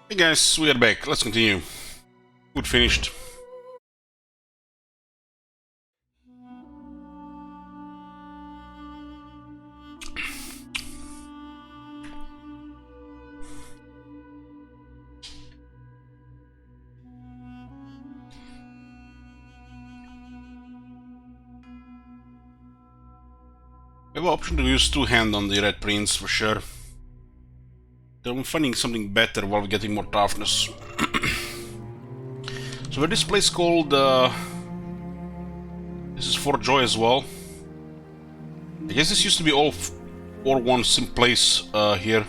Hey guys, we are back. Let's continue. Good finished. We have an option to use two-hand on the red prince for sure. I'm finding something better while we're getting more toughness. So where this place called this is Fort Joy as well. I guess this used to be all or one sim place here.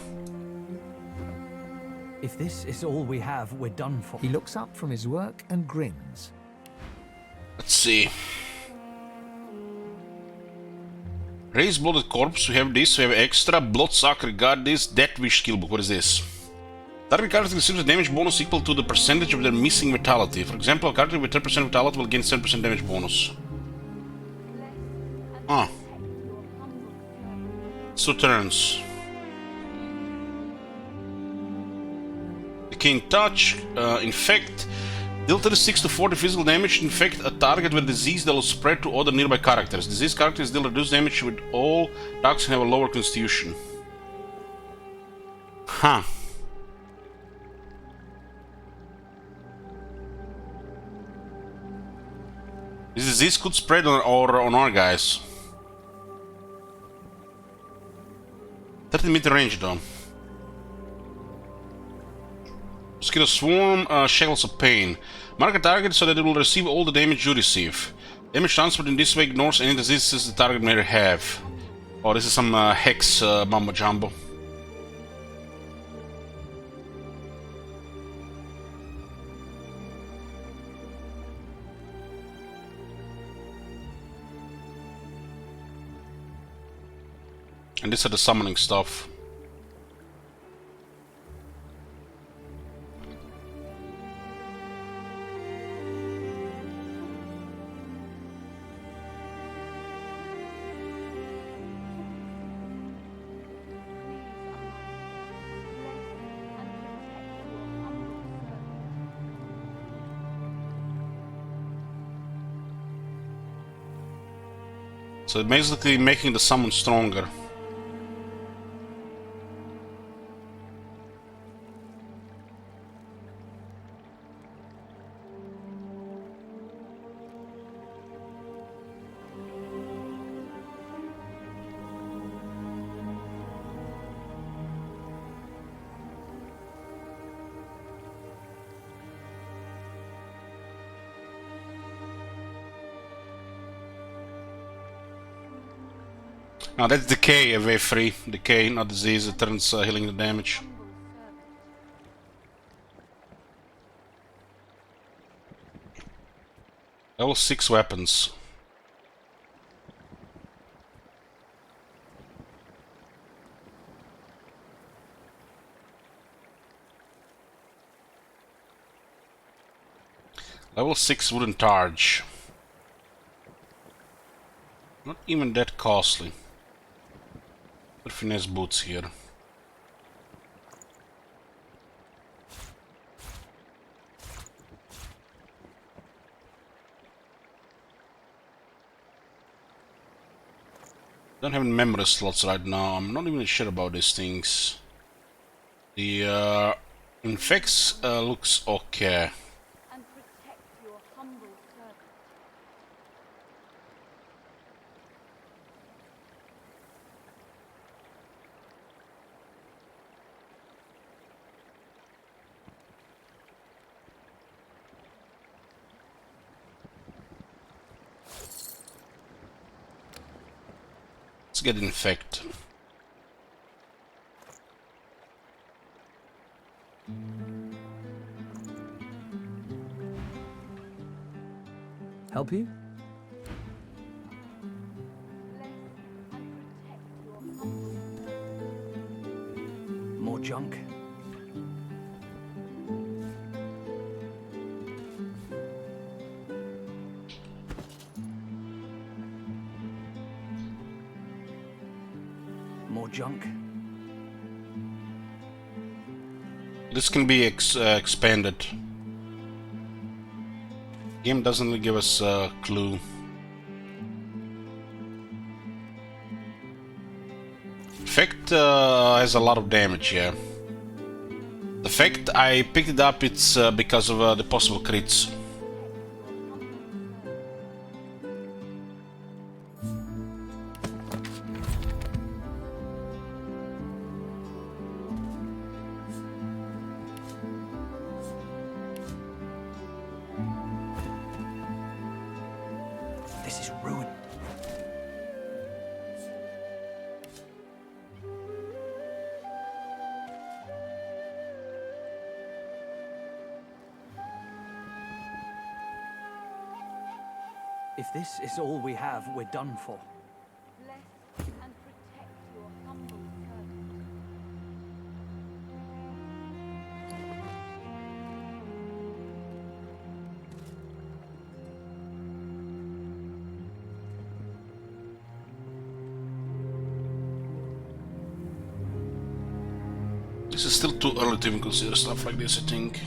If this is all we have, we're done for. He looks up from his work and grins. Let's see. Raise Blooded Corpse, we have this, we have extra, Bloodsucker, got this, Death Wish skillbook, what is this? Target character receives a damage bonus equal to the percentage of their missing vitality. For example, a character with 10% vitality will gain 7% damage bonus. Ah. 2 turns. Decaying Touch, Infect. Deal 36 to 40 physical damage, infect a target with disease that will spread to other nearby characters. Disease characters deal reduced damage with all targets and have a lower constitution. Huh. This disease could spread on our guys. 30-meter range though. Skill Swarm, Shackles of Pain. Mark a target so that it will receive all the damage you receive. Damage transferred in this way ignores any diseases the target may have. Oh, this is some hex mumbo jumbo. And these are the summoning stuff. So basically making the summon stronger. Now that's decay of wave 3. Decay, not disease, it turns healing the damage. Level 6 weapons. Level 6 wooden targe. Not even that costly. Finesse boots here. Don't have any memory slots right now. I'm not even sure about these things. The infects looks okay. Let's get infect. Help you? More junk? More junk? This can be expanded. Game doesn't really give us a clue. Effect has a lot of damage, yeah. The fact I picked it up, it's because of the possible crits. This is ruined. If this is all we have, we're done for. Bless and protect your humble servant. This is still too early to even consider stuff like this, I think.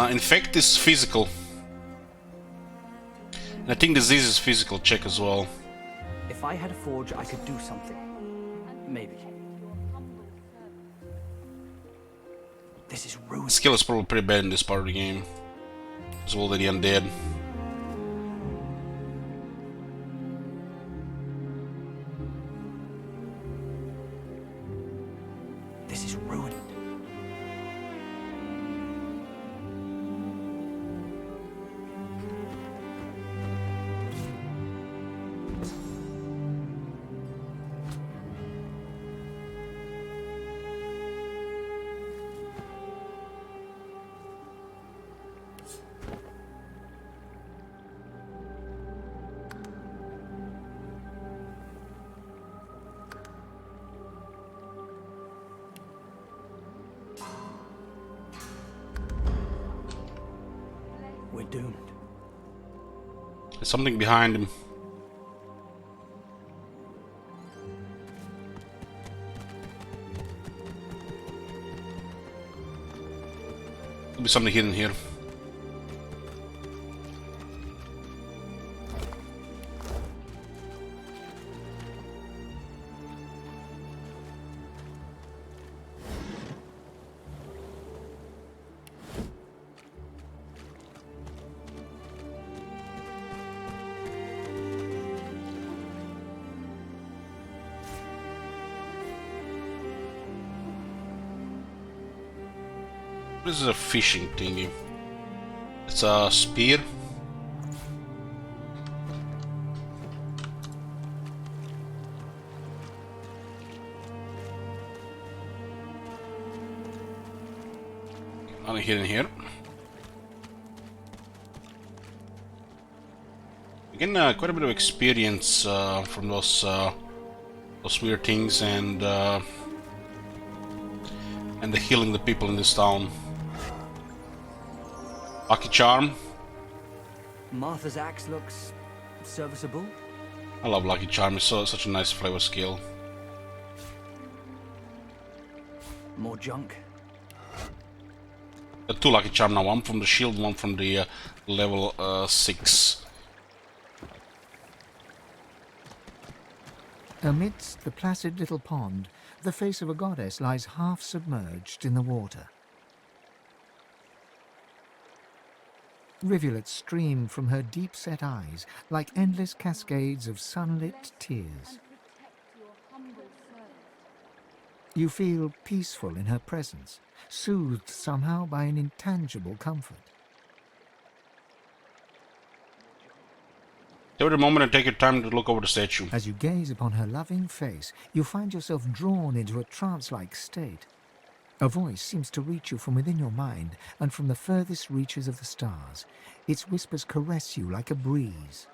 Infect is physical. And I think disease is physical check as well. If I had a forge, I could do something. Maybe. This is ruined. Skill is probably pretty bad in this part of the game. As well as the undead. doomed. There's something behind him. Could be something hidden here. This is a fishing thingy. It's a spear. Only hidden here. Again, quite a bit of experience from those weird things and the healing the people in this town. Lucky charm. Martha's axe looks serviceable. I love Lucky Charm. It's such a nice flavor skill. More junk. Two Lucky Charm now. One from the shield, one from the level 6. Amidst the placid little pond, the face of a goddess lies half submerged in the water. Rivulets stream from her deep-set eyes like endless cascades of sunlit tears. And protect your humble servant. You feel peaceful in her presence, soothed somehow by an intangible comfort. Take a moment and take your time to look over the statue. As you gaze upon her loving face, you find yourself drawn into a trance-like state. A voice seems to reach you from within your mind and from the furthest reaches of the stars. Its whispers caress you like a breeze.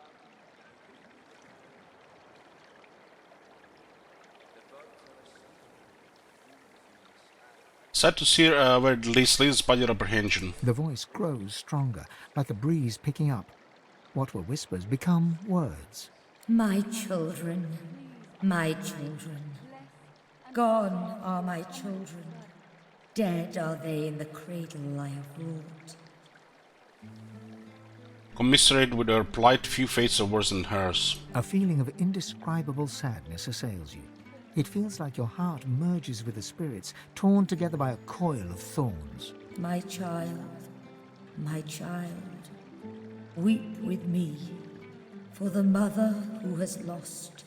Sad to see where it leads despite your apprehension. The voice grows stronger, like a breeze picking up. What were whispers become words. My children, my children. Gone are my children. Dead are they in the cradle I have wrought. Commiserate with her plight, few fates are worse than hers. A feeling of indescribable sadness assails you. It feels like your heart merges with the spirits, torn together by a coil of thorns. My child, weep with me for the mother who has lost.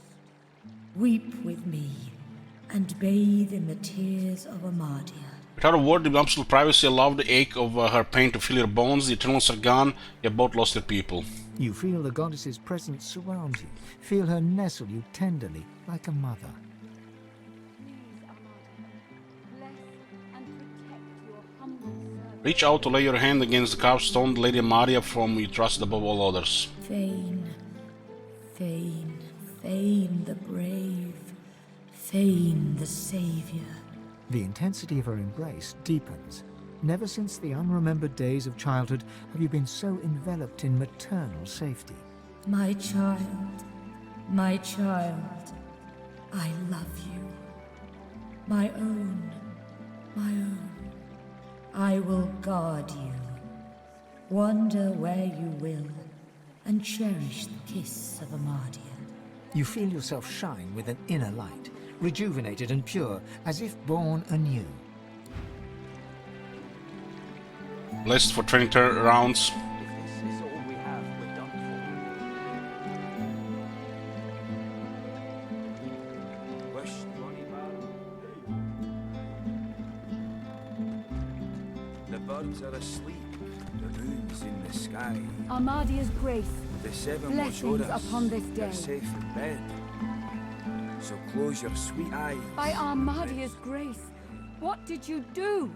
Weep with me and bathe in the tears of Armory. Without a word, the absolute privacy allowed the ache of her pain to fill your bones. The Eternals are gone, you have both lost your people. You feel the goddess's presence surround you, feel her nestle you tenderly, like a mother. Please, Armory, bless and protect your humble servant. Reach out to lay your hand against the carved stone, Lady Maria, whom you trust above all others. Fain, Fain, Fain the brave, Fain the savior. The intensity of her embrace deepens. Never since the unremembered days of childhood have you been so enveloped in maternal safety. My child, I love you. My own, I will guard you. Wander where you will, and cherish the kiss of Armory. You feel yourself shine with an inner light, rejuvenated and pure, as if born anew. Blessed for 20 rounds. If this is all we have, we're done for. The birds are asleep, the moon's in the sky. Armadia's grace, The seven blessings watch o'er us. upon this You're day. safe in bed. So close your sweet eyes. By Armadia's grace, what did you do?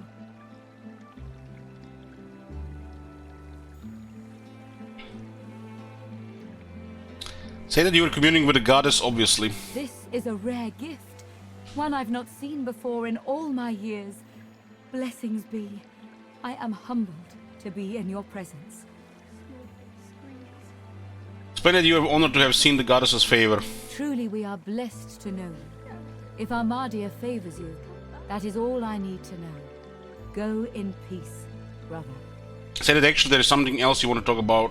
Say that you were communing with the goddess, obviously. This is a rare gift, one I've not seen before in all my years. Blessings be. I am humbled to be in your presence. Splendid, you have honored to have seen the goddess's favor. Truly we are blessed to know you. If Armadia favors you, that is all I need to know. Go in peace, brother. Say that actually there is something else you want to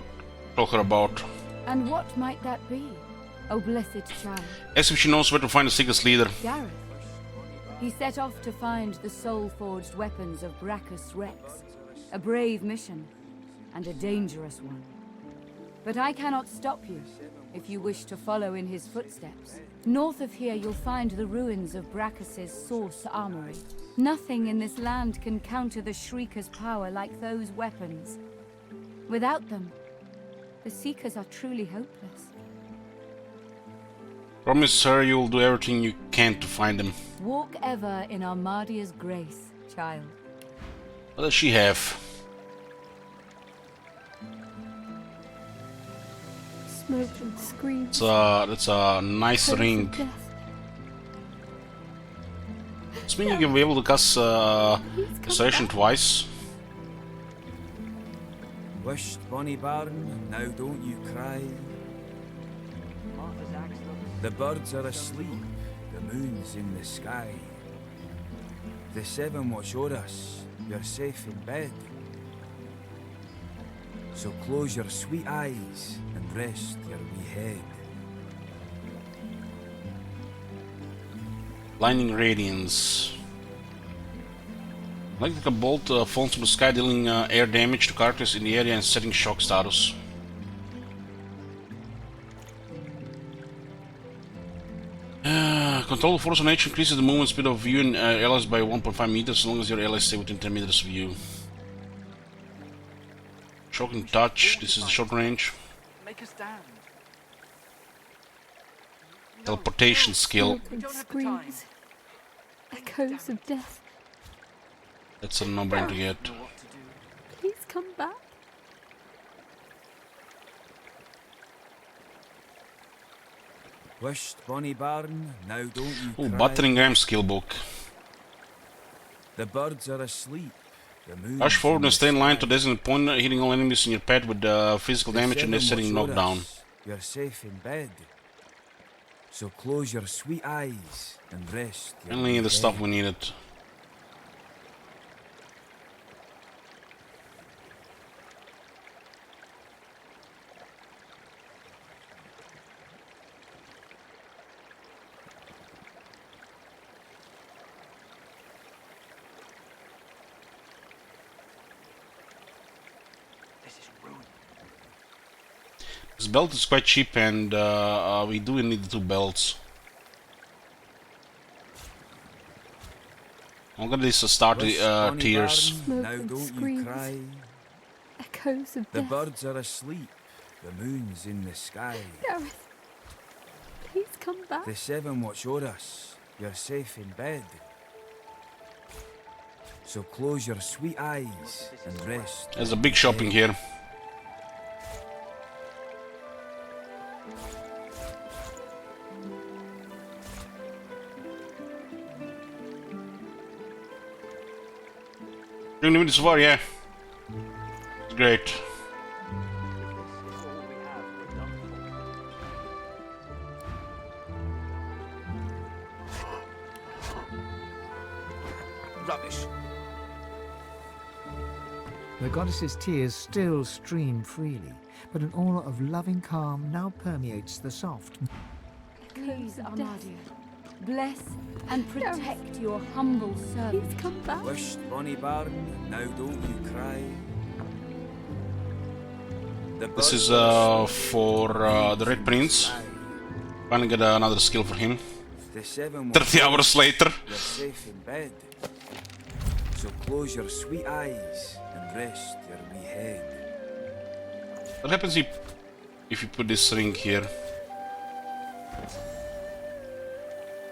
talk her about. And what might that be, O blessed child? Ask if she knows where to find the Seeker's leader. Gareth. He set off to find the soul-forged weapons of Brachus Rex. A brave mission, and a dangerous one. But I cannot stop you, if you wish to follow in his footsteps. North of here you'll find the ruins of Brachus's source armory. Nothing in this land can counter the Shrieker's power like those weapons. Without them, the Seekers are truly hopeless. Promise her you'll do everything you can to find them. Walk ever in Armadia's grace, child. What does she have? Smoke and screams. That's a nice Curse of ring. death. This means you can be able to cast Restoration twice. Wished, bonny bairn, now don't you cry. Martha's axe looks The birds are asleep, the moon's in the sky. The seven watch o'er us, you're safe in bed. So close your sweet eyes and rest your wee head. Lightning Radiance. Like a bolt falls from the sky, dealing air damage to characters in the area and setting shock status. Control the force of nature increases the movement speed of you and allies by 1.5 meters as long as your allies stay within 10 meters of you. Shocking touch, this is the short range. make a stand. Teleportation skill, Smoke and screams. Echoes of death. that's a no-brainer to get. Know what to do. Please come back. Wished, bonny bairn, now don't you Ooh, cry. Butteringham skill book. The birds are asleep, the moon's Rush forward in and the stay in line to sky. designated point, hitting all enemies in your path with physical The damage and seven setting watch o'er knockdown. us, you're safe in bed. So close your sweet eyes and rest your Only wee the stuff head. we needed. This is ruin. This belt is quite cheap and we do need the two belts. I'm gonna start Wished, the bonny tiers. bairn, Smoke now and don't you screams. cry. Echoes of The death. birds are asleep, the moon's in the sky. Gareth, please come back. The seven watch o'er us, you're safe in bed. So close your sweet eyes and rest. There's a big shopping here. Doing the so far, yeah. It's great. If this is all we have, we're done for. Rubbish. The goddess's tears still stream freely, but an aura of loving calm now permeates the soft. Please, of death. Armadia, bless and protect your humble Please servant. come back. Wished, bonny bairn, now don't you cry. The This is birds are asleep, for the the moon's Red in Prince. sky. Finally get another skill for him. The seven 30 hours later. You're safe in bed. So close your sweet eyes and rest your wee head. What happens if you put this ring here?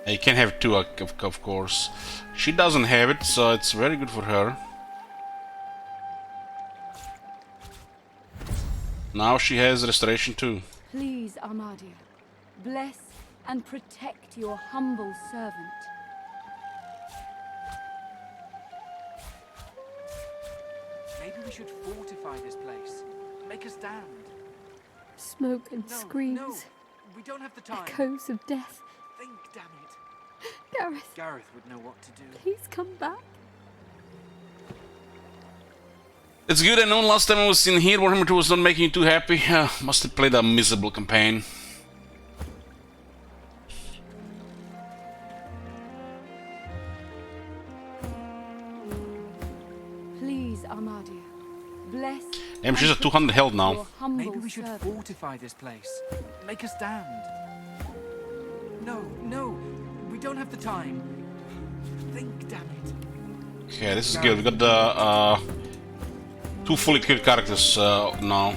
You can have two, of course. She doesn't have it, so it's very good for her. Now she has restoration too. Please, Armadia, bless and protect your humble servant. Maybe we should fortify this place. Make a stand. Smoke and screams. No, we don't have the time. Echoes of death. Think, damn it. Gareth, Gareth would know what to do. please come back. It's good. I know last time I was in here, Warhammer 2 was not making you too happy. Must have played a miserable campaign. Please, Armadia, bless. Damn, she's and at 200 health now. your humble Maybe we should servant. fortify this place. Make a stand. No, we don't have the time. Think, damn it. Okay, this is good. We got the 2 fully equipped characters now.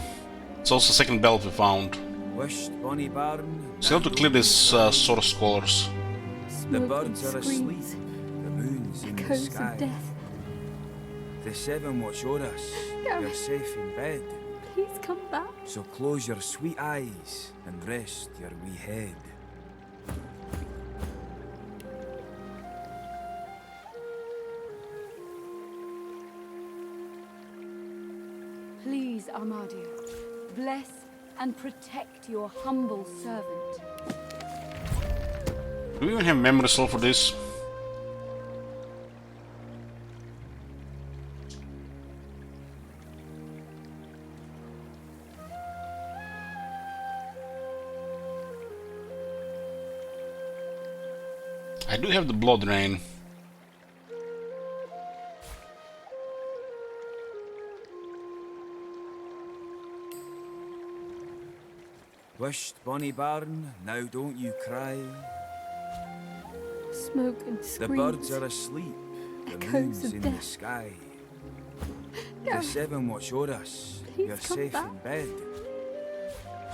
It's also the second belt we found. Wished Bonnie Barn. Still to clear these source scholars. The Smoke and birds are asleep. screams. The moon's in the Echoes sky. of death. The seven watch o'er us. Gareth. You're safe in bed. Please come back. So close your sweet eyes and rest your wee head. Please, Armadia, bless and protect your humble servant. Do we even have memory soul for this? I do have the blood rain. Wished Bonnie Barn, now don't you cry. Smoke and The screams. birds are asleep. The Echoes moon's of in the death. sky. The Gareth, seven watch o'er us. Please You're come safe back. in bed.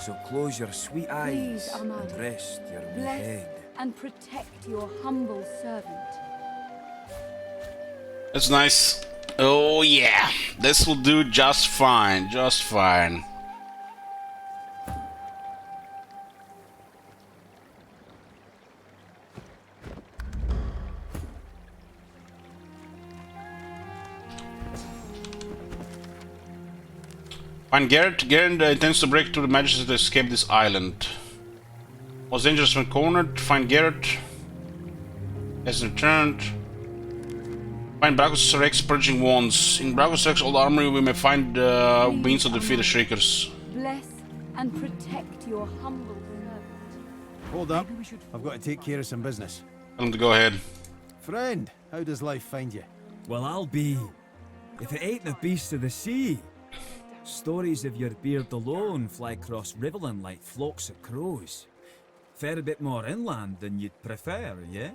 So close your sweet eyes and Armada, rest your wee bless head. and protect your humble servant. That's nice. Oh yeah, this will do just fine, just fine. Find Garrett. Garrett intends to break through the Magister to escape this island. Was dangerous when cornered. Find Garrett. Has returned. Find Brachus Rex purging wands. In Brachus Rex old armory we may find means to defeat the Shriekers. Bless and protect your humble servant. Hold up. I've got to take care of some business. Tell him to go ahead. Friend, how does life find you? Well, I'll be. If it ain't the beasts of the sea. Stories of your beard alone fly across Riverland like flocks of crows. Fair bit more inland than you'd prefer, yeah?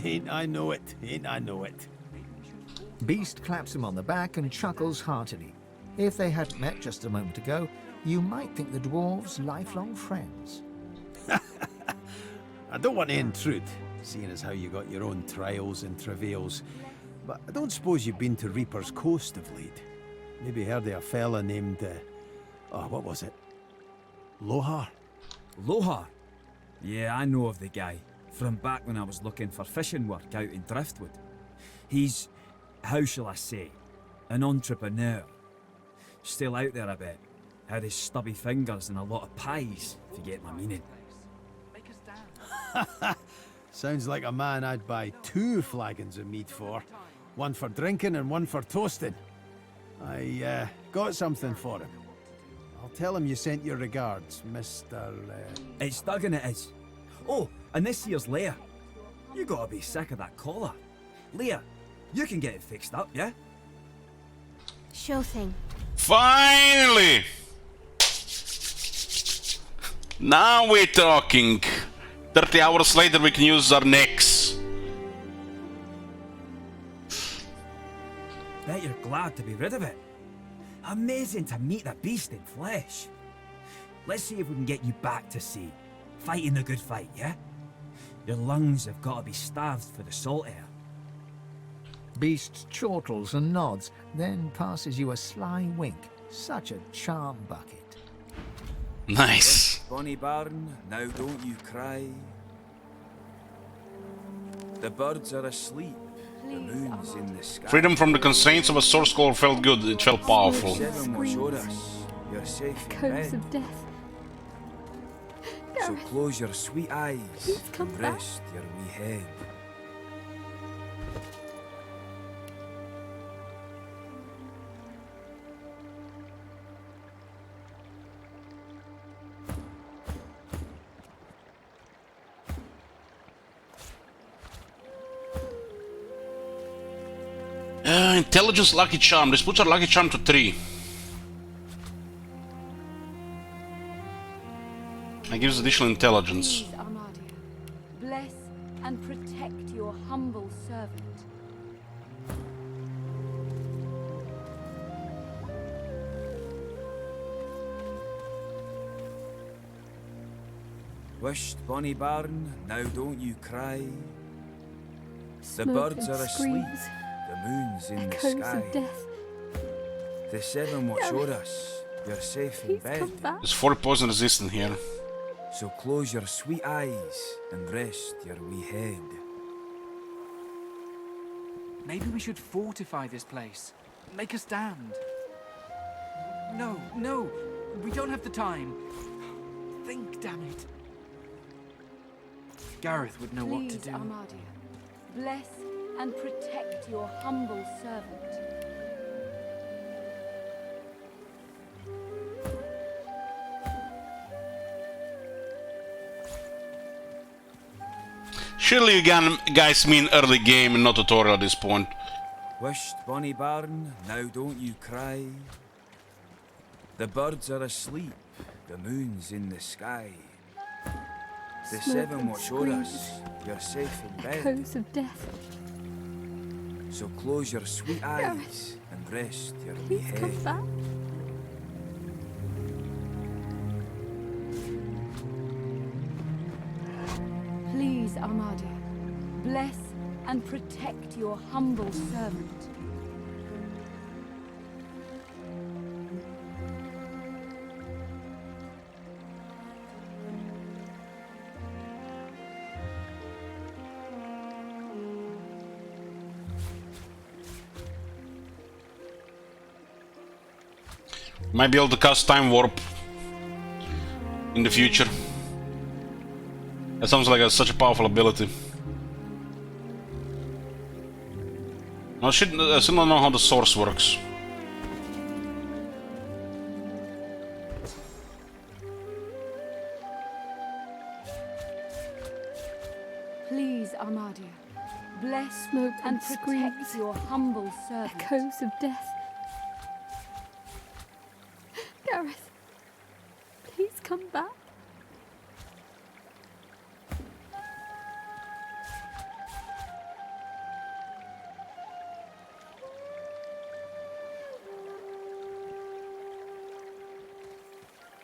Ain't I know it, ain't I know it. Beast claps him on the back and chuckles heartily. If they hadn't met just a moment ago, you might think the dwarves lifelong friends. I don't want to intrude, seeing as how you got your own trials and travails, but I don't suppose you've been to Reaper's Coast of late. Maybe heard of a fella named, what was it? Lohar? Lohar? Yeah, I know of the guy. From back when I was looking for fishing work out in Driftwood. He's, how shall I say, an entrepreneur. Still out there a bit. Had his stubby fingers and a lot of pies, if you get my meaning. Make a stand. Sounds like a man I'd buy 2 flagons of mead for. One for drinking and one for toasting. I got something for him. I'll tell him you sent your regards, Mr. It's Duggan it is. Oh, and this here's Leah. You gotta be sick of that collar. Leah, you can get it fixed up, yeah? Sure thing. Finally! Now we're talking. 30 hours later we can use our necks. Bet you're glad to be rid of it. Amazing to meet the beast in flesh. Let's see if we can get you back to sea. Fighting the good fight, yeah? Your lungs have got to be starved for the salt air. Beast chortles and nods, then passes you a sly wink. Such a charm bucket. Nice. Bonnie Barn, now don't you cry. The birds are asleep. the moon's in the sky. Freedom from the constraints of a source scholar felt good. It felt powerful. Seven will show us you're safe in Echoes bed. of death. So Gareth, close your sweet eyes please come and back. rest your wee head. Intelligence lucky charm. This puts our lucky charm to 3. That gives additional intelligence. Please, Armadia, bless and protect your humble servant. Wished bonny barn, now don't you cry. The smoke birds and are asleep, screams. the moon's in the Echoes sky. of death. The seven watch o'er us, you're safe in Please bed. come back. There's 4 poison resistant here. So close your sweet eyes and rest your wee head. Maybe we should fortify this place. Make a stand. No, no. We don't have the time. Think, damn it. Gareth would know what to Please, do. Armadia, bless and protect your humble servant. Surely you guys mean early game and not tutorial at this point. Wished bonny barn, now don't you cry. The birds are asleep, the moon's in the sky. The Smoke seven and watch o'er us, screams. you're safe in bed. Echoes of death. So close your sweet eyes and rest your wee Please come head. back. Please, Armadia, bless and protect your humble servant. Might be able to cast time warp in the future. That sounds like such a powerful ability. I still don't know how the source works. Please, Armadia, bless Smoke and and protect screams. your humble servant. Echoes of death. Gareth, please come back.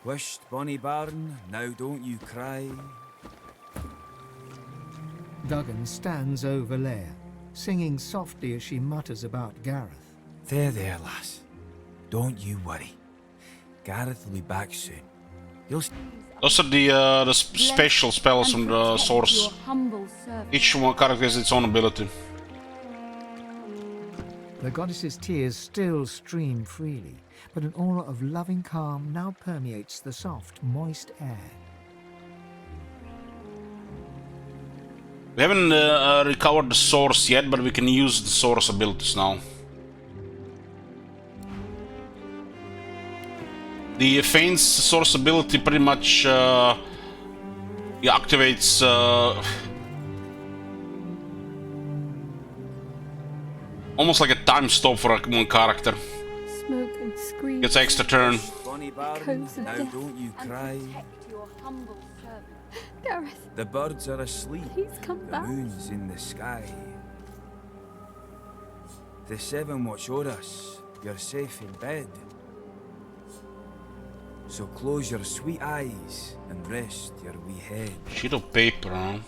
Wished bonny barn, now don't you cry. Duggan stands over Leia, singing softly as she mutters about Gareth. There, lass. Don't you worry. Gareth will be back soon. You'll Those are the special spells from the source. Your humble servant. Each one character has its own ability. The goddess's tears still stream freely, but an aura of loving calm now permeates the soft, moist air. We haven't recovered the source yet, but we can use the source abilities now. The Faint's source ability pretty much activates almost like a time stop for one character. Smoke and screams. Gets an extra turn. bonny barn, Echoes of now death. don't you And cry. protect your humble servant. Gareth, The birds are asleep, please come the back. moon's in the sky. The seven watch o'er us, you're safe in bed. So close your sweet eyes and rest your wee head. Sheet of paper, huh?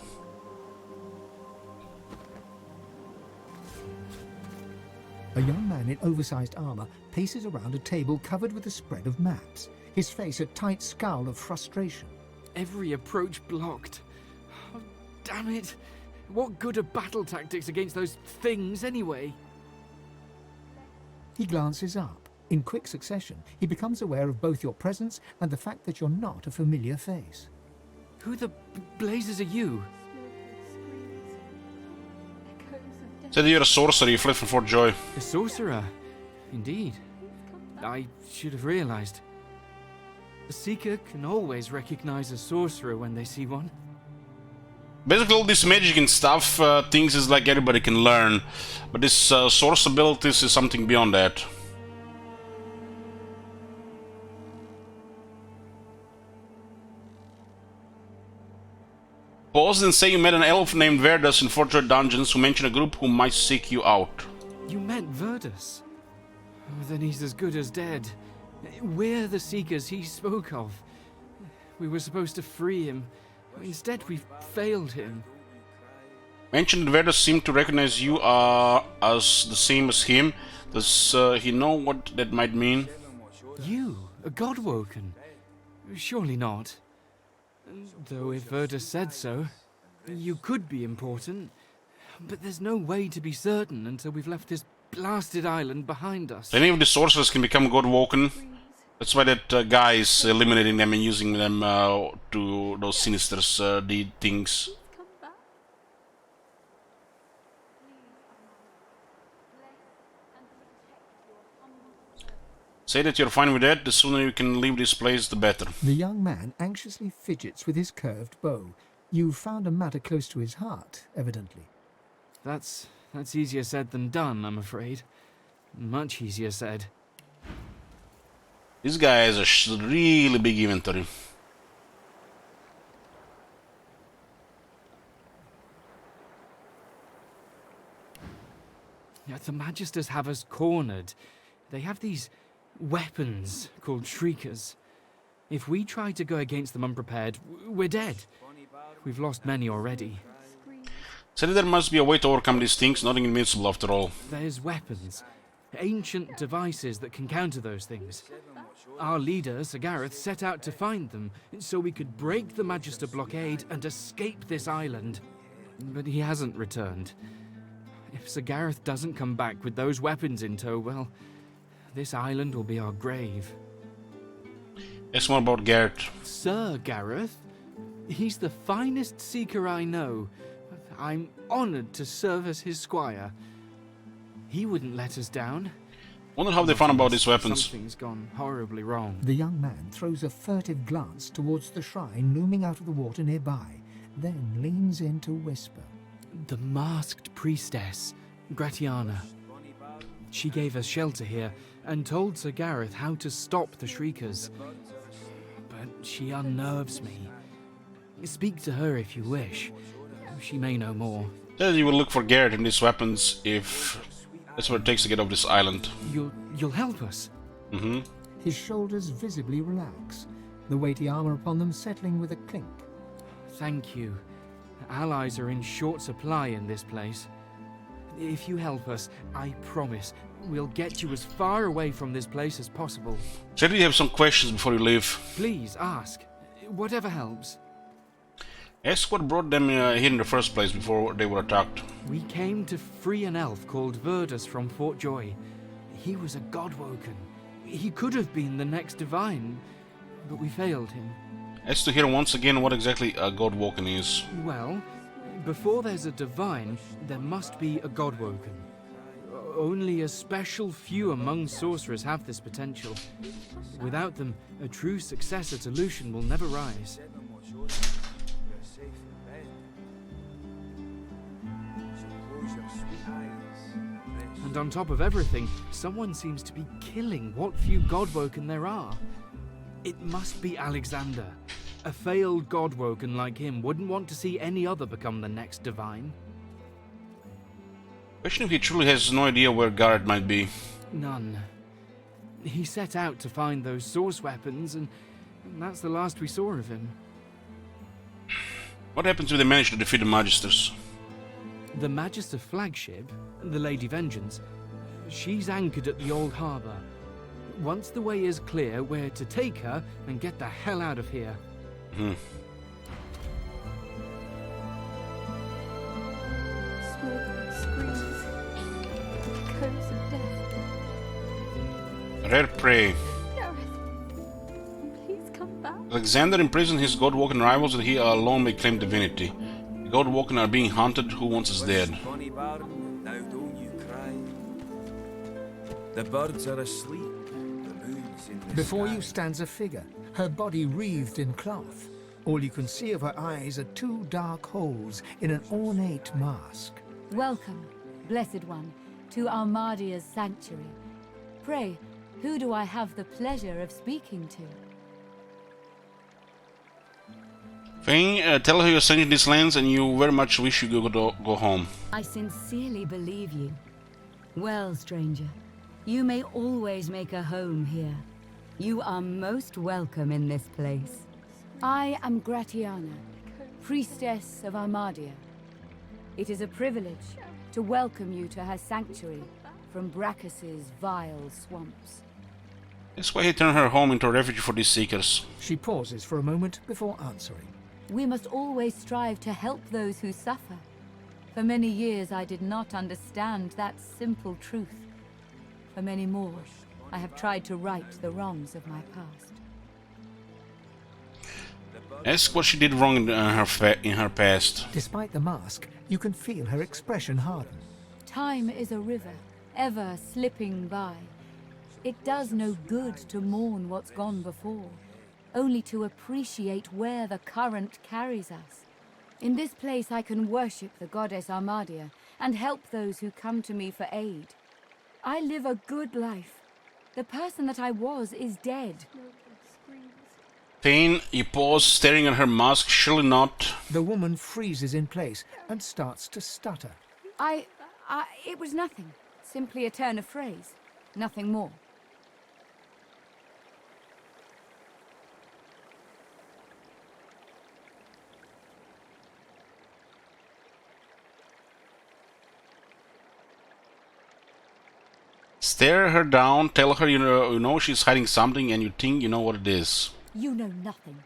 A young man in oversized armor paces around a table covered with a spread of maps, his face a tight scowl of frustration. Every approach blocked. Oh, damn it. What good are battle tactics against those things, anyway? He glances up. In quick succession, he becomes aware of both your presence and the fact that you're not a familiar face. Who the blazes are you? Said you're a sorcerer, you fled from Fort Joy. A sorcerer? Indeed. I should have realized. A seeker can always recognize a sorcerer when they see one. Basically, all this magic and stuff, things is like everybody can learn. But this source abilities is something beyond that. Pause and say you met an elf named Verdus in Fort Joy Dungeons who mentioned a group who might seek you out. You met Verdus? Oh, then he's as good as dead. We're the seekers he spoke of. We were supposed to free him. Instead, we've failed him. Mentioned Verdus seemed to recognize you as the same as him. Does he know what that might mean? You? A Godwoken? Surely not. Though if Verdus said so, you could be important. But there's no way to be certain until we've left this blasted island behind us. Any of the sorcerers can become Godwoken. That's why that guy is eliminating them and using them to those sinister deed things. Say that you're fine with that. The sooner you can leave this place, the better. The young man anxiously fidgets with his curved bow. You've found a matter close to his heart, evidently. That's easier said than done, I'm afraid. Much easier said. This guy has a really big inventory. Yeah, the Magisters have us cornered. They have these weapons called Shriekers. If we try to go against them unprepared, we're dead. We've lost many already. Said there must be a way to overcome these things, nothing invincible after all. There's weapons. Ancient devices that can counter those things. Our leader, Sir Gareth, set out to find them, so we could break the Magister blockade and escape this island. But he hasn't returned. If Sir Gareth doesn't come back with those weapons in tow, well, this island will be our grave. Ask more about Garrett. Sir Gareth? He's the finest seeker I know. I'm honored to serve as his squire. He wouldn't let us down. Wonder how they found about these weapons. Something's gone horribly wrong. The young man throws a furtive glance towards the shrine looming out of the water nearby, then leans in to whisper. The masked priestess, Gratiana. She gave us shelter here and told Sir Gareth how to stop the Shriekers. But she unnerves me. Speak to her if you wish. She may know more. Then you will look for Garrett and these weapons if that's what it takes to get off this island. You'll help us? Mm-hmm. His shoulders visibly relax, the weighty armor upon them settling with a clink. Thank you. Allies are in short supply in this place. If you help us, I promise, we'll get you as far away from this place as possible. Said we have some questions before you leave. Please, ask. Whatever helps. Ask what brought them here in the first place before they were attacked. We came to free an elf called Verdus from Fort Joy. He was a Godwoken. He could have been the next divine, but we failed him. Ask to hear once again what exactly a Godwoken is. Well, before there's a divine, there must be a Godwoken. Only a special few among sorcerers have this potential. Without them, a true successor to Lucian will never rise. And on top of everything, someone seems to be killing what few Godwoken there are. It must be Alexander. A failed Godwoken like him wouldn't want to see any other become the next divine. Question if he truly has no idea where Garrett might be. None. He set out to find those source weapons, and that's the last we saw of him. What happens if they manage to defeat the Magisters? The Magister flagship, the Lady Vengeance, she's anchored at the old harbour. Once the way is clear, we're to take her and get the hell out of here. Screams. Echoes of death. Rare prey. Gareth, please come back. Alexander imprisoned his god-walking rivals and he alone may claim divinity. The god-walking are being hunted, who wants us dead? Bonnie Baron, now don't you cry. The birds are asleep. The moon's in the Before sky. you stands a figure, her body wreathed in cloth. All you can see of her eyes are two dark holes in an ornate mask. Welcome, Blessed One, to Armadia's sanctuary. Pray, who do I have the pleasure of speaking to? Fane, tell her you're sent in these lands and you very much wish you could go home. I sincerely believe you. Well, stranger, you may always make a home here. You are most welcome in this place. I am Gratiana, priestess of Armadia. It is a privilege to welcome you to her sanctuary from Brachus's vile swamps. That's why he turned her home into a refuge for these seekers. She pauses for a moment before answering. We must always strive to help those who suffer. For many years I did not understand that simple truth. For many more, I have tried to right the wrongs of my past. Ask what she did wrong in her past. Despite the mask, you can feel her expression harden. Time is a river, ever slipping by. It does no good to mourn what's gone before, only to appreciate where the current carries us. In this place I can worship the goddess Armadia and help those who come to me for aid. I live a good life. The person that I was is dead. Fane, you pause, staring at her mask, surely not. The woman freezes in place and starts to stutter. It was nothing. Simply a turn of phrase. Nothing more. Stare her down, tell her you know she's hiding something and you think you know what it is. You know nothing.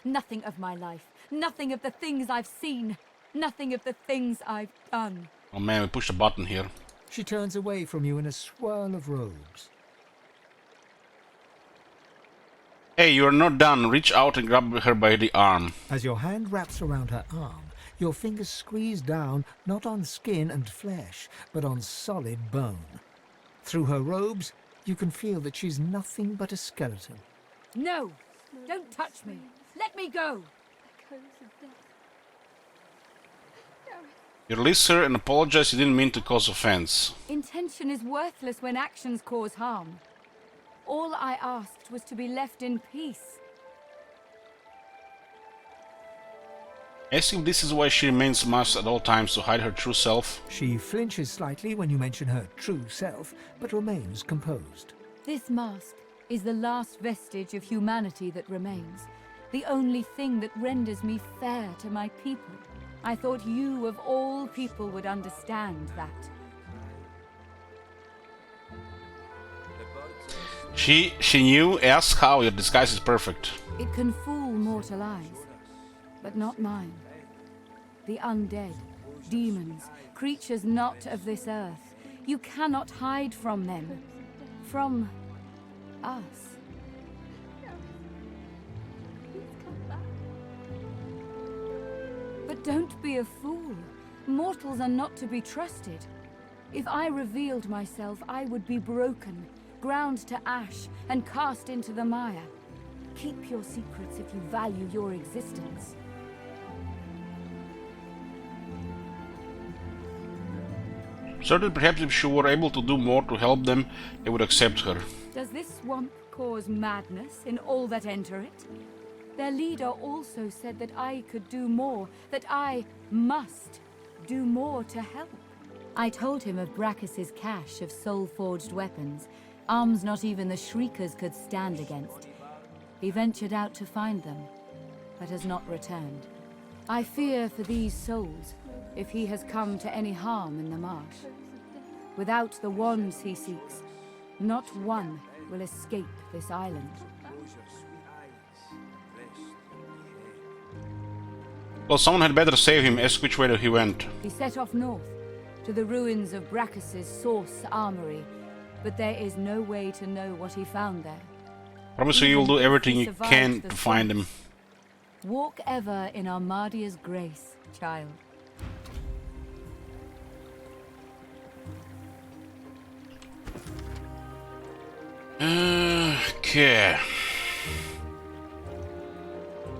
Nothing of my life. Nothing of the things I've seen. Nothing of the things I've done. Oh man, we pushed a button here. She turns away from you in a swirl of robes. Hey, you're not done. Reach out and grab her by the arm. As your hand wraps around her arm, your fingers squeeze down not on skin and flesh, but on solid bone. Through her robes, you can feel that she's nothing but a skeleton. No! Don't touch me! Let me go! Echoes of death. You release her and apologize, you didn't mean to cause offense. Intention is worthless when actions cause harm. All I asked was to be left in peace. Ask if this is why she remains masked at all times, to hide her true self. She flinches slightly when you mention her true self, but remains composed. This mask is the last vestige of humanity that remains. The only thing that renders me fair to my people. I thought you, of all people, would understand that. She knew. Ask how. Your disguise is perfect. It can fool mortal eyes, but not mine. The undead, demons, creatures not of this earth. You cannot hide from them. From us. But don't be a fool. Mortals are not to be trusted. If I revealed myself, I would be broken, ground to ash, and cast into the mire. Keep your secrets if you value your existence. Certainly, perhaps if she were able to do more to help them, they would accept her. Does this swamp cause madness in all that enter it? Their leader also said that I could do more, that I must do more to help. I told him of Brachus's cache of soul-forged weapons, arms not even the Shriekers could stand against. He ventured out to find them, but has not returned. I fear for these souls, if he has come to any harm in the marsh. Without the wands he seeks, not one will escape this island. Well, someone had better save him. Ask which way he went. He set off north, to the ruins of Brachus's source armory, but there is no way to know what he found there. Promise you will do everything you can to find him. Walk ever in Armadia's grace, child. Okay.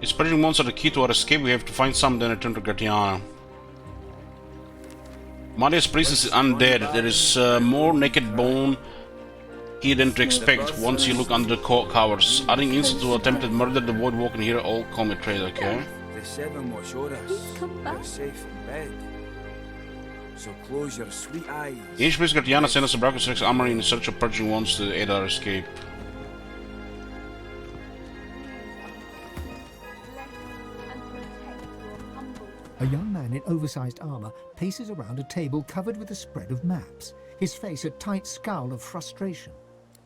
It's spreading monsters are the key to our escape. We have to find some, then return to Gratiana. Maria's priestess is undead. There is more naked bone here than to expect once you look under the covers. Adding insult to attempted murder, the void walking here, all call me traitor, okay? The seven watch o'er us. Come back. You're safe in bed. So close your sweet eyes. The ancient priest Gratiana sent us to Brachus' Armory in search of purging ones to aid our escape. A young man in oversized armor paces around a table covered with a spread of maps, his face a tight scowl of frustration.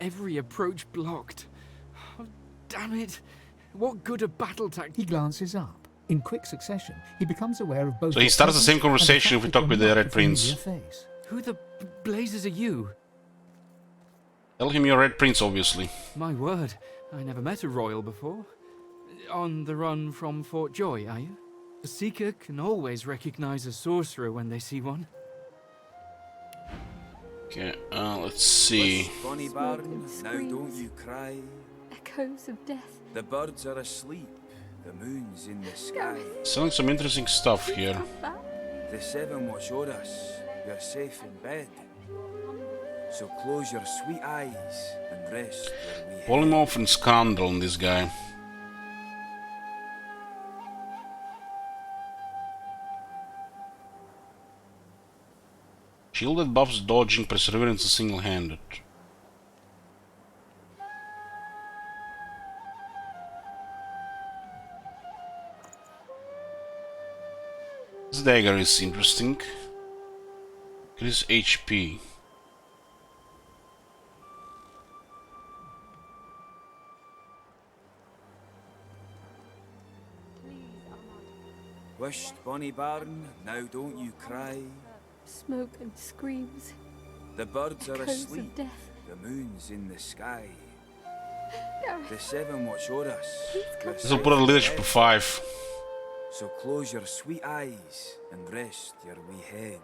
Every approach blocked. Oh, damn it. What good are battle tactics? He glances up. In quick succession, he becomes aware of both. So he starts the same conversation if we talk with the Red Prince. Face. Who the blazes are you? Tell him you're Red Prince, obviously. My word, I never met a royal before. On the run from Fort Joy, are you? A seeker can always recognize a sorcerer when they see one. Okay, let's see. Bonnie Baron, now don't you cry. Echoes of death. The birds are asleep. The moon's in the sky. Selling some interesting stuff here. Come back. The seven watch o'er us. You're safe in bed. So close your sweet eyes and rest where we Polymorph and Scandal on this guy. Shielded buffs dodging, perseverance single-handed. This dagger is interesting. Increase HP. wished, Bonnie Baron, now don't you cry. Smoke and screams. The birds are Echoes asleep. of death. The moon's in the sky. Gareth, The seven watch o'er us. You're This will safe put a in leadership bed. of 5. So close your sweet eyes and rest your wee head.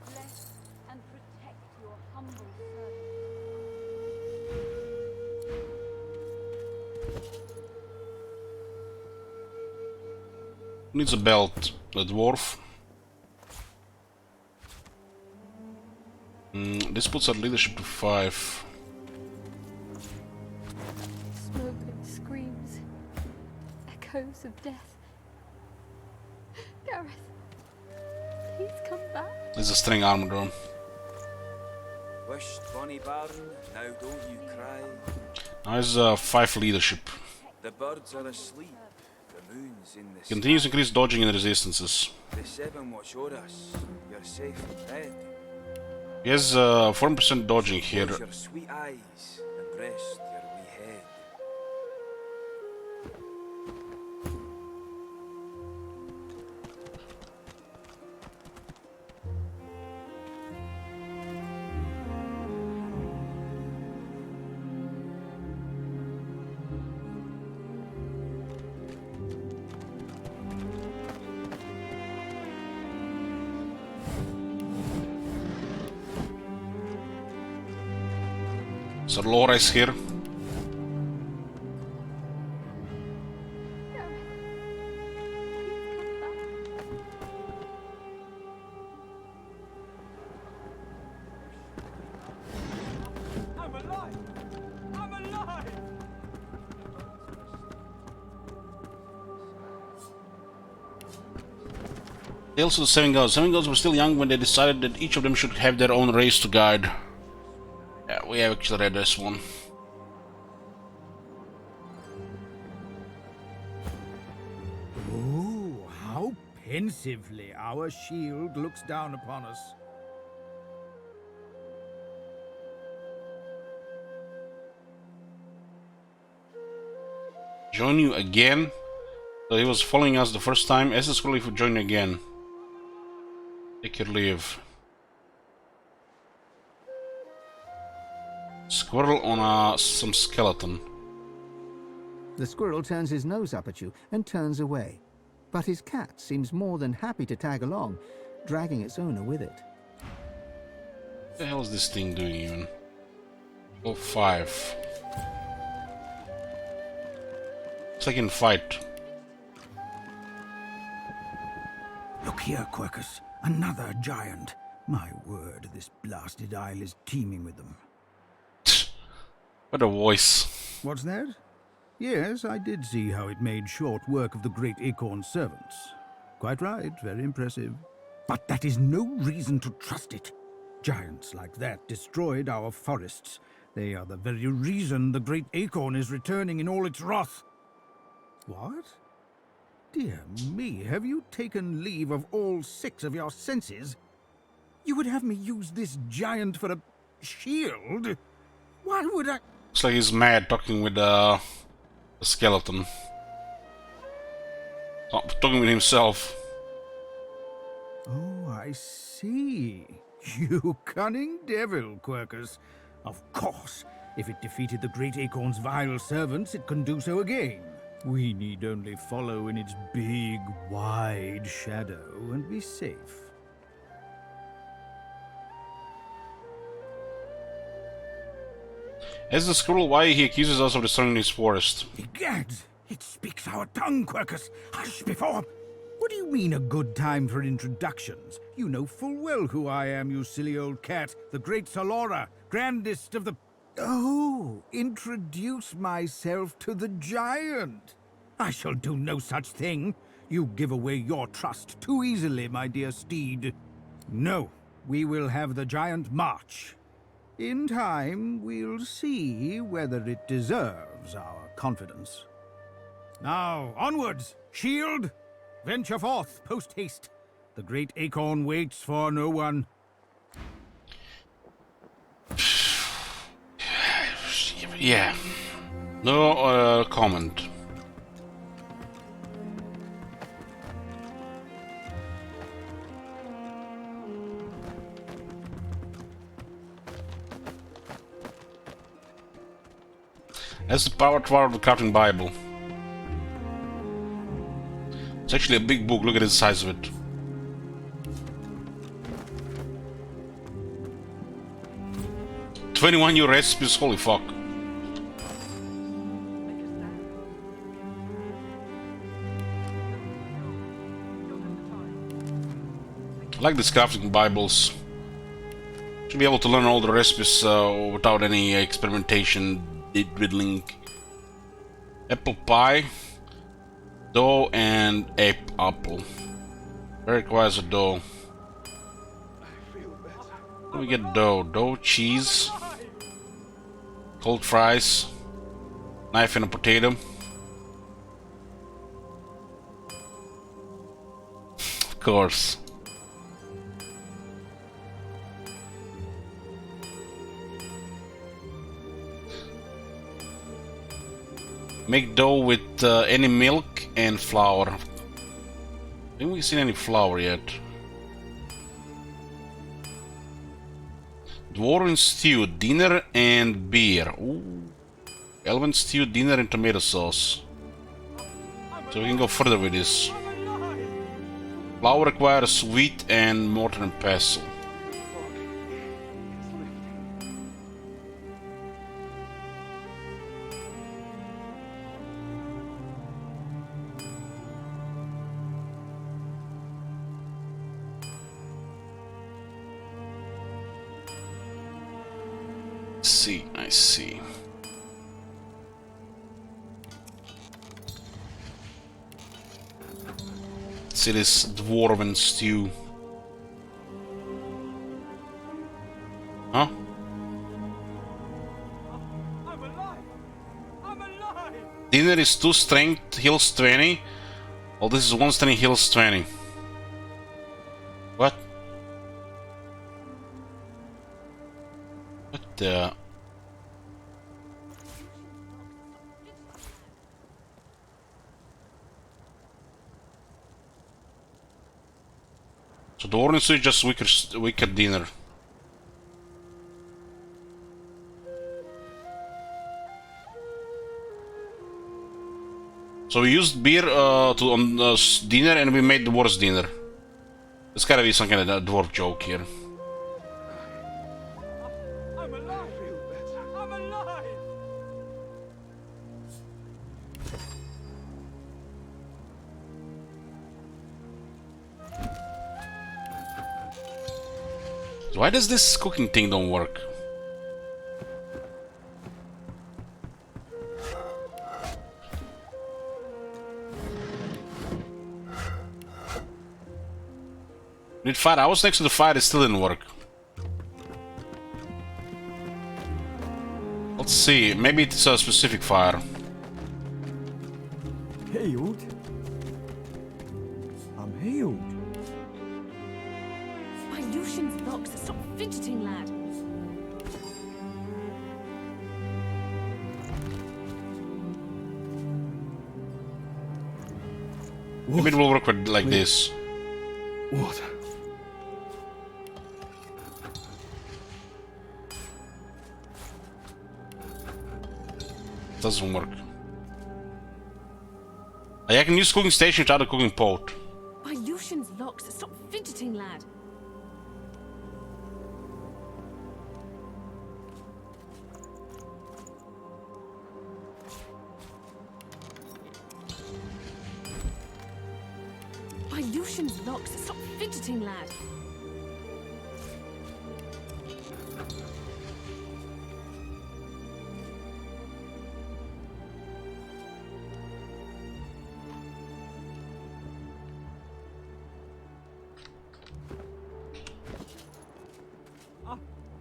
Bless and protect your humble servant. Who needs a belt? The dwarf. This puts our leadership to 5. smoke and screams. Echoes of death. Gareth, please come back. This is a string armor on. Wished, Bonnie Baron, now don't you cry. Now is 5 leadership. The birds are asleep. The moon's in the Continues sky. increase dodging and resistances. The seven watch o'er us. You're safe in bed. He has 4% dodging here. Close your sweet eyes and rest your wee head. Sir Laura is here. I'm alive! I'm alive! Tales of the Seven Gods. Seven Gods were still young when they decided that each of them should have their own race to guide. Yeah, we have actually read this one. Oh, how Pensively, our shield looks down upon us. Join you again? So he was following us the first time. As a scroll if you join again. Take your leave. Squirrel on some skeleton. The squirrel turns his nose up at you and turns away. But his cat seems more than happy to tag along, dragging its owner with it. What the hell is this thing doing even? Oh, 5. It's like in fight. Look here, Quercus. Another giant. My word, this blasted isle is teeming with them. What a voice. What's that? Yes, I did see how it made short work of the great acorn servants. Quite right, very impressive. But that is no reason to trust it. Giants like that destroyed our forests. They are the very reason the great acorn is returning in all its wrath. What? Dear me, have you taken leave of all 6 of your senses? You would have me use this giant for a shield? Why would I... Looks like he's mad talking with the skeleton. Oh, talking with himself. Oh, I see. You cunning devil, Quercus. Of course, if it defeated the great acorn's vile servants, it can do so again. We need only follow in its big, wide shadow and be safe. As the squirrel, why he accuses us of destroying his forest? Egad, it speaks our tongue, Quercus. Hush before... What do you mean a good time for introductions? You know full well who I am, you silly old cat. The great Solora, grandest of the... Oh, introduce myself to the giant. I shall do no such thing. You give away your trust too easily, my dear steed. No, we will have the giant march. In time, we'll see whether it deserves our confidence. Now, onwards, shield! Venture forth, post-haste. The great acorn waits for no one. Yeah. No comment. That's the power tower of the crafting Bible. It's actually a big book. Look at the size of it. $21 new recipes. Holy fuck. I like these crafting Bibles. Should be able to learn all the recipes without any experimentation, diddling. Apple pie, dough, and apple. Requires a dough. Let me get dough. Dough, cheese, cold fries, knife and a potato. Of course. Make dough with any milk and flour. I haven't seen any flour yet. Dwarven stew, dinner and beer. Ooh. Elven stew, dinner and tomato sauce. So we can go further with this. Flour requires wheat and mortar and pestle. I see. See this dwarven stew. Huh? I'm alive! I'm alive! Dinner is 2 strength, heals 20. Well, this is 1 strength, heals 20. So the orange is just wicked dinner. So we used beer on dinner, and we made the worst dinner. There's gotta be some kind of dwarf joke here. I'm alive! I'm alive! Why does this cooking thing don't work? Need fire. I was next to the fire, it still didn't work. Let's see, maybe it's a specific fire. Healed? I'm healed. My Lucian's locks. Stop fidgeting, lad. Maybe it will work with, like this. What? Doesn't work. I can use cooking station without a cooking pot. My Lucian's locks. Stop fidgeting, lad. My Lucian's locks. Stop fidgeting, lad.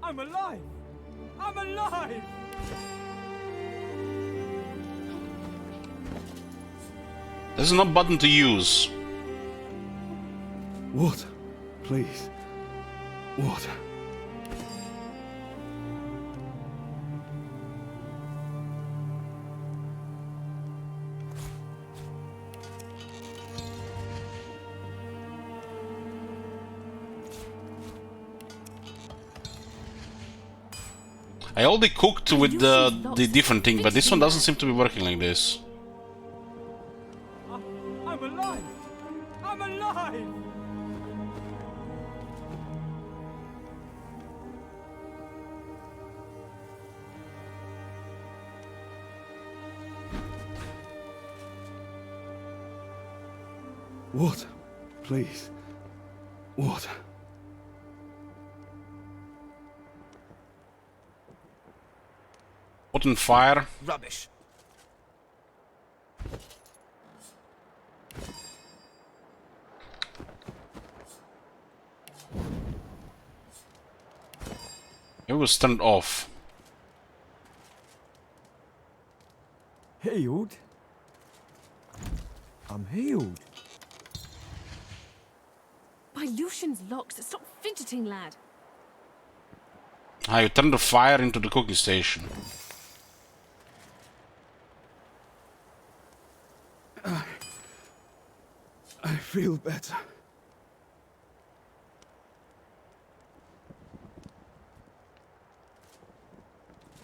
I'm alive! I'm alive! There's no button to use. Water, please. Water. I already cooked with the different thing, but this one doesn't seem to be working like this. I'm alive! I'm alive! Water, please. Water. Put in fire. Rubbish. It was turned off. Healed? I'm healed. My Lucian's locks. Stop fidgeting, lad. Ah, you turned the fire into the cooking station. I feel better.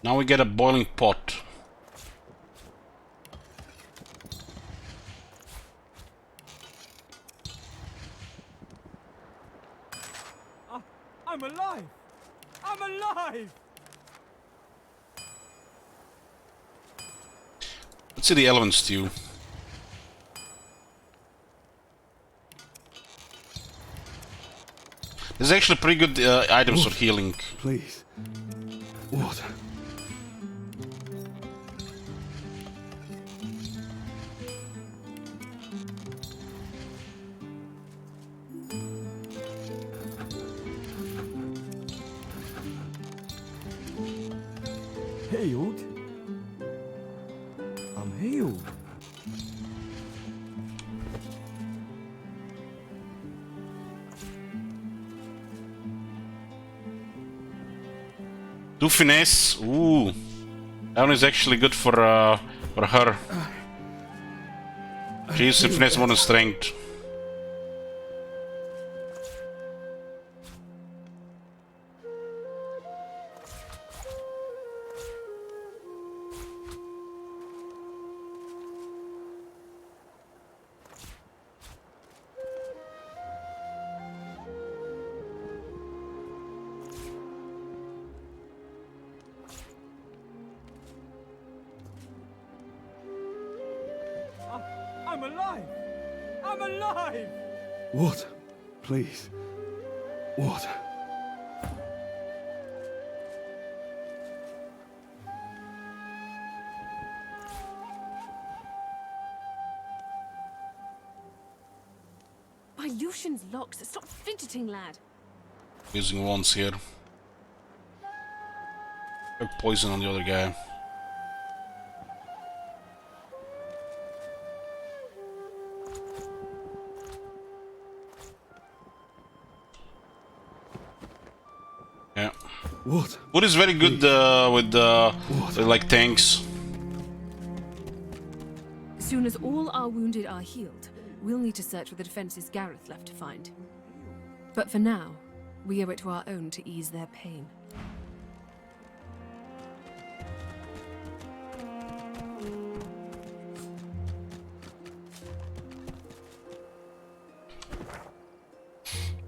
Now we get a boiling pot. I'm alive! I'm alive! Let's see the elephant stew. There's actually pretty good items for healing. Please. Water. Healed? I'm healed. 2 finesse. Ooh. That one is actually good for her. She uses finesse more than strength. I'm alive! I'm alive! Water, please. Water. By Lucian's locks, stop fidgeting, lad. Using wands here. Put poison on the other guy. Yeah. Water. Wood is very good with like tanks. As soon as all our wounded are healed, we'll need to search for the defenses Gareth left to find. But for now, we owe it to our own to ease their pain.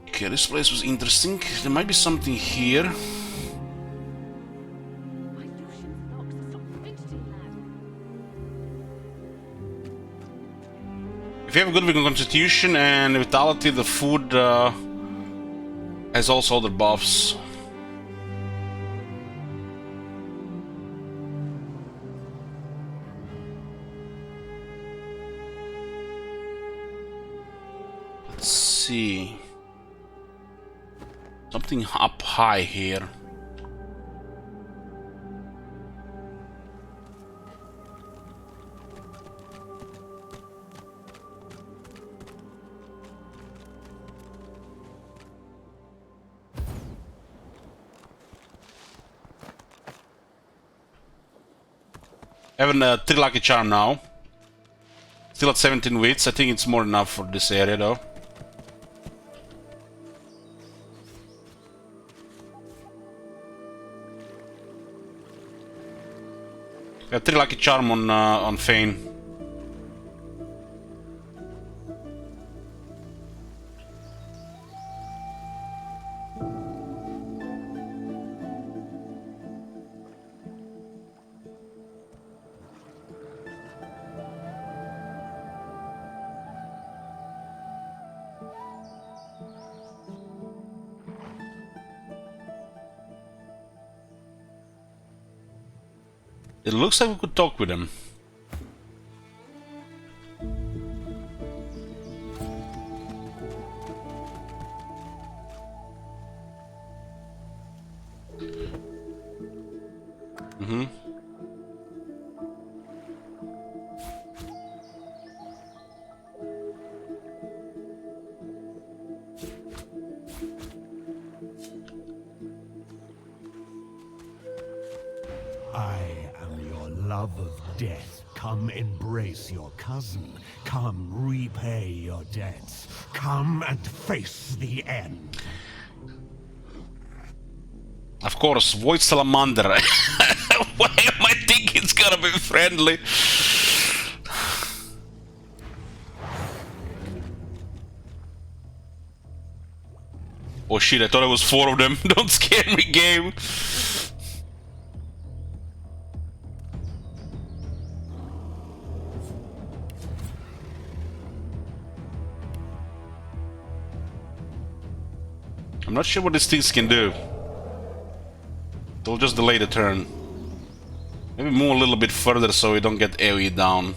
Okay, this place was interesting. There might be something here. By Lucian's locks, stop fidgeting, lad. If you have a good constitution and vitality, the food has also other buffs. Let's see. Something up high here. I have a 3 lucky charm now. Still at 17 wits. I think it's more than enough for this area though. I have 3 lucky charm on Fane. It looks like we could talk with him. I am your love of death. Come embrace your cousin. Come repay your debts. Come and face the end. Of course, Void Salamander. Why am I thinking it's gonna be friendly? Oh shit, I thought it was 4 of them. Don't scare me, game. I'm not sure what these things can do. They'll just delay the turn. Maybe move a little bit further so we don't get AoE down.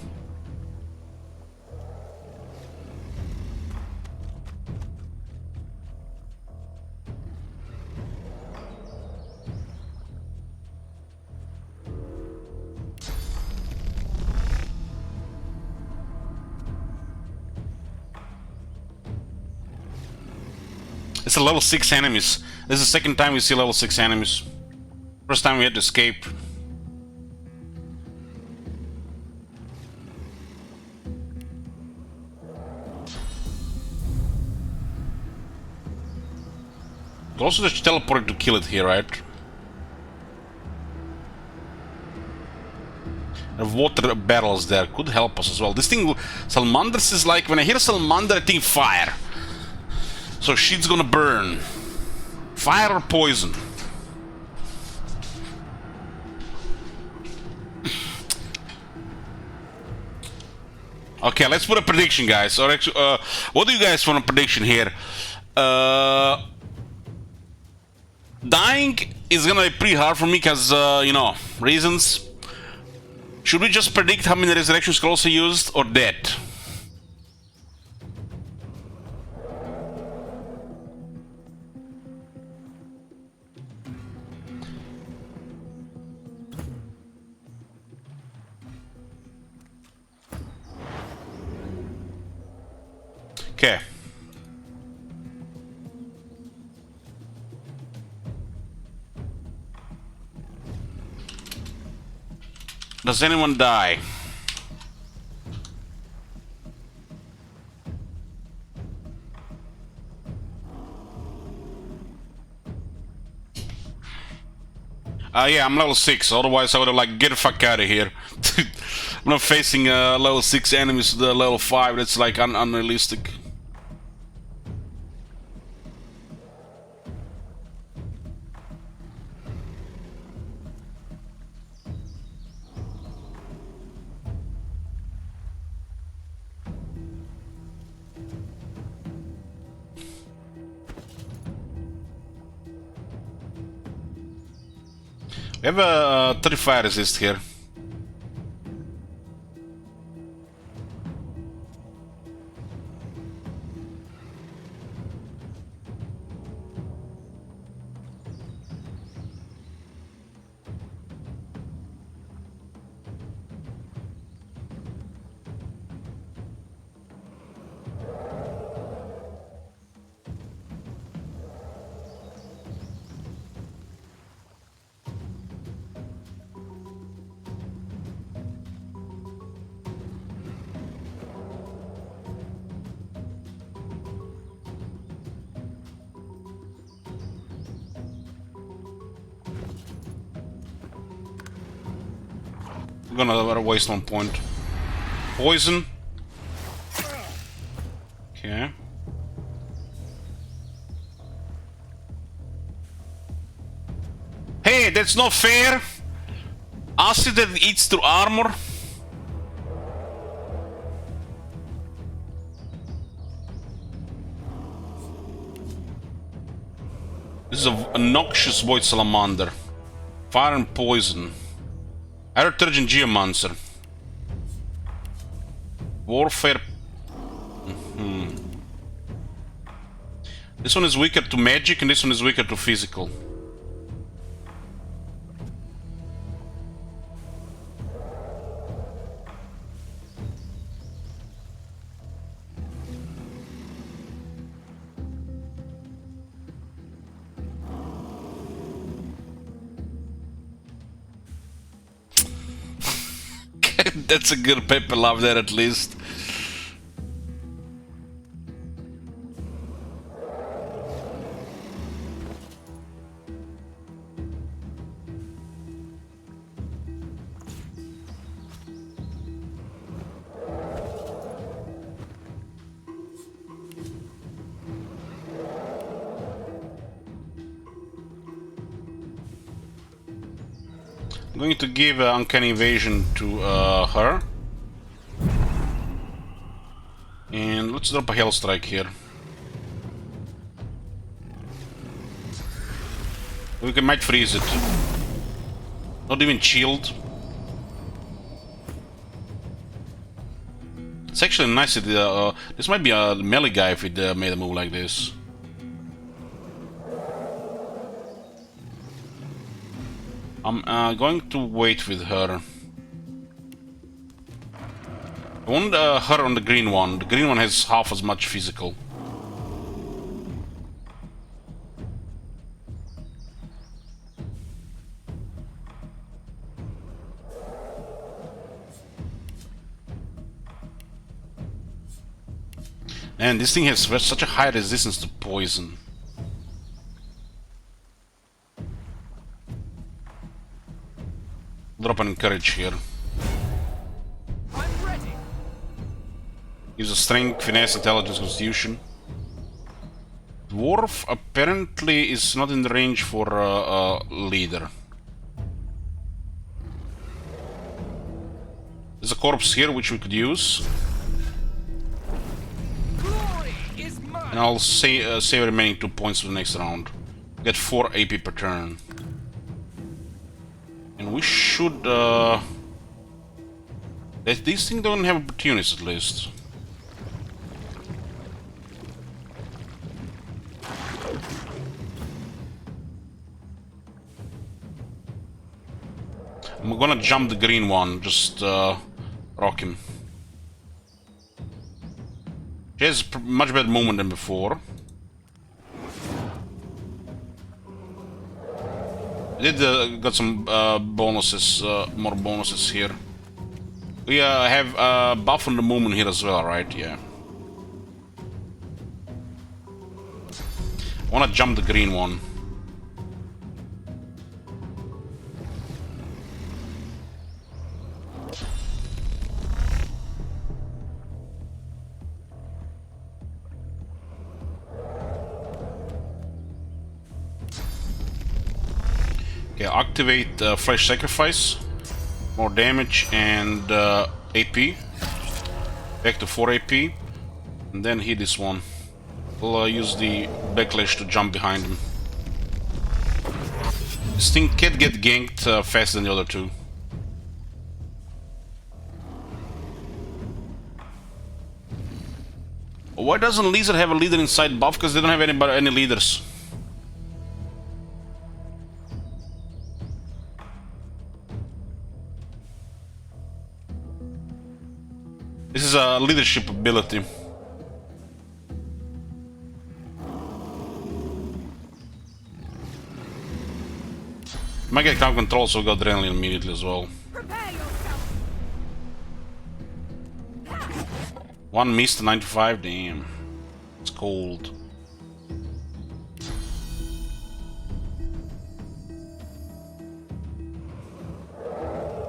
It's a level 6 enemies. This is the second time we see level 6 enemies. First time we had to escape. Also just teleported to kill it here, right? And water barrels there could help us as well. This thing, Salamanders is like, when I hear Salamander I think fire. So shit's gonna burn. Fire or poison. Okay, let's put a prediction, guys. Or actually, what do you guys want a prediction here? Dying is gonna be pretty hard for me because, you know, reasons. Should we just predict how many resurrection scrolls he used, or dead? Okay. Does anyone die? Yeah, I'm level 6, otherwise I would have like, get the fuck out of here. I'm not facing level 6 enemies with level 5, that's like unrealistic. We have a 35 resist here. I'm gonna waste 1 point. Poison. Okay. Hey, that's not fair! Acid that eats through armor. This is a noxious void salamander. Fire and poison. Air Turgent Geomancer. Warfare. This one is weaker to magic and this one is weaker to physical. That's a good paper love there at least. I'm going to give Uncanny Evasion to her. And let's drop a Hell Strike here. We might freeze it. Not even shield. It's actually nice. This might be a melee guy if it made a move like this. I'm going to wait with her. I want her on the green one. The green one has half as much physical. And this thing has such a high resistance to poison. Drop an encourage here. I'm ready. Gives a strength, finesse, intelligence, constitution. Dwarf apparently is not in the range for leader. There's a corpse here which we could use. Glory is mine. And I'll save the remaining 2 points for the next round. Get 4 AP per turn. And we should... these things don't have opportunities, at least. I'm gonna jump the green one, just rock him. He has much better movement than before. I did got some bonuses, more bonuses here. We have buff on the movement here as well, right? Yeah. I wanna jump the green one. Okay, activate Fresh Sacrifice. More damage and AP. Back to 4 AP. And then hit this one. We'll use the backlash to jump behind him. This thing can't get ganked faster than the other two. Why doesn't Lizard have a leader inside buff? Because they don't have any leaders. This is a leadership ability. Might get crowd control, so we got adrenaline immediately as well. One missed, 95, damn. It's cold.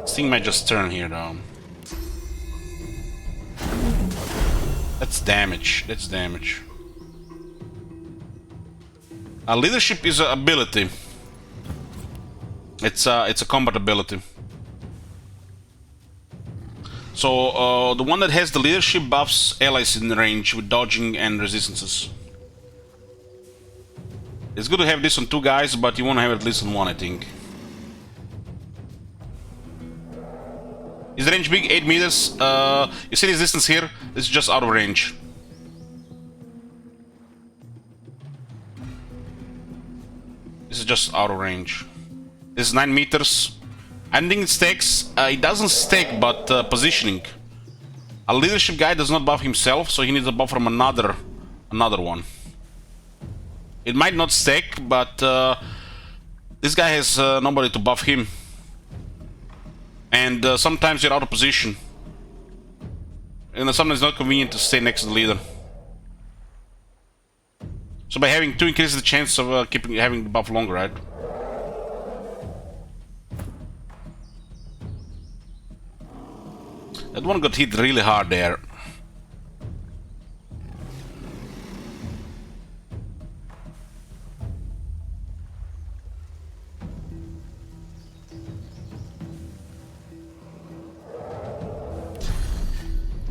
This thing might just turn here though. That's damage. That's damage. Leadership is an ability. It's a combat ability. So the one that has the leadership buffs allies in range with dodging and resistances. It's good to have this on 2 guys, but you want to have it at least on 1, I think. Is the range big? 8 meters. You see this distance here? This is just out of range. This is just out of range. This is 9 meters. I don't think it stacks. It doesn't stack, but positioning. A leadership guy does not buff himself, so he needs a buff from another one. It might not stack, but this guy has nobody to buff him. And sometimes you're out of position. And sometimes it's not convenient to stay next to the leader. So by having 2 increases the chance of having the buff longer, right? That one got hit really hard there.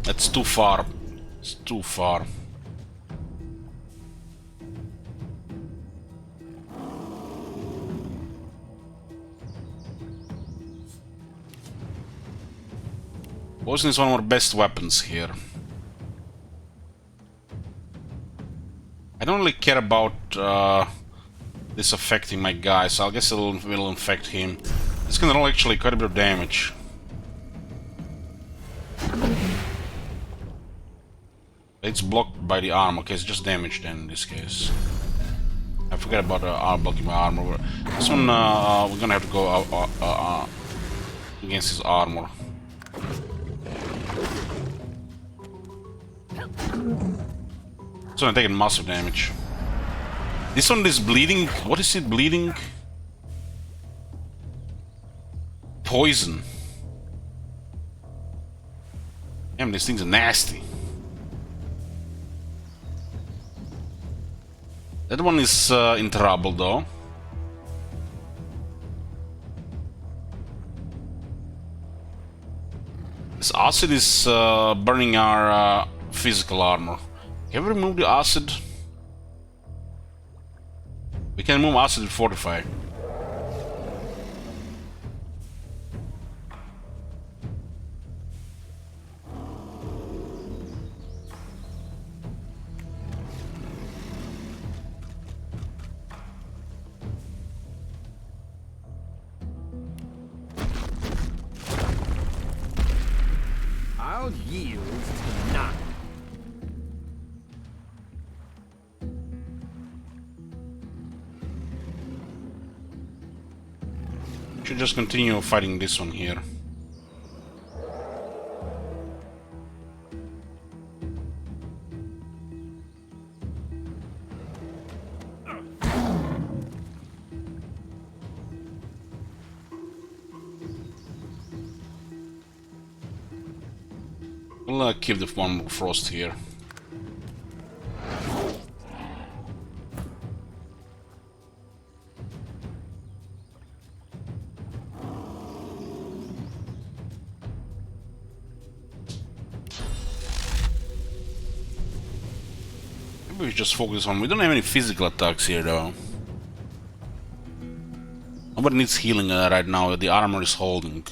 That's too far. It's too far. Poison is one of our best weapons here. I don't really care about this affecting my guy, so I guess it will infect him. It's gonna roll actually quite a bit of damage. It's blocked by the armor. Okay, it's just damage then in this case. I forgot about blocking my armor. This one we're gonna have to go against his armor. So I'm taking massive damage. This one is bleeding. What is it bleeding? Poison. Damn, these things are nasty. That one is in trouble though. This acid is burning our physical armor. Can we remove the acid? We can remove acid with Fortify. I'll yield to none. Should just continue fighting this one here. We'll keep the one more frost here. Maybe we just focus on. We don't have any physical attacks here though. Nobody needs healing right now. The armor is holding.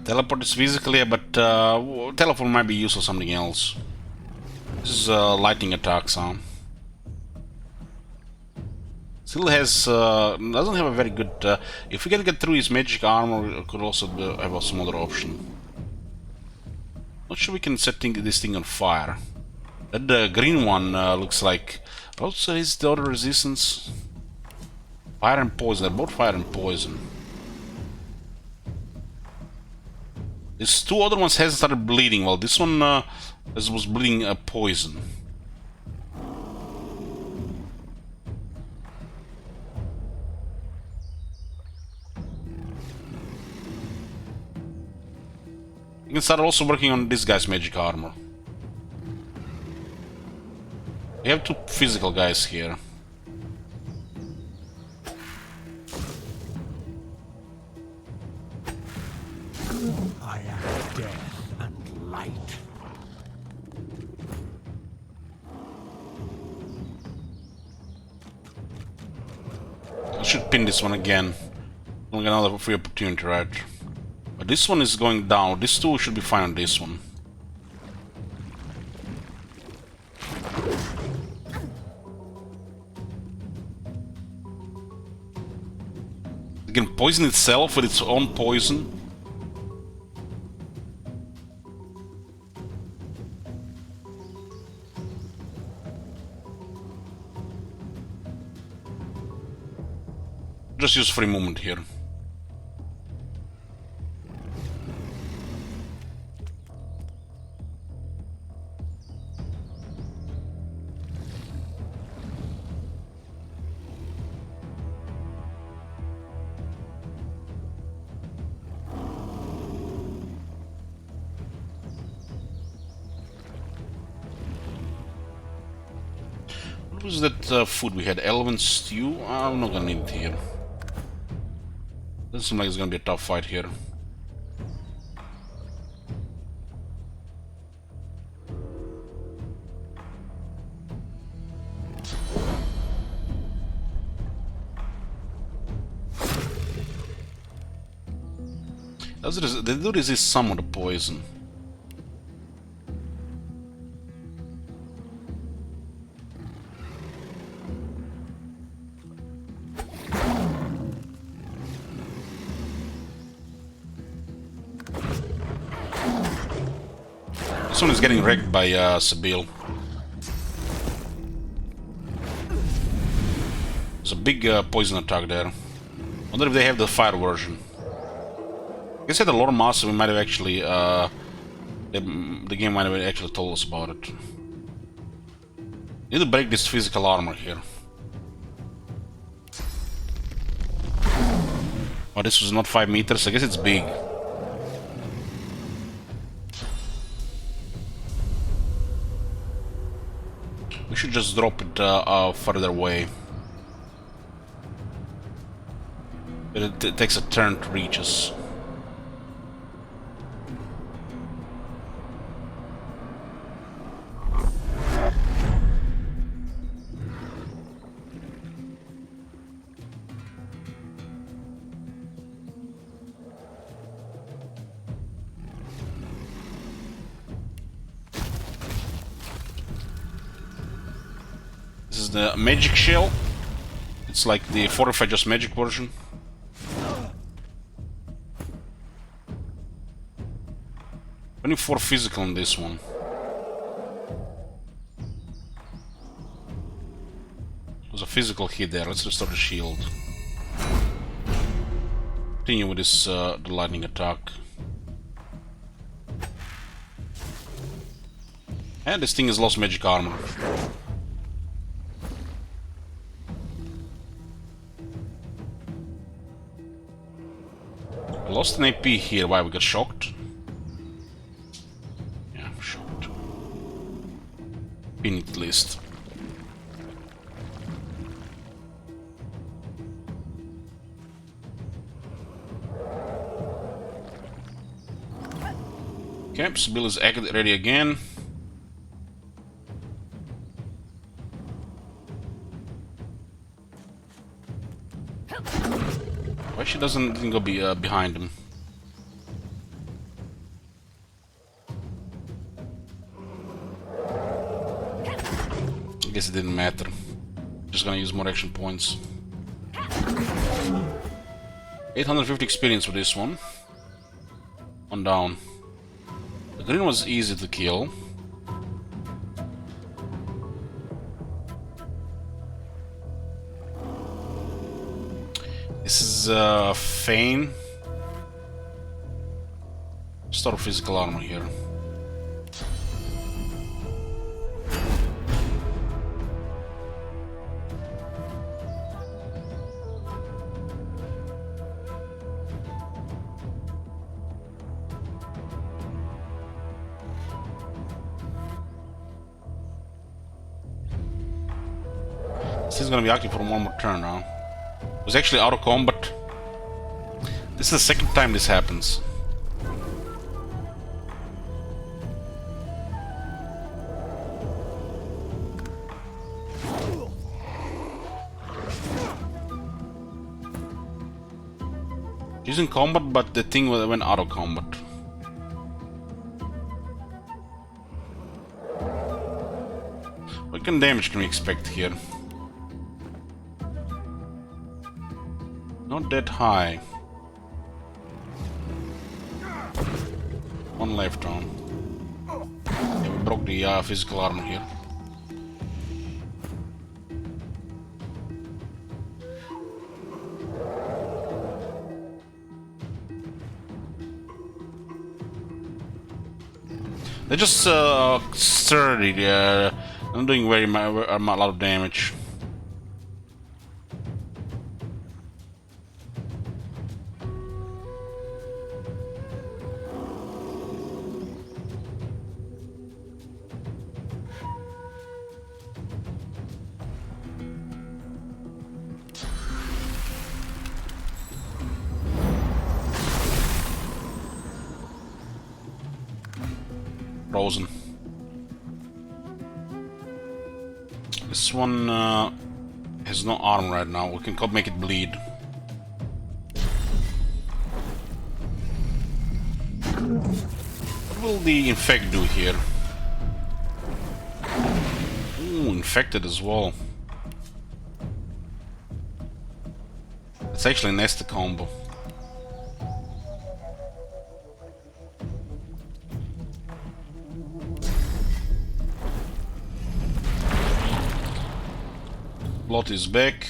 Teleport is physically, but teleport might be used for something else. This is lightning attacks, huh? Still has doesn't have a very good. If we can get through his magic armor, it could also have some other option. Not sure we can set this thing on fire. That green one looks like. Also, is the other resistance? Fire and poison. They're both fire and poison. These two other ones hasn't started bleeding. Well, this one was bleeding poison. You can start also working on this guy's magic armor. We have two physical guys here. I am death and light. I should pin this one again. We'll get another free opportunity, right? But this one is going down. This two should be fine on this one. It can poison itself with its own poison. Just use free movement here. What was that food we had? Elven stew? I'm not gonna need it here. Doesn't seem like it's gonna be a tough fight here. They do resist some of the poison. This one is getting wrecked by Sabille. There's a big poison attack there. Wonder if they have the fire version. I guess at the lore master we might have actually the game might have actually told us about it. Need to break this physical armor here. Oh, this was not 5 meters. I guess it's big. We should just drop it further away. But it takes a turn to reach us. This is the magic shell. It's like the fortified just magic version. Only 4 physical on this one. There's a physical hit there. Let's restore the shield. Continue with this the lightning attack. And this thing has lost magic armor. I lost an AP here. Why, we got shocked? Yeah, shocked. Pin it at least. Okay, Sibyl is ready again. Why she doesn't go behind him? I guess it didn't matter. Just gonna use more action points. 850 experience for this one. One down. The green was easy to kill. This is Fane. Start physical armor here. This is gonna be active for one more turn now. It was actually out of combat. This is the second time this happens. She's in combat, but the thing went out of combat. What kind of damage can we expect here? Not that high. One left on. Yeah, we broke the physical armor here. They're just sturdy. I'm doing a lot of damage. Frozen. This one has no arm right now. We can make it bleed. What will the infect do here? Ooh, infected as well. It's actually a Nesta combo. Blot is back.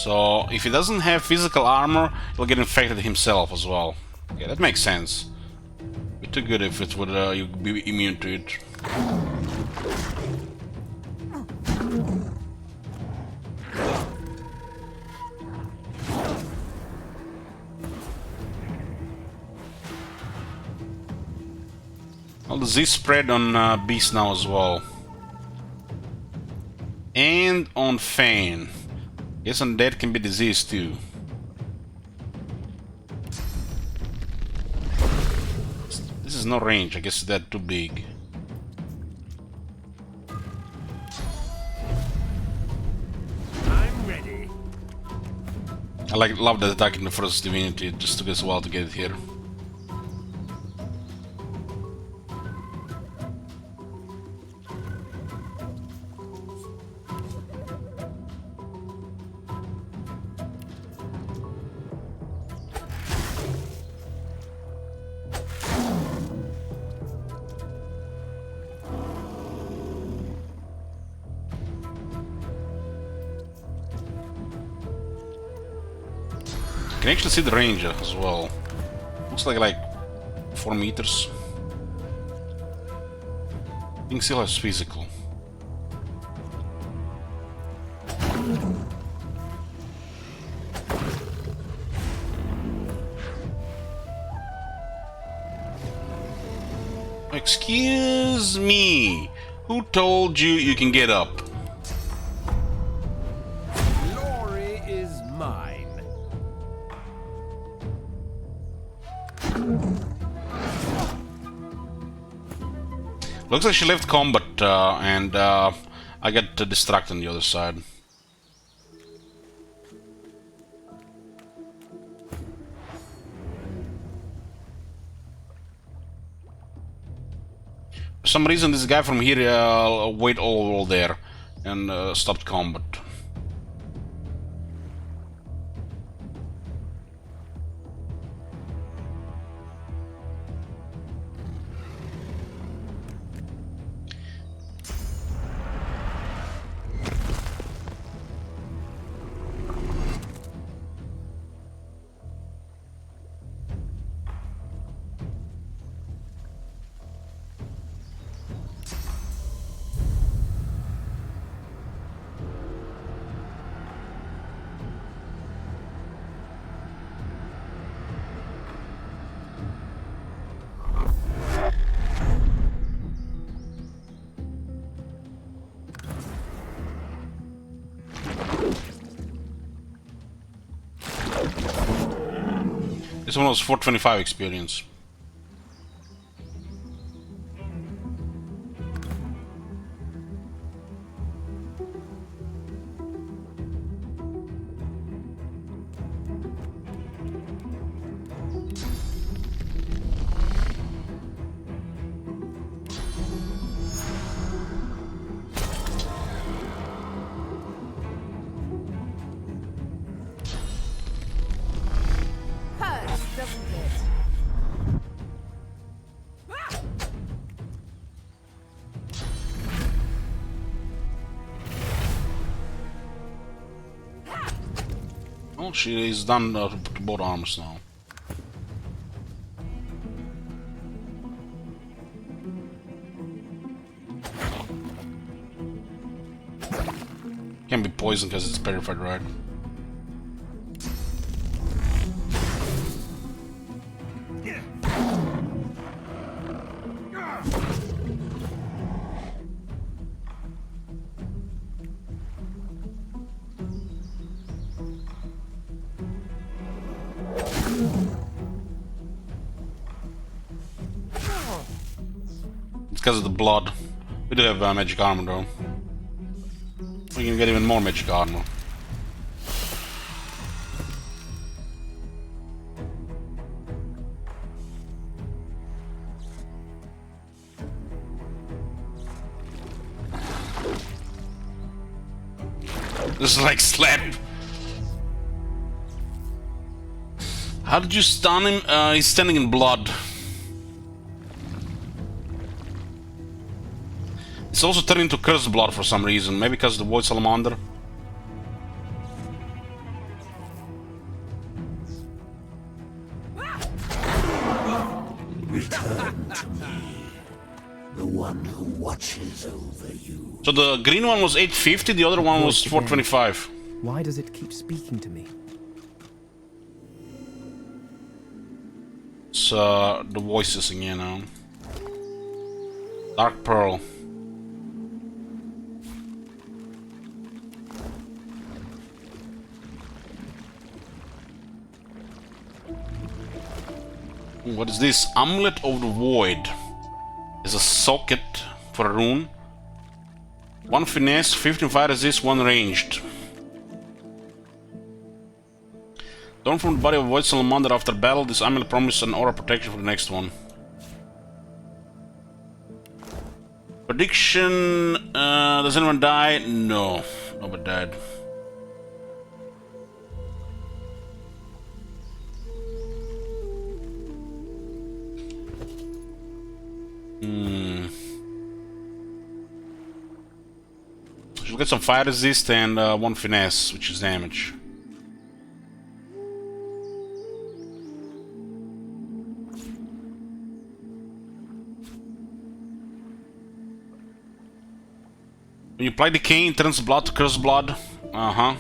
So if he doesn't have physical armor, he'll get infected himself as well. Okay, that makes sense. It'd be too good if it would you'd be immune to it. Well, the disease spread on beasts now as well. And on Fane. Yes, undead can be diseased too. This is no range, I guess that's too big. I'm ready. I love that attack in the first Divinity, it just took us a while to get it here. You can actually see the range as well. Looks like 4 meters. Thing still has physical. Excuse me. Who told you you can get up? Glory is mine. Looks like she left combat and I got distracted on the other side. For some reason this guy from here wait all there and stopped combat. This one was 425 experience. Oh, she is done to both arms now. Can't be poisoned because it's purified, right? It's because of the blood. We do have magic armor though. We can get even more magic armor. This is like slap. How did you stun him? He's standing in blood. It's also turned into cursed blood for some reason. Maybe because of the Void Salamander. Come to me. The one who watches over you. So the green one was 850, the other one was 425. Why does it keep speaking to me? It's the voices again now. Dark Pearl. What is this? Amulet of the Void. Is a socket for a rune. 1 finesse, 15 fire resist, 1 ranged. Torn from the body of a Void Salamander after battle, this amulet promises an aura protection for the next one. Prediction, does anyone die? No, nobody died. She'll get some fire resist and 1 finesse, which is damage. When you apply decay, it turns blood to curse blood. Uh-huh.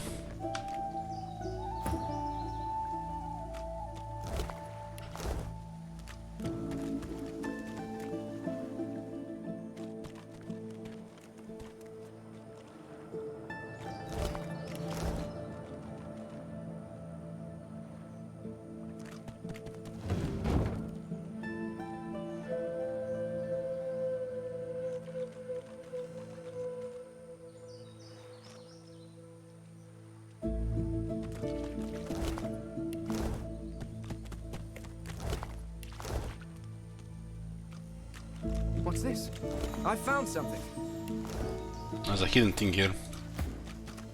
What's this? I found something. There's a hidden thing here.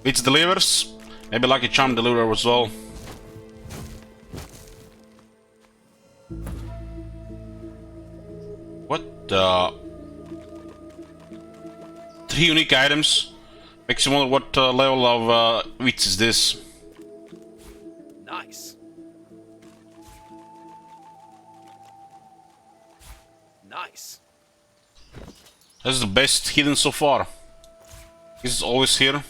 It delivers. Maybe Lucky Charm deliver as well. What the? 3 unique items. Makes you wonder what level of wits is this. Nice. Nice. This is the best hidden so far. This is always here.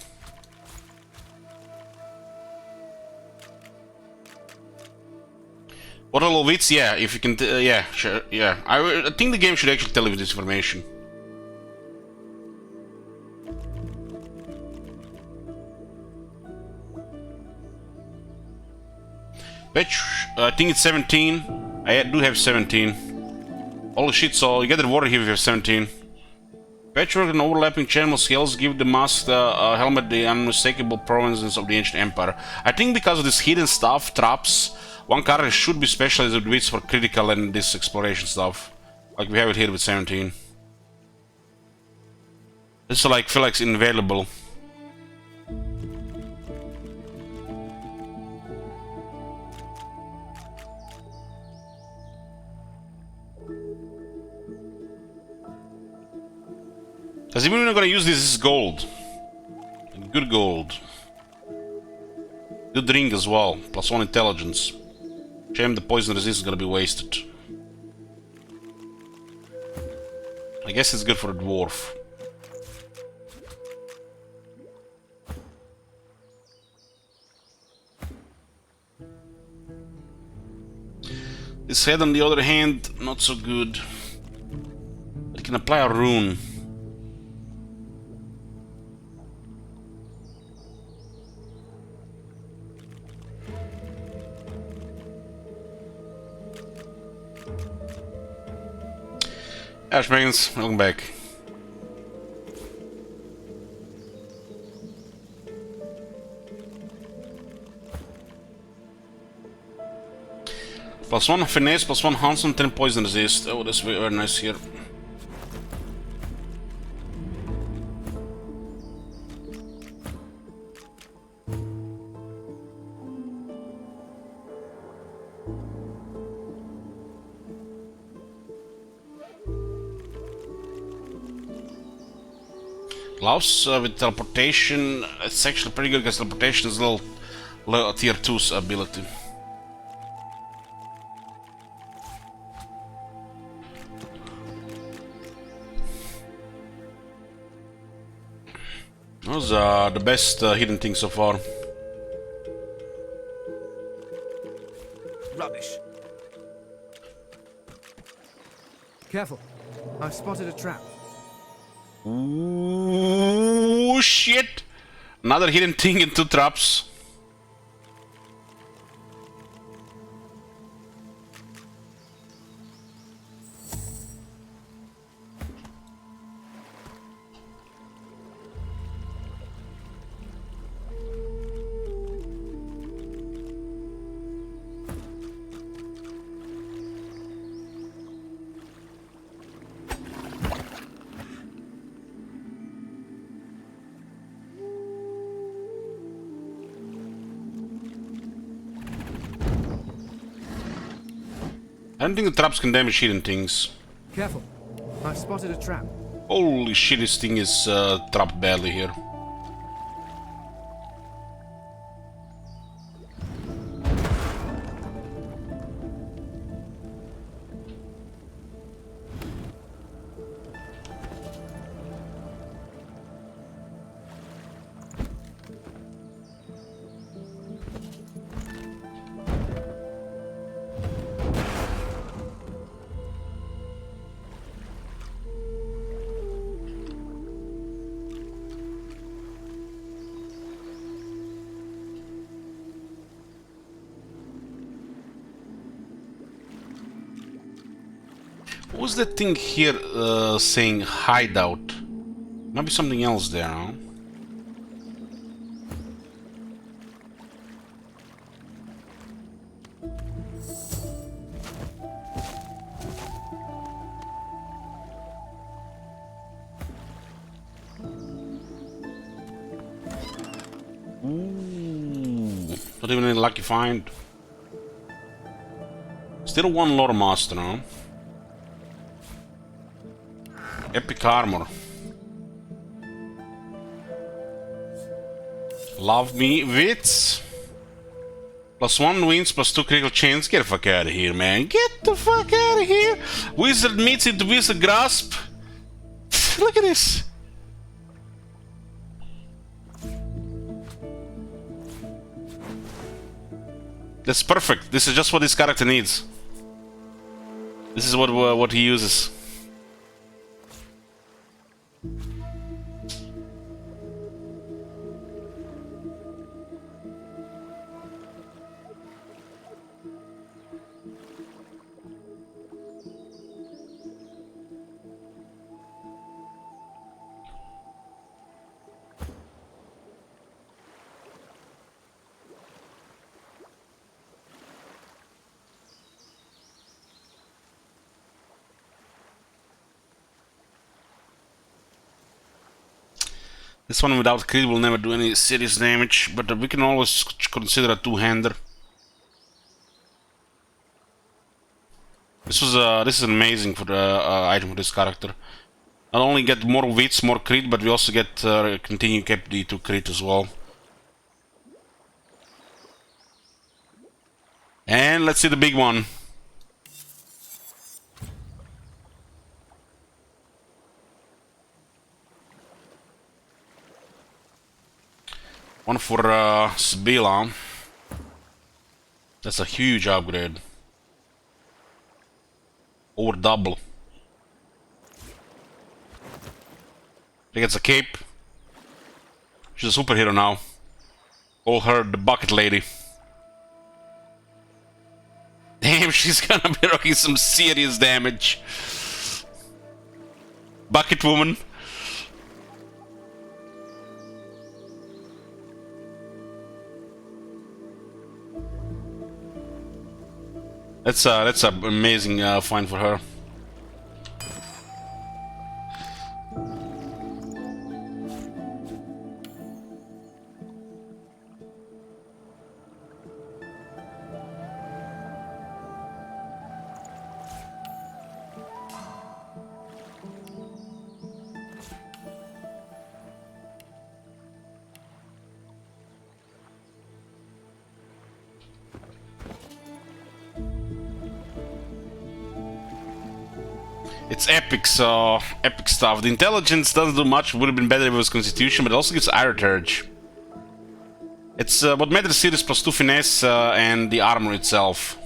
What level of wits? Yeah, if you can. Yeah, sure. Yeah, I think the game should actually tell you this information. Which I think it's 17. I do have 17. Holy shit! So you get the reward here if you have 17. Patchwork and overlapping channel skills give the mask helmet the unmistakable provenance of the ancient empire. I think because of this hidden stuff, traps, one character should be specialized with wits for critical and this exploration stuff. Like we have it here with 17. This like feel like it's invaluable. Because even when I'm gonna use this, is gold. Good gold. Good ring as well. +1 intelligence. Shame the poison resist is gonna be wasted. I guess it's good for a dwarf. This head, on the other hand, not so good. It can apply a rune. Ash Meggins, welcome back. +1 finesse, +1 Hanson, 10 poison resist. Oh, that's very nice here. Gloves with teleportation, it's actually pretty good because teleportation is a little tier 2's ability. That was the best hidden thing so far. Rubbish. Careful. I've spotted a trap. Ooh, shit! Another hidden thing and 2 traps. I don't think the traps can damage hidden things. Careful. I've spotted a trap. Holy shit, this thing is trapped badly here. What was that thing here saying hideout? Might be something else there, huh? Ooh, not even a lucky find. Still one lore master, huh? Epic armor. Love me wits. +1 wins, +2 critical chance. Get the fuck out of here, man. Get the fuck out of here. Wizard meets into wizard grasp. Look at this. That's perfect. This is just what this character needs. This is what he uses. This one without crit will never do any serious damage, but we can always consider a two-hander. This is amazing for the item for this character. Not only get more wits, more crit, but we also get continue cap D2 crit as well. And let's see the big one. One for Sibila. That's a huge upgrade. Over double. She gets a cape. She's a superhero now. Call her the bucket lady. Damn, she's gonna be rocking some serious damage. Bucket woman. That's an amazing find for her. It's epic, so epic stuff. The intelligence doesn't do much. Would have been better if it was constitution, but it also gives arbitrage. It's what matters here is +2 finesse and the armor itself.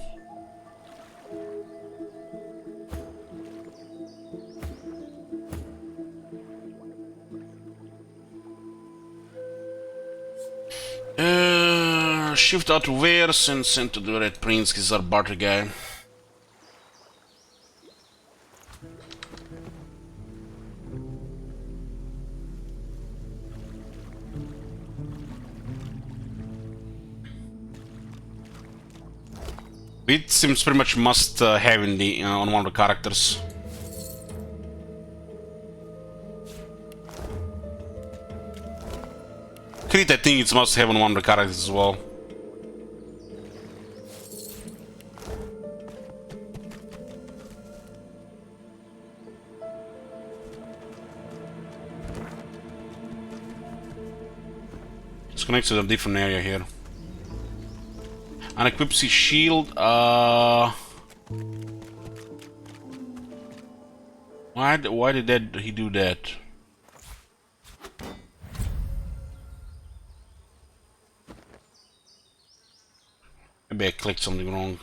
Shift out to Wares and send to the Red Prince. He's our barter guy. It seems pretty much must have in the on one of the characters. Crit, I think it's must have on one of the characters as well. It's connected to a different area here. Unequips his shield. Why did he do that? Maybe I clicked something wrong.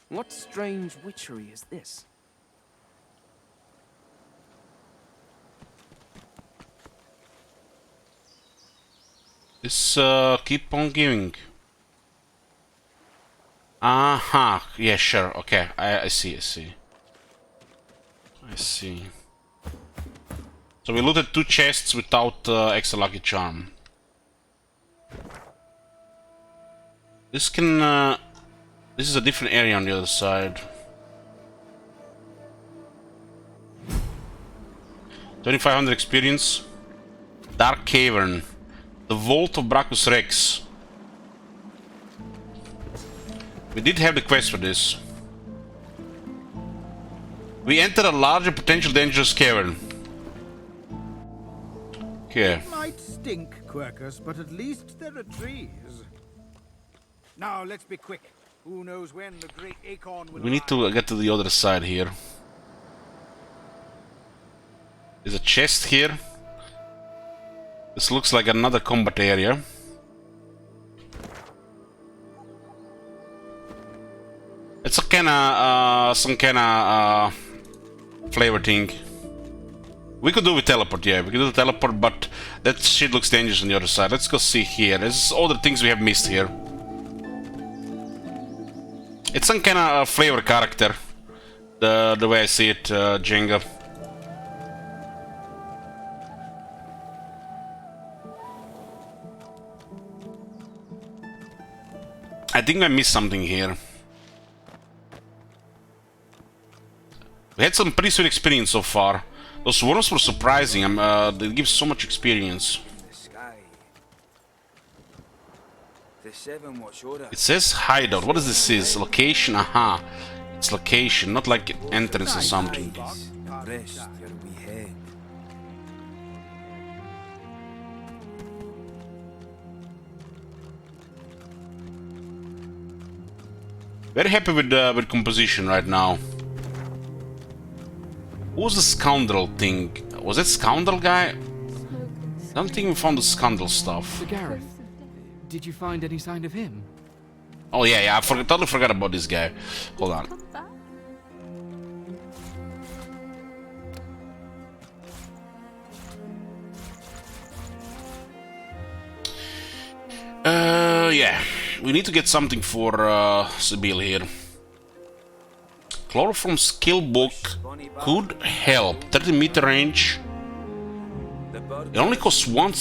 What strange witchery is this? This keep on giving. Aha, yeah, sure, okay, I see. So we looted 2 chests without extra lucky charm. This can, this is a different area on the other side. 2500 experience. Dark Cavern. The Vault of Brachus Rex. We did have the quest for this. We enter a larger potential dangerous cavern. Okay. It might stink, Quercus, but at least there are trees. Now let's be quick. Who knows when the great acorn will We need to get to the other side here. There's a chest here. This looks like another combat area. It's a some kinda flavor thing. We could do with teleport, yeah, we could do the teleport, but that shit looks dangerous on the other side. Let's go see here. There's all the things we have missed here. It's some kinda flavor character, the way I see it, Jenga. I think I missed something here. We had some pretty sweet experience so far. Those worms were surprising. They give so much experience. It says hideout. What does this is? Location? Aha. It's location, not like entrance or something. Very happy with composition right now. What was the scoundrel thing? Was that scoundrel guy? I don't think we found the scoundrel stuff. Sir Gareth, did you find any sign of him? Oh yeah, I totally forgot about this guy. Hold on. Yeah. We need to get something for Sibyl here. Chloroform skill book could help. 30-meter range. It only costs one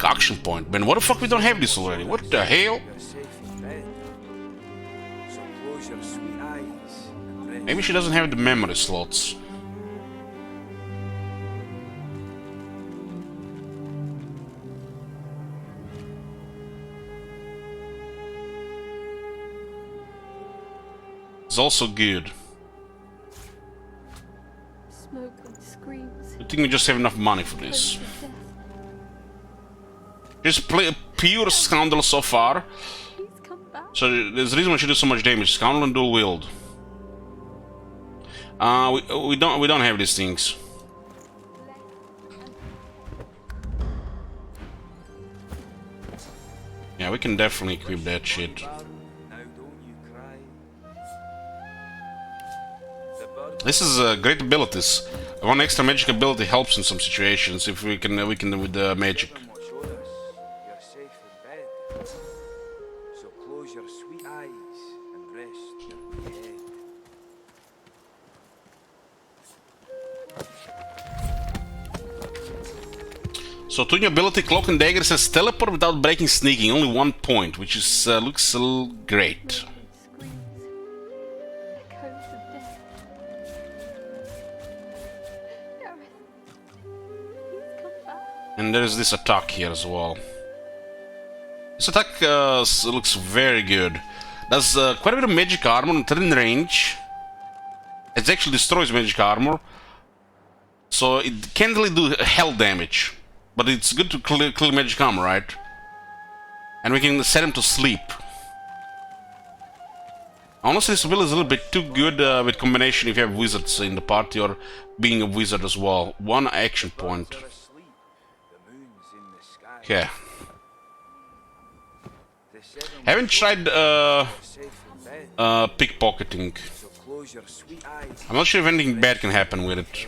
action point. Man, what the fuck we don't have this already? What the hell? Maybe she doesn't have the memory slots. It's also good. Smoke and screams. I think we just have enough money for this. Just play pure scoundrel so far. So there's a reason why she does so much damage. Scoundrel and dual wield. We don't have these things. Yeah, we can definitely equip that shit. This is great abilities. One extra magic ability helps in some situations if we can with the magic. So to new ability, Cloak and Dagger says teleport without breaking sneaking, only 1 point, which is looks great. And there is this attack here as well. This attack looks very good. Does quite a bit of magic armor in range. It actually destroys magic armor, so it can't really do hell damage. But it's good to clear magic armor, right? And we can set him to sleep. Honestly, this ability is a little bit too good with combination if you have wizards in the party or being a wizard as well. 1 action point. Okay. Haven't tried pickpocketing. I'm not sure if anything bad can happen with it.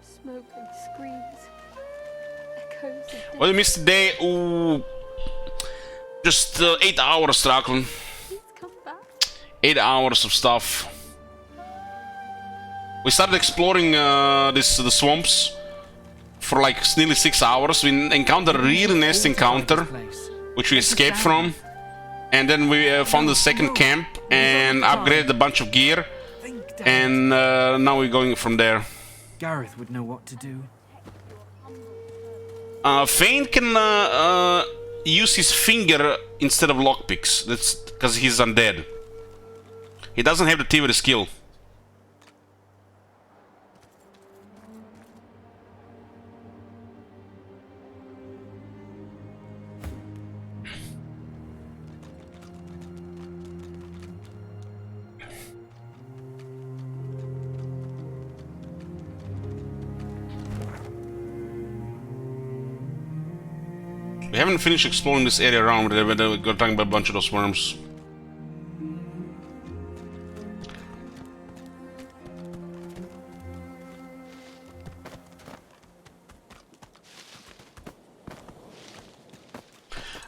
Smoke and screams. Echoes of death. Well, you missed today. Ooh. Just 8 hours, Dracula. 8 hours of stuff. We started exploring the swamps for like nearly 6 hours. We encountered a really nasty encounter, which we escaped from. And then we found the second camp and upgraded a bunch of gear. And now we're going from there. Gareth would know what to do. Fane can use his finger instead of lockpicks. That's because he's undead. He doesn't have the thievery skill. We haven't finished exploring this area around, but we're talking about a bunch of those worms.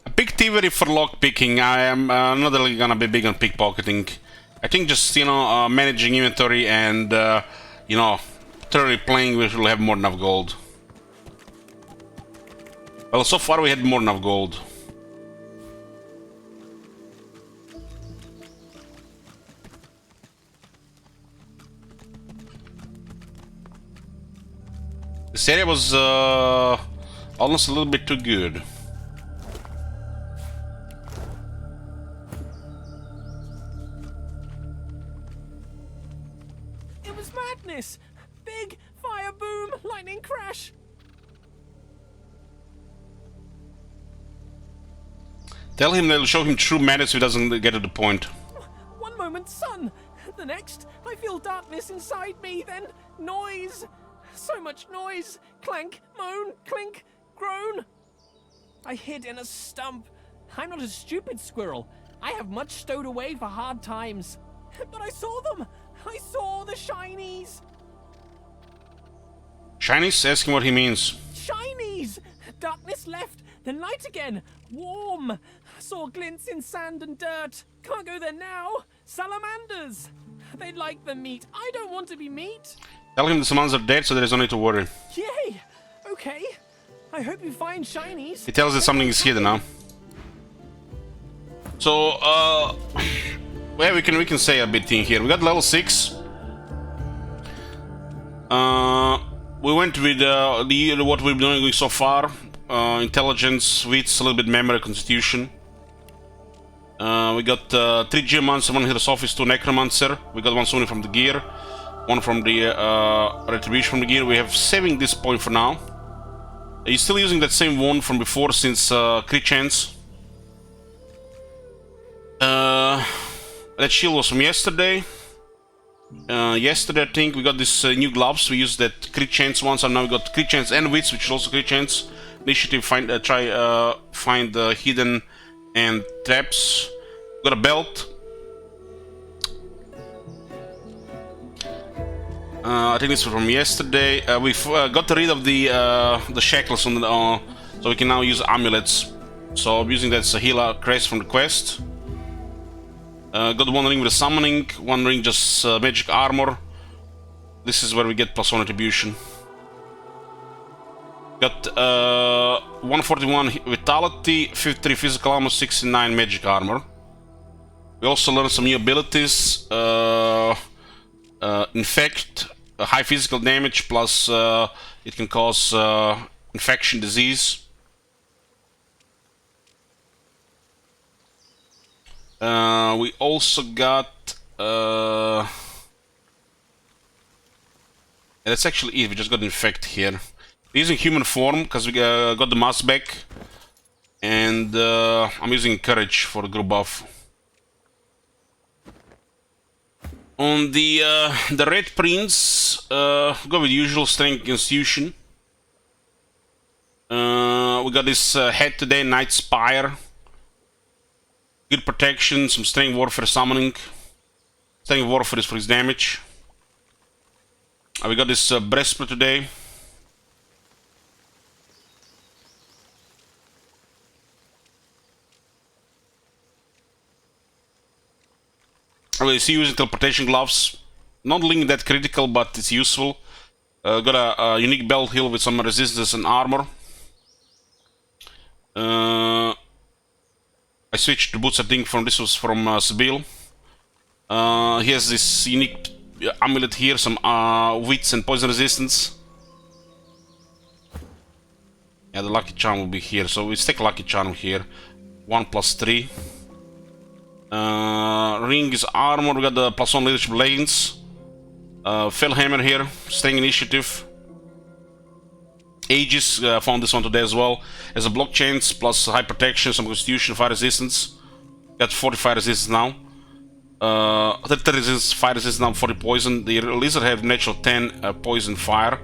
A big thievery for lockpicking. I am not really gonna be big on pickpocketing. I think just, you know, managing inventory and, you know, thoroughly playing, we will have more than enough gold. Well, so far we had more than enough gold. This area was almost a little bit too good. It was madness! Big fire boom, lightning crash! Tell him they'll show him true madness if he doesn't get to the point. One moment, sun! The next, I feel darkness inside me, then noise! So much noise! Clank, moan, clink, groan! I hid in a stump. I'm not a stupid squirrel. I have much stowed away for hard times. But I saw them! I saw the shinies! Shinies? Ask him what he means. Shinies! Darkness left, then light again. Warm. Saw glints in sand and dirt. Can't go there now. Salamanders. They like the meat. I don't want to be meat. Tell him the summons are dead, so there is no need to worry. Yay! Okay. I hope you find shinies. He tells us something is hidden now. So, well, we can say a bit thing here. We got level 6. We went with what we've been doing so far. Intelligence, wits, a little bit memory, constitution. We got 3 geomancer, 1 hero's office, 2 necromancer. We got 1 summoning from the gear, 1 from the retribution from the gear. We have saving this point for now. He's still using that same one from before since crit chance. That shield was from yesterday. Yesterday, I think we got this new gloves. We used that crit chance once, and now we got crit chance and wits, which is also crit chance. Initiative, find hidden and traps. Got a belt. I think this was from yesterday. We've got rid of the shackles on the, so we can now use amulets. So I'm using that Sahila crest from the quest. Got one ring with a summoning, one ring just magic armor. This is where we get +1 attribution. Got 141 vitality, 53 physical armor, 69 magic armor. We also learned some new abilities. Infect, high physical damage, plus it can cause infection disease. We also got that's actually it. We just got infect here. We're using human form because we got the mask back, and I'm using courage for the group buff. On the red prince, go with usual strength constitution. We got this head today, Night Spire. Good protection, some strength warfare summoning. Strength warfare is for his damage. We got this breastplate today. We see using teleportation gloves. Not linked that critical, but it's useful. Got a unique belt hill with some resistance and armor. I switched the boots, I think, from this was from Sibyl. He has this unique amulet here, some wits and poison resistance. Yeah, the lucky charm will be here, so we stick lucky charm here. 1+3. Ring is armor, we got the +1 leadership lanes. Fellhammer here, staying initiative. Aegis, found this one today as well. Has a block chance plus high protection, some constitution, fire resistance. Got 45 resistance now. 30 resistance, fire resistance now, 40 poison. The lizard have natural 10 poison fire.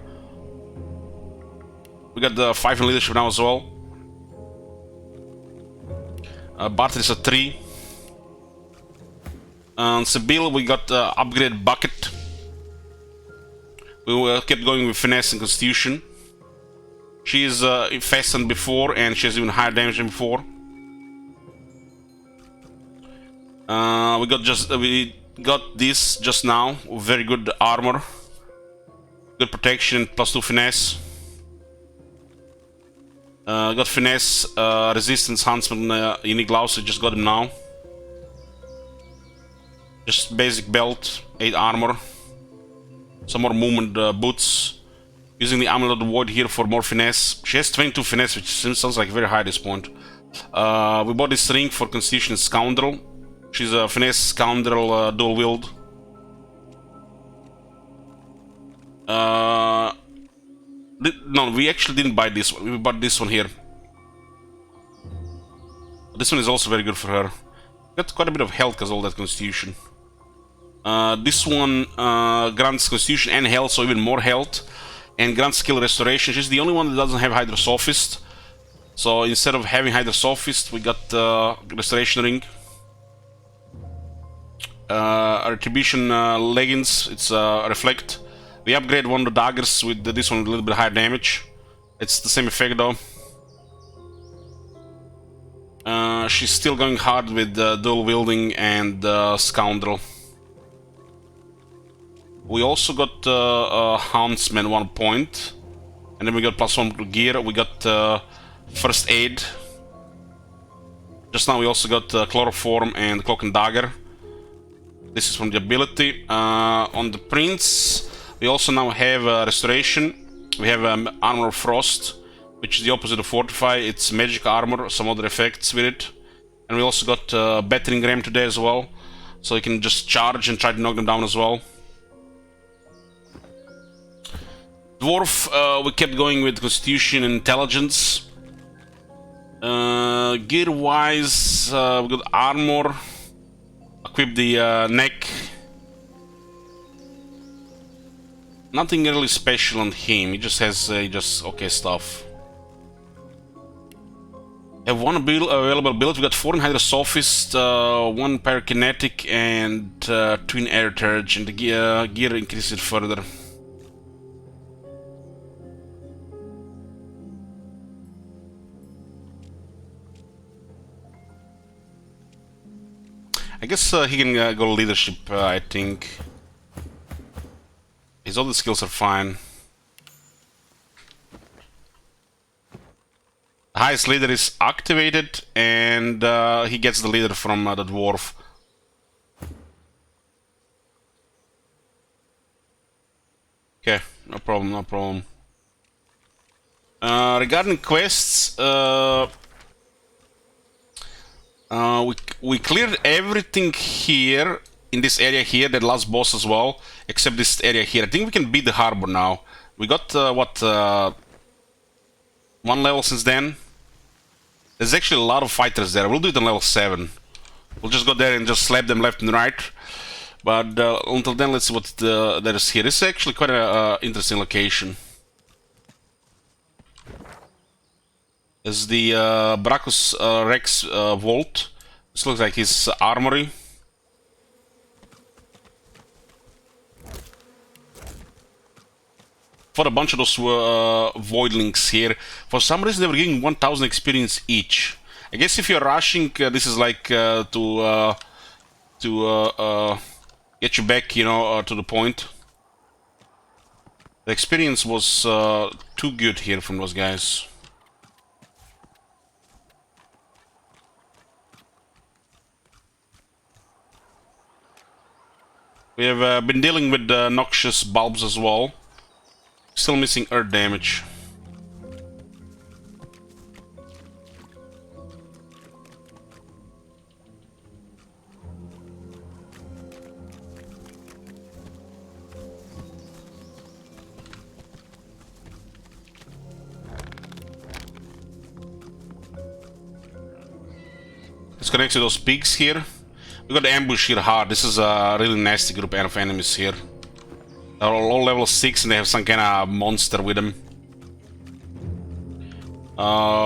We got the 5 in leadership now as well. Barter is a 3. On Sibyl we got upgraded bucket. We kept going with finesse and constitution. She is faster than before, and she has even higher damage than before. We got this just now. Very good armor, good protection, +2 finesse. Got finesse, resistance, huntsman, unique gloves. We just got them now. Just basic belt, 8 armor. Some more movement boots. Using the Amulet of the Void here for more finesse. She has 22 finesse, which sounds like very high at this point. We bought this ring for Constitution Scoundrel. She's a finesse scoundrel, dual wield. No, we actually didn't buy this one. We bought this one here. This one is also very good for her. Got quite a bit of health because all that Constitution. This one grants Constitution and health, so even more health. And grants skill restoration. She's the only one that doesn't have Hydra Sophist. So instead of having Hydra Sophist, we got Restoration Ring. Retribution leggings, it's Reflect. We upgrade one of the daggers with this one with a little bit higher damage. It's the same effect though. She's still going hard with dual wielding and Scoundrel. We also got Huntsman 1 point, and then we got +1 gear. We got First Aid. Just now we also got Chloroform and Cloak and Dagger. This is from the ability. On the Prince, we also now have Restoration. We have Armor of Frost, which is the opposite of Fortify. It's magic armor, some other effects with it. And we also got Battering Ram today as well, so you can just charge and try to knock them down as well. Dwarf, we kept going with Constitution and Intelligence. Gear-wise, we got Armor. Equip the neck. Nothing really special on him. He just has just okay stuff. Have one available ability. We got 4 in Hydra Sophist, 1 Pyrokinetic, and Twin Air Turge, and the gear increases it further. I guess he can go leadership, I think. His other skills are fine. The highest leader is activated, and he gets the leader from the dwarf. Okay, no problem, no problem. Regarding quests, we cleared everything here in this area here, that last boss as well, except this area here. I think we can beat the harbor now. We got what, 1 level since then. There's actually a lot of fighters there. We'll do it on level 7. We'll just go there and just slap them left and right. But until then, let's see what there is here. This is actually quite an interesting location. Is the Brachus Rex vault. This looks like his armory. For a bunch of those voidlings here. For some reason they were giving 1000 experience each. I guess if you're rushing, this is like to get you back, you know, to the point. The experience was too good here from those guys. We have been dealing with noxious bulbs as well. Still missing earth damage. Let's connect to those pigs here. We got the ambush here hard. This is a really nasty group of enemies here. They're all level 6 and they have some kind of monster with them.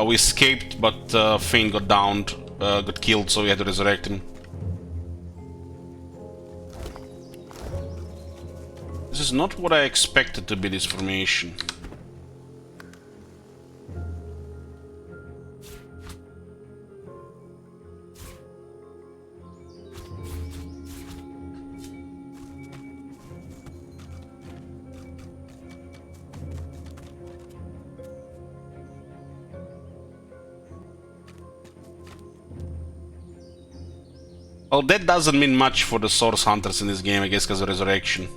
We escaped, but Fane got downed, got killed, so we had to resurrect him. This is not what I expected to be, this formation. Well, that doesn't mean much for the Source Hunters in this game, I guess, because of Resurrection.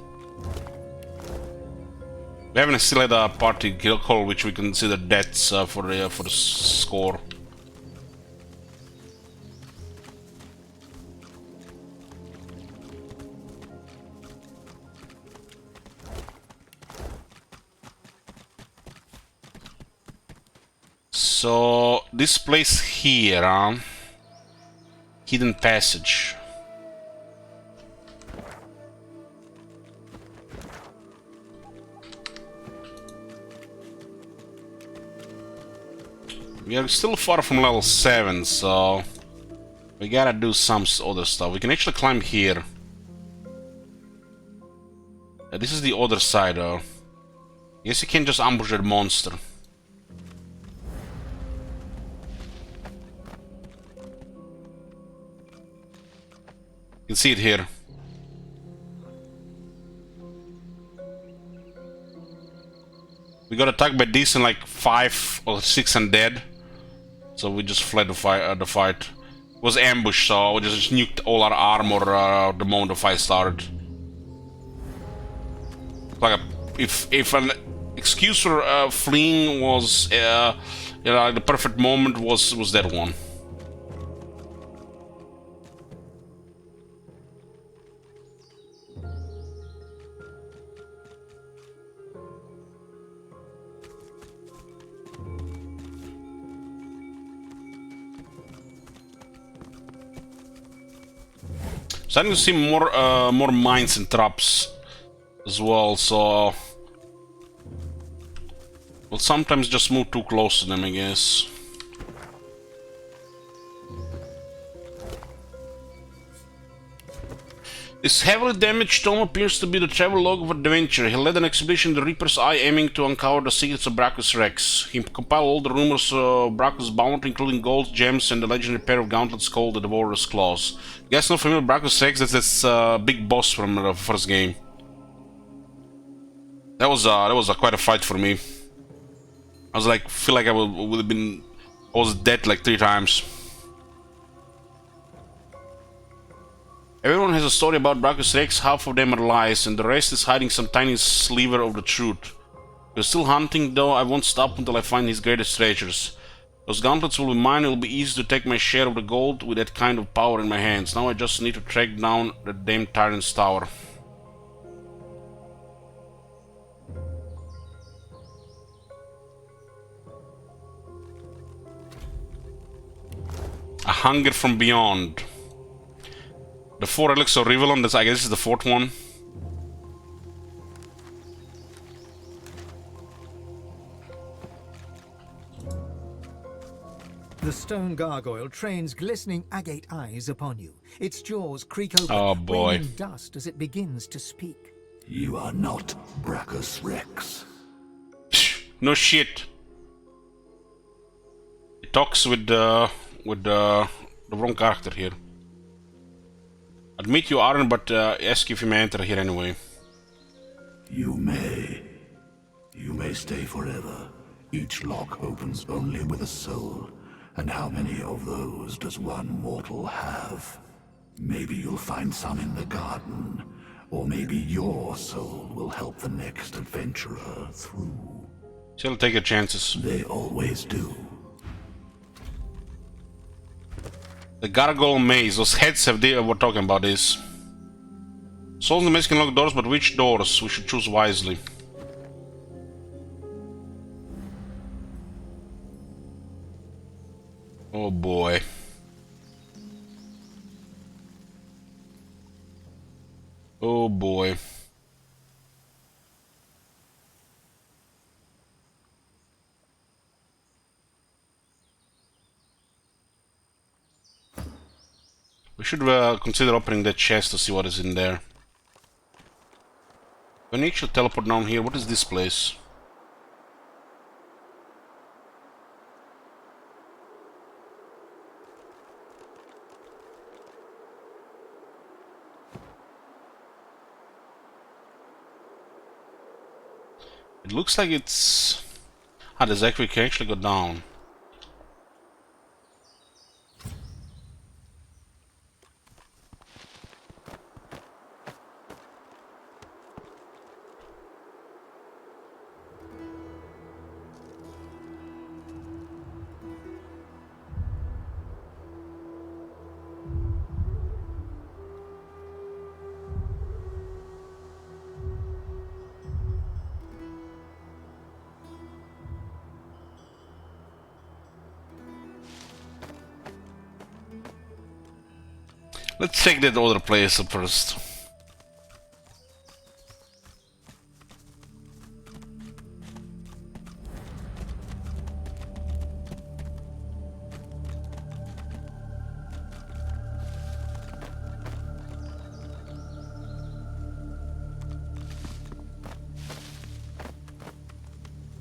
We haven't still had a party kill call, which we consider deaths for the score. So this place here, hidden passage. We are still far from level 7, so we gotta do some other stuff. We can actually climb here. This is the other side, though. Guess you can't just ambush that monster. You can see it here. We got attacked by these and like 5 or 6 undead. So we just fled the fight. It was ambush, so we just nuked all our armor the moment the fight started. Like if an excuse for fleeing was, you know, the perfect moment was that one. Starting to see more mines and traps as well, so we'll sometimes just move too close to them, I guess. This heavily damaged tome appears to be the travel log of adventure. He led an expedition in the Reaper's Eye aiming to uncover the secrets of Brachus Rex. He compiled all the rumors of Brachus' bounty, including gold, gems, and the legendary pair of gauntlets called the Devourer's Claws. You guys not familiar with Brachus Rex? That's this big boss from the first game. That was quite a fight for me. I was like, feel like I would have been, I was dead like 3 times. Everyone has a story about Brachus Rex, half of them are lies, and the rest is hiding some tiny sliver of the truth. We're still hunting, though I won't stop until I find his greatest treasures. Those gauntlets will be mine, it'll be easy to take my share of the gold with that kind of power in my hands. Now I just need to track down the damn Tyrant's Tower. A hunger from beyond. The 4 relics of Rivelon, I guess this is the 4th one. The stone gargoyle trains glistening agate eyes upon you. Its jaws creak open, oh boy, raining dust as it begins to speak. You are not Brachus Rex. No shit. It talks with the wrong character here. Admit you aren't, but ask if you may enter here anyway. You may. You may stay forever. Each lock opens only with a soul. And how many of those does one mortal have? Maybe you'll find some in the garden. Or maybe your soul will help the next adventurer through. Still take your chances. They always do. The gargoyle maze, those heads we're talking about this. Souls in the maze can lock doors, but which doors? We should choose wisely. Oh boy. Oh boy. We should consider opening that chest to see what is in there. When you should teleport down here, what is this place? It looks like it's... Ah, there's actually, we can actually go down. Let's check that other place first.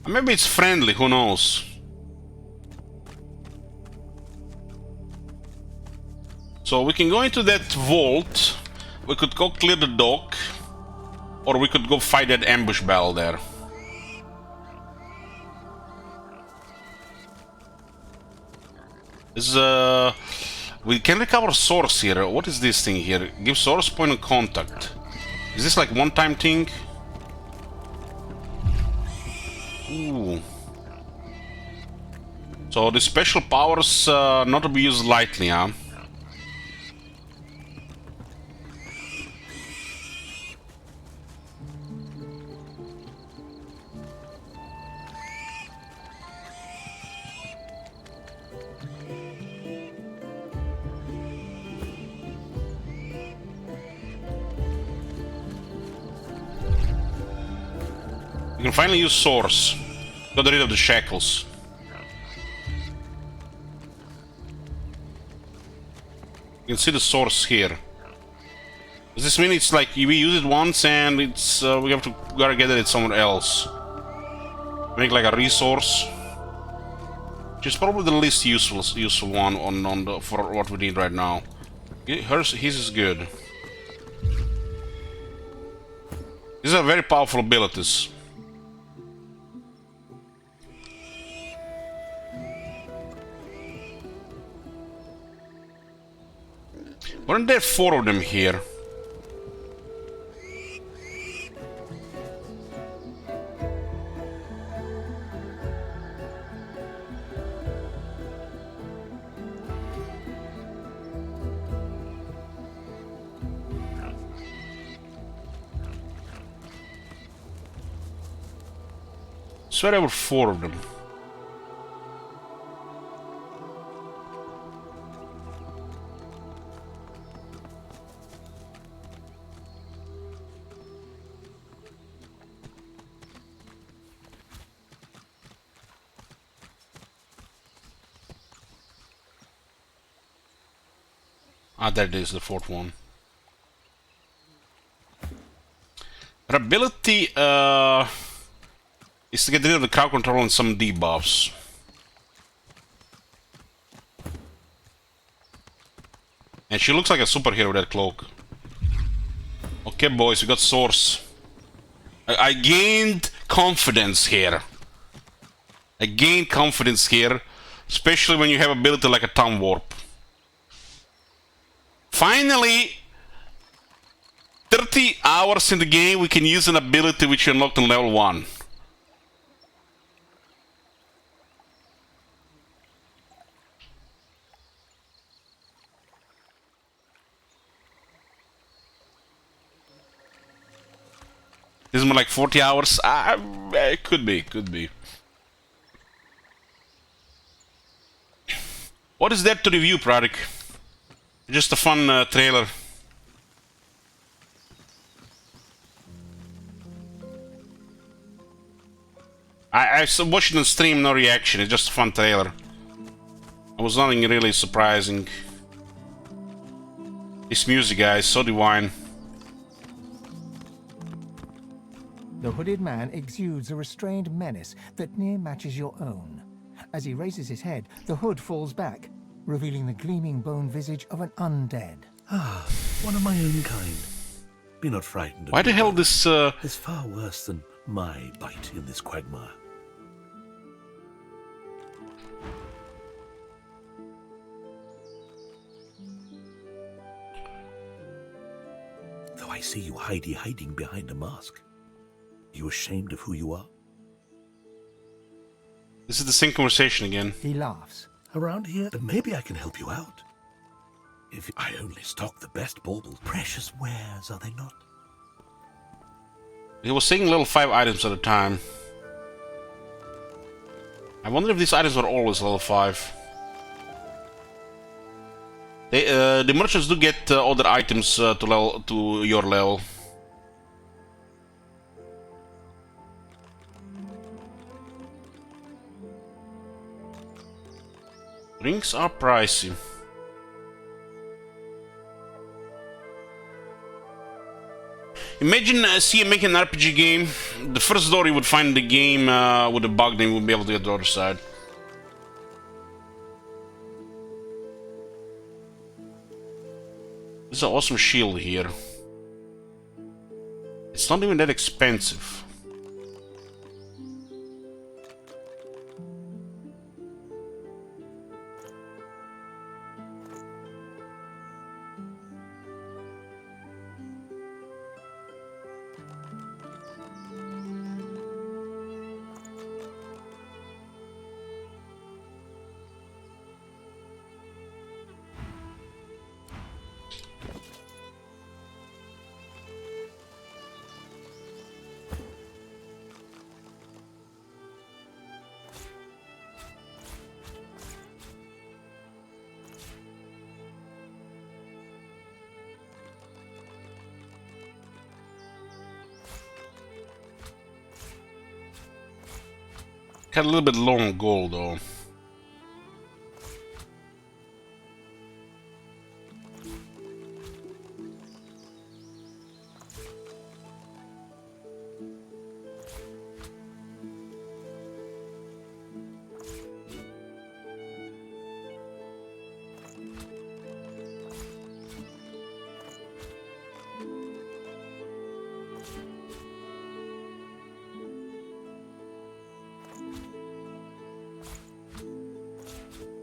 Maybe it's friendly, who knows? So we can go into that vault, we could go clear the dock, or we could go fight that ambush battle there. This we can recover source here. What is this thing here? Give source point of contact. Is this like one-time thing? Ooh. So the special powers not to be used lightly, huh? You can finally use swords. Got rid of the shackles. You can see the source here. Does this mean it's like we use it once and it's we have to gotta get it somewhere else? Make like a resource, which is probably the least useful one on the, for what we need right now. His is good. These are very powerful abilities. Weren't there 4 of them here? I swear there were 4 of them. Ah, there it is, the 4th one. Her ability is to get rid of the crowd control and some debuffs. And she looks like a superhero with that cloak. Okay, boys, we got source. I gained confidence here. I gained confidence here, especially when you have ability like a time warp. Finally, 30 hours in the game, we can use an ability which we unlocked on level 1. This is more like 40 hours. Could be, could be. What is there to review, Pradik? Just a fun trailer. I watched it on stream, no reaction. It's just a fun trailer. It was nothing really surprising. This music, guys, so divine. The hooded man exudes a restrained menace that near matches your own. As he raises his head, the hood falls back, revealing the gleaming bone visage of an undead. Ah, one of my own kind. Be not frightened of Why the hell this It's far worse than my bite in this quagmire. Though I see you hiding behind a mask. You ashamed of who you are? This is the same conversation again. He laughs. Around here, maybe I can help you out. If I only stock the best baubles. Precious wares, are they not? He was saying level 5 items at a time. I wonder if these items were always level 5. The merchants do get other items to your level. Rings are pricey. Imagine CM making an RPG game. The first door you would find in the game with a bug, then you would be able to get the other side. There's an awesome shield here. It's not even that expensive. Got a little bit low on gold though.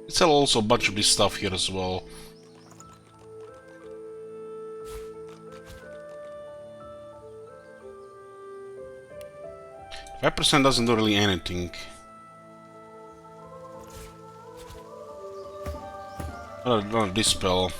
Sell also a bunch of this stuff here as well. 5% doesn't do really anything. Not this spell.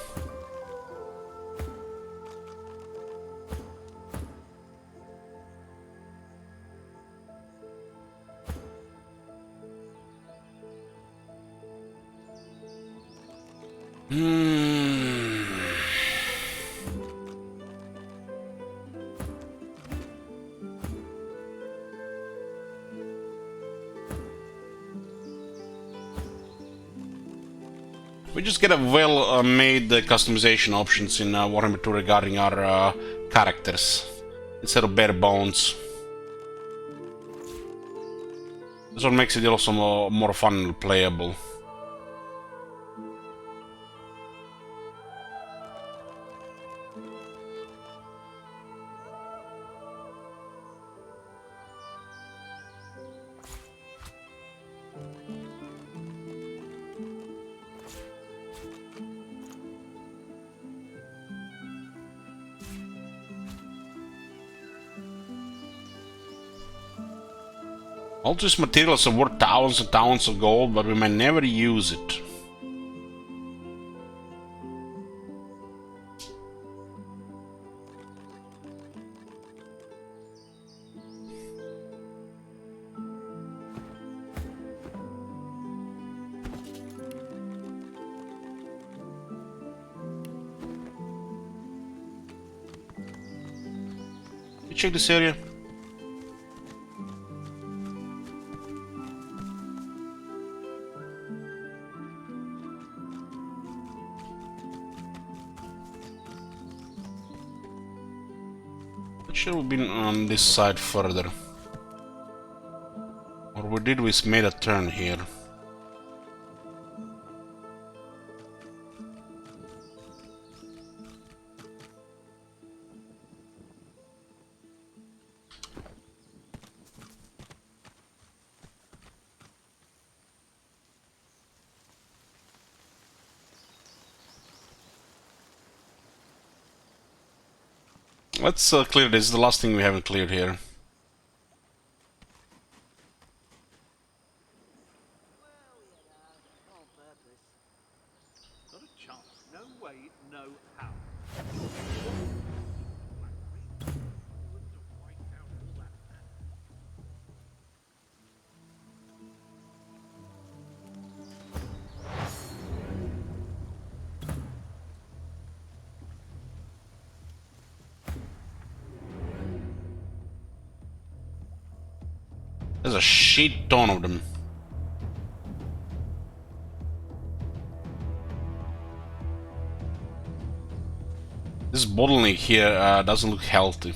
We just get a well-made customization options in Warhammer 2 regarding our characters, instead of bare bones. This one makes it also more fun and playable. All these materials are worth thousands and thousands of gold, but we may never use it. You check this area. Should have been on this side further. Or we made a turn here. Let's clear this. This is the last thing we haven't cleared here. There's a shit ton of them. This bottleneck here doesn't look healthy.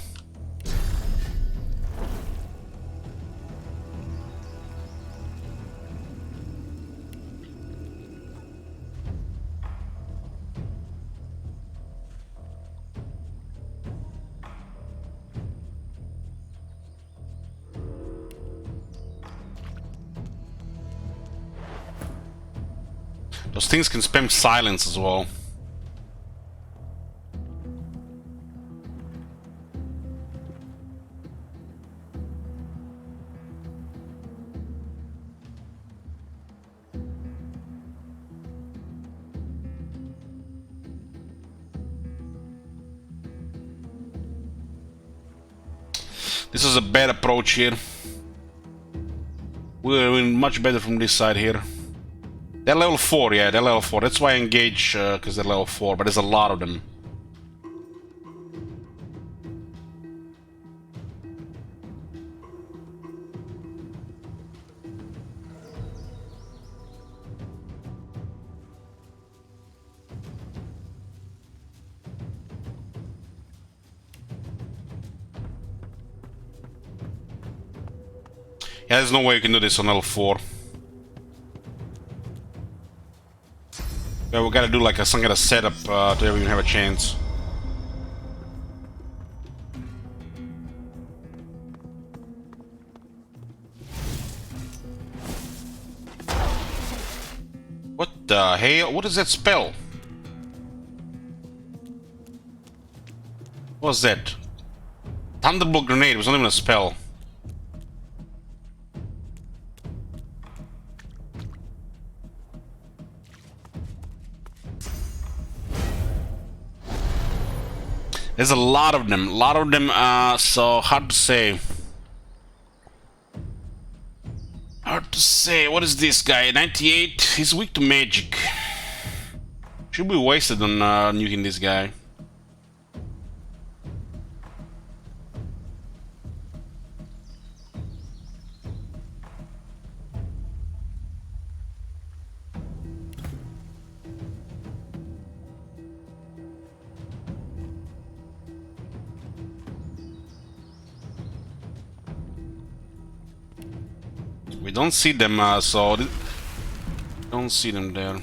Those things can spam silence as well. This is a bad approach here. We're doing much better from this side here. They're level 4, yeah, they're level 4. That's why I engage, because they're level 4, but there's a lot of them. Yeah, there's no way you can do this on level 4. Yeah, we gotta do like some kind of setup to even have a chance. What the hell? What is that spell? What was that? Thunderbolt grenade. It was not even a spell. There's a lot of them. So hard to say. Hard to say. What is this guy? 98. He's weak to magic. Should be wasted on nuking this guy. We don't see them, don't see them there.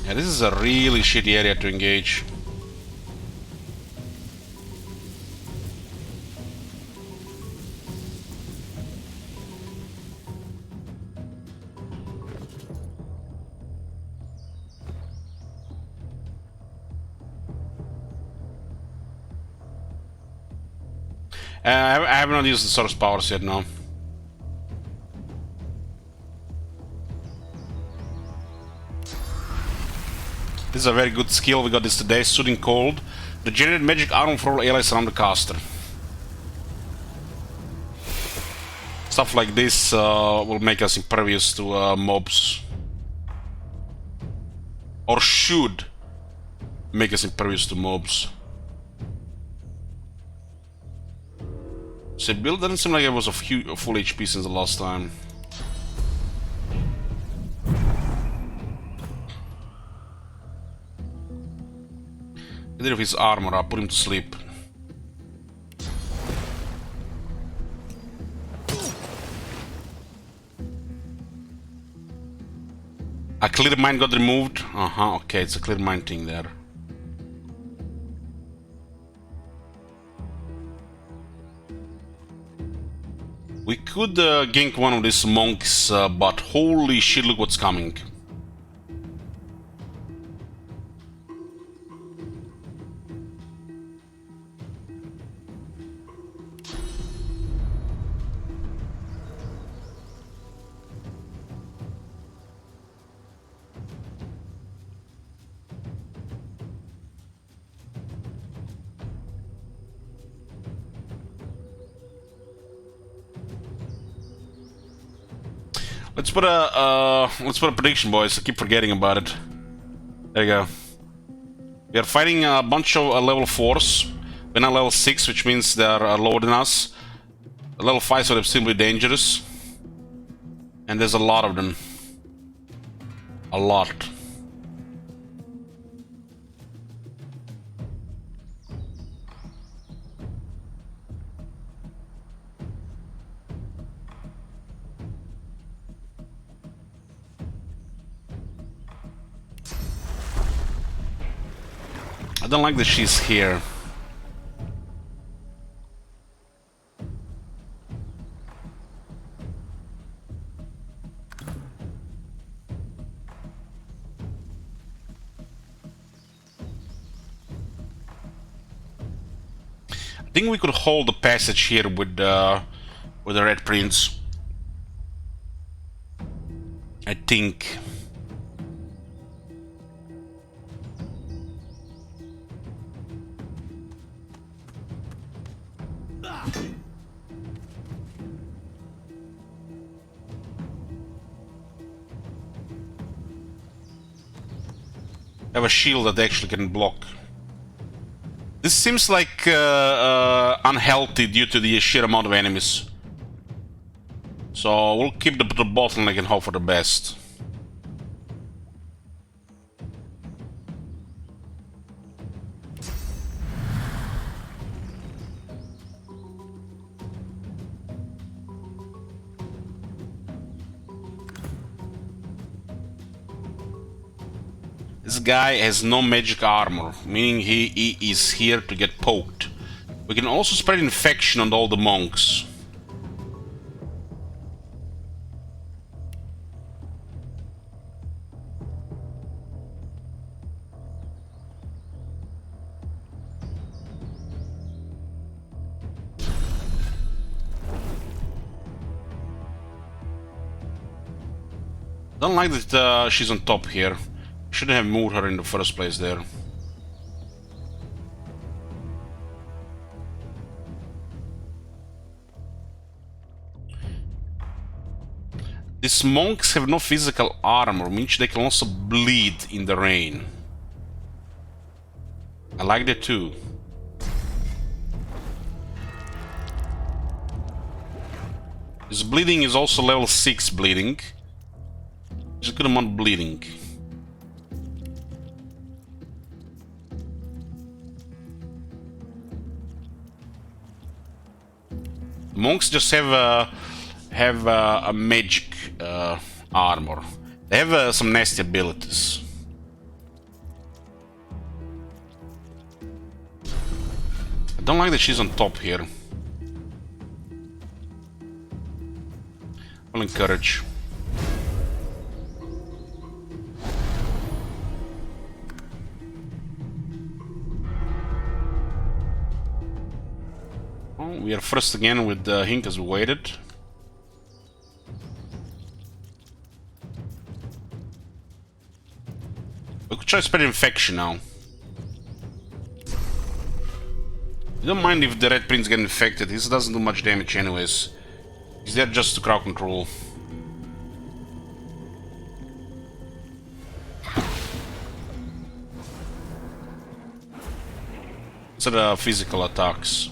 Yeah, this is a really shitty area to engage. I have not used the source powers yet, no. This is a very good skill. We got this today. Soothing Cold. Regenerate magic armor for all allies around the caster. Stuff like this will make us impervious to mobs. Or should make us impervious to mobs. So build doesn't seem like it was a full HP since the last time. Get rid of his armor, I'll put him to sleep. A clear mind got removed? Okay, it's a clear mind thing there. We could gank one of these monks, but holy shit, look what's coming. Let's put a prediction, boys. I keep forgetting about it. There you go. We are fighting a bunch of level 4s. We're not level 6, which means they are lower than us. Level 5, so they're simply dangerous. And there's a lot of them. A lot. I don't like that she's here. I think we could hold the passage here with the Red Prince. I think. have a shield that actually can block. This seems like unhealthy due to the sheer amount of enemies. So we'll keep the bottleneck and hope for the best. This guy has no magic armor, meaning he is here to get poked. We can also spread infection on all the monks. Don't like that she's on top here. Shouldn't have moved her in the first place there. These monks have no physical armor, which they can also bleed in the rain. I like that too. This bleeding is also level 6 bleeding. It's a good amount of bleeding. Monks just have a magic armor. They have some nasty abilities. I don't like that she's on top here. I'll encourage. We are first again with Hink as we waited. We could try to spread infection now. You don't mind if the Red Prince get infected, this doesn't do much damage anyways. He's there just to crowd control. Instead of physical attacks.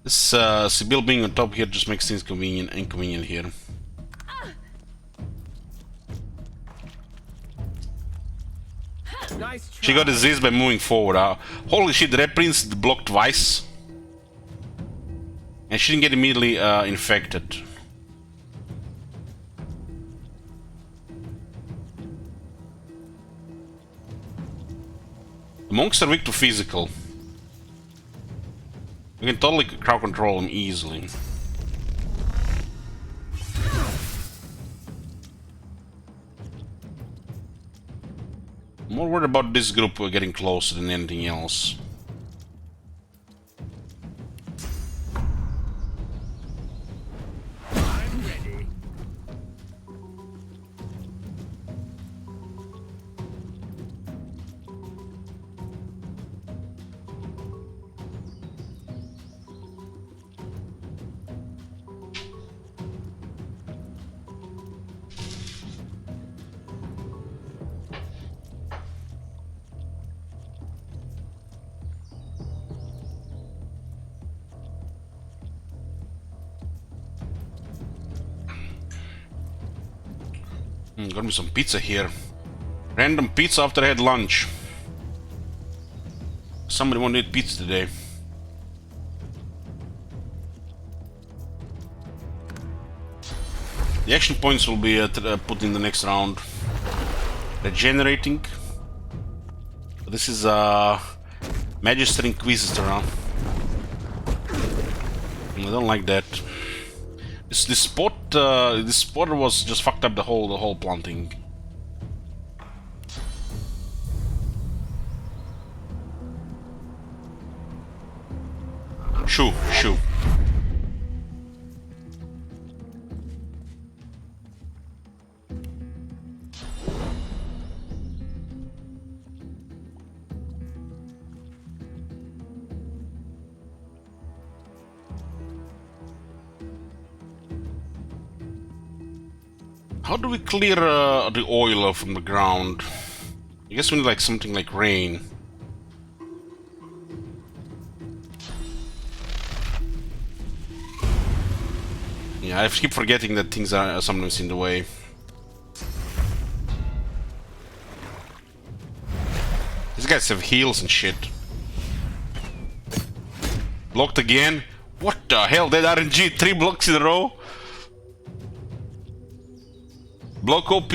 This Sibyl being on top here just makes things inconvenient here. Nice She got disease by moving forward. Holy shit, the Red Prince blocked twice. And she didn't get immediately infected. The monks are weak to physical. We can totally crowd control them easily. I'm more worried about this group getting closer than anything else. I'm ready. Got me some pizza here. Random pizza after I had lunch. Somebody wanted to eat pizza today. The action points will be put in the next round. Regenerating. This is Magister Inquisitor. Huh? I don't like that. This spot was just fucked up the whole planting. Shoo. How do we clear the oil from the ground? I guess we need like something like rain. Yeah, I keep forgetting that things are sometimes in the way. These guys have heals and shit. Blocked again? What the hell? That RNG 3 blocks in a row? Block OP?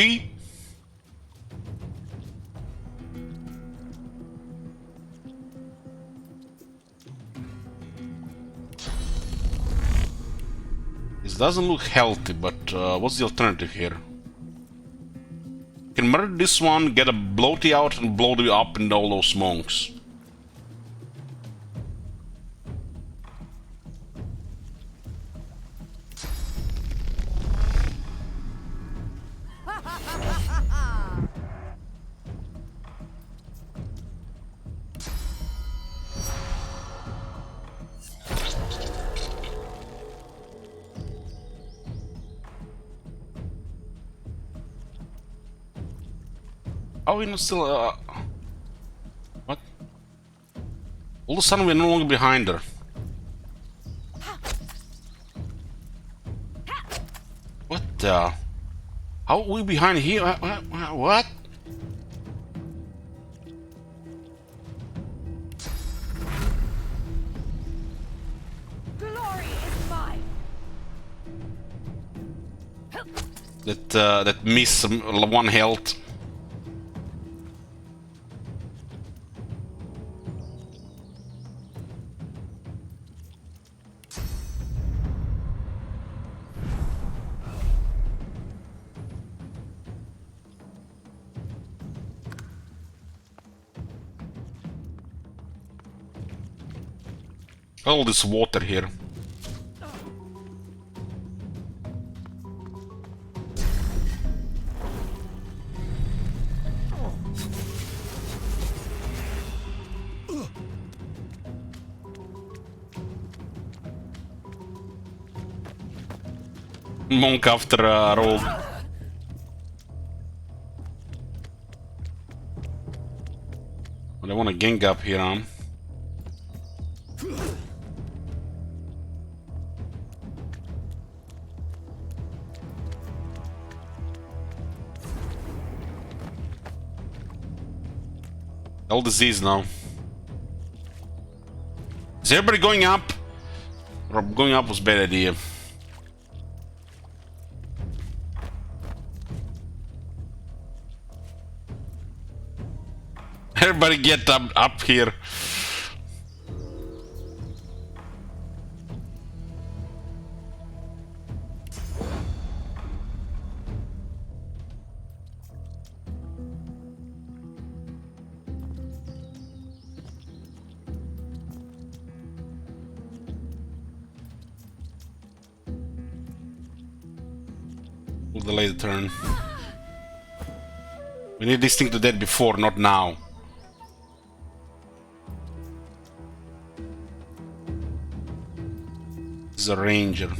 This doesn't look healthy, but what's the alternative here? Can murder this one, get a bloaty out, and blow the up and all those monks. Are we not still, what? All of a sudden we're no longer behind her. What the? How are we behind here? What? Glory is mine. That miss 1 health. All this water here. Monk after roll. But I want to gang up here, huh? All disease now. Is everybody going up? Or going up was a bad idea. Everybody get up here. We'll delay the turn. We need this thing to dead before, not now. This is a ranger.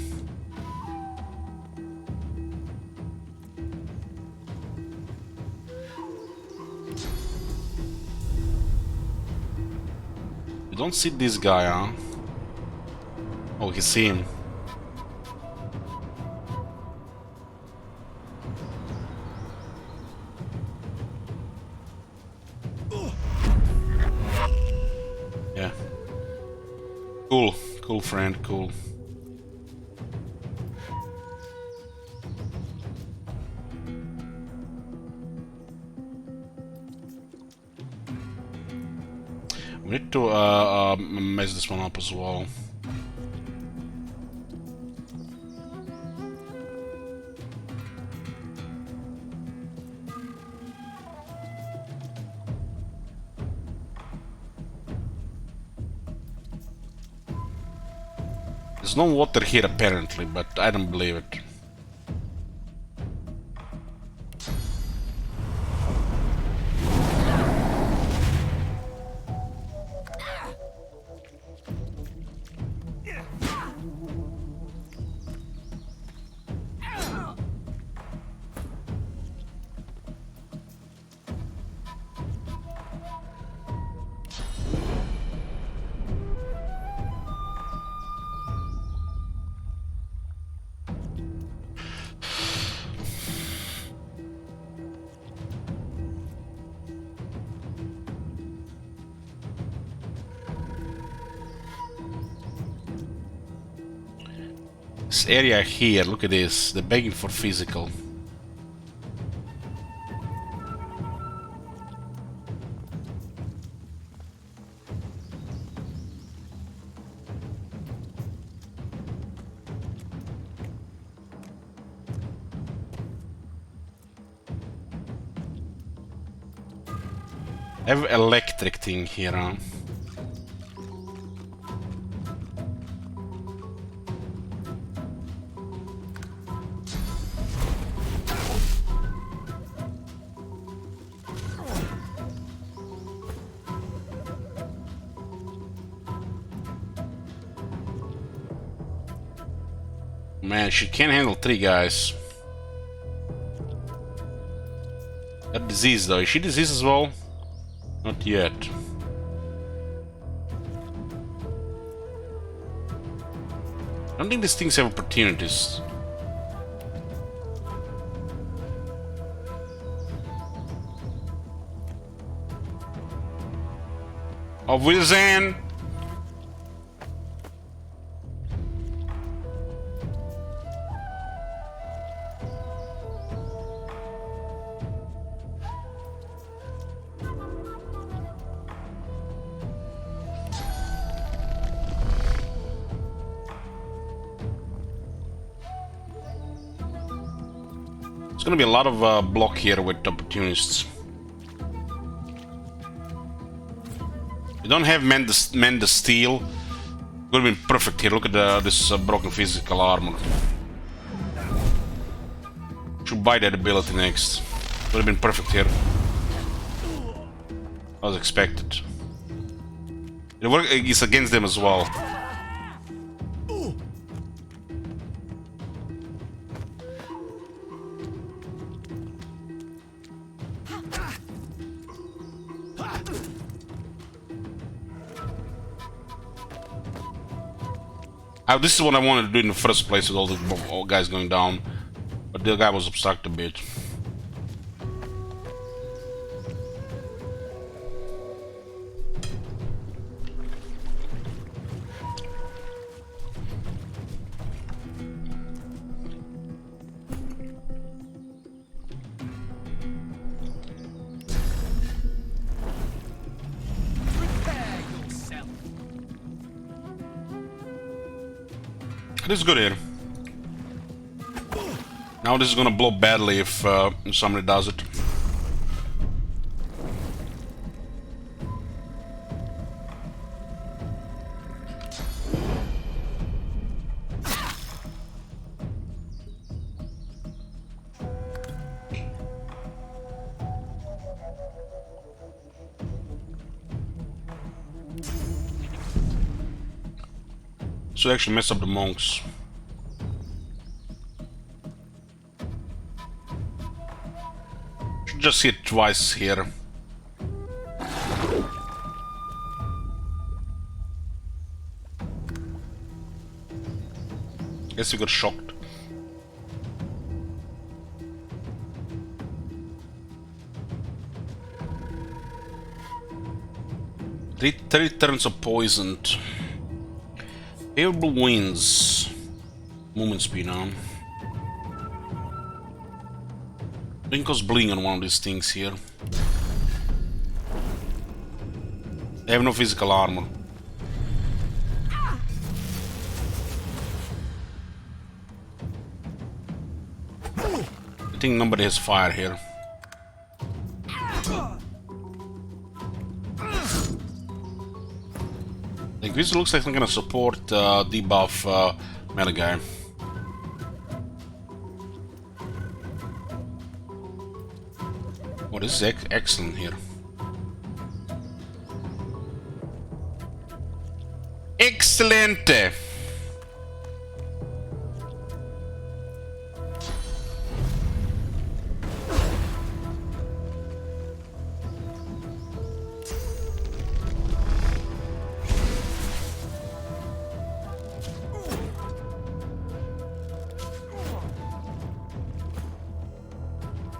You don't see this guy, huh? Oh, you see him. Yeah. Cool. Cool, friend. Cool. We need to mess this one up as well. There's no water here apparently, but I don't believe it. This area here, look at this, they're begging for physical. I have electric thing here, huh? Man, she can't handle 3 guys. That disease though, is she diseased as well? Not yet. I don't think these things have opportunities. Auf Wiedersehen! There's gonna be a lot of block here with opportunists. We don't have mend the steel. Would have been perfect here. Look at this broken physical armor. Should buy that ability next. Would have been perfect here. As expected. It's against them as well. This is what I wanted to do in the first place with all the guys going down, but the guy was obstructed a bit. This is good here. Now this is gonna blow badly if somebody does it. So actually mess up the monks. Should just hit twice here. Guess we got shocked. Three turns of poisoned. Favorable winds. Movement speed now. I think cause bling on one of these things here. They have no physical armor. I think nobody has fire here. Like this looks like I'm gonna support debuff melee guy. Oh, this is excellent here. Excelente!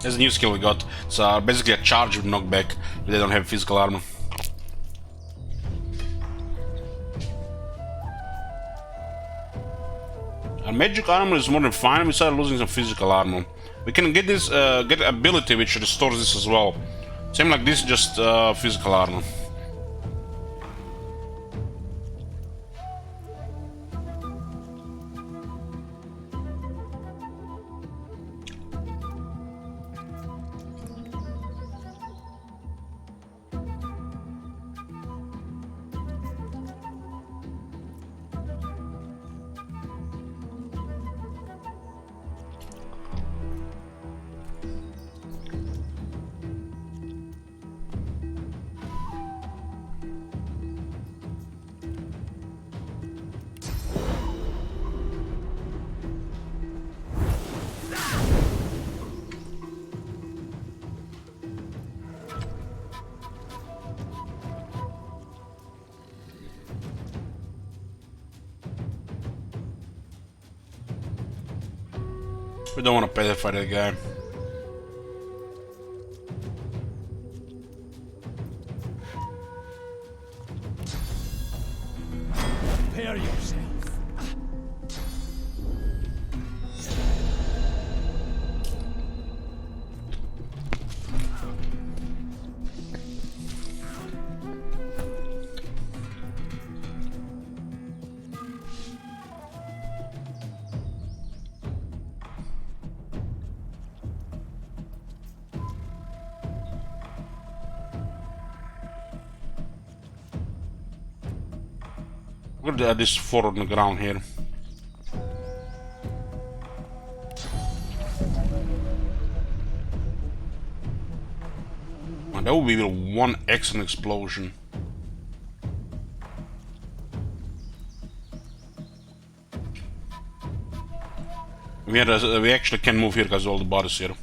There's a new skill we got. It's basically a charge with knockback, but they don't have physical armor. Our magic armor is more than fine. We started losing some physical armor. We can get this get ability which restores this as well. Same like this, just physical armor. We don't want to pay for that guy. Prepare yourself. We're gonna add this 4 on the ground here. And that will be one excellent explosion. We actually can move here because of all the bodies here.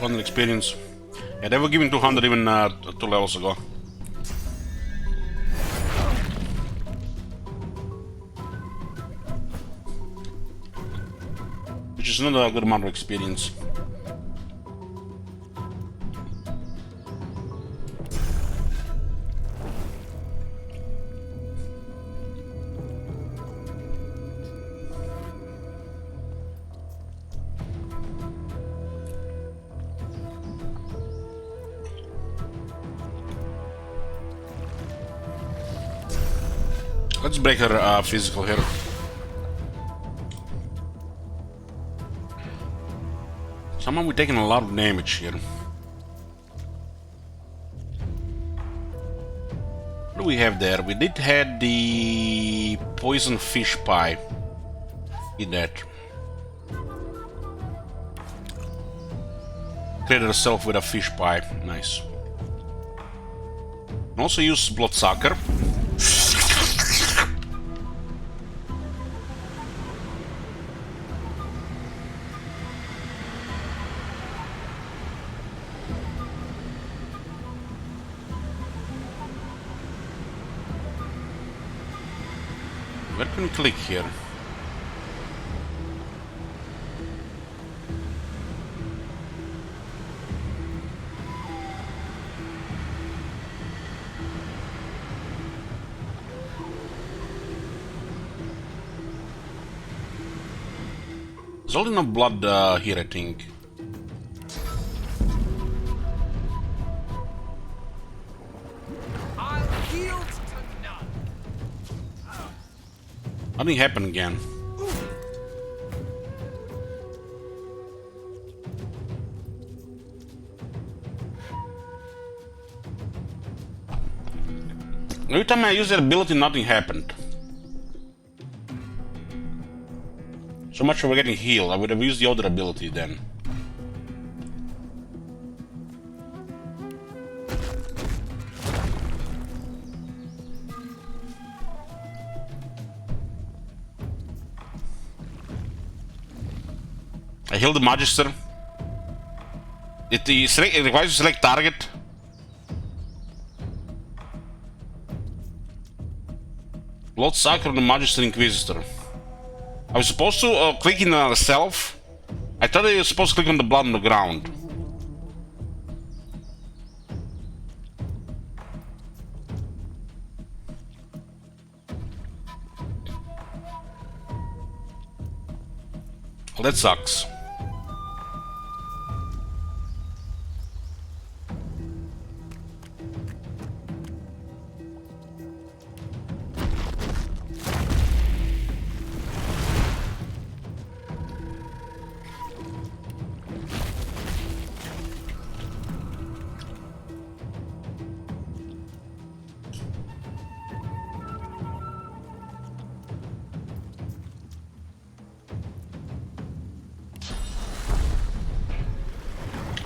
One experience. Yeah, they were giving 200 even 2 levels ago. Which is not a good amount of experience. Let's break her physical here. Somehow we're taking a lot of damage here. What do we have there? We did have the poison fish pie. Eat that. Created herself with a fish pie. Nice. Can also use bloodsucker. Where can we click here? There's only no blood here, I think. Nothing happened again. Every time I used that ability, nothing happened. So much for getting healed. I would have used the other ability then. I healed the Magister. It requires you to select target. Blood Sucker on the Magister Inquisitor. I was supposed to click in self. I thought I was supposed to click on the blood on the ground. Well, that sucks.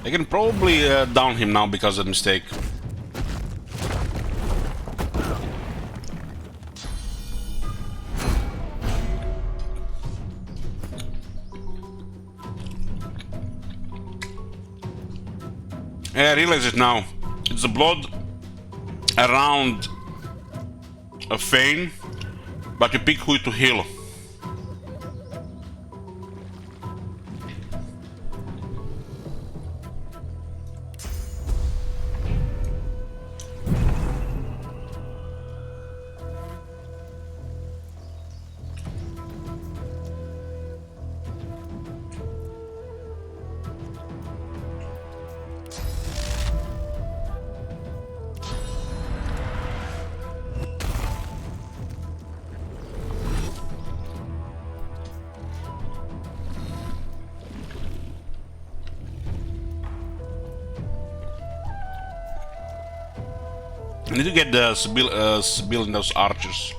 I can probably down him now because of the mistake. Yeah, I realize it now. It's the blood around a vein, but you pick who to heal. I need to get the Sibyl and those archers.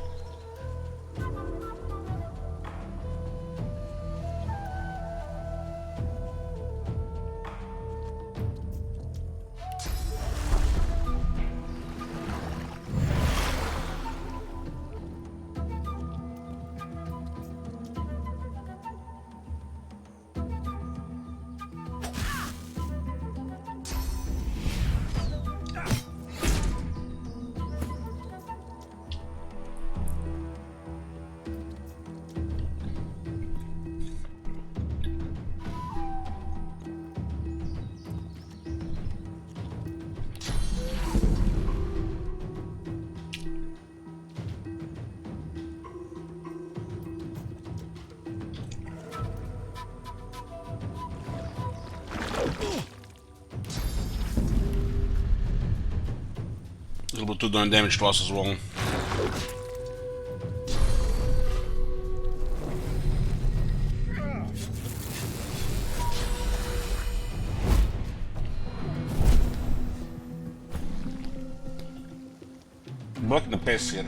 A little bit too doing damage to us as well. Blocking the pace here.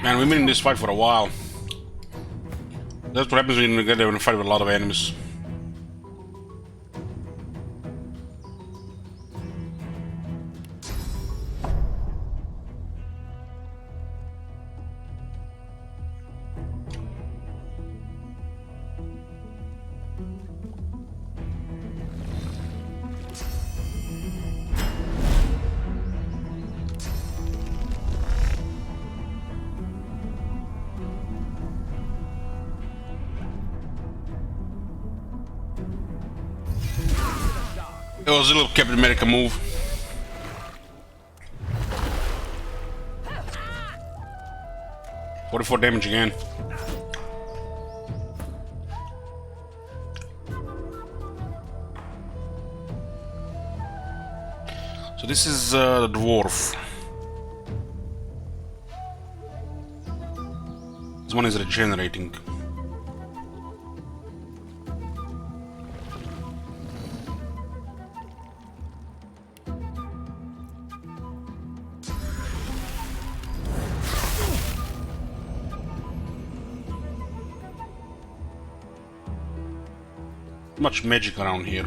Man, we've been in this fight for a while. That's what happens when you get in a fight with a lot of enemies. It was a little Captain America move. $44 damage again. So this is the dwarf. This one is regenerating. Much magic around here.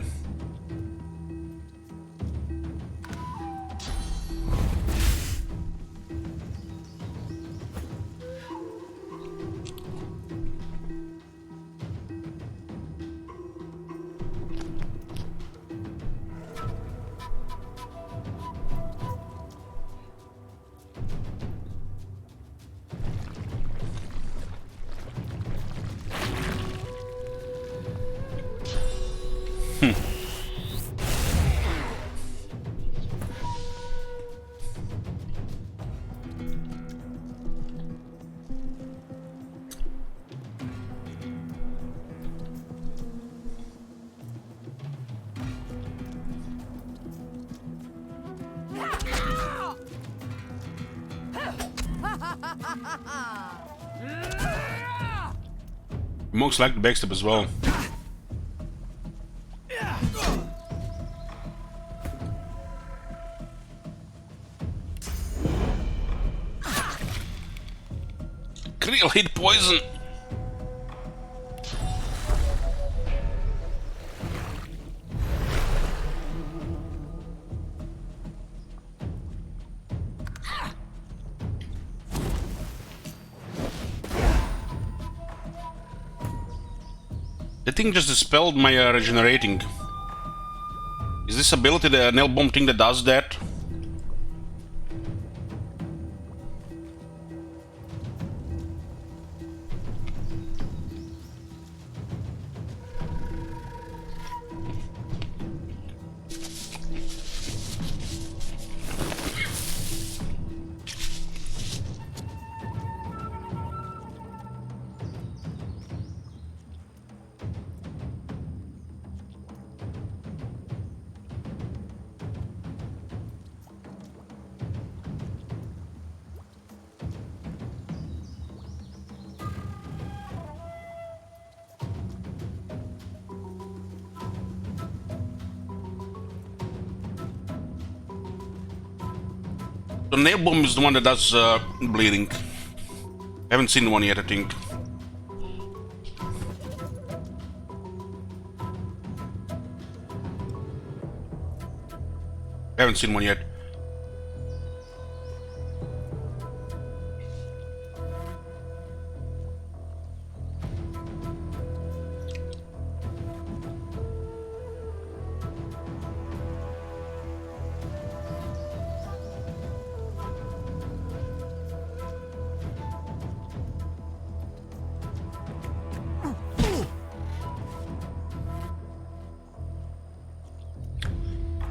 Monks like the backstep as well. Critical hit poison. The thing just dispelled my regenerating. Is this ability the nail bomb thing that does that? The nail bomb is the one that does bleeding. Haven't seen one yet, I think. Haven't seen one yet.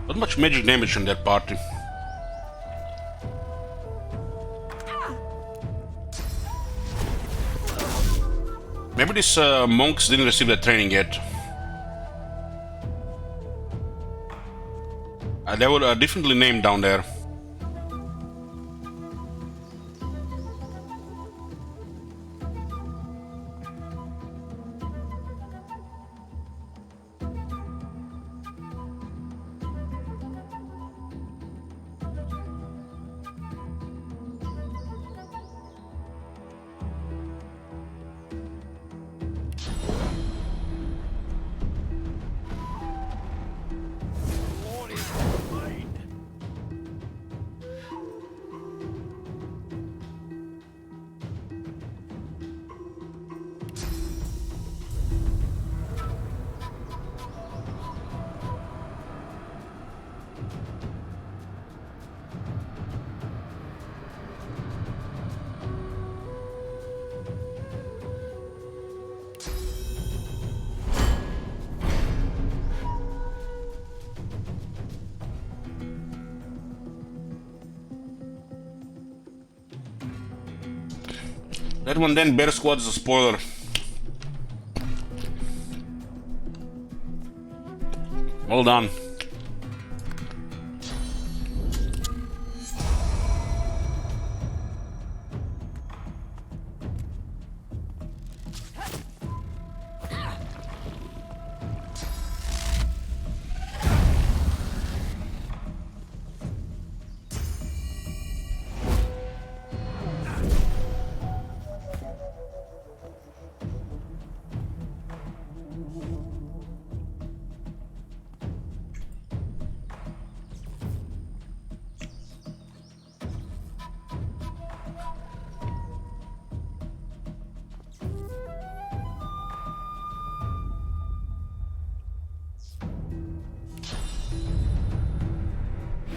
Not much magic damage on that party. Maybe these monks didn't receive that training yet. They were differently named down there. That one then, Bear Squad, is a spoiler. Well done.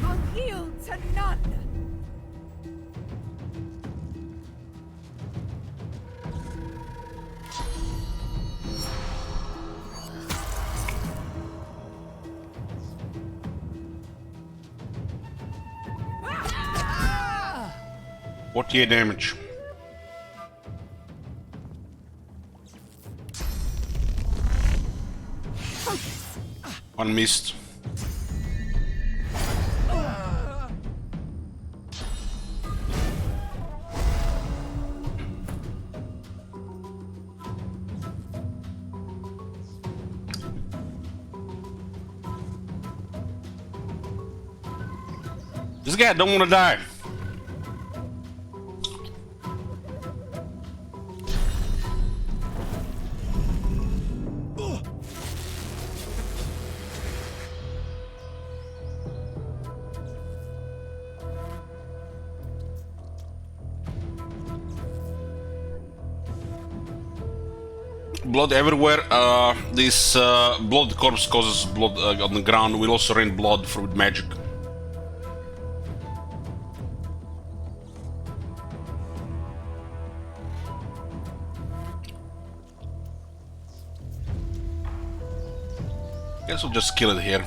I'll yield to none! What year damage? One missed. This guy don't want to die. Blood everywhere. This blood corpse causes blood on the ground. We'll also rain blood with magic. Guess we'll just kill it here.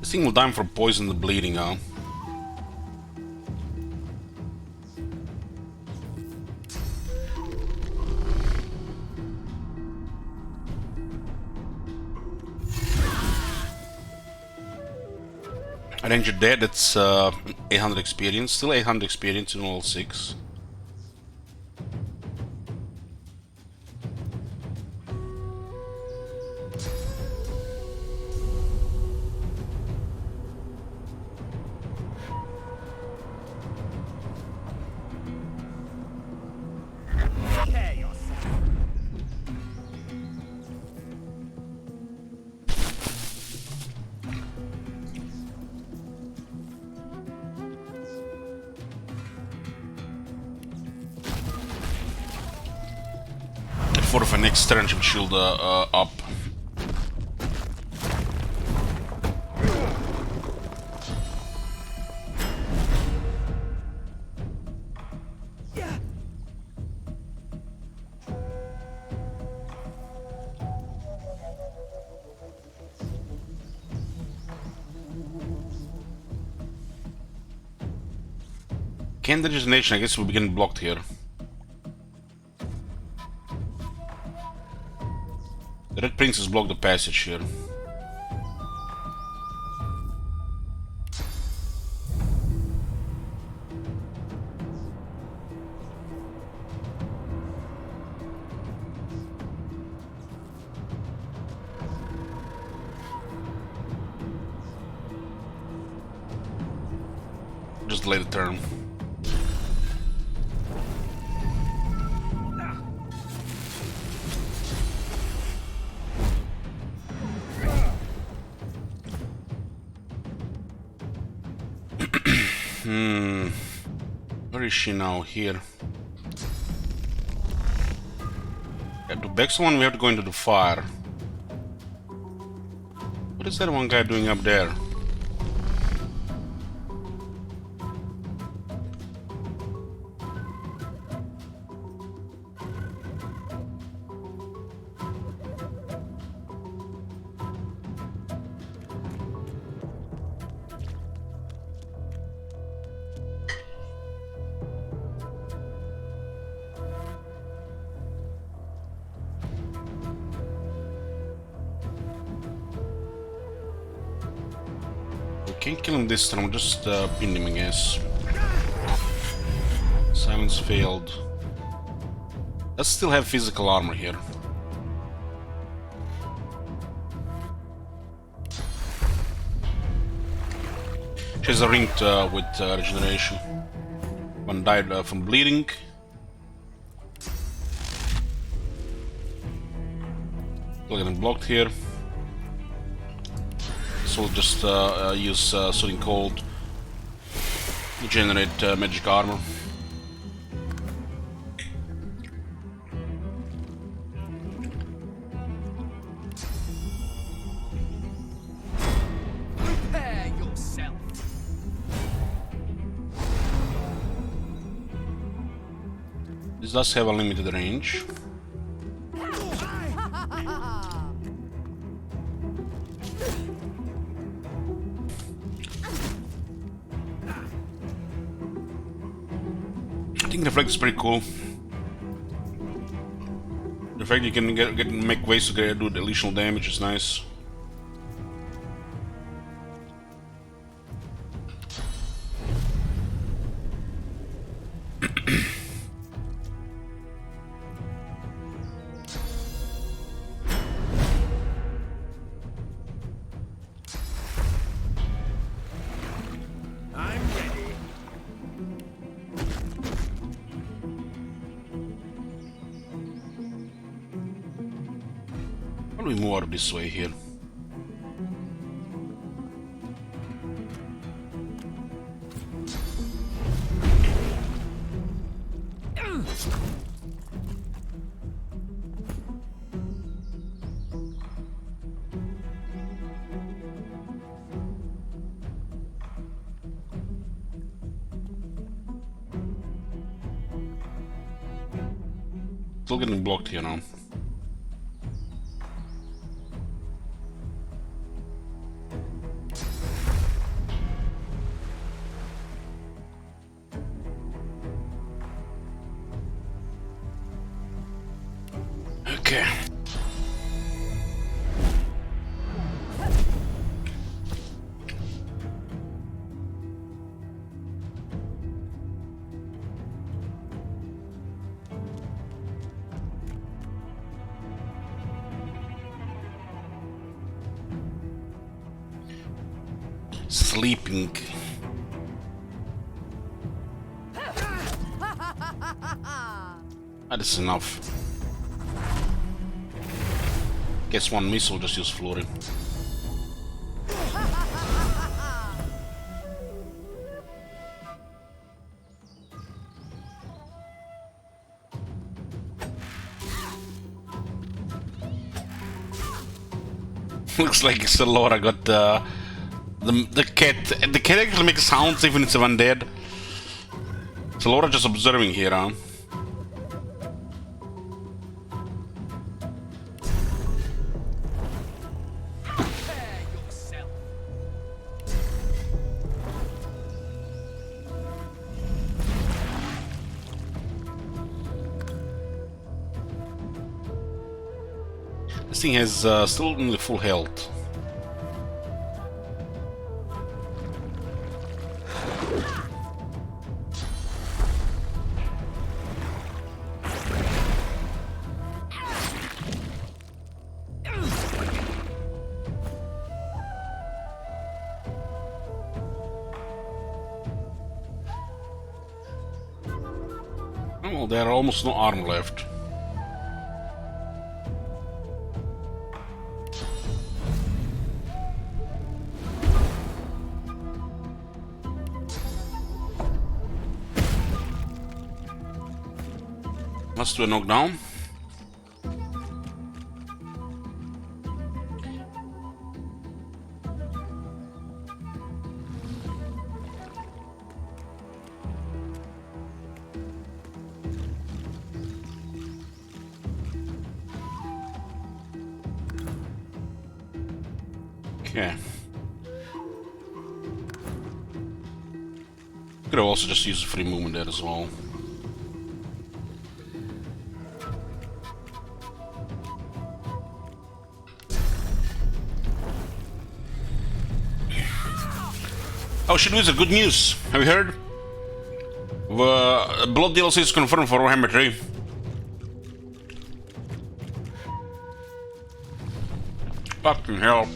This thing will die from poison the bleeding, huh? Ranger dead, that's 800 experience. Still 800 experience in all 6. For the next turn, should shield up. Can't nation, I guess we'll begin blocked here. The Red Princess blocked the passage here. Just delay the turn. is she now? Here. To beg someone, we have to go into the fire. What is that one guy doing up there? Can't kill him this time, just pin him, I guess. Silence failed. Let's still have physical armor here. She has a ring with regeneration. One died from bleeding. Look at him blocked here. So we'll just use Soothing Cold to generate magic armor. Prepare yourself. This does have a limited range. I think reflect is pretty cool. The fact you can make ways to do additional damage is nice. How do we move out of this way here? Still getting blocked here now. Okay. Sleeping. That is enough. Gets one miss, we'll just use Flurry. Looks like Laura got the cat. The cat actually makes sounds even if it's undead. So Laura just observing here, huh? This thing has still only full health. Oh, there are almost no armor left. Let's do a knockdown. Okay. Could have also just used free movement there as well. Oh shit, Wizard, good news! Have you heard? The Blood DLC is confirmed for Warhammer 3. Fucking hell.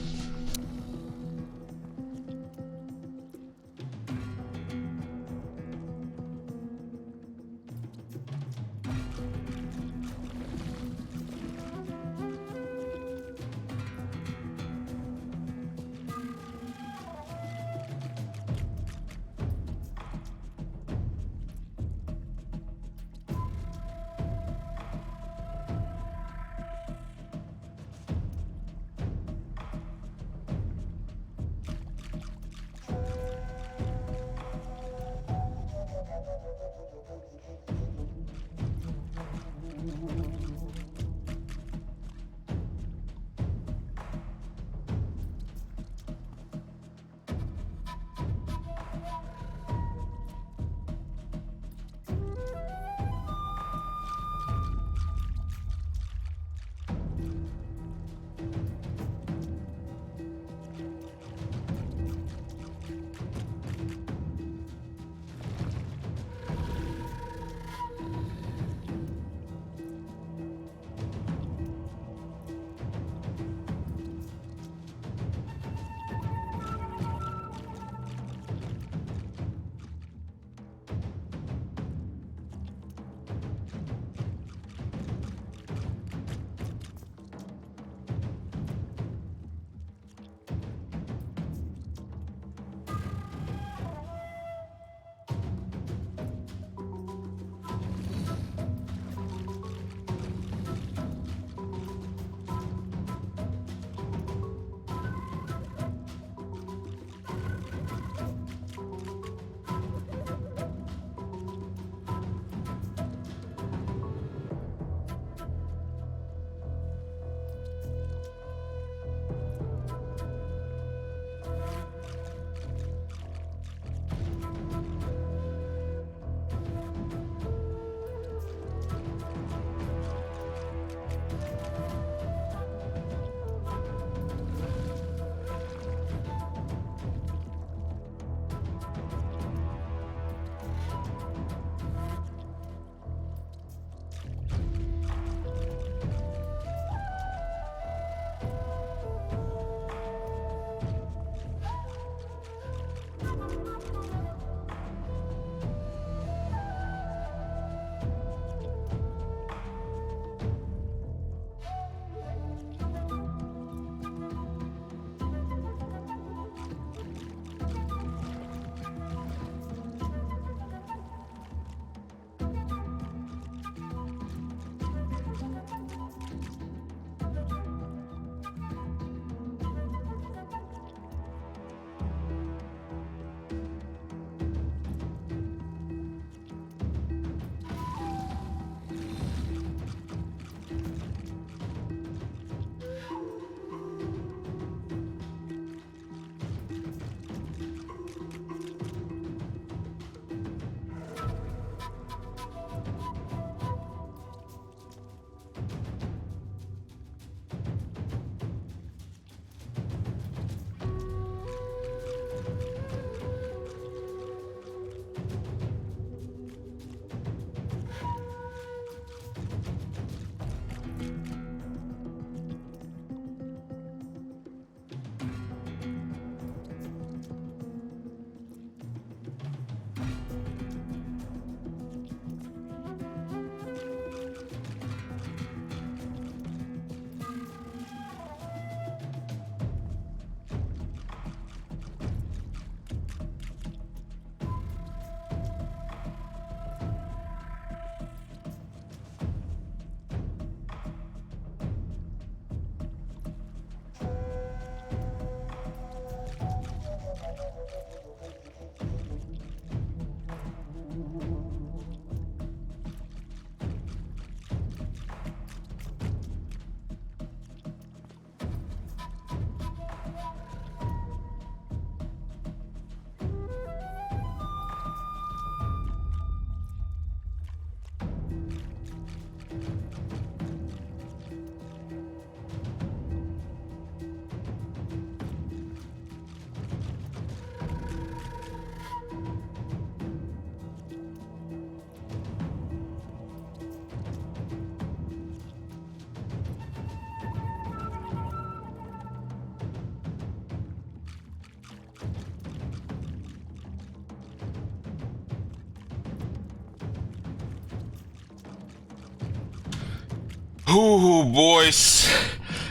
Ooh, boys.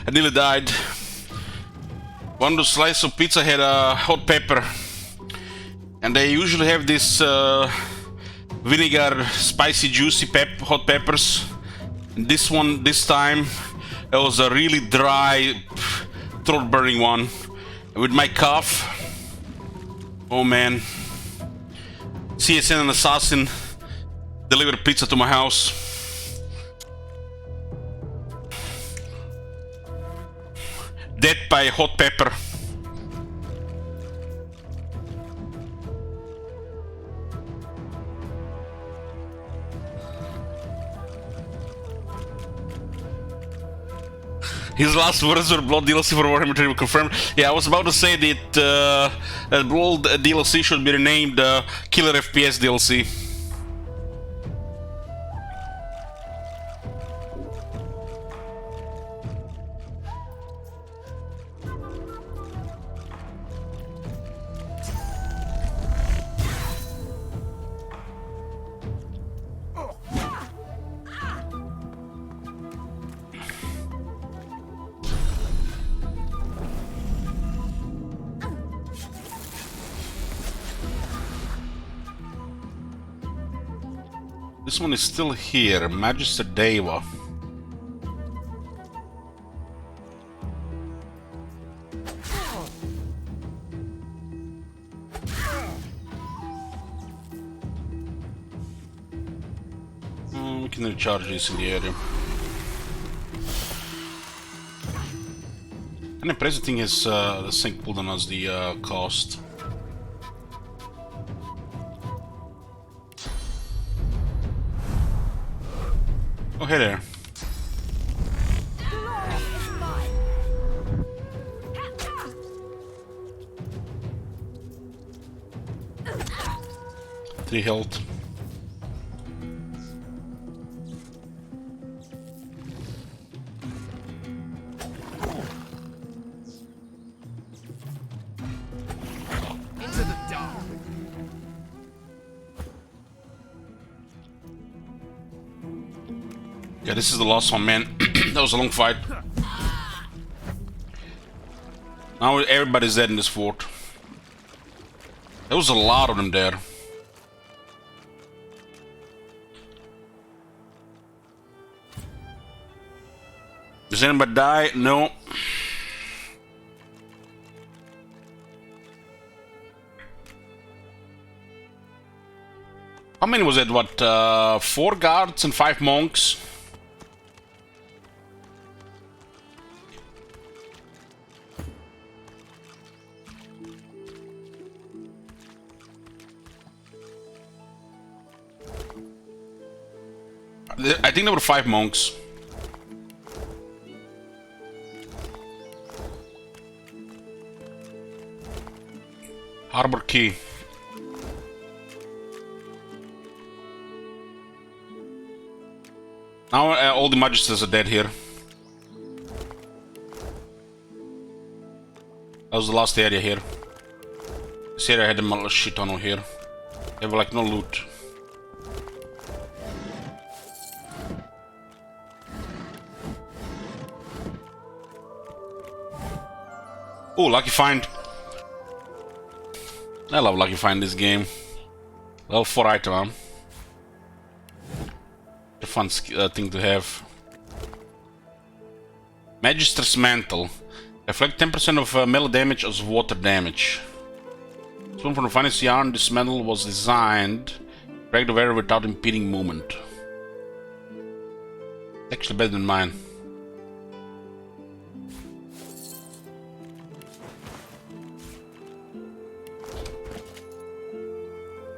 I nearly died. One of the slices of pizza had a hot pepper. And they usually have this vinegar, spicy, juicy hot peppers. And this time, it was a really dry, throat-burning one. With my cough, oh man. CSN and Assassin delivered pizza to my house. Dead by hot pepper. His last words were Blood DLC for Warhammer 3 confirmed. Yeah, I was about to say that Blood DLC should be renamed Killer FPS DLC. This one is still here, Magister Deva. We can recharge this in the area. And the present thing is the sink pulled on us the cost. Oh, hey there. Three health. Into the dark. Yeah, this is the last one, man. That was a long fight. Now everybody's dead in this fort. There was a lot of them there. Does anybody die? No. How many was it? What? 4 guards and 5 monks? I think there were 5 monks. Harbor key. Now all the magisters are dead here. That was the last area here. This area had a shit ton over here. They have like no loot. Oh, lucky find. I love lucky find this game. Level 4 item, huh? A fun thing to have. Magister's Mantle. Reflect 10% of melee damage as water damage. Spoon from the finest yarn, this mantle was designed to break the wearer without impeding movement. Actually better than mine.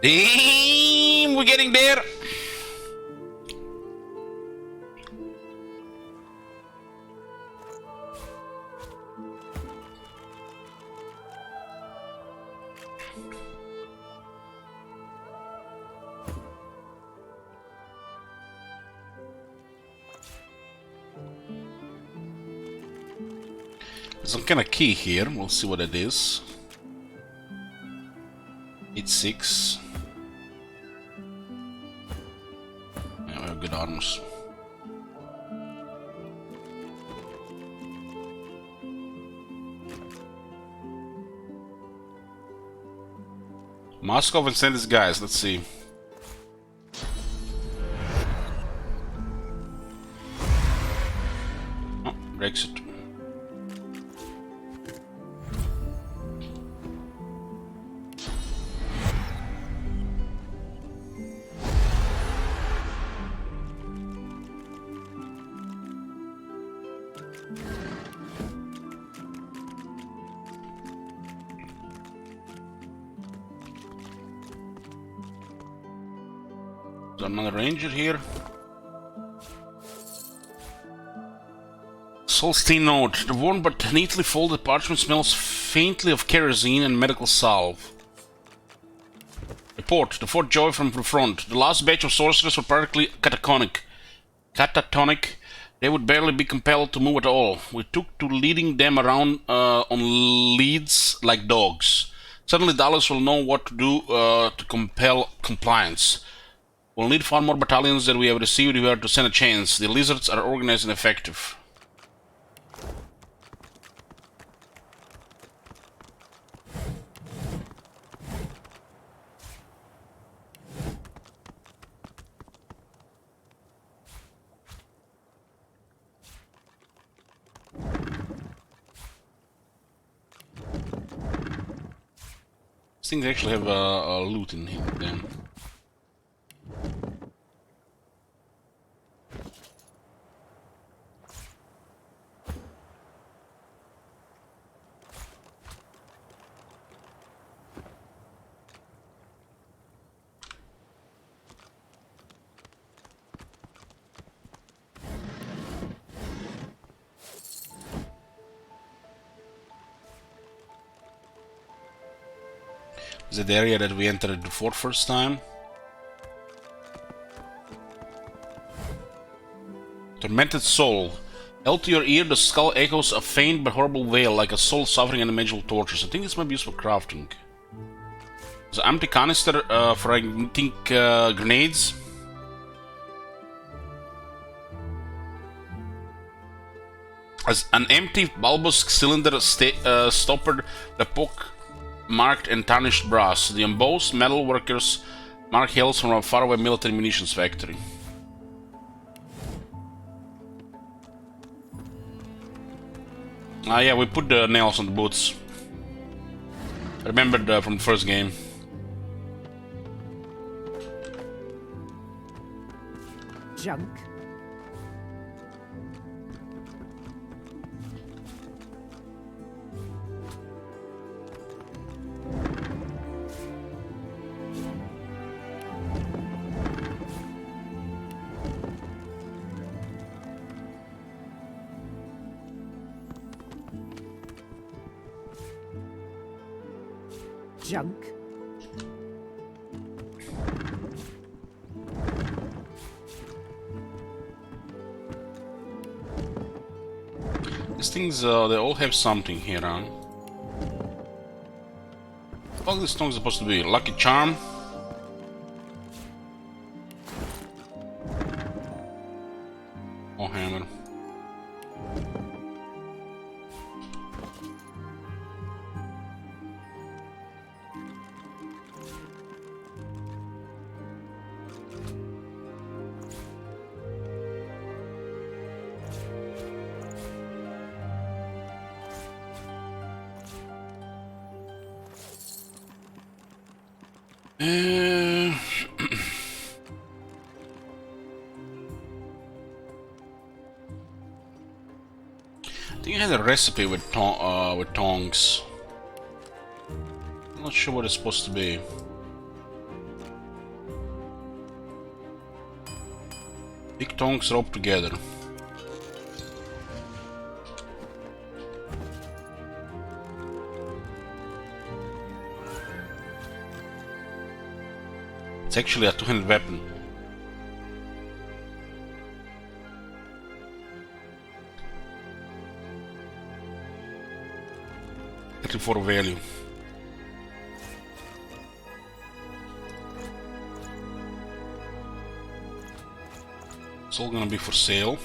Damn, we're getting there. There's some kind of key here. We'll see what it is. It's 6. Yeah, we have good armors. Mask off and send these guys. Let's see. Oh, Brexit. There's another ranger here. Solstein note. The worn but neatly folded parchment smells faintly of kerosene and medical salve. Report. The Fort Joy from the front. The last batch of sorcerers were practically catatonic. They would barely be compelled to move at all. We took to leading them around on leads like dogs. Suddenly Dallas will know what to do to compel compliance. We'll need far more battalions than we have received if we are to stand a chance. The lizards are organized and effective. These things actually have a loot in them. Is it the area that we entered the fort first time? Tormented soul. Held to your ear, the skull echoes a faint but horrible wail, like a soul suffering unimaginable tortures. I think this might be used for crafting. There's an empty canister for, I think, grenades. As an empty bulbous cylinder stoppered the poke marked and tarnished brass. The embossed metal workers mark hails from a faraway military munitions factory. Ah yeah, we put the nails on the boots. I remembered from the first game. Junk. Junk. These things, they all have something here, huh? What are these songs supposed to be? Lucky Charm? Oh, hammer. I think I had a recipe with tongs. I'm not sure what it's supposed to be. Big tongs roped together. It's actually a two-handed weapon. For value. It's all gonna be for sale.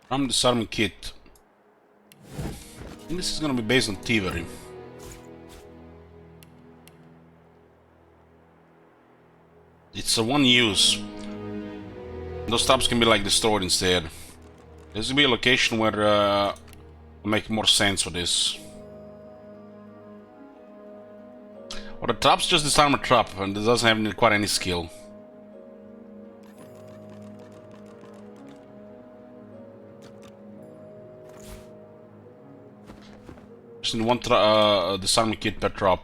From disarming kit. I think this is gonna be based on thievery. It's a one use. Those traps can be like destroyed instead. There's gonna be a location where will make more sense for this. Or the traps just disarm a trap and it doesn't have quite any skill. Just in one disarming kit per trap.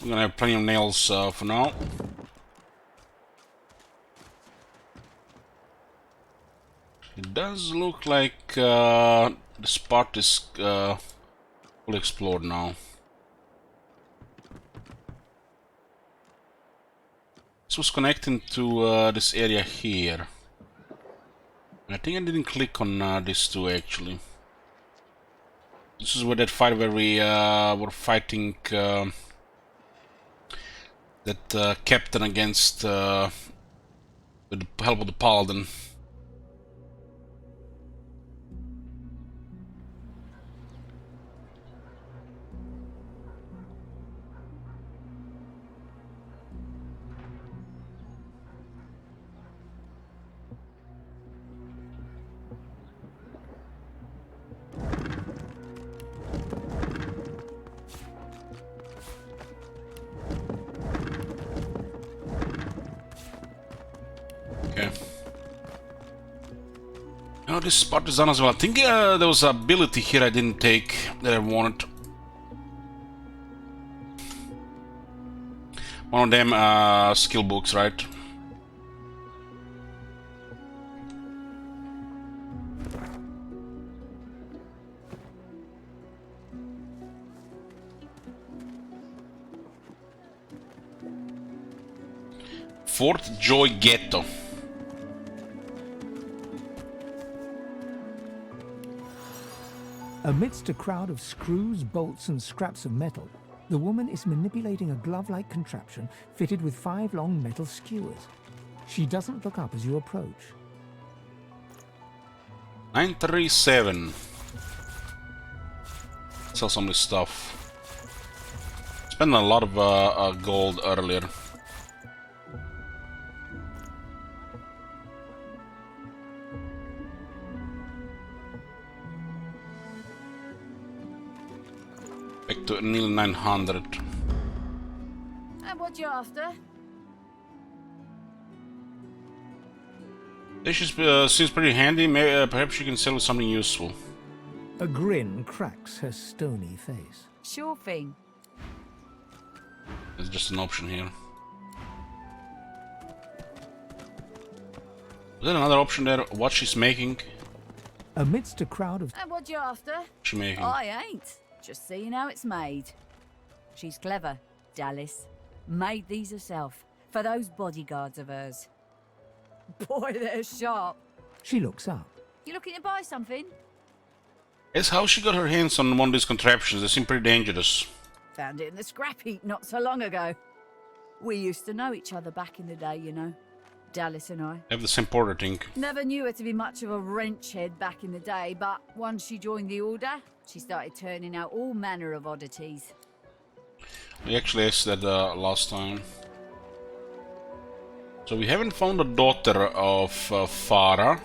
We're gonna have plenty of nails for now. It does look like the spot is fully explored now. This was connecting to this area here. I think I didn't click on these two actually. This is where that fight where we were fighting that captain against with the help of the paladin. Okay. Oh, this spot is done as well. I think there was an ability here I didn't take that I wanted. One of them skill books, right? Fort Joy Ghetto. Amidst a crowd of screws, bolts, and scraps of metal, the woman is manipulating a glove-like contraption fitted with 5 long metal skewers. She doesn't look up as you approach. 937. Sell some of this stuff. Spent a lot of gold earlier. Back to nearly 900. And what you after? This seems pretty handy. Maybe, perhaps you can sell something useful. A grin cracks her stony face. Sure thing. There's just an option here. Is there another option there? What she's making? Amidst a crowd of... And what you after? She making? I ain't. Just seeing how it's made. She's clever, Dallas. Made these herself, for those bodyguards of hers. Boy, they're sharp. She looks up. You looking to buy something? It's how she got her hands on one of these contraptions. They seem pretty dangerous. Found it in the scrap heap not so long ago. We used to know each other back in the day, you know. Dallas and I. I have the same porter, I think. Never knew her to be much of a wrench head back in the day, but once she joined the Order, she started turning out all manner of oddities. We actually asked that last time. So we haven't found the daughter of Farah.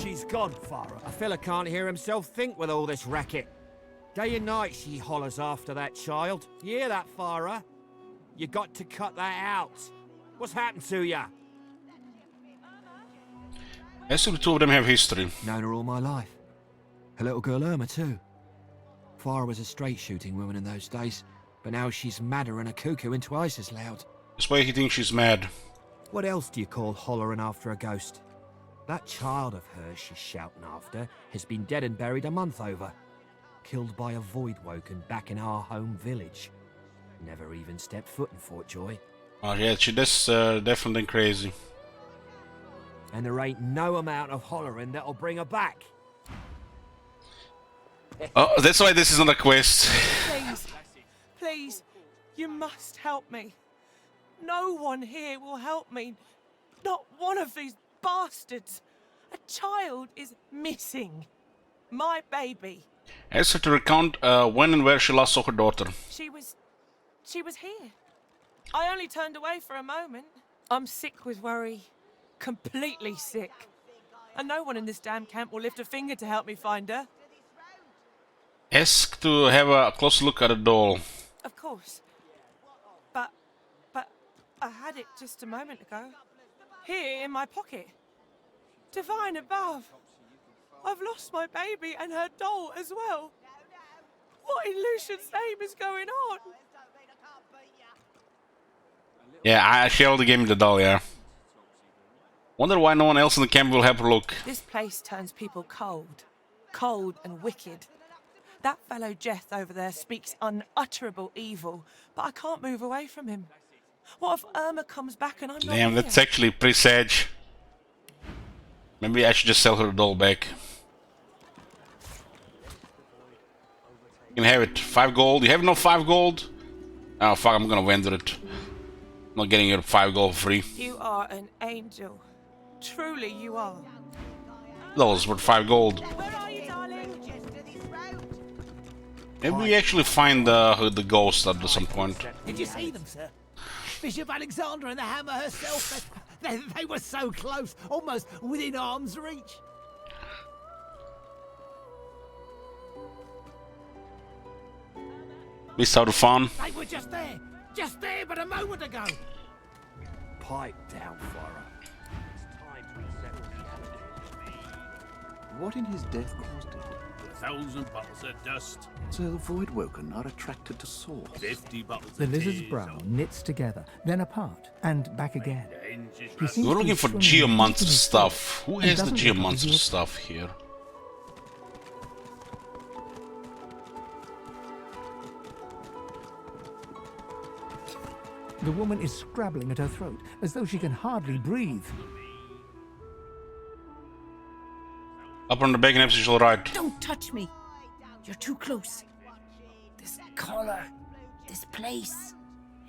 She's gone, Farah. A fella can't hear himself think with all this racket. Day and night she hollers after that child. You hear that, Farah? You got to cut that out. What's happened to ya? I assume the two of them have history. Known her all my life. Her little girl Irma, too. Farah was a straight-shooting woman in those days, but now she's madder than a cuckoo and twice as loud. That's why he thinks she's mad. What else do you call hollering after a ghost? That child of hers she's shouting after has been dead and buried a month over. killed by a void-woken back in our home village. Never even stepped foot in Fort Joy. Oh yeah, that's definitely crazy. And there ain't no amount of hollering that'll bring her back. Oh, that's why this is not a quest. Please, please, you must help me. No one here will help me. Not one of these bastards. A child is missing. My baby. Ask her to recount when and where she last saw her daughter. She was here. I only turned away for a moment. I'm sick with worry. Completely sick. And no one in this damn camp will lift a finger to help me find her. Ask to have a closer look at the doll. Of course. But I had it just a moment ago. Here in my pocket. Divine above. I've lost my baby and her doll as well. What in Lucian's name is going on? Yeah, she already gave me the doll, yeah. Wonder why no one else in the camp will have her look. This place turns people cold. Cold and wicked. That fellow Jeth over there speaks unutterable evil, but I can't move away from him. What if Irma comes back and I'm not Damn, here? that's actually pretty sage. Maybe I should just sell her the doll back. You can have it. 5 gold. You have no 5 gold? Oh fuck, I'm gonna vendor it. I'm not getting your 5 gold for free. You are an angel. Truly you are. Doll's worth 5 gold. Where are you, darling? Maybe we actually find the ghost at some point. Did you see them, sir? Bishop Alexander and the Hammer herself. They were so close, almost within arm's reach. Missed out the fun. They were just there but a moment ago. Pipe down, Farah. What in his death caused it? 1,000 bottles of dust. So the Voidwoken are attracted to swords. 50 bottles The of lizard's tears. brow knits together, then apart, and back again. He seems We're to be looking for swimming deep in geomancer his stuff. Who and has the doesn't look like geomancer he's- stuff here? The woman is scrabbling at her throat, as though she can hardly breathe. Up on the bacon episode, she'll right. Don't touch me. You're too close. This color, this place,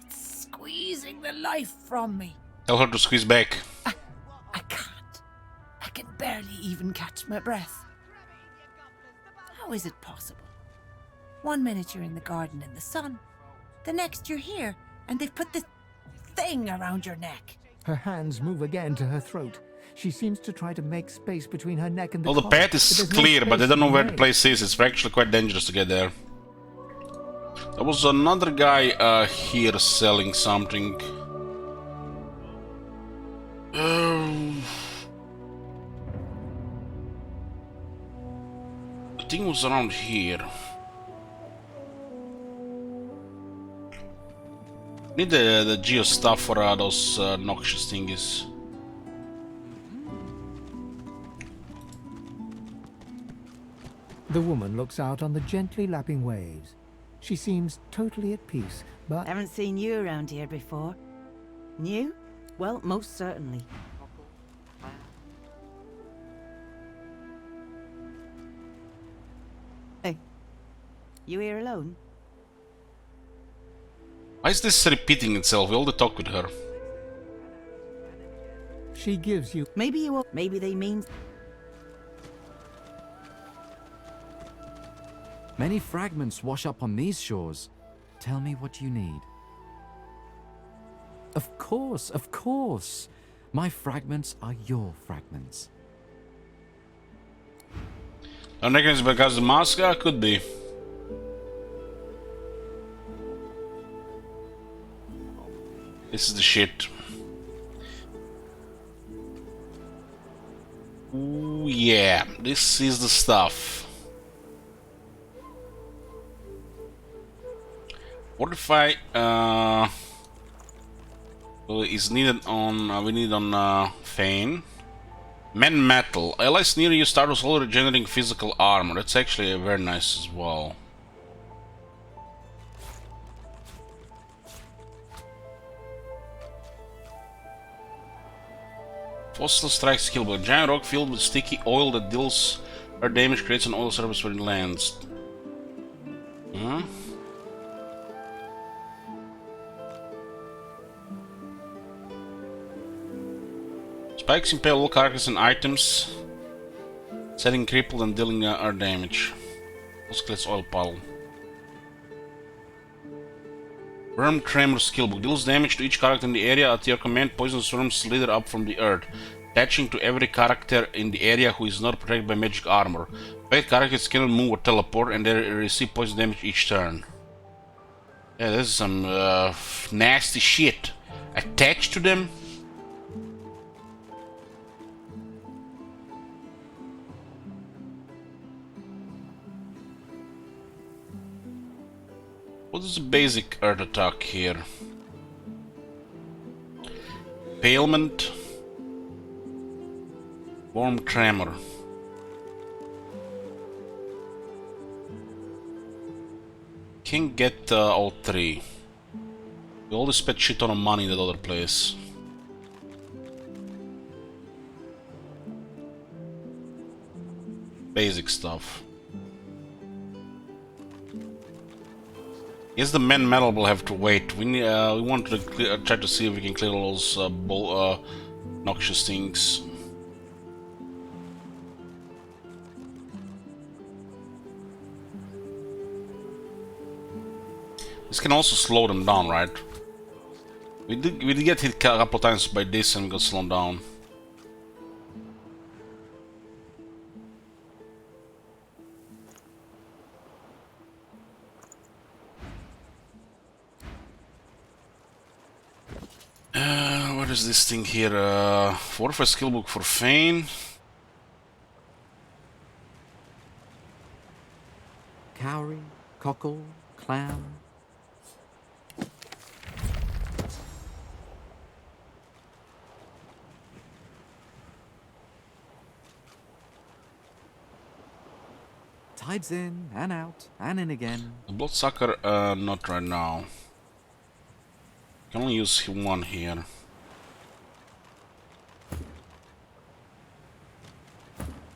it's squeezing the life from me. Tell her to squeeze back. I can't. I can barely even catch my breath. How is it possible? 1 minute you're in the garden in the sun, the next you're here, and they've put this thing around your neck. Her hands move again to her throat. She seems to try to make space between her neck and the Well, the collar, path but is there's no clear, but they space don't know to where be the made. place is. It's actually quite dangerous to get there. There was another guy here selling something. The thing was around here. Need the geo stuff for those noxious thingies. The woman looks out on the gently lapping waves. She seems totally at peace, but... Haven't seen you around here before. New? Well, most certainly. Hey, you here alone? Why is this repeating itself? We all talk with her. She gives you... Maybe you will. Maybe they mean... Many fragments wash up on these shores. Tell me what you need. Of course, of course. My fragments are your fragments. I reckon it's because the mask could be. This is the shit. Ooh, yeah, this is the stuff. What if I well, is needed on we need on Fane. Men metal. Allies near you start with all regenerating physical armor. That's actually very nice as well. Fossil strike skill book. Giant rock filled with sticky oil that deals hard damage, creates an oil surface when it lands. Hmm? Spikes impale all characters and items, setting crippled and dealing hard damage. Skelett's oil pile. Worm Tremor skillbook. Deals damage to each character in the area. At your command, poisonous worms slither up from the earth, attaching to every character in the area who is not protected by magic armor. Affected characters cannot move or teleport, and they receive poison damage each turn. Yeah, this is some nasty shit. Attached to them? What is the basic earth attack here? Impalement. Worm Tremor. Can't get all three. We always spent shit ton of money in that other place. Basic stuff. Yes, the men metal will have to wait. We want to try to see if we can clear all those noxious things. This can also slow them down, right? We did get hit a couple times by this and we got slowed down. What is this thing here? Warfare skillbook for Fane. Cowrie, cockle, clown. Tides in and out and in again. The Bloodsucker, not right now. Can only use one here.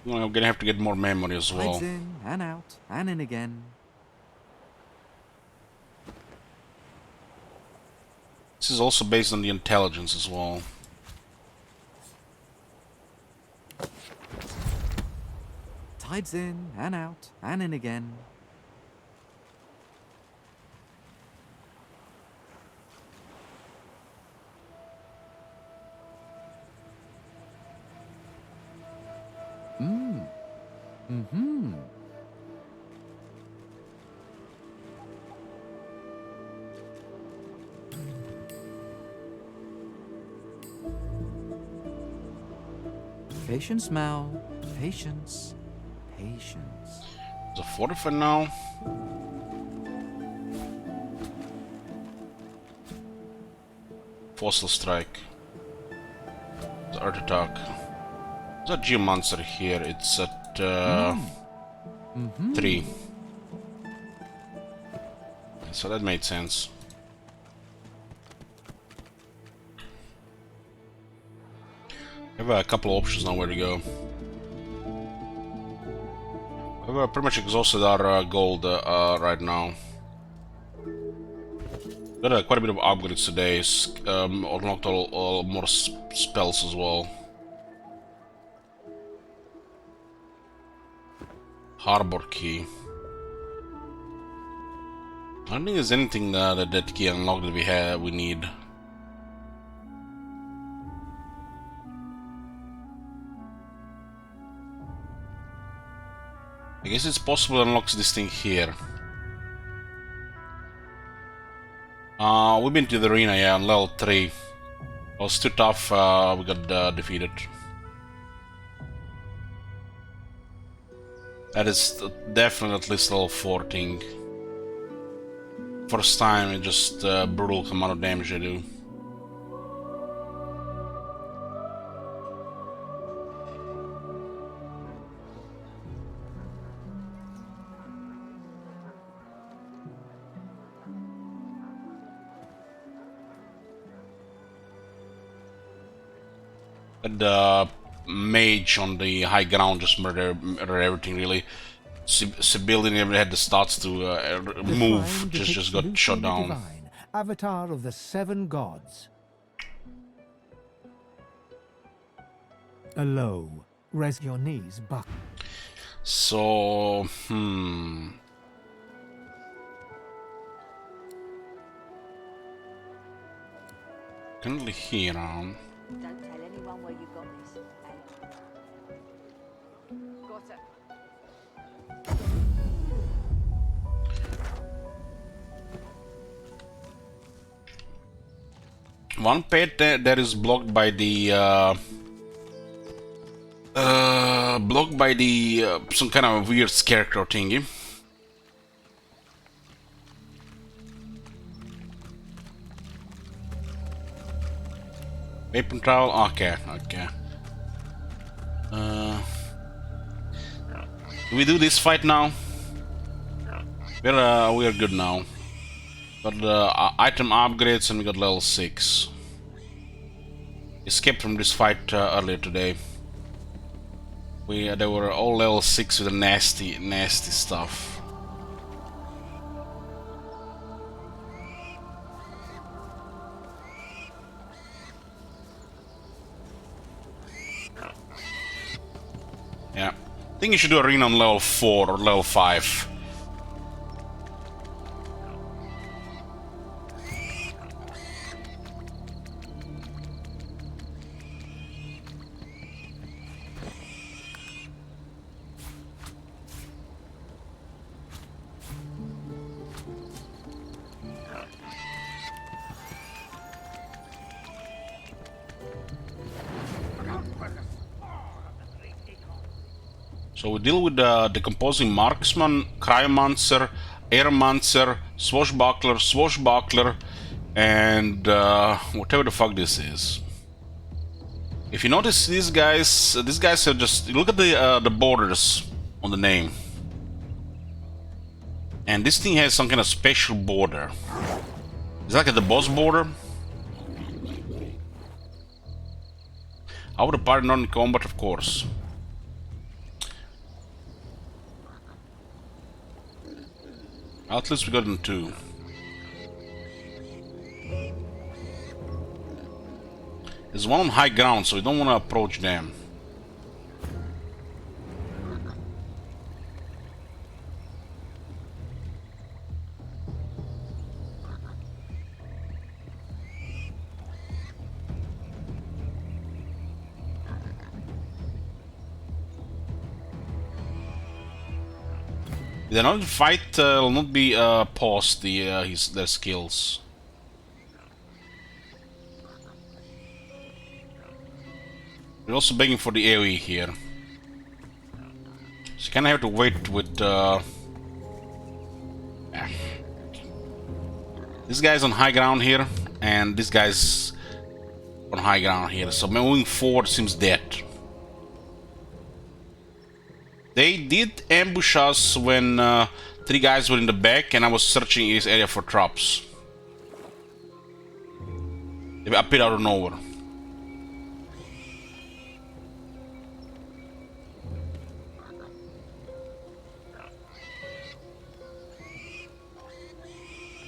I'm gonna have to get more memory as well. Tides in and out and in again. This is also based on the intelligence as well. Tides in and out and in again. Mm-hmm. Patience, Mal. Patience. Patience. The 40 for now. Fossil Strike. The Earth Attack. There's a Geomancer here. It's at 3. So that made sense. We have a couple of options now where to go. We've pretty much exhausted our gold right now. Got quite a bit of upgrades today. Unlocked all more spells as well. Harbor key. I don't think there's anything that key unlocked that we need. I guess it's possible to unlock this thing here. We've been to the arena, yeah, on level 3. It was too tough, we got defeated. That is definitely at least level 14. First time, it just brutal amount of damage they do. The mage on the high ground just murder everything really. Civilian never had the stats to move, just got shot down. Divine, avatar of the 7 gods. A low, rest your knees, buck. So, currently here on. Don't tell anyone where you got this. Got it. One pet that is blocked by the some kind of weird scarecrow thingy. Weapon trowel. Okay. Do we do this fight now? We are good now. Got item upgrades and we got level 6. Escaped from this fight earlier today. They were all level 6 with the nasty stuff. Yeah, I think you should do arena on level 4 or level 5. So we deal with the decomposing marksman, cryomancer, airmancer, swashbuckler, and whatever the fuck this is. If you notice, these guys are just look at the borders on the name, and this thing has some kind of special border. It's like at the boss border. I would have parted not in combat, of course. At least we got them 2. There's one on high ground, so we don't want to approach them. The another fight will not be paused, their skills. We're also begging for the AoE here. So you kinda have to wait with this guy's on high ground here, and this guy's on high ground here, so moving forward seems dead. They did ambush us when 3 guys were in the back and I was searching this area for traps. They appeared out of nowhere.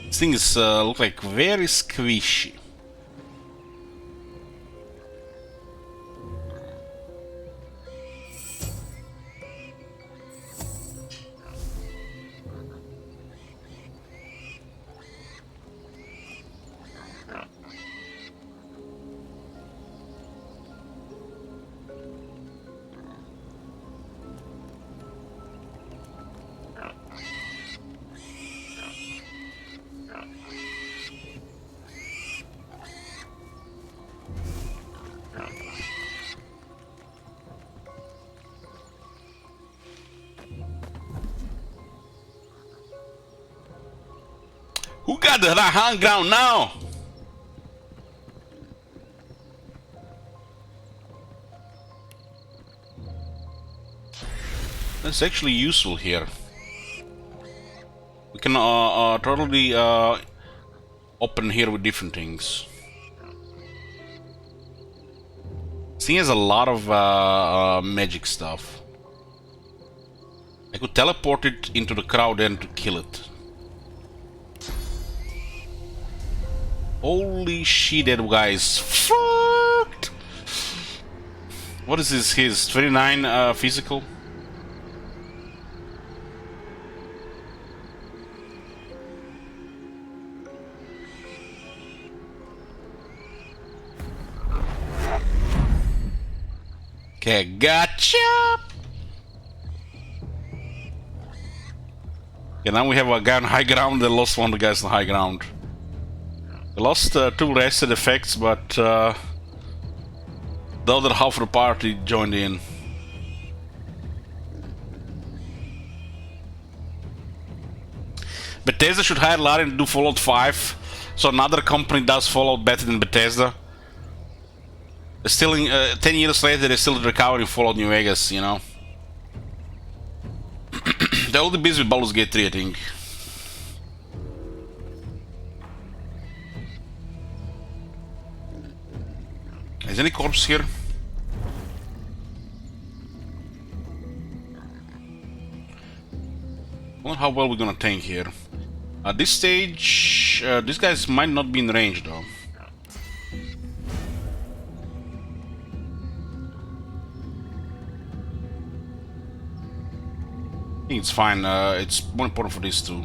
This thing is look like very squishy. Who got the high ground now? That's actually useful here. We can totally open here with different things. thing has a lot of magic stuff. I could teleport it into the crowd and to kill it. Holy shit, that guy is fucked! What is this, his 29 physical? Okay, gotcha! Okay, now we have a guy on high ground, they lost one of the guys on high ground. We lost 2 rested effects, but the other half of the party joined in. Bethesda should hire Larian to do Fallout 5, so another company does Fallout better than Bethesda. Still, 10 years later, they're still recovering Fallout New Vegas, you know. They're only busy with Baldur's Gate 3, I think. Is any corpse here? I wonder how well we're gonna tank here. At this stage, these guys might not be in range though. I think it's fine. It's more important for these two.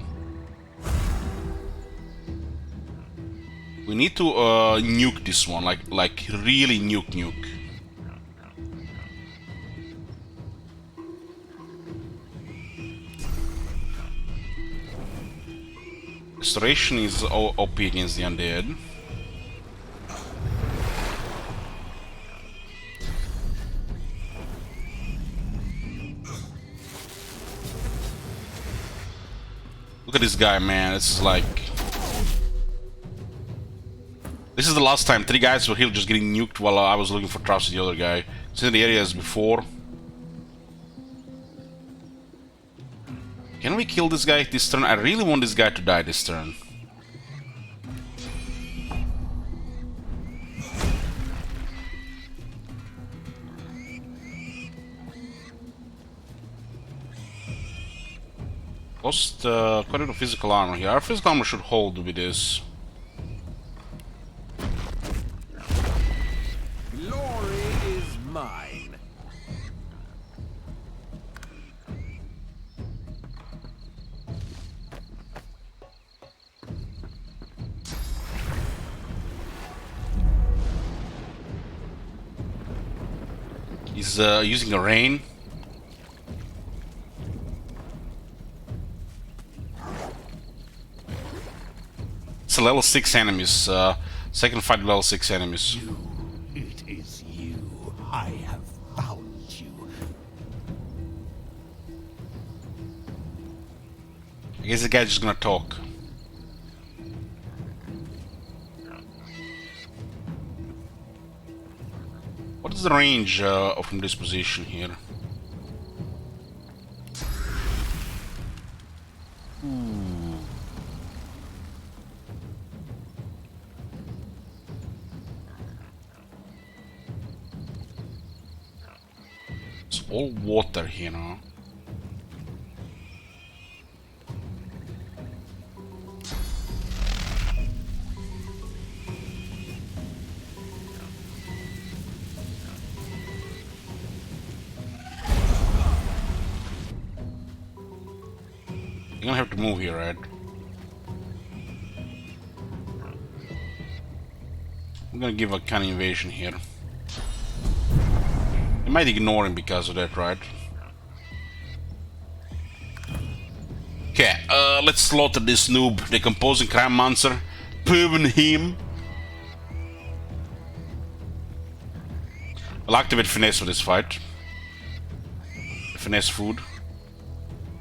We need to nuke this one, like really nuke. Restoration is OP against the undead. Look at this guy, man. This is like... This is the last time 3 guys were here just getting nuked while I was looking for traps with the other guy. It's in the area as before. Can we kill this guy this turn? I really want this guy to die this turn. Lost quite a bit of physical armor here. Our physical armor should hold with this. Glory is mine. He's using a rain. It's a level 6 enemies. Second fight level 6 enemies. It is you. I have found you. I guess the guy's just gonna talk. What is the range from this position here? It's all water here now. You're gonna have to move here, right? I'm gonna give a kind of invasion here. I might ignore him because of that, right? Okay, let's slaughter this noob, the composing crime monster. Proven him. I'll activate finesse for this fight. Finesse food.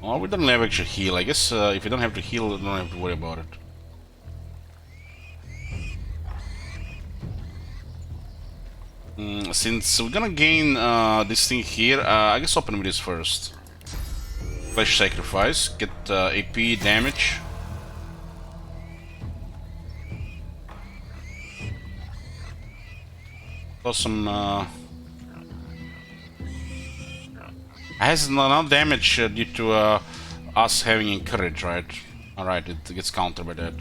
Oh, we don't have actually heal. I guess if you don't have to heal, you don't have to worry about it. Since we're gonna gain this thing here, I guess open with this first. Flesh sacrifice, get AP damage. Got some Has no damage due to us having encourage, right? Alright, it gets countered by that.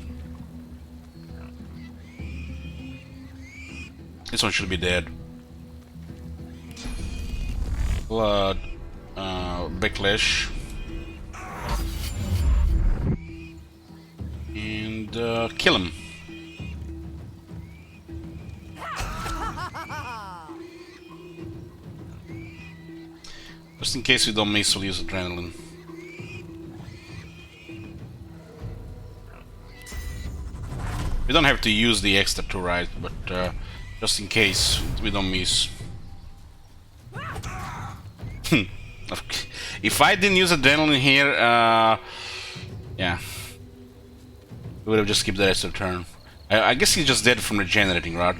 This one should be dead. Blood, backlash, and kill him. Just in case we don't miss, we'll use adrenaline. We don't have to use the extra 2, right? But just in case we don't miss. If I didn't use adrenaline here, yeah, we would have just skipped the rest of the turn. I guess he's just dead from regenerating, right?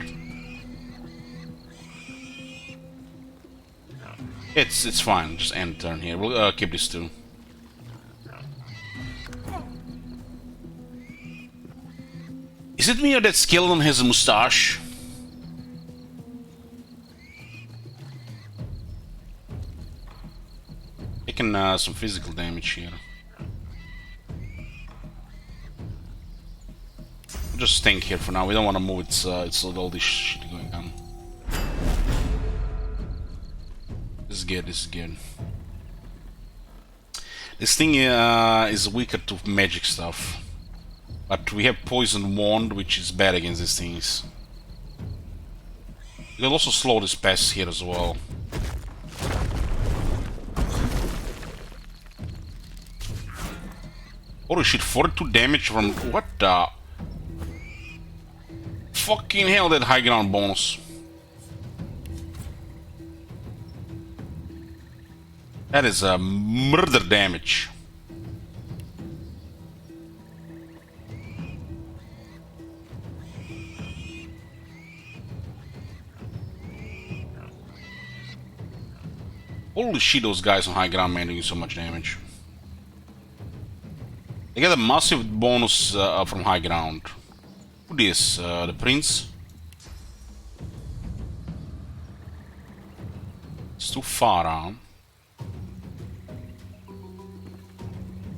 It's fine. Just end turn here. We'll keep this too. Is it me or that skeleton has a mustache? Taking some physical damage here. We'll just staying here for now. We don't want to move. It's all this shit going on. This is good. This is good. This thing is weaker to magic stuff, but we have poison wand, which is bad against these things. We can also slow this pass here as well. Holy shit, 42 damage from... What the... Fucking hell, that high ground bonus. That is a murder damage. Holy shit, those guys on high ground, man, doing so much damage. They get a massive bonus from high ground. Who this? The prince? It's too far, huh?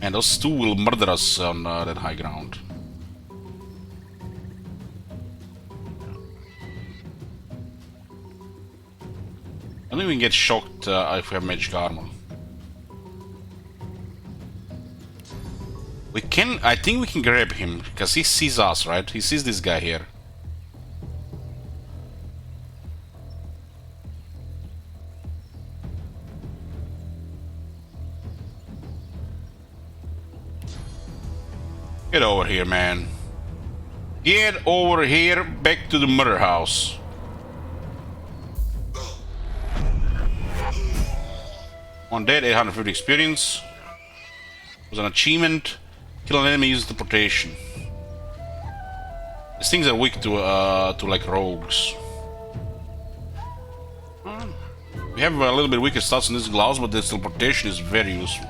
And those two will murder us on that high ground. I don't even get shocked if we have magic armor. We can, I think we can grab him, because he sees us, right? He sees this guy here. Get over here, man. Get over here, back to the murder house. One dead, 850 experience. Was an achievement. Kill an enemy using teleportation. These things are weak to like rogues. We have a little bit weaker stats in this gloves, but this teleportation is very useful.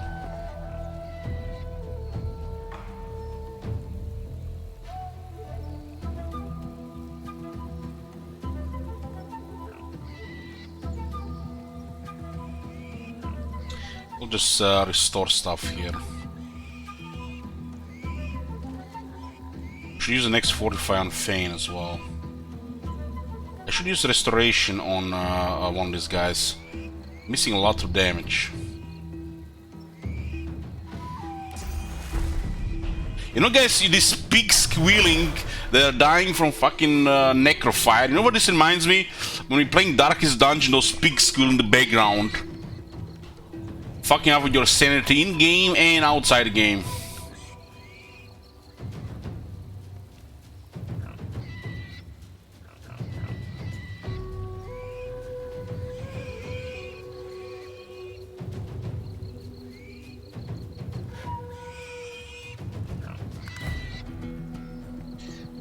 We'll just restore stuff here. Should use the next fortify on Fane as well. I should use restoration on one of these guys. Missing a lot of damage. You know, guys, these pigs squealing, they're dying from fucking necrofire. You know what this reminds me? When we're playing Darkest Dungeon, those pigs squeal in the background. Fucking up with your sanity in game and outside the game.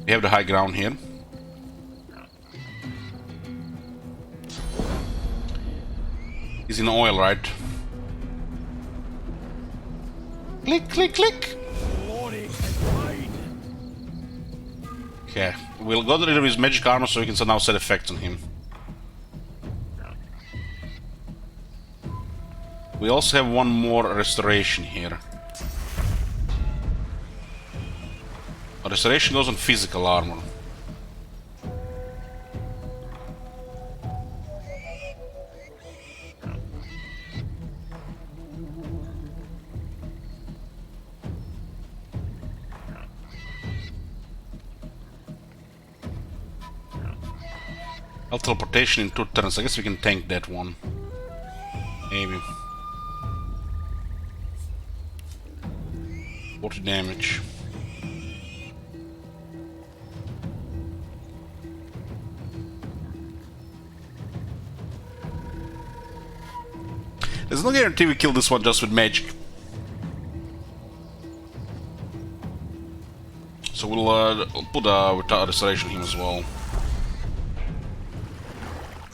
We have the high ground here. He's in oil, right? Click, click, click. Okay, we'll go rid of his magic armor so we can now set effects on him. We also have one more restoration here. Restoration goes on physical armor. Teleportation in 2 turns. I guess we can tank that one. Maybe. 40 damage. There's no guarantee we kill this one just with magic. So we'll put a restoration on him as well.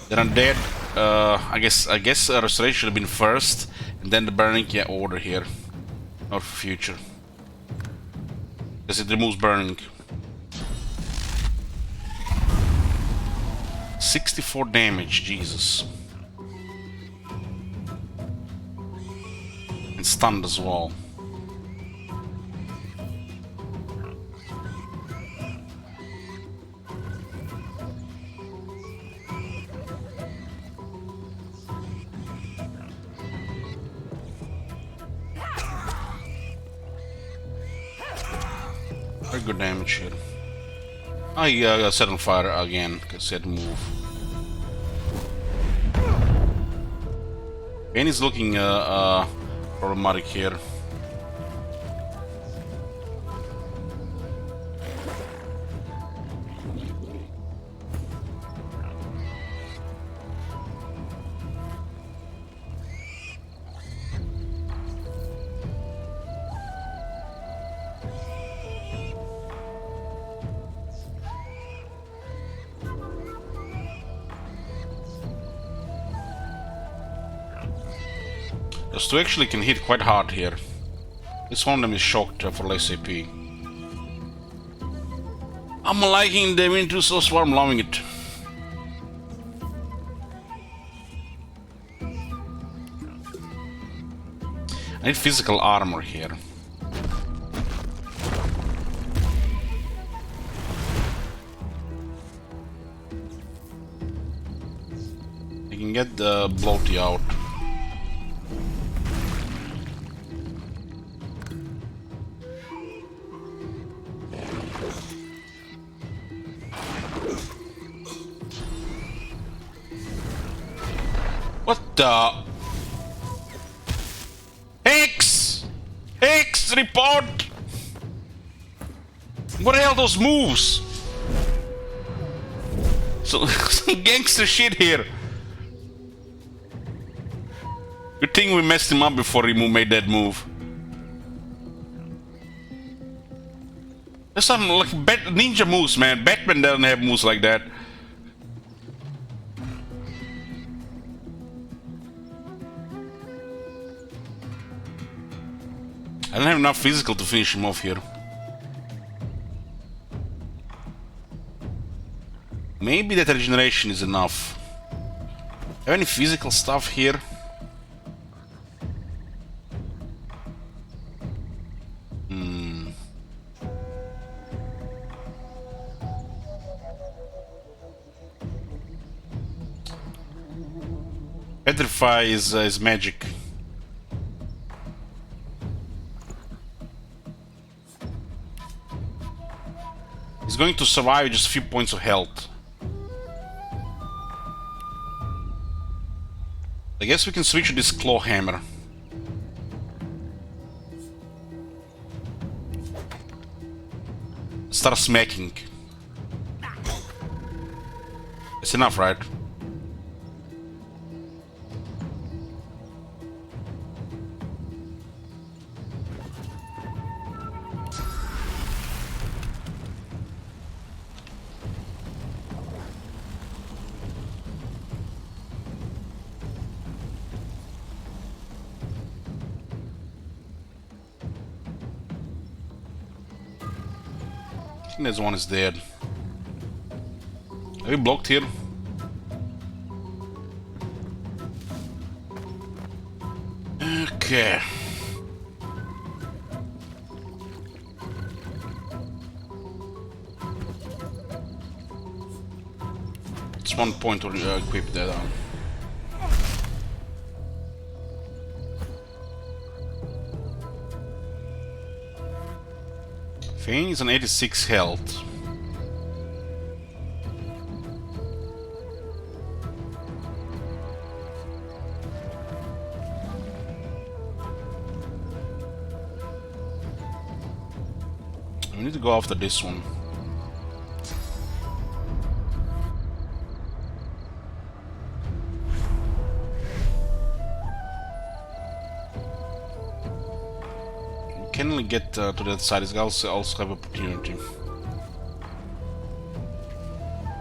Then undead, I guess restoration should have been first, and then the burning. Yeah, order here, not for future, because it removes burning. 64 damage, Jesus, and stunned as well. Very good damage here. I got set on fire again because he had to move. Ben is looking problematic here. Those two actually can hit quite hard here. This one of them is shocked for less AP. I'm liking Divinity so far, I'm loving it. I need physical armor here. You can get the bloaty out. What the? Hex! Hex, report! What the hell are those moves? Some gangster shit here. Good thing we messed him up before he made that move. There's some like ninja moves, man. Batman doesn't have moves like that. I don't have enough physical to finish him off here. Maybe that regeneration is enough. Have any physical stuff here? Petrify is magic. He's going to survive with just a few points of health. I guess we can switch to this claw hammer. Start smacking. It's enough, right? I think there's one is dead. Are we blocked here? Okay. It's 1 point to equip that. Fane is an 86 health. We need to go after this one. Can only get to that side. This guy also have opportunity.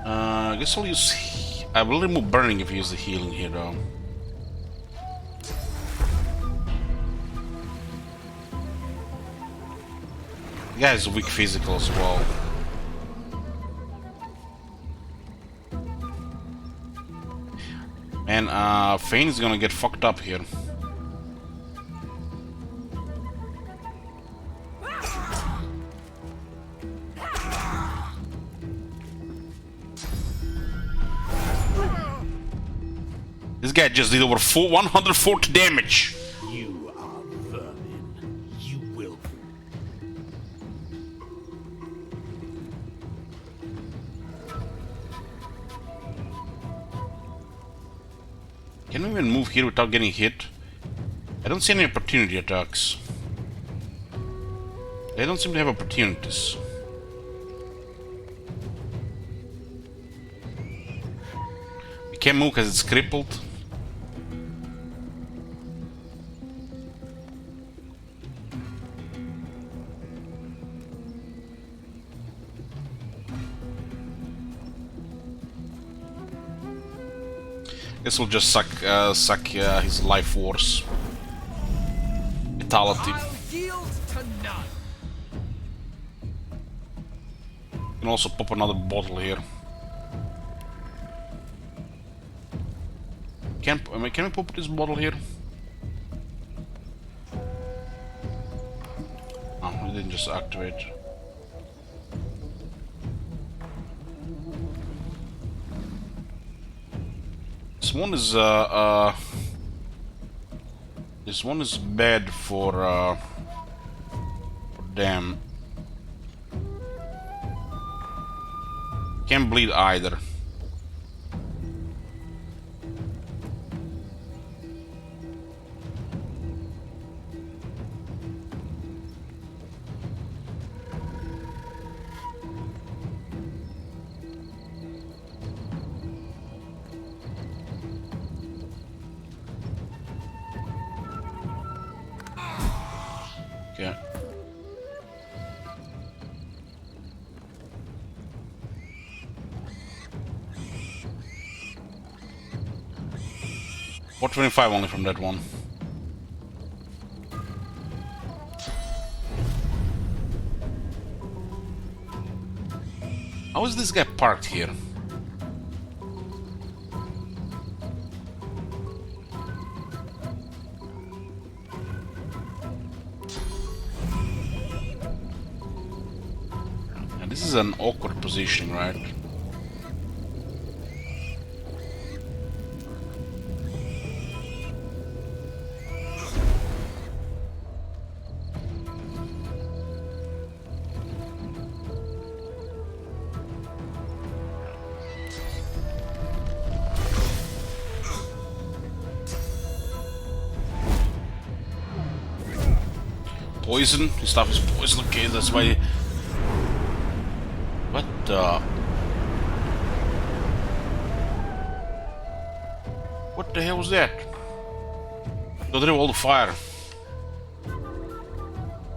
I guess I'll use. I will remove burning if I use the healing here, though. The guy is weak physical as well. And Fane is gonna get fucked up here. This guy just did over 140 damage. You are vermin. You will. Can we even move here without getting hit? I don't see any opportunity attacks. They don't seem to have opportunities. We can't move because it's crippled. Guess we'll just suck his life force. Vitality. Can also pop another bottle here. Can we pop this bottle here? Oh, we didn't just activate. This one is bad for them. Can't bleed either. Okay. $425 only from that one. How is this guy parked here? And this is an awkward position, right? Poison? His stuff is poison, okay, that's why... What the... What the hell was that? Got rid of all the fire.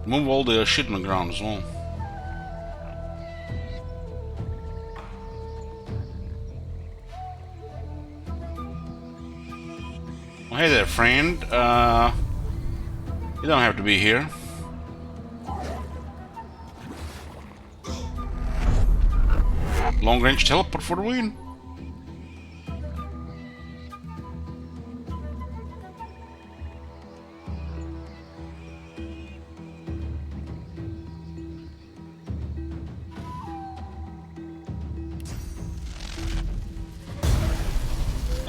Move all the shit on the ground as well. Oh, hey there, friend. You don't have to be here. Long range teleport for the win.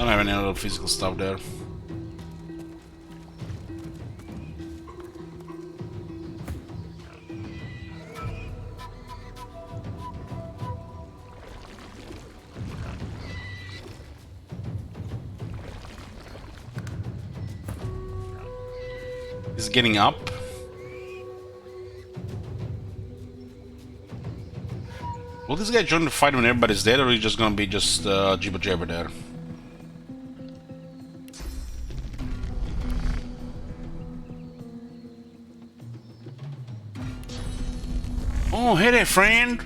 Don't have any other physical stuff there. He's getting up. Will this guy join the fight when everybody's dead, or are you just gonna be just jibber jabber there? Oh, hey there, friend.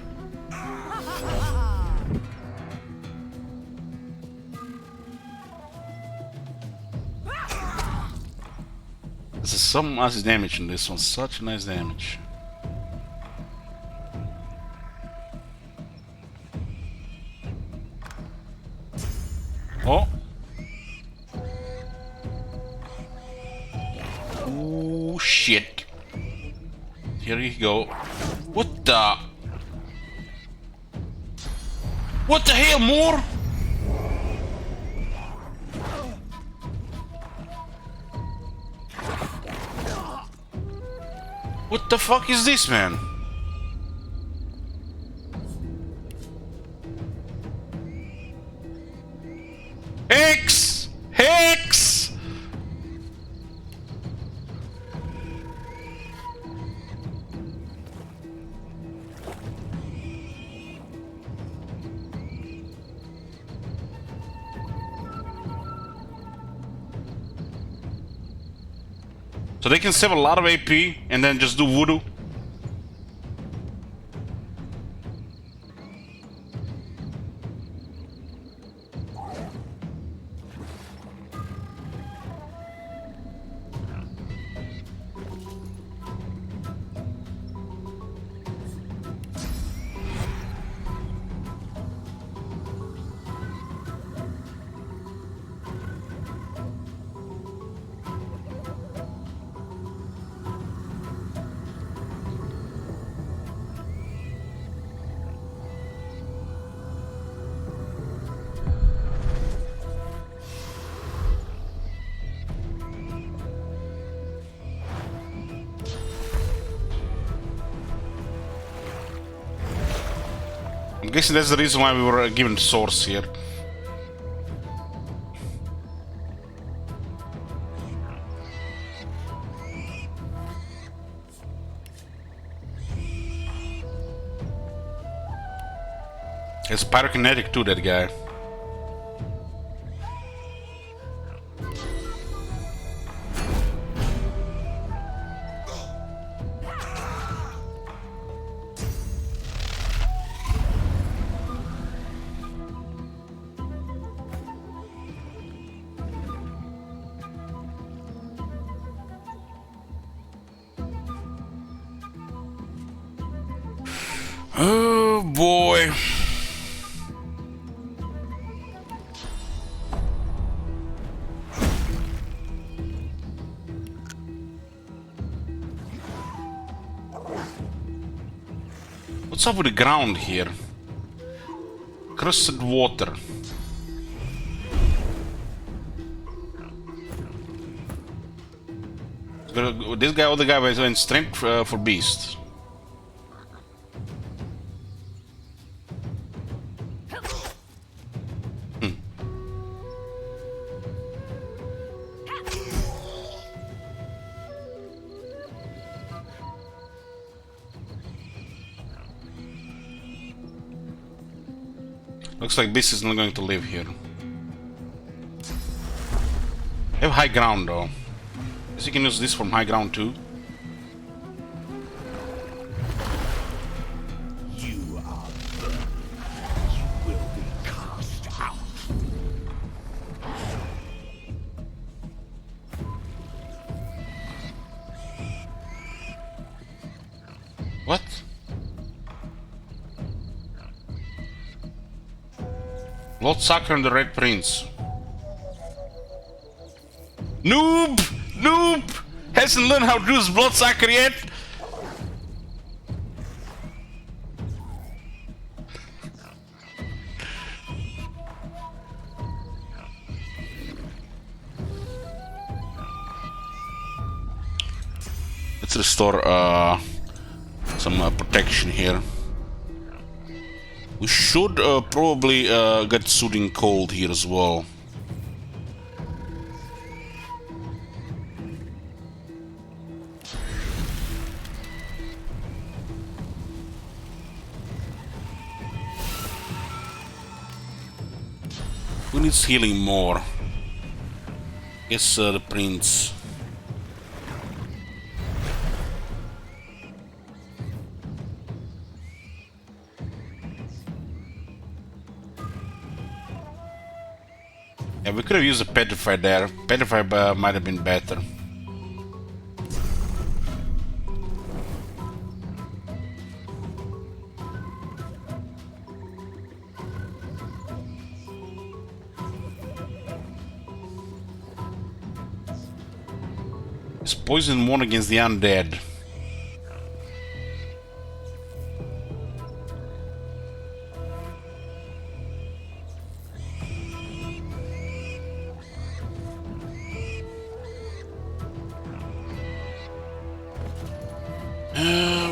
This is some nice damage in this one. Such nice damage. Oh. Oh shit. Here you go. What the? What the hell, more? What the fuck is this, man? Hex! Hex! So they can save a lot of AP and then just do voodoo. I'm guessing that's the reason why we were given source here. It's pyrokinetic too, that guy. Oh boy. What's up with the ground here? Crusted water. This guy or the guy was in strength for beast. Looks like this is not going to live here. I have high ground though. Guess you can use this from high ground too. You are burned. You will be cast out. What? Lord Sacre and the Red Prince. Noob! Noob! Hasn't learned how to use Blood Sacre yet? least restore some protection here. We should probably get Soothing Cold here as well. Who needs healing more? Guess the prince. Yeah, we could have used a Petrify there. Petrify might have been better. It's poison 1 against the undead.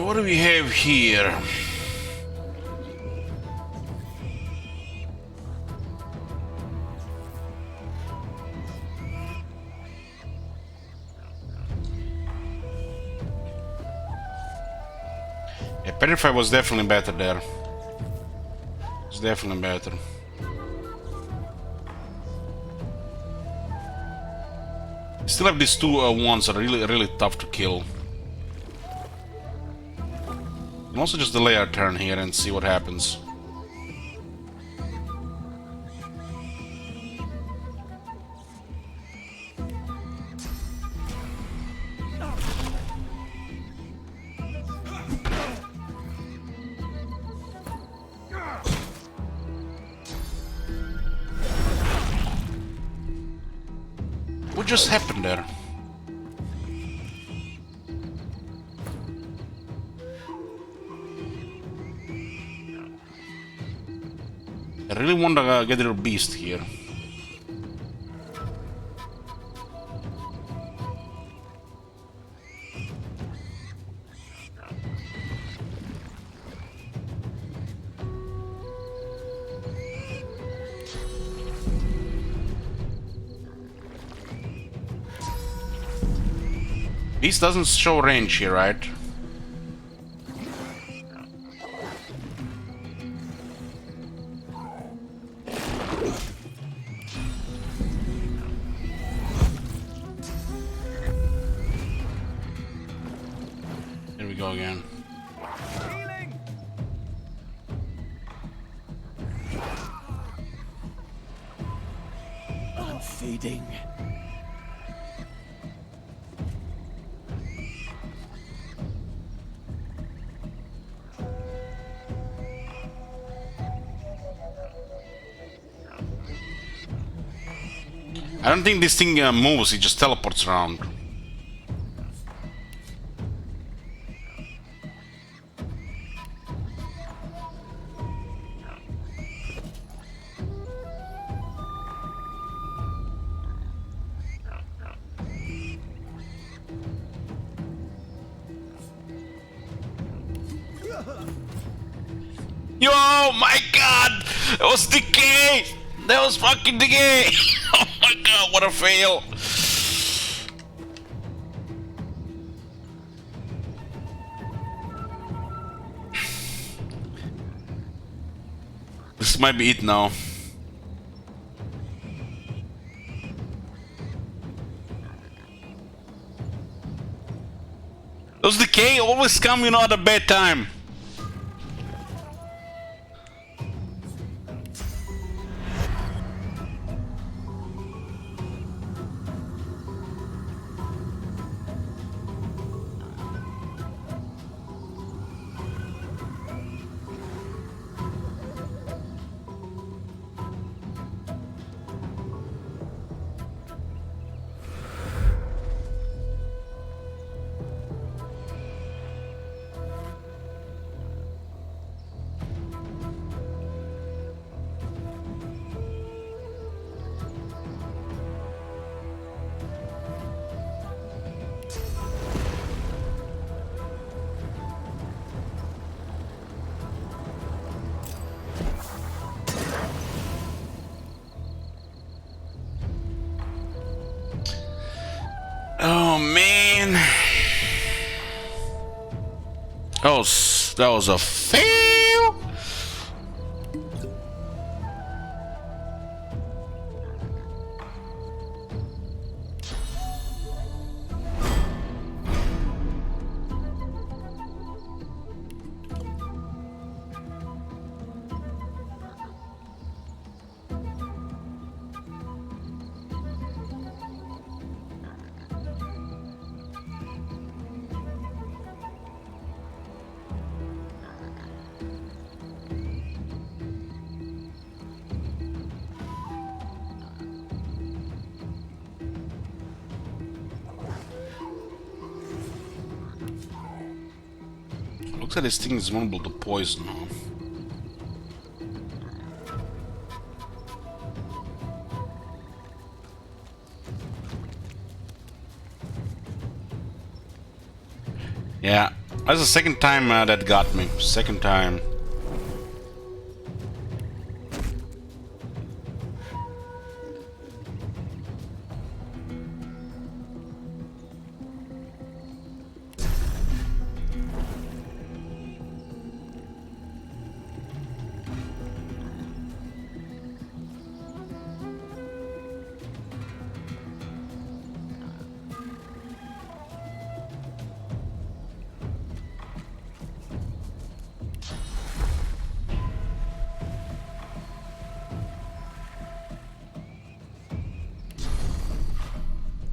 What do we have here? Yeah, Petrify was definitely better there. It's definitely better. Still have these two ones that are really tough to kill. And also just delay our turn here and see what happens. What just happened there? I really want to get rid of beast here. Beast doesn't show range here, right? Here we go again. I'm feeding. I don't think this thing moves, it just teleports around. Yo, my god! That was decay! That was fucking decay! Oh my god, what a fail! This might be it now. Those decay always come, you know, at a bad time. That was a fail. Looks like this thing is vulnerable to poison. Yeah, that's the second time that got me. Second time.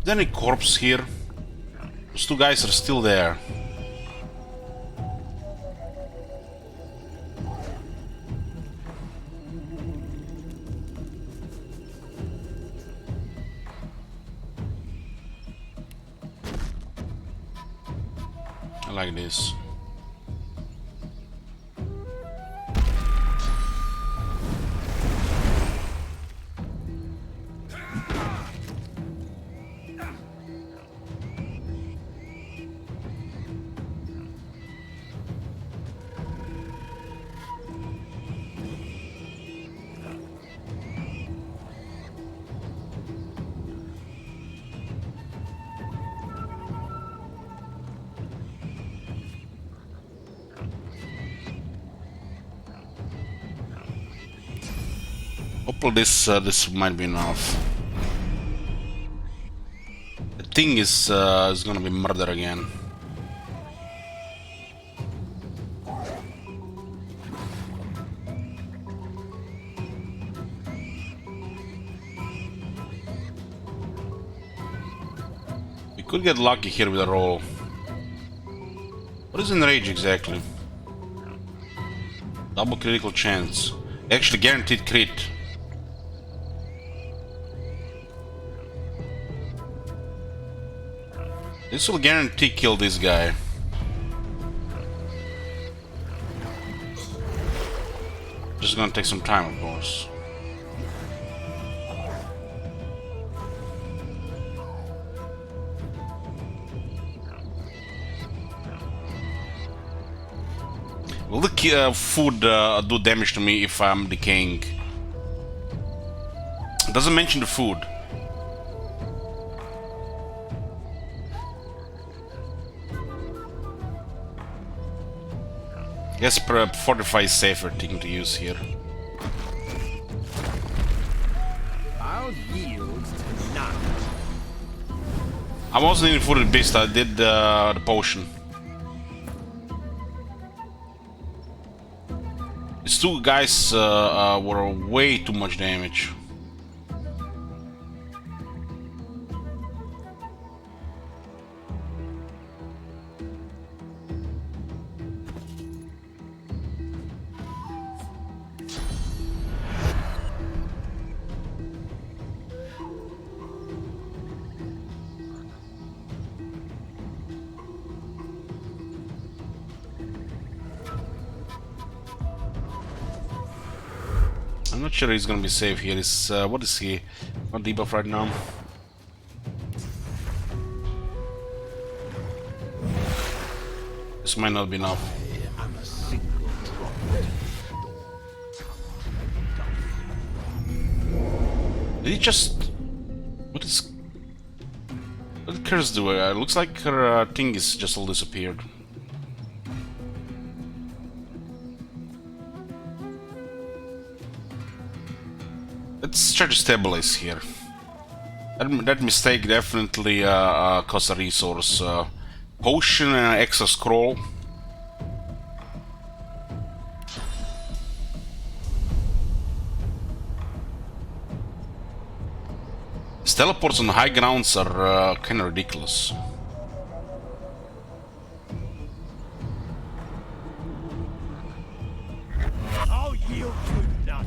Is there any corpse here? Those two guys are still there. I like this. Hopefully this might be enough. The thing is gonna be murder again. We could get lucky here with a roll. What is enrage exactly? Double critical chance. Actually guaranteed crit. This will guarantee kill this guy. Just gonna take some time, of course. Will the food do damage to me if I'm decaying? It doesn't mention the food. Guess fortify is safer thing to use here. I'll yield to none. I wasn't in for the beast, I did the potion. These two guys were way too much damage. I'm not sure he's gonna be safe here. Is what is he? What debuff right now? This might not be enough. Did he just? What is? What did Curse do? Looks like her thing is just all disappeared. Let's try to stabilize here. That mistake definitely cost a resource. Potion and an extra scroll. These teleports on high grounds are kind of ridiculous. I'll yield to none.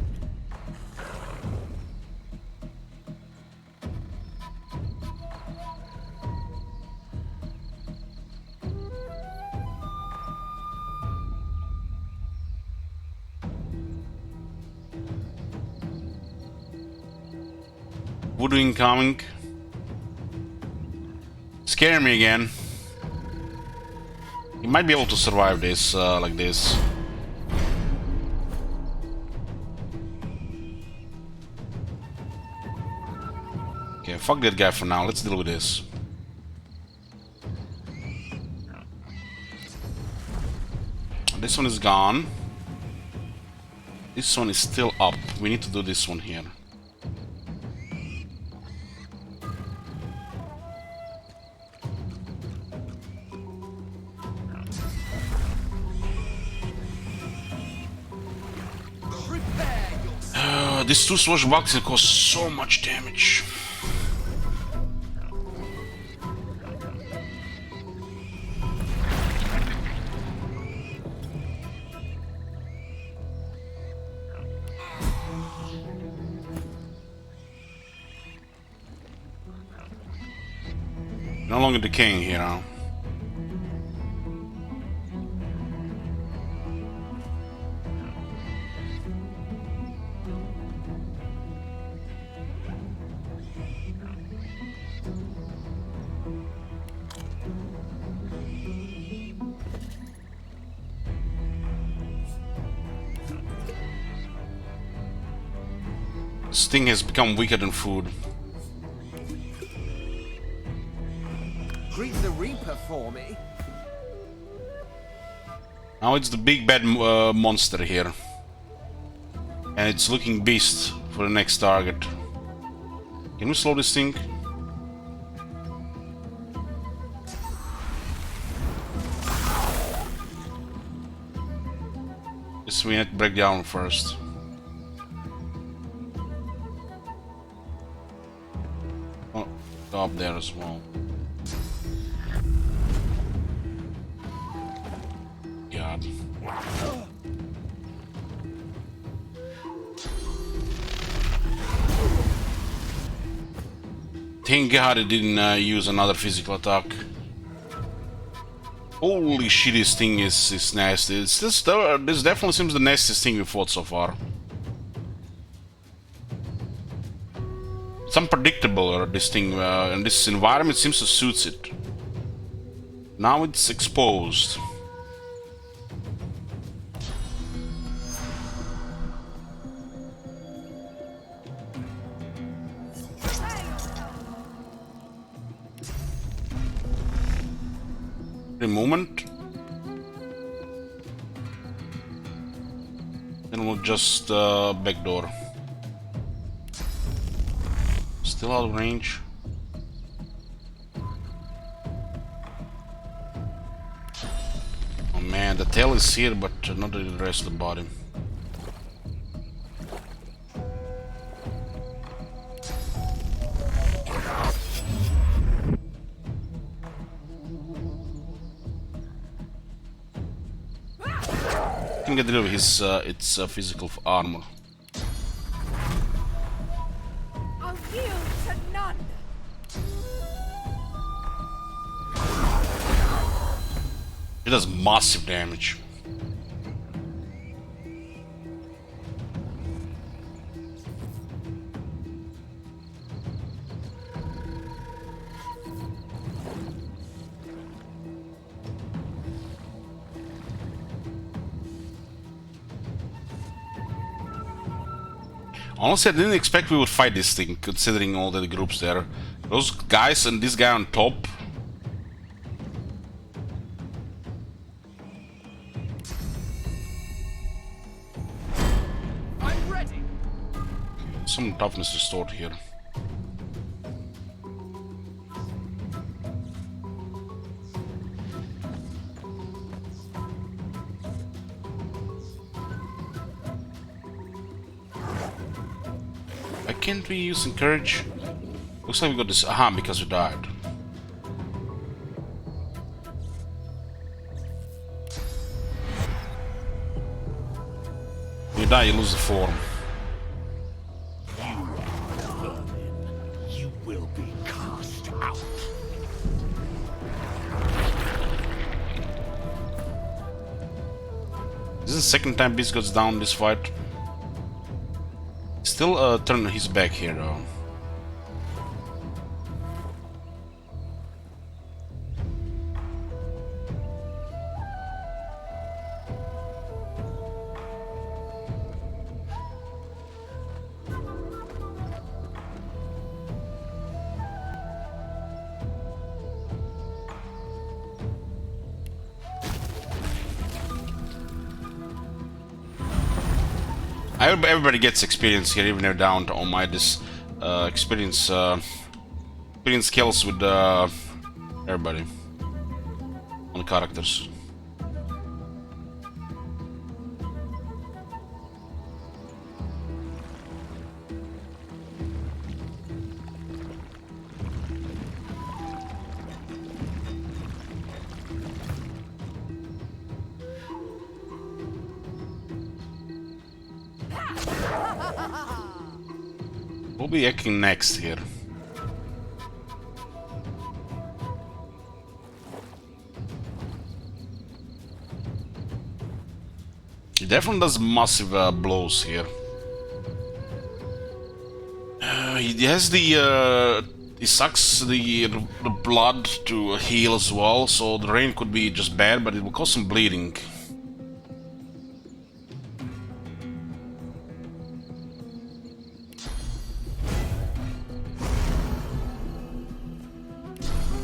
Voodoo incoming. Scare me again. You might be able to survive this like this. Okay, fuck that guy for now. Let's deal with this. This one is gone. This one is still up. We need to do this one here. These two swashbucklers cause so much damage. No longer decaying here now. This thing has become weaker than food. Greet the Reaper for me. Now it's the big bad monster here. And it's looking beast for the next target. Can we slow this thing? Yes, we need to break down first. Oh, go up there as well. God. Thank God it didn't use another physical attack. Holy shit, this thing is nasty. This definitely seems the nastiest thing we fought so far. It's unpredictable, this thing, and this environment seems to suit it. Now it's exposed. Moment. Then we'll just backdoor. Still out of range. Oh man, the tail is here, but not the rest of the body. Can get rid of his its physical armor. I'll yield to none. It does massive damage. Honestly, I didn't expect we would fight this thing, considering all the groups there. Those guys and this guy on top. I'm ready. some toughness restored here. Why can't we use encourage? Looks like we got this. Aha, because we died. You die, you lose the form. You will be cast out. This is the second time Beast goes down this fight. Still turn his back here though. Everybody gets experience here, even they're down to Almighty's experience skills with everybody on the characters. We'll be acting next here. He definitely does massive blows here. He has the he sucks the blood to heal as well, so the rain could be just bad, but it will cause some bleeding.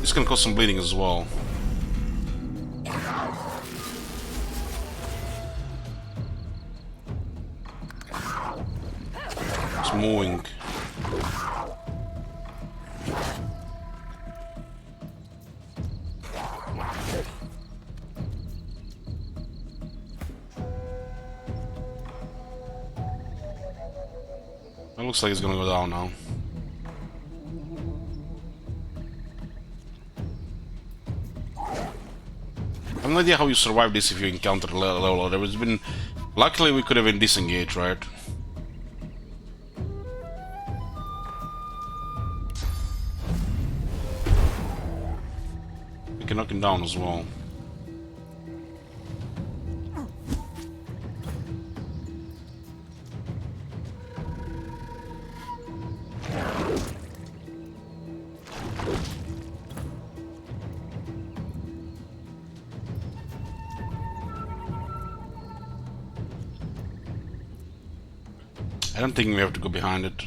It's gonna cause some bleeding as well. It's moving. It looks like it's gonna go down now. I have no idea how you survive this if you encounter a level. There has been... Luckily we could have been disengaged, right? We can knock him down as well. I don't think we have to go behind it.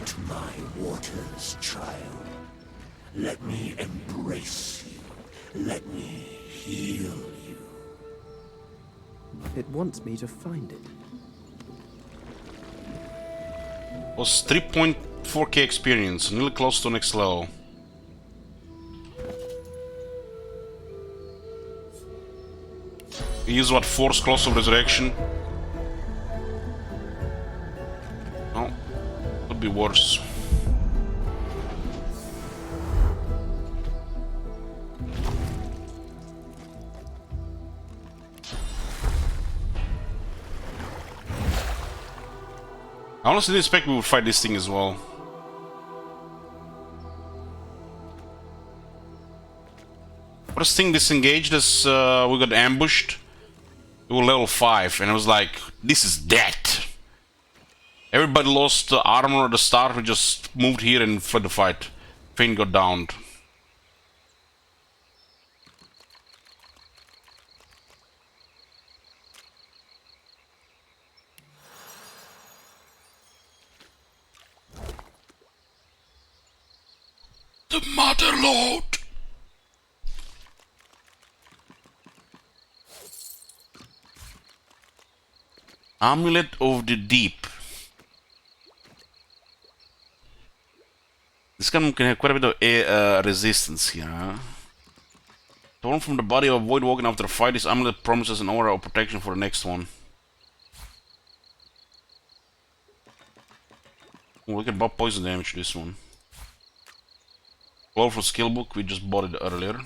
To my waters, child. Let me embrace you. Let me heal you. It wants me to find it. Was 3.4k experience, nearly close to next level. Use what? Force Claws of Resurrection? Oh, could be worse. I honestly didn't expect we would fight this thing as well. First thing disengaged as we got ambushed. We were level 5 and I was like, this is dead. Everybody lost armor at the start, we just moved here and fled the fight. Fane got downed. The Mother Lord! Amulet of the Deep. This gun can have quite a bit of resistance here. Huh? Torn from the body, avoid walking after a fight. This amulet promises an aura of protection for the next one. Oh, we can buff poison damage to this one. Colorful skill book, we just bought it earlier.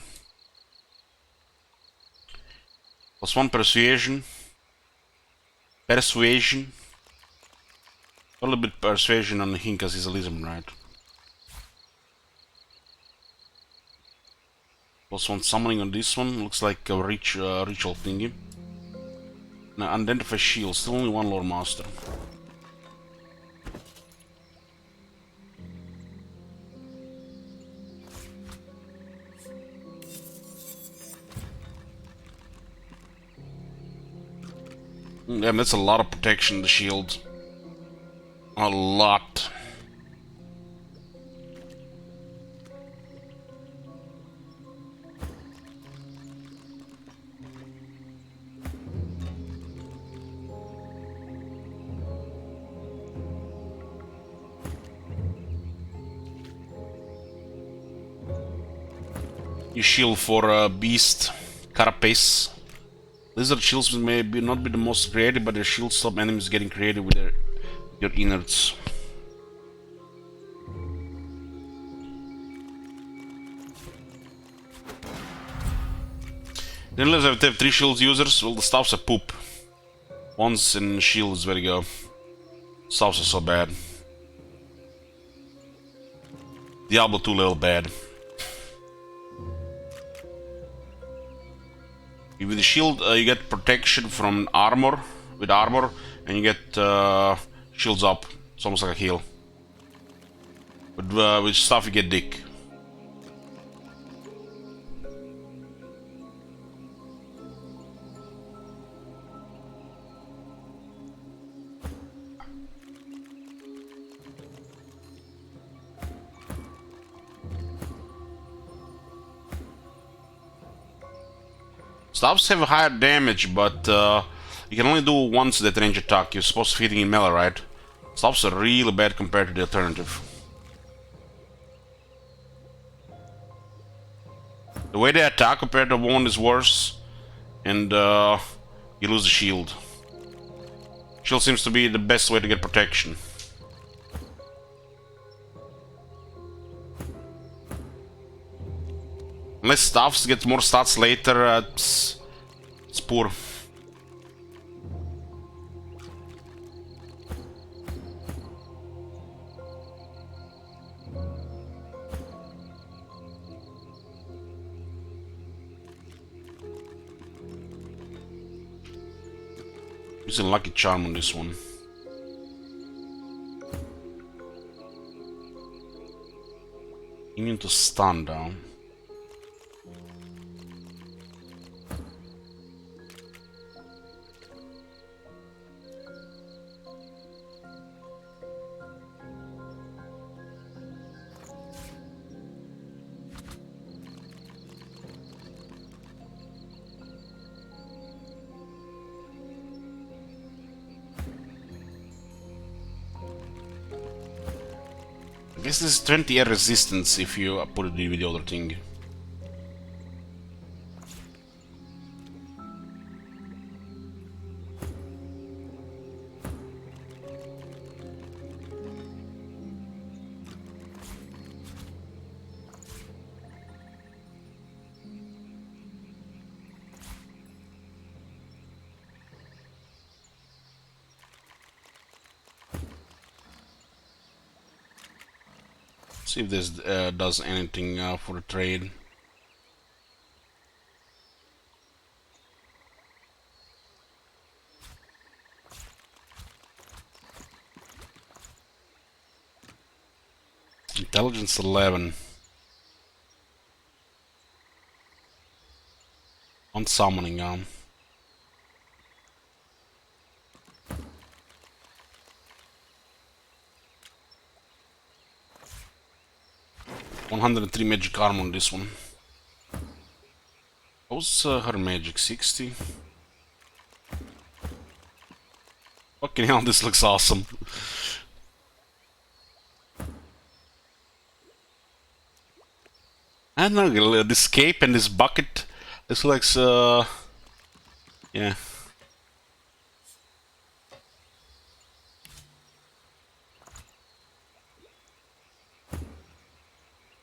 +1 persuasion. Persuasion. A little bit persuasion on him because he's a lizard, right? +1 summoning on this one. Looks like a ritual thingy. Now, identify shield. Still only one lore master. Damn, that's a lot of protection, the shield. A lot. You shield for beast, carapace. Lizard shields may not be the most creative, but their shields stop enemies getting creative with your innards. Then let's have 3 shield users. Well, the staffs are poop. One's in shields, there you go. Staffs are so bad. Diablo 2 level bad. With the shield, you get protection from armor, with armor, and you get shields up. It's almost like a heal. But with stuff, you get dick. Staffs have higher damage, but you can only do once that range attack. You're supposed to be hitting in melee, right? Staffs are really bad compared to the alternative. The way they attack compared to one is worse, and you lose the shield. Shield seems to be the best way to get protection. Unless staffs get more stats later, it's poor. Using Lucky Charm on this one. Immune to stun down. I guess this is 20 air resistance if you put it with the other thing. See if this does anything for the trade. Intelligence 11. On summoning arm. $103 magic armor on this one. What was her magic? 60? Fucking hell, this looks awesome. I don't know, this cape and this bucket. This looks, yeah.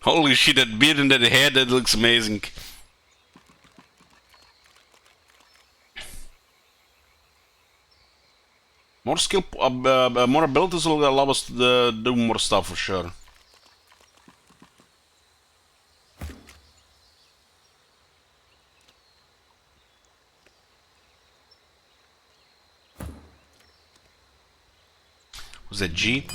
Holy shit, that beard and that head, that looks amazing. More skill, more abilities will allow us to do more stuff for sure. Was that G?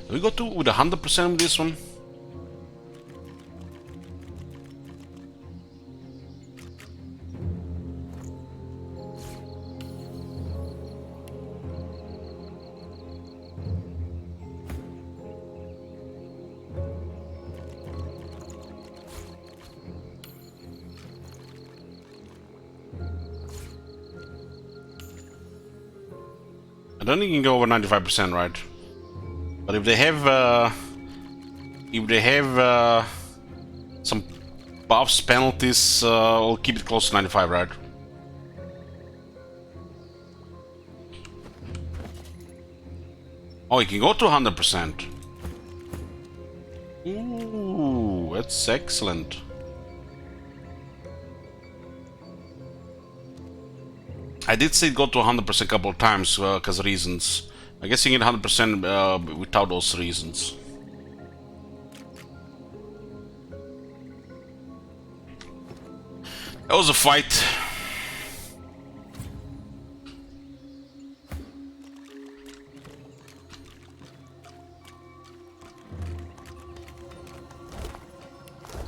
Do we go to with 100% with this one? I don't think you can go over 95%, right? But if they have some buffs, penalties, we'll keep it close to 95, right? Oh, you can go to 100%. Ooh, that's excellent. I did say go to 100% a couple of times because reasons. I guess you can get 100% without those reasons. That was a fight.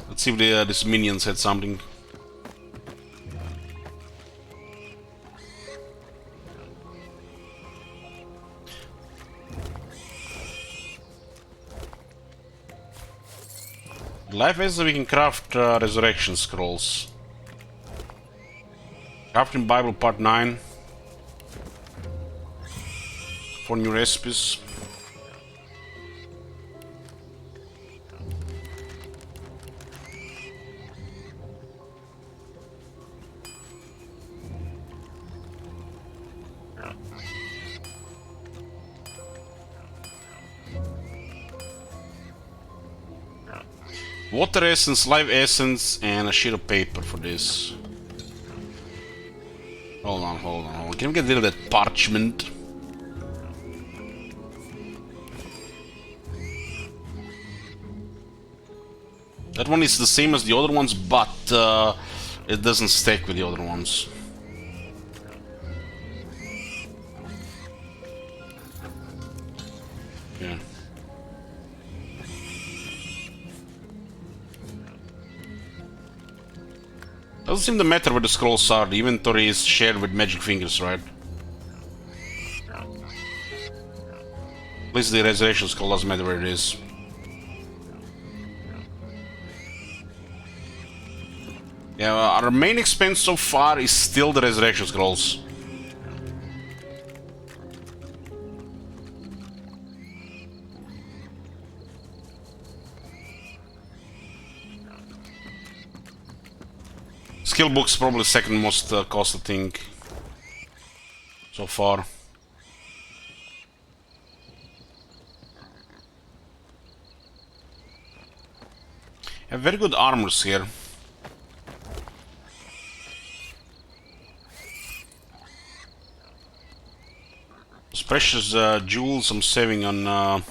Let's see if these minions had something. Life is we can craft resurrection scrolls. Crafting Bible Part 9. 4 new recipes. Water essence, live essence, and a sheet of paper for this. Hold on, hold on, hold on. Can we get rid of that parchment? That one is the same as the other ones, but it doesn't stack with the other ones. Yeah. Doesn't seem to matter where the scrolls are. The inventory is shared with magic fingers, right? At least the resurrection scroll doesn't matter where it is. Yeah, our main expense so far is still the resurrection scrolls. Skill book's probably second most costly thing so far. Have very good armors here. Those precious jewels I'm saving on the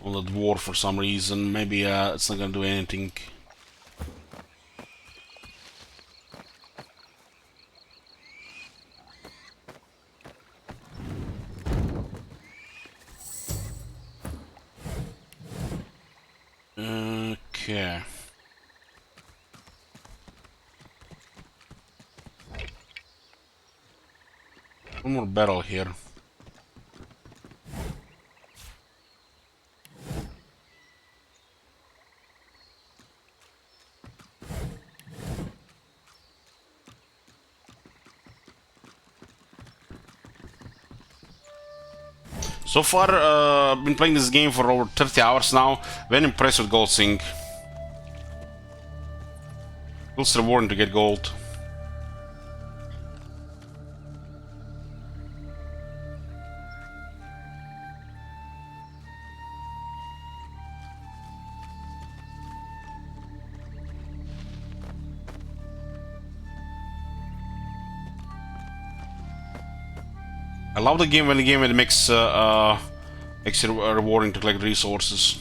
dwarf for some reason. Maybe it's not gonna do anything. Okay. One more battle here. So far, I've been playing this game for over 30 hours now. Very impressed with Gold Sync. Feels rewarding to get gold. I love the game when it makes it rewarding to collect resources,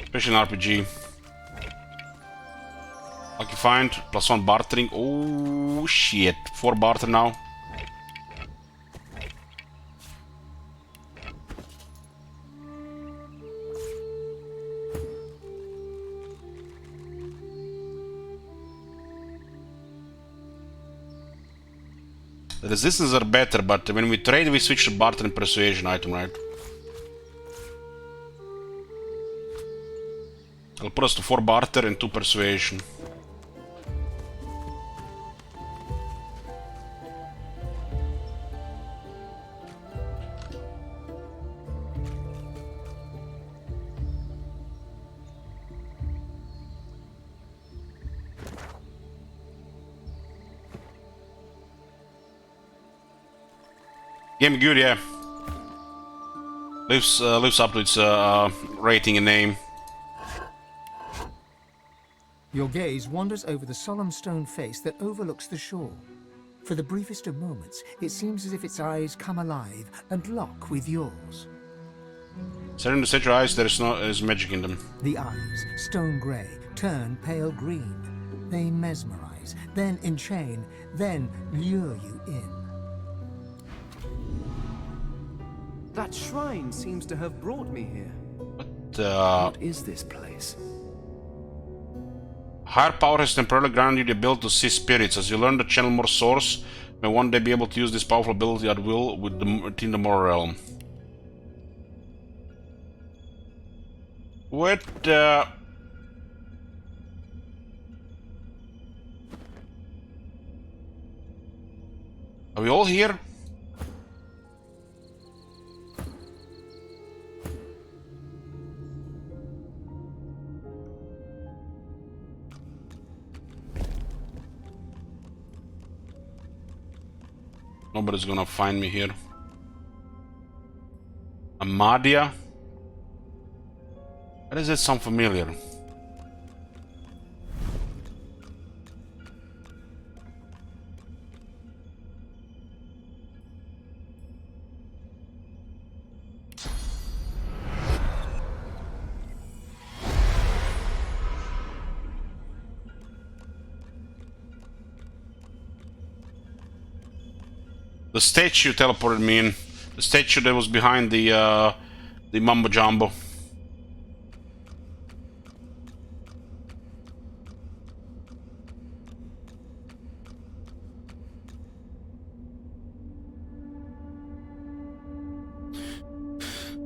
especially in RPG. Lucky find, +1 bartering. Oh shit, 4 barter now. The resistances are better, but when we trade, we switch to barter and persuasion item, right? I'll put us to 4 barter and 2 persuasion. Game good, yeah. Lives up to its rating and name. Your gaze wanders over the solemn stone face that overlooks the shore. For the briefest of moments, it seems as if its eyes come alive and lock with yours. Staring to set your eyes, there's magic in them. The eyes, stone grey, turn pale green. They mesmerize, then enchain, then lure you in. That shrine seems to have brought me here. What is this place? Higher power has temporarily granted you the ability to see spirits. As you learn to channel more source, you may one day be able to use this powerful ability at will within the moral realm. What the... Are we all here? Nobody's gonna find me here. Amadia? Why does that sound familiar? The statue teleported me in. The statue that was behind the Mumbo Jumbo.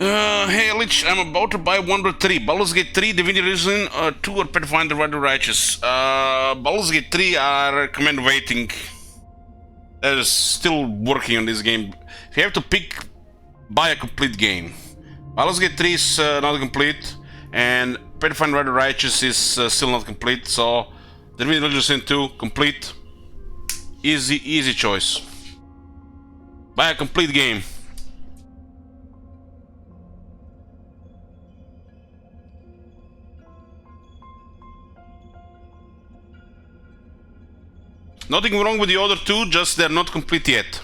Hey Lich, I'm about to buy Wonder 3. Baldur's Gate 3, Divinity Risen, 2 or Pathfinder Rider Righteous. Baldur's Gate 3 I recommend waiting. That is still working on this game. If you have to pick, buy a complete game. Baldur's Gate 3 is not complete, and Pathfinder Rider Righteous is still not complete, so Divinity Risen 2, complete. Easy choice. Buy a complete game. Nothing wrong with the other two, just they're not complete yet.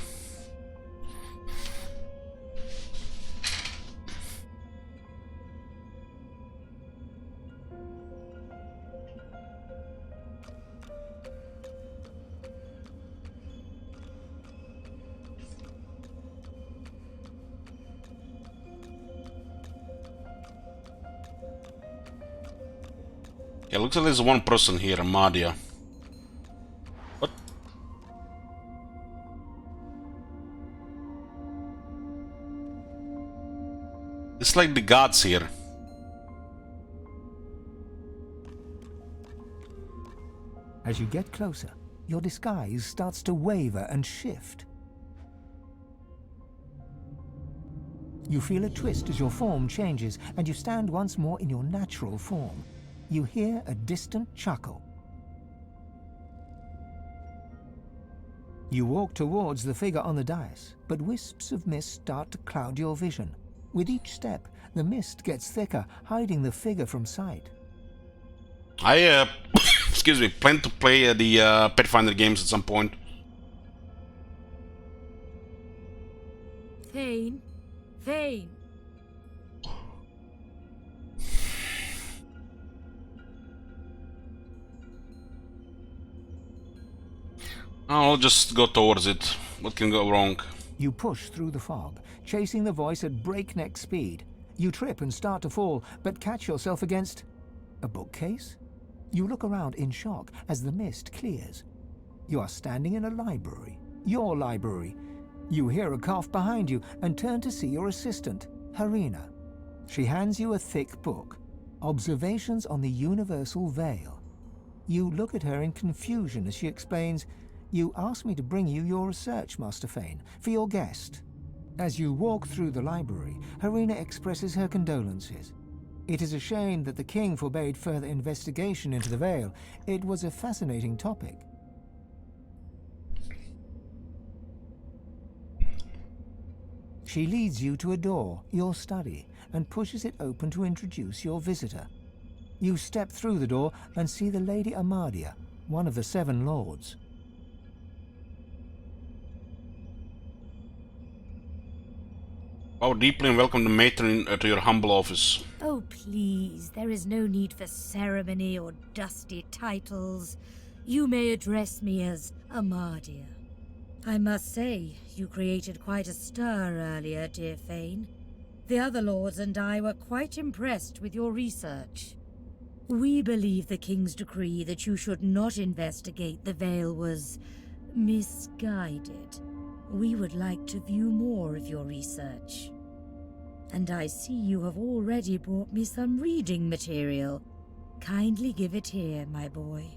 Yeah, looks like there's one person here, Amadia. What? It's like the gods here. As you get closer, your disguise starts to waver and shift. You feel a twist as your form changes, and you stand once more in your natural form. You hear a distant chuckle. You walk towards the figure on the dais, but wisps of mist start to cloud your vision. With each step, the mist gets thicker, hiding the figure from sight. I, excuse me, plan to play the Pathfinder games at some point. Thane. Thane. I'll just go towards it. What can go wrong? You push through the fog, chasing the voice at breakneck speed. You trip and start to fall, but catch yourself against a bookcase? You look around in shock as the mist clears. You are standing in a library. Your library. You hear a cough behind you and turn to see your assistant, Harina. She hands you a thick book, Observations on the Universal Veil. You look at her in confusion as she explains, "You asked me to bring you your research, Master Fane, for your guest." As you walk through the library, Harina expresses her condolences. It is a shame that the king forbade further investigation into the veil. It was a fascinating topic. She leads you to a door, your study, and pushes it open to introduce your visitor. You step through the door and see the Lady Amadia, one of the 7 lords. Bow deeply and welcome the matron to your humble office. Oh, please, there is no need for ceremony or dusty titles. You may address me as Amadia. I must say, you created quite a stir earlier, dear Fane. The other lords and I were quite impressed with your research. We believe the king's decree that you should not investigate the veil was misguided. We would like to view more of your research. And I see you have already brought me some reading material. Kindly give it here, my boy.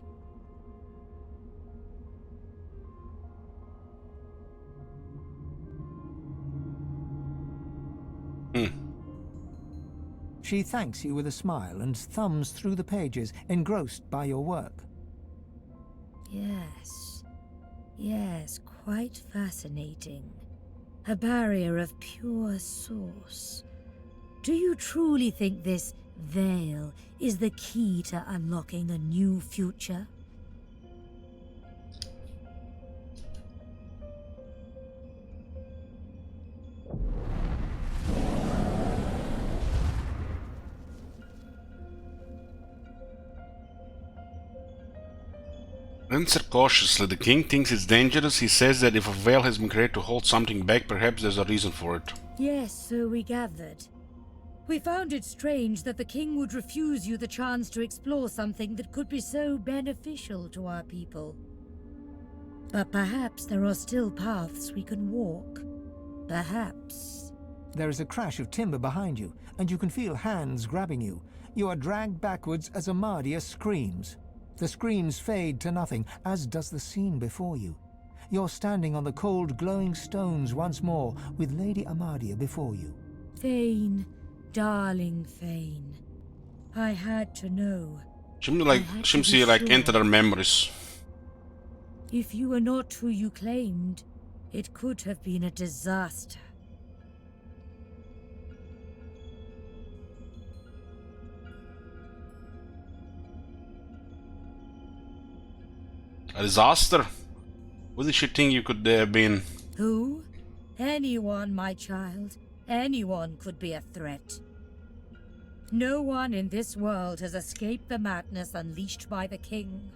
She thanks you with a smile and thumbs through the pages, engrossed by your work. Yes, quite fascinating. A barrier of pure source. Do you truly think this veil is the key to unlocking a new future? Answer cautiously. The king thinks it's dangerous. He says that if a veil has been created to hold something back, perhaps there's a reason for it. Yes, so we gathered. We found it strange that the king would refuse you the chance to explore something that could be so beneficial to our people. But perhaps there are still paths we can walk. Perhaps. There is a crash of timber behind you, and you can feel hands grabbing you. You are dragged backwards as Amadia screams. The screams fade to nothing, as does the scene before you. You're standing on the cold, glowing stones once more, with Lady Amadia before you. Fane, darling Fane. I had to know. Seems to enter their memories. If you were not who you claimed, it could have been a disaster. A disaster? What did she think you could have been? Who? Anyone, my child. Anyone could be a threat. No one in this world has escaped the madness unleashed by the king.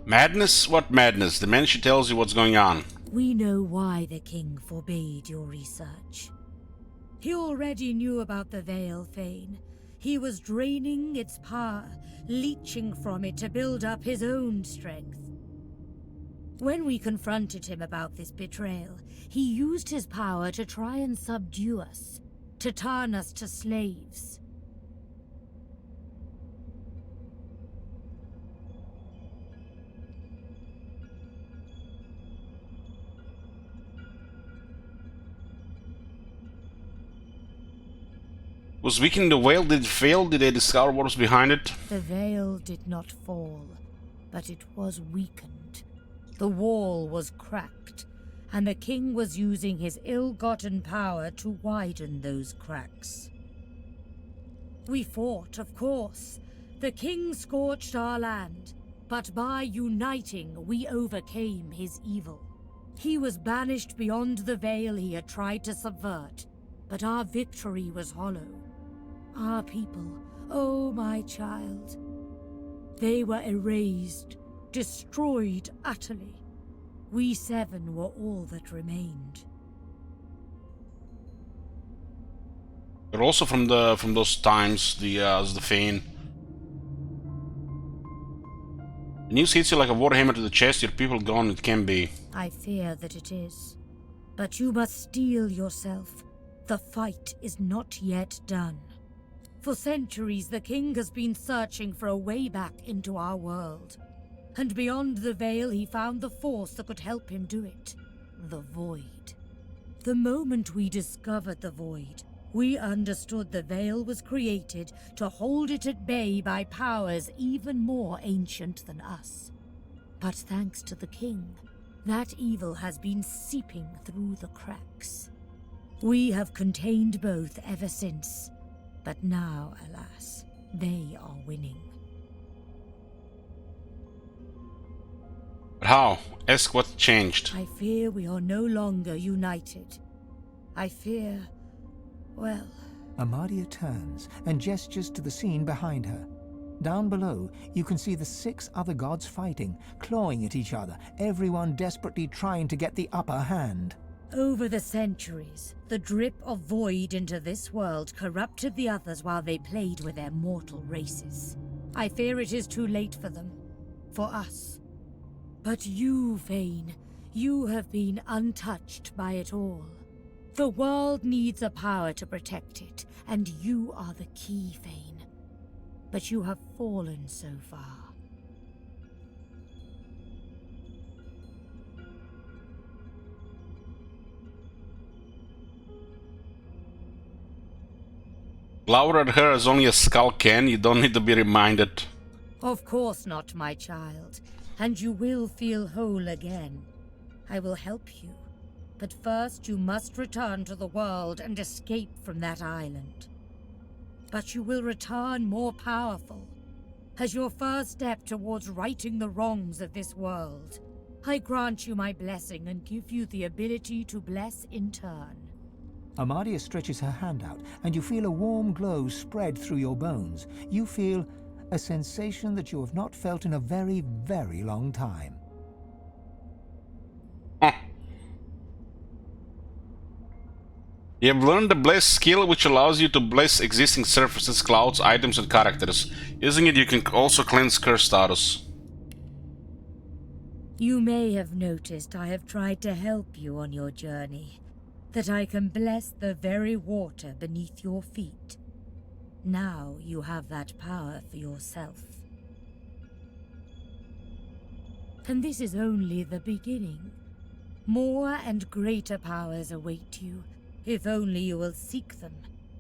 Madness? What madness? The man she tells you what's going on. We know why the king forbade your research. He already knew about the Veil, Thane. He was draining its power, leeching from it to build up his own strength. When we confronted him about this betrayal, he used his power to try and subdue us, to turn us to slaves. Was weakening the Veil? Did it fail? Did they discover what was behind it? The Veil did not fall, but it was weakened. The wall was cracked, and the king was using his ill-gotten power to widen those cracks. We fought, of course. The king scorched our land, but by uniting, we overcame his evil. He was banished beyond the Veil he had tried to subvert, but our victory was hollow. Our people, oh my child, they were erased, destroyed utterly. We seven were all that remained. But also from those times, the Fane. The news hits you like a warhammer to the chest. Your people gone. It can be. I fear that it is. But you must steel yourself. The fight is not yet done. For centuries, the king has been searching for a way back into our world. And beyond the Veil, he found the force that could help him do it. The Void. The moment we discovered the Void, we understood the Veil was created to hold it at bay by powers even more ancient than us. But thanks to the king, that evil has been seeping through the cracks. We have contained both ever since, but now, alas, they are winning. But how? Ask what changed. I fear we are no longer united. I fear, well... Amadia turns and gestures to the scene behind her. Down below, you can see the 6 other gods fighting, clawing at each other, everyone desperately trying to get the upper hand. Over the centuries, the drip of void into this world corrupted the others while they played with their mortal races. I fear it is too late for them. For us. But you, Vayne, you have been untouched by it all. The world needs a power to protect it, and you are the key, Vayne. But you have fallen so far. Glower at her as only a skull can. You don't need to be reminded. Of course not, my child. And you will feel whole again. I will help you. But first you must return to the world and escape from that island. But you will return more powerful. As your first step towards righting the wrongs of this world, I grant you my blessing and give you the ability to bless in turn. Amadia stretches her hand out, and you feel a warm glow spread through your bones. You feel a sensation that you have not felt in a very, very long time. You have learned the Bless skill, which allows you to bless existing surfaces, clouds, items, and characters. Using it, you can also cleanse curse status. You may have noticed I have tried to help you on your journey. That I can bless the very water beneath your feet. Now you have that power for yourself. And this is only the beginning. More and greater powers await you, if only you will seek them.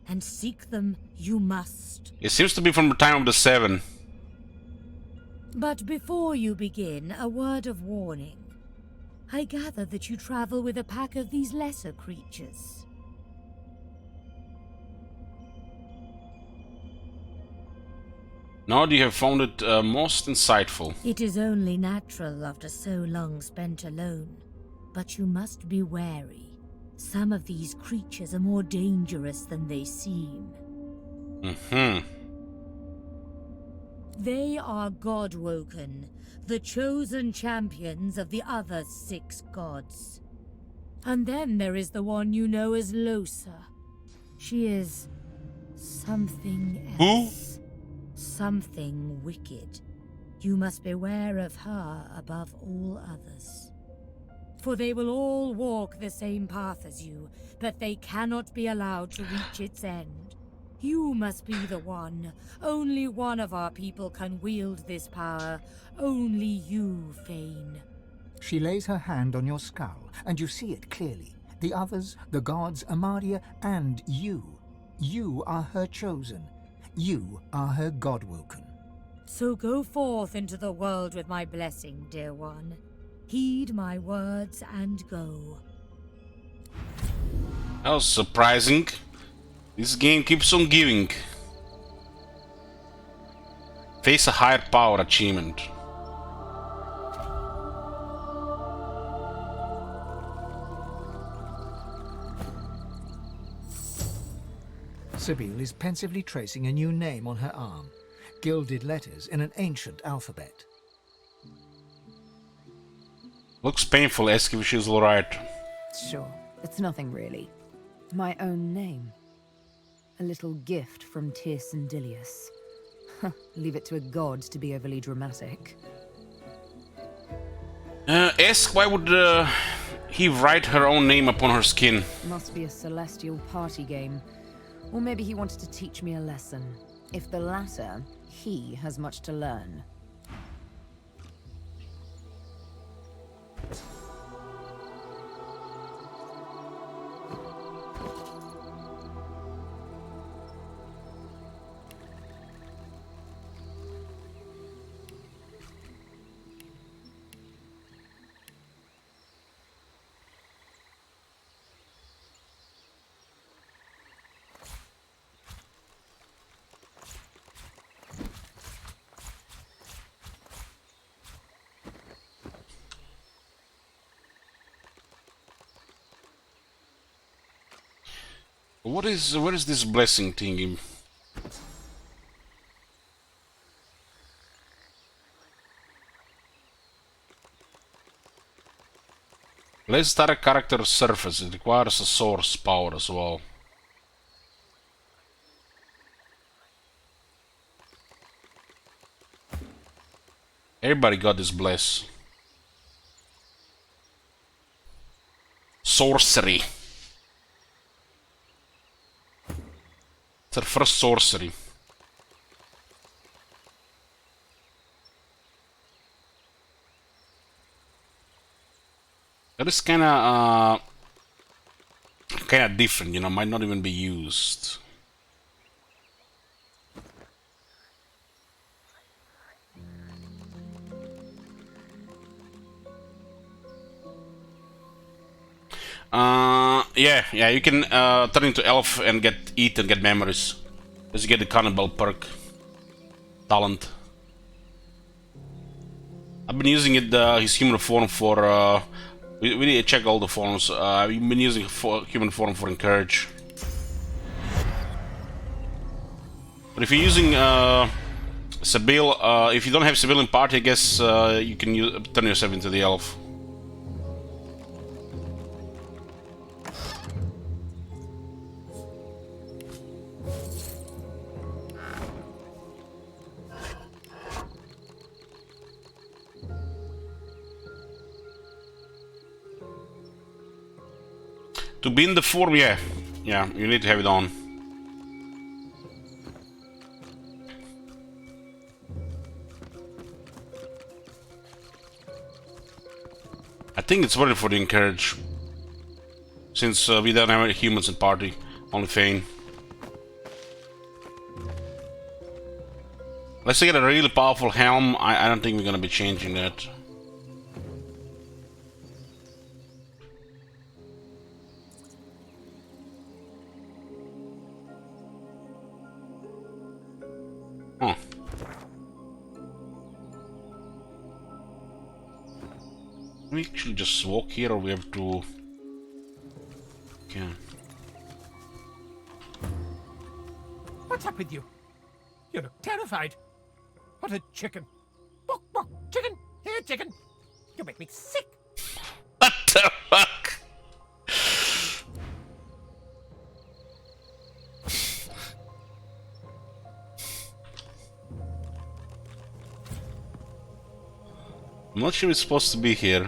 And seek them you must. It seems to be from the time of the 7. But before you begin, a word of warning. I gather that you travel with a pack of these lesser creatures. No, you have found it most insightful. It is only natural after so long spent alone. But you must be wary. Some of these creatures are more dangerous than they seem. They are God-woken, the chosen champions of the other 6 gods. And then there is the one you know as Losa. She is something else. Something wicked. You must beware of her above all others. For they will all walk the same path as you, but they cannot be allowed to reach its end. You must be the one. Only one of our people can wield this power. Only you, Fane. She lays her hand on your skull, and you see it clearly. The others, the gods, Amadia, and you. You are her chosen. You are her God-woken. So go forth into the world with my blessing, dear one. Heed my words and go. That was surprising. This game keeps on giving. Face a higher power achievement. Sibyl is pensively tracing a new name on her arm. Gilded letters in an ancient alphabet. Looks painful, ask if she's alright. Sure, it's nothing really. My own name. A little gift from Tyrsendilius. Leave it to a god to be overly dramatic. Ask why would he write her own name upon her skin? Must be a celestial party game. Or maybe he wanted to teach me a lesson. If the latter, he has much to learn. What is this blessing thingy? Let's start a character surface. It requires a source power as well. Everybody got this bless. Sorcery. It's our first sorcery. That is kinda different, you know, might not even be used. Yeah, you can turn into elf and eat and get memories. Just get the cannibal perk talent. I've been using it his human form for we need to check all the forms. I've been using human form for encourage. But if you're using Sibyl, if you don't have Sibyl in party, I guess you can turn yourself into the elf. To be in the form, yeah, you need to have it on. I think it's worth it for the encourage, since we don't have any humans in party, only Fane. Unless I get a really powerful helm, I don't think we're gonna be changing that. Huh. We actually just walk here, or we have to... Okay. What's up with you? You look terrified. What a chicken! Bok, bok, chicken! Here, chicken! You make me sick! What the fuck? I'm not sure it's supposed to be here.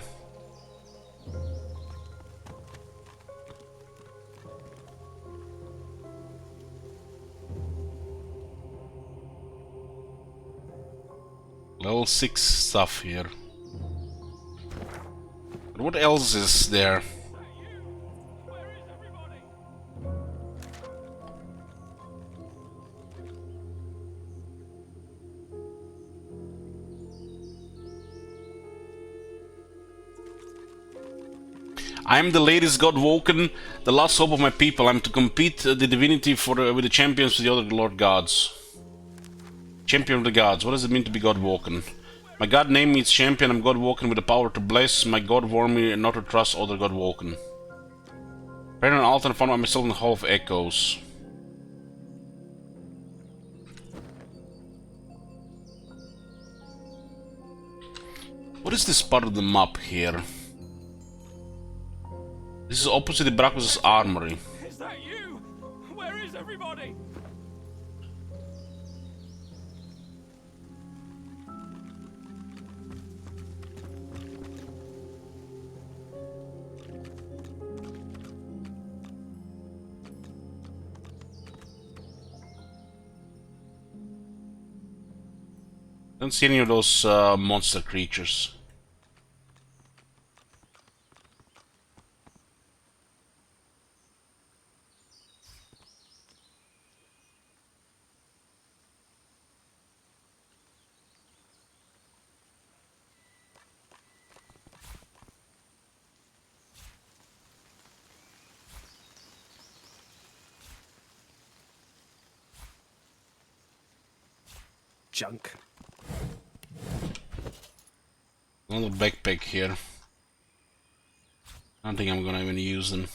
Level 6 stuff here. But what else is there? I am the latest god woken, the last hope of my people. I am to compete the divinity with the champions of the other lord gods. Champion of the gods. What does it mean to be god woken? My god name means champion. I'm god woken with the power to bless. My god warned me not to trust other god woken. Prayed on an altar and found myself in the Hall of Echoes. What is this part of the map here? This is opposite the Brachus' Armory. Is that you? Where is everybody? Don't see any of those monster creatures. Junk. Another backpack here. I don't think I'm gonna even use them.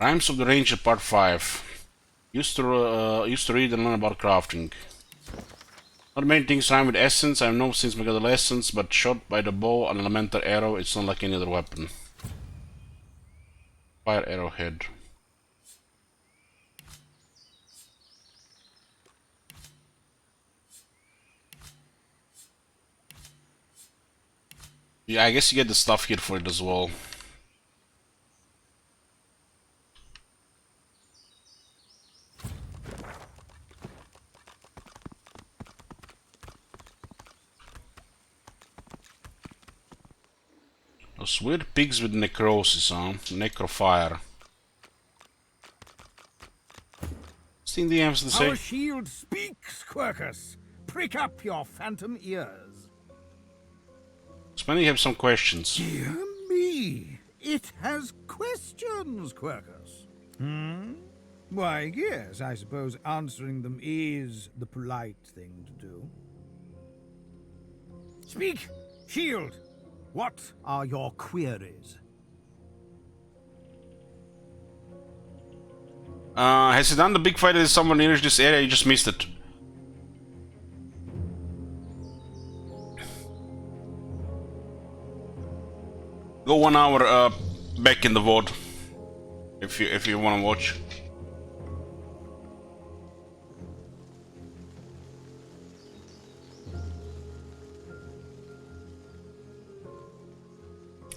Rhymes of the Ranger Part 5. Used to read and learn about crafting. Not many things rhyme with essence. I know since my adolescence, but shot by the bow and elemental arrow, it's not like any other weapon. Fire arrowhead. Yeah, I guess you get the stuff here for it as well. Those weird pigs with necrosis, huh? Necrofire. What's the DM has to say? Our shield speaks, Quercus. Prick up your phantom ears. Spending have some questions. Dear me, it has questions, Quercus. Why, yes, I suppose answering them is the polite thing to do. Speak, shield. What are your queries? Has he done the big fight that is somewhere near this area? You just missed it. Go 1 hour back in the VOD if you want to watch.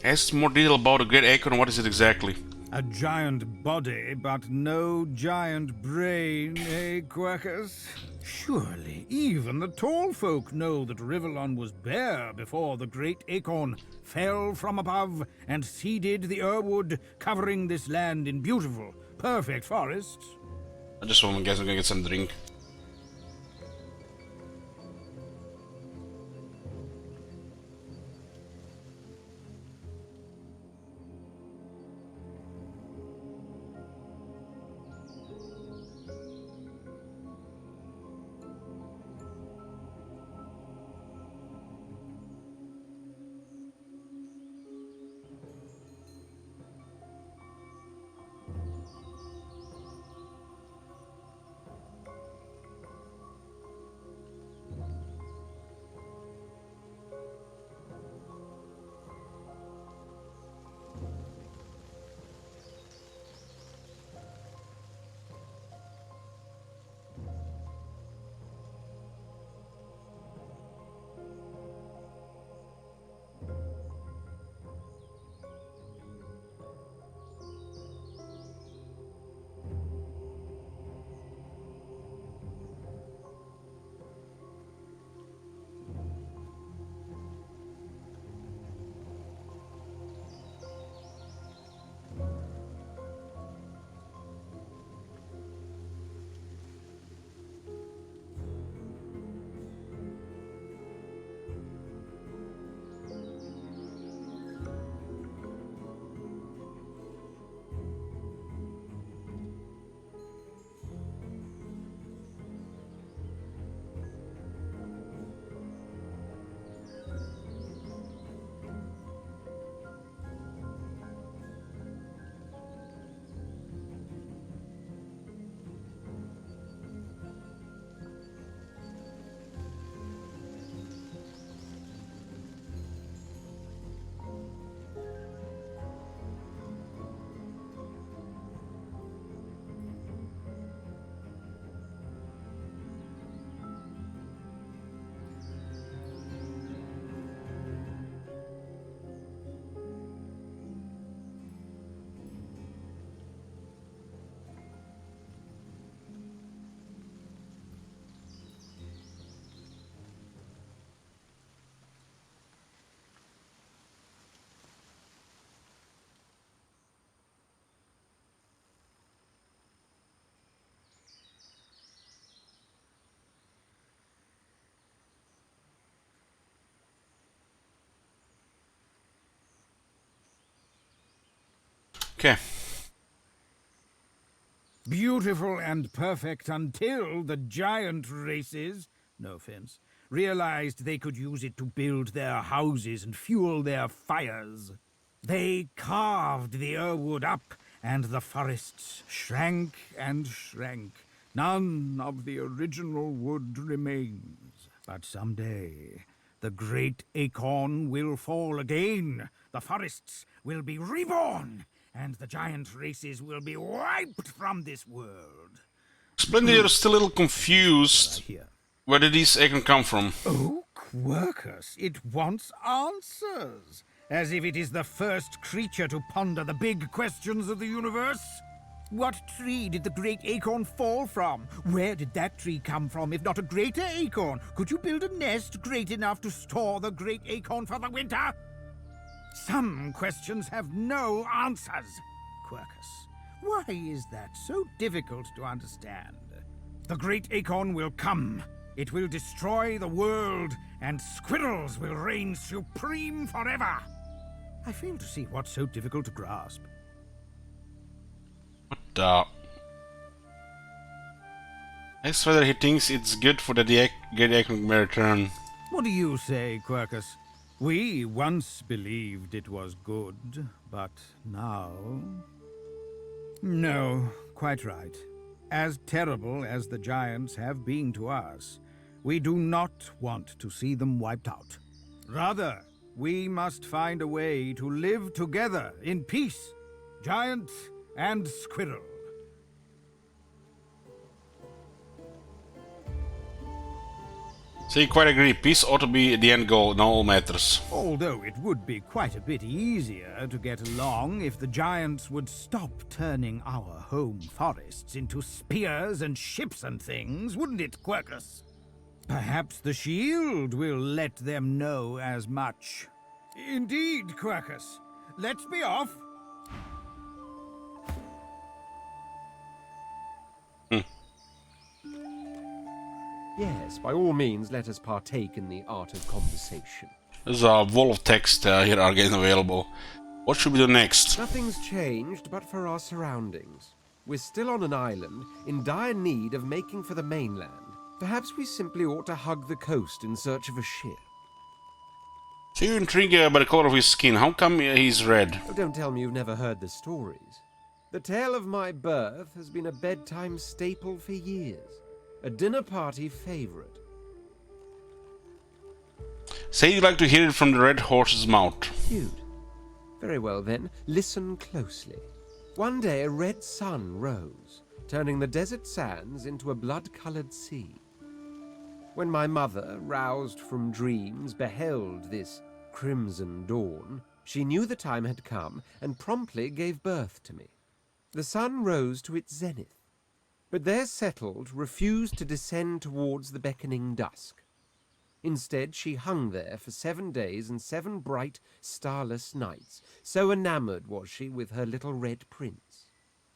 Ask more detail about the Great Acorn. What is it exactly? A giant body, but no giant brain, eh, Quercus? Surely even the tall folk know that Rivellon was bare before the great acorn fell from above and seeded the Urwood, covering this land in beautiful, perfect forests. I just want to guess I'm gonna get some drink. Okay. Beautiful and perfect until the giant races, no offense, realized they could use it to build their houses and fuel their fires. They carved the Irwood up, and the forests shrank and shrank. None of the original wood remains. But someday, the great acorn will fall again. The forests will be reborn, and the giant races will be wiped from this world. Splendid, you're still a little confused. Where did these acorn come from? Oh, Quercus, it wants answers. As if it is the first creature to ponder the big questions of the universe. What tree did the great acorn fall from? Where did that tree come from, if not a greater acorn? Could you build a nest great enough to store the great acorn for the winter? Some questions have no answers. Quercus, why is that so difficult to understand? The great acorn will come. It will destroy the world, and squirrels will reign supreme forever. I fail to see what's so difficult to grasp. Ask whether he thinks it's good for the great acorn may return. What do you say, Quercus? We once believed it was good, but now... No, quite right. As terrible as the giants have been to us, we do not want to see them wiped out. Rather, we must find a way to live together in peace, giant and squirrel. So you quite agree, peace ought to be the end goal in all matters. Although it would be quite a bit easier to get along if the giants would stop turning our home forests into spears and ships and things, wouldn't it, Quercus? Perhaps the shield will let them know as much. Indeed, Quercus. Let's be off. Yes, by all means, let us partake in the art of conversation. There's a wall of text here again available. What should we do next? Nothing's changed but for our surroundings. We're still on an island, in dire need of making for the mainland. Perhaps we simply ought to hug the coast in search of a ship. So you're intrigued by the color of his skin. How come he's red? Oh, don't tell me you've never heard the stories. The tale of my birth has been a bedtime staple for years. A dinner party favorite. Say you'd like to hear it from the red horse's mouth. Cute. Very well then, listen closely. One day a red sun rose, turning the desert sands into a blood-colored sea. When my mother, roused from dreams, beheld this crimson dawn, she knew the time had come and promptly gave birth to me. The sun rose to its zenith, but there settled, refused to descend towards the beckoning dusk. Instead, she hung there for 7 days and 7 bright, starless nights, so enamored was she with her little red prince.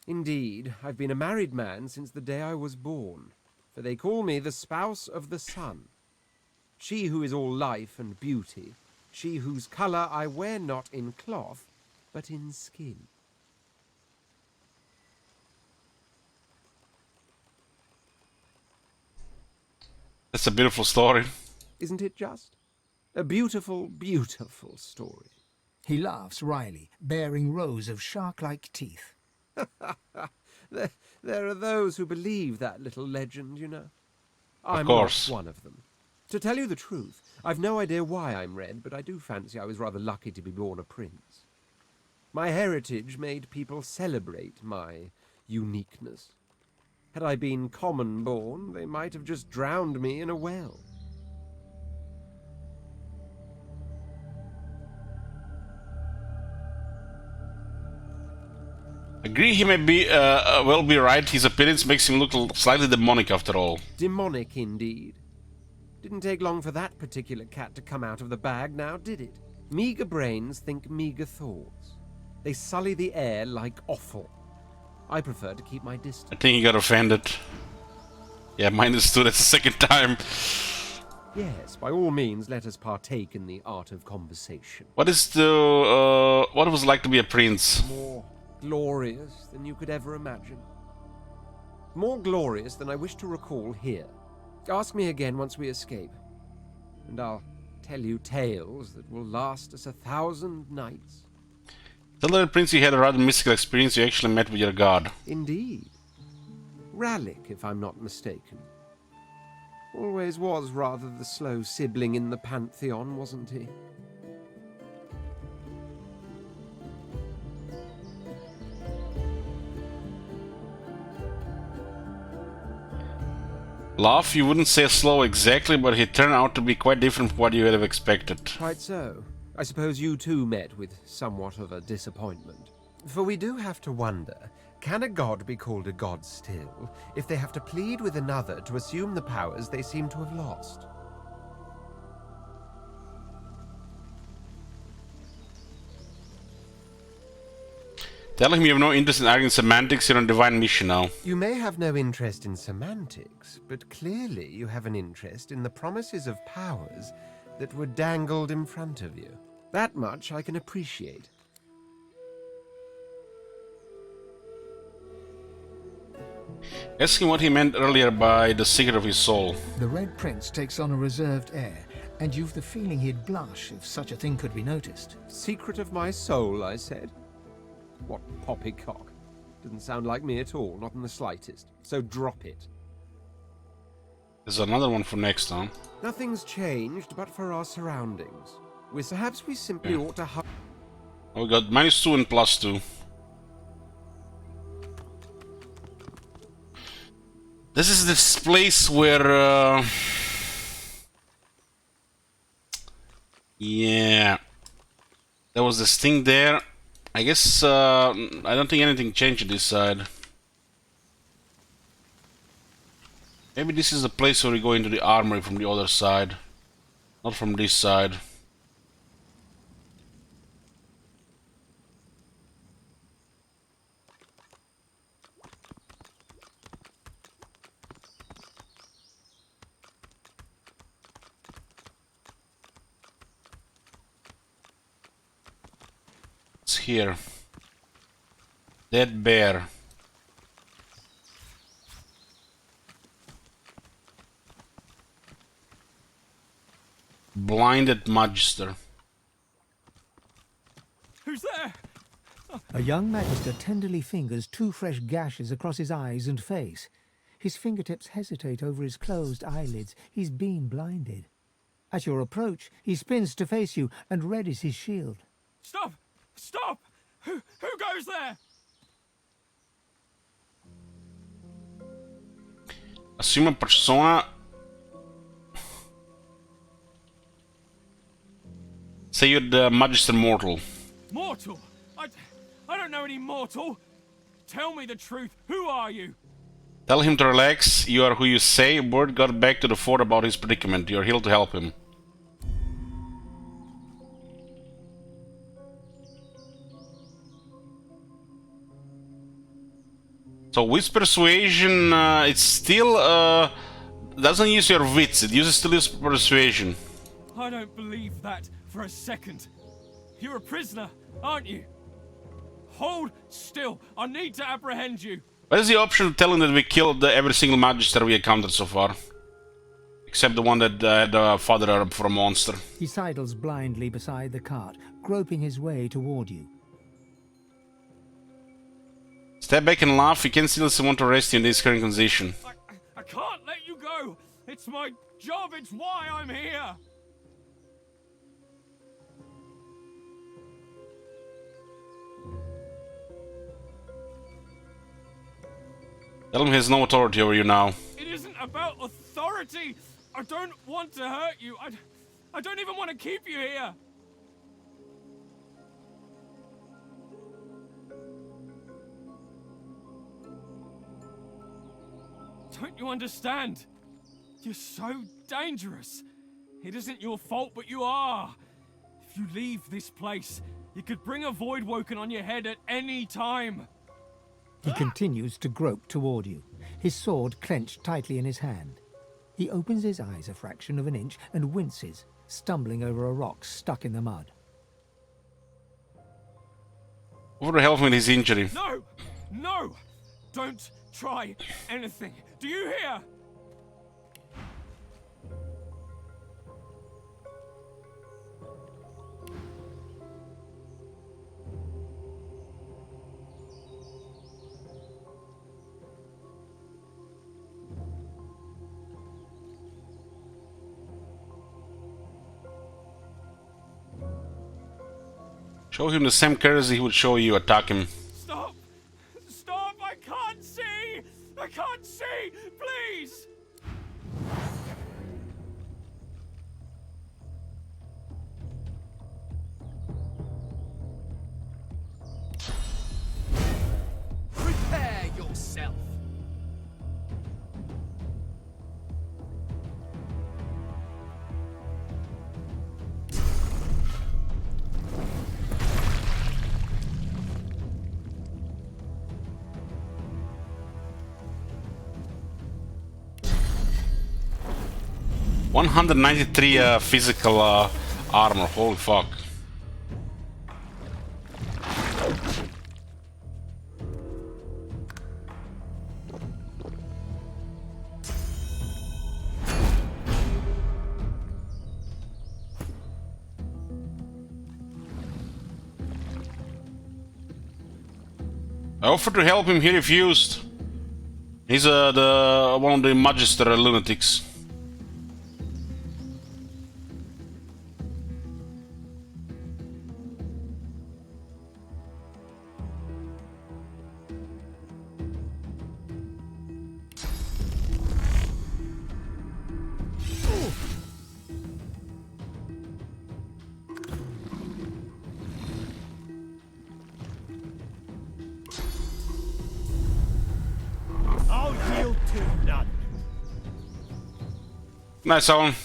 Indeed, I've been a married man since the day I was born, for they call me the spouse of the sun. She who is all life and beauty, she whose colour I wear not in cloth, but in skin. That's a beautiful story. Isn't it just? A beautiful, beautiful story. He laughs wryly, baring rows of shark-like teeth. There are those who believe that little legend, you know. I'm course. not one of them. To tell you the truth, I've no idea why I'm red, but I do fancy I was rather lucky to be born a prince. My heritage made people celebrate my uniqueness. Had I been common-born, they might have just drowned me in a well. Agree he may be, well be right. His appearance makes him look slightly demonic after all. Demonic indeed. Didn't take long for that particular cat to come out of the bag now, did it? Meager brains think meager thoughts. They sully the air like offal. I prefer to keep my distance. I think he got offended. Yeah, minus 2, that's the second time. Yes, by all means, let us partake in the art of conversation. What is the, what was it like to be a prince? More glorious than you could ever imagine. More glorious than I wish to recall here. Ask me again once we escape, and I'll tell you tales that will last us 1,000 nights. Tell the prince you had a rather mystical experience. You actually met with your god. Indeed. Rallic, if I'm not mistaken. Always was rather the slow sibling in the pantheon, wasn't he? Laugh, you wouldn't say slow exactly, but he turned out to be quite different from what you would have expected. Quite so. I suppose you too met with somewhat of a disappointment. For we do have to wonder, can a god be called a god still, if they have to plead with another to assume the powers they seem to have lost? Tell him you have no interest in arguing semantics. You're on divine mission now. You may have no interest in semantics, but clearly you have an interest in the promises of powers that were dangled in front of you. That much I can appreciate. Ask him what he meant earlier by the secret of his soul. The Red Prince takes on a reserved air, and you've the feeling he'd blush if such a thing could be noticed. Secret of my soul, I said. What poppycock. Didn't sound like me at all, not in the slightest. So drop it. There's another one for next time. Nothing's changed but for our surroundings. Perhaps we simply ought to... Oh, we got -2 and +2. This is this place where... yeah. There was this thing there. I guess I don't think anything changed this side. Maybe this is the place where we go into the armory from the other side. Not from this side. It's here. Dead bear. Blinded Magister. Who's there? A young Magister tenderly fingers 2 fresh gashes across his eyes and face. His fingertips hesitate over his closed eyelids. He's been blinded. At your approach, he spins to face you and readies his shield. Stop! Stop! Who goes there? Assume a persona. Say you're the Magister Mortal. Mortal? I don't know any mortal. Tell me the truth. Who are you? Tell him to relax. You are who you say. Word got back to the fort about his predicament. You're here to help him. So with persuasion, it still doesn't use your wits. It still uses persuasion. I don't believe that for a second. You're a prisoner, aren't you? Hold still. I need to apprehend you. What is the option to tell him that we killed every single Magister we encountered so far? Except the one that had a father up for a monster. He sidles blindly beside the cart, groping his way toward you. Step back and laugh. You can still want to arrest you in this current condition. I can't let you go. It's my job. It's why I'm here. Tell him he has no authority over you now. It isn't about authority. I don't want to hurt you. I don't even want to keep you here. Don't you understand? You're so dangerous. It isn't your fault, but you are. If you leave this place, you could bring a void woken on your head at any time. He continues to grope toward you, his sword clenched tightly in his hand. He opens his eyes a fraction of an inch and winces, stumbling over a rock stuck in the mud. Offer to help him with his injury. No! No! Don't try anything. Do you hear? Show him the same courtesy he would show you. Attack him. Stop! Stop! I can't see! I can't see! Please! Prepare yourself. $193 physical armor. Holy fuck. I offered to help him, he refused. He's one of the Magister lunatics. I'll yield to none. Nice one.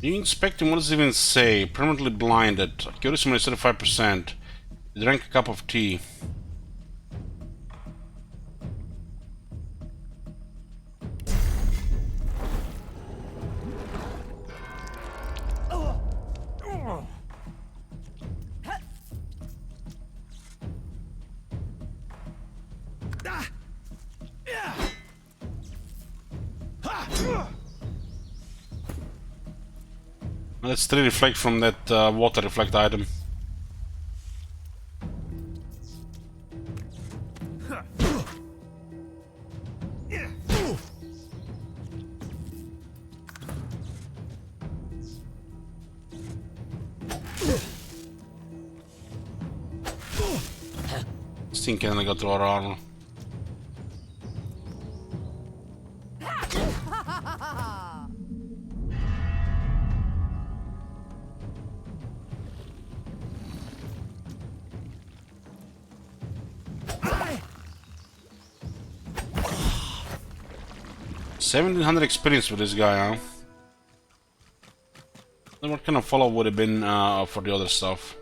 You inspecting, what does it even say? Permanently blinded. Accuracy only 75%. Drank a cup of tea. Let's 3 reflect from that water reflect item. This thing can only go through our armor. $1,700 experience with this guy, huh? Then what kind of follow would have been for the other stuff?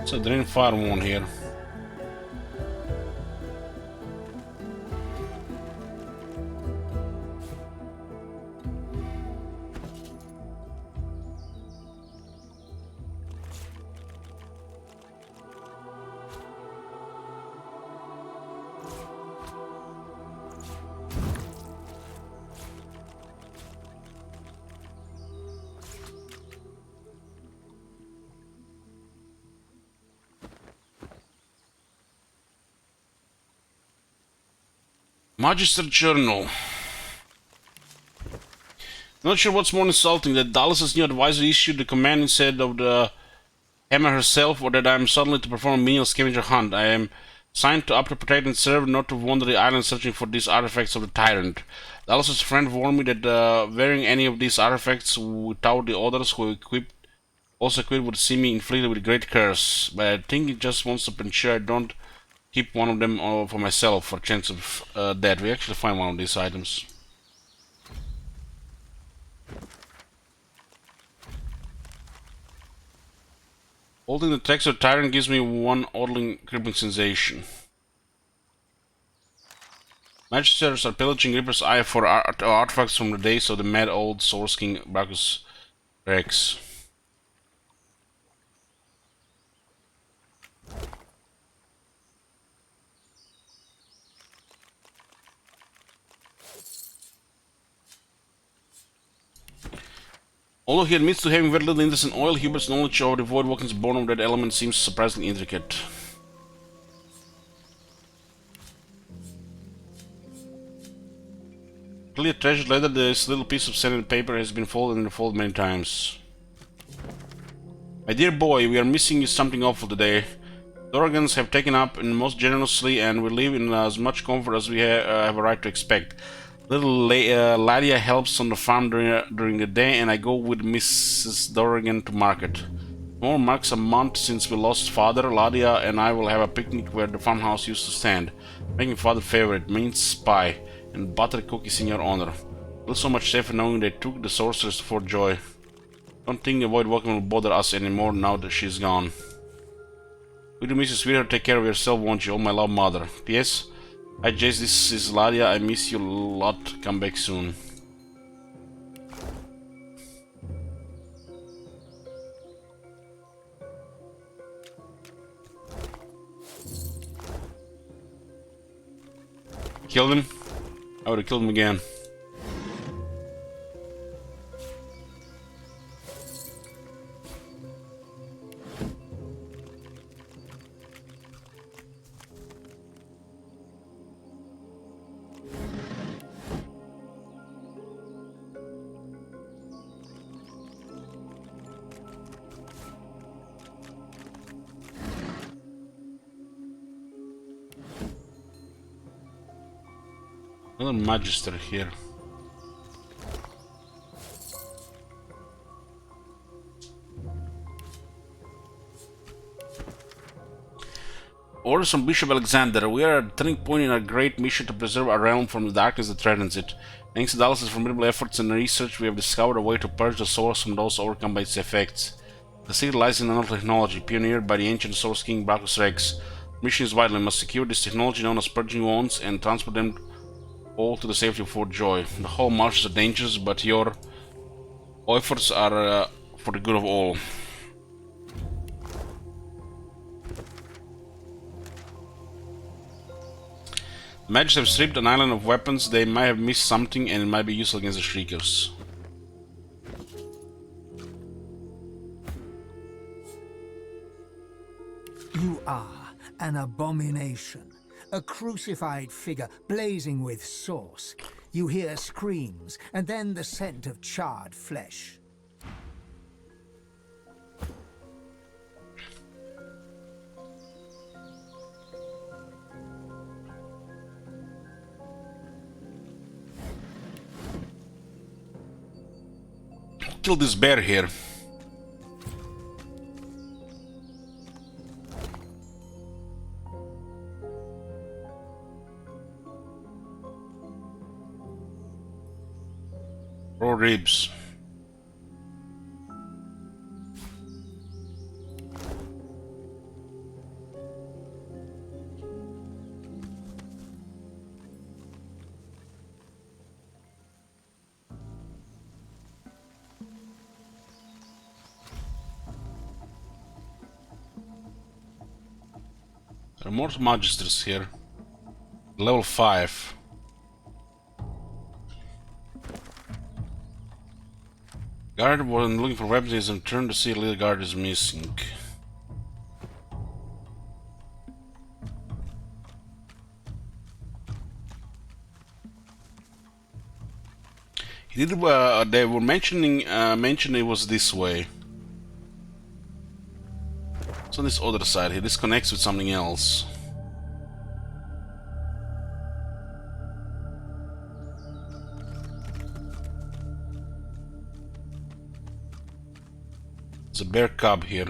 It's a drain fire wound here. Magister Journal. Not sure what's more insulting, that Dallas's new advisor issued the command instead of the Emma herself, or that I am suddenly to perform a menial scavenger hunt. I am signed up to protect and serve, not to wander the island searching for these artifacts of the tyrant. Dallas's friend warned me that wearing any of these artifacts without the others who also equipped would see me inflicted with a great curse. But I think he just wants to ensure I don't keep one of them for myself for a chance of that. We actually find one of these items. Holding the text of the tyrant gives me one oddly crippling sensation. Magisters are pillaging Reaper's Eye for artifacts from the days of the mad old Source King Brachus Rex. Although he admits to having very little interest in oil, Hubert's knowledge of the void walkings born of that element seems surprisingly intricate. Clearly a treasured letter, this little piece of sanded paper has been folded and refolded many times. My dear boy, we are missing you something awful today. Dorgans have taken up in most generously, and we live in as much comfort as we have a right to expect. Little Ladia helps on the farm during the day, and I go with Mrs. Dorgan to market. More marks a month since we lost father. Ladia and I will have a picnic where the farmhouse used to stand, making father favorite mince pie and buttered cookies in your honor. Feel so much safer knowing they took the sorceress to Fort Joy. Don't think the void walking will bother us anymore now that she's gone. Will you, Mrs. Sweetheart, take care of yourself, won't you? Oh, my love, mother. P.S. Hi, Jace, this is Ladia. I miss you a lot. Come back soon. Killed him? I would have killed him again. Another Magister here. Orders from Bishop Alexander. We are at a turning point in our great mission to preserve our realm from the darkness that threatens it. Thanks to Dallas' formidable efforts and research, we have discovered a way to purge the source from those overcome by its effects. The secret lies in nanotechnology, pioneered by the ancient Source King Brachus Rex. The mission is vital. We must secure this technology known as purging wounds and transport them all to the safety of Fort Joy. The whole marshes are dangerous, but your efforts are for the good of all. The Magists have stripped an island of weapons. They might have missed something, and it might be useful against the Shriekers. You are an abomination. A crucified figure blazing with sauce. You hear screams, and then the scent of charred flesh. Kill this bear here. Raw ribs. There are more Magisters here. Level 5. Guard wasn't looking for weapons and turned to see a little guard is missing. They were mentioning it was this way. It's on this other side here. This connects with something else. There's a bear cub here.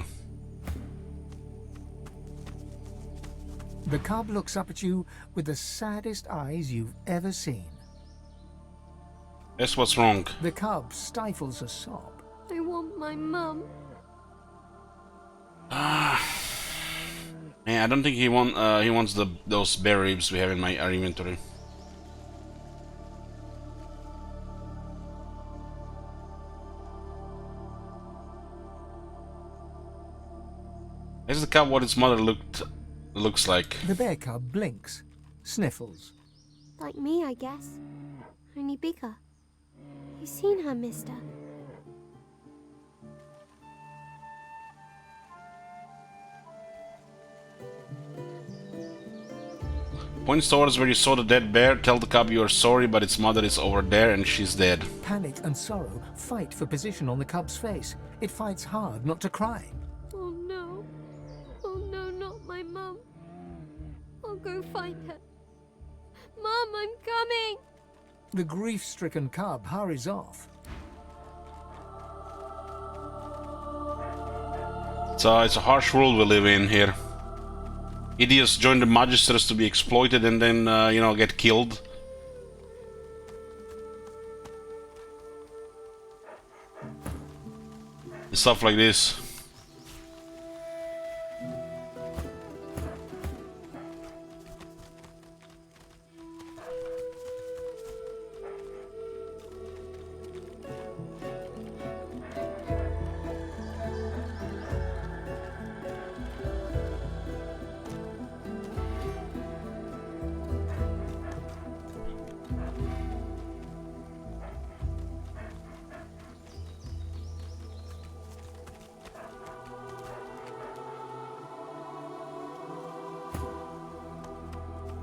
The cub looks up at you with the saddest eyes you've ever seen. That's what's wrong. The cub stifles a sob. I want my mum. Man, I don't think he wants those bear ribs we have in our inventory. Is the cub what its mother looks like? The bear cub blinks, sniffles. Like me, I guess. Only bigger. You seen her, mister? Points towards where you saw the dead bear. Tell the cub you are sorry, but its mother is over there and she's dead. Panic and sorrow fight for position on the cub's face. It fights hard not to cry. Oh no. Oh no, not my mum. I'll go find her. Mum, I'm coming! The grief-stricken cub hurries off. So it's a harsh world we live in here. Idiots join the Magisters to be exploited and then, you know, get killed. And stuff like this.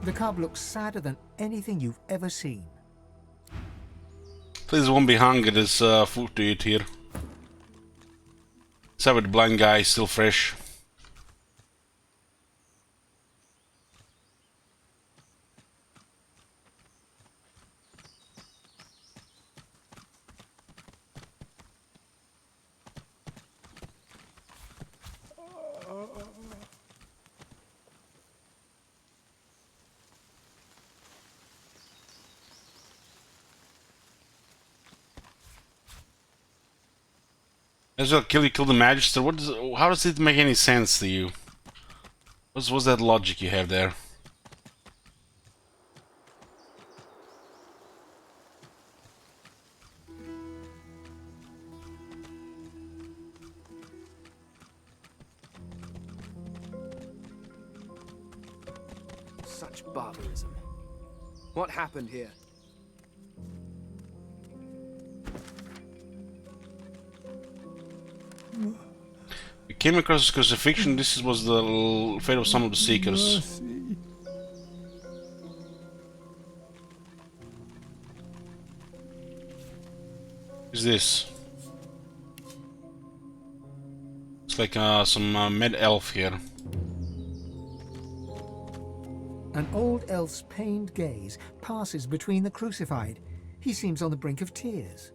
The cub looks sadder than anything you've ever seen. Please won't be hungry, there's food to eat here. Except with the blind guy, still fresh. As well, kill the Magister. How does it make any sense to you? What's that logic you have there? Such barbarism. What happened here? We came across this crucifixion. This was the fate of some of the Seekers. What is this? It's like some med elf here. An old elf's pained gaze passes between the crucified. He seems on the brink of tears.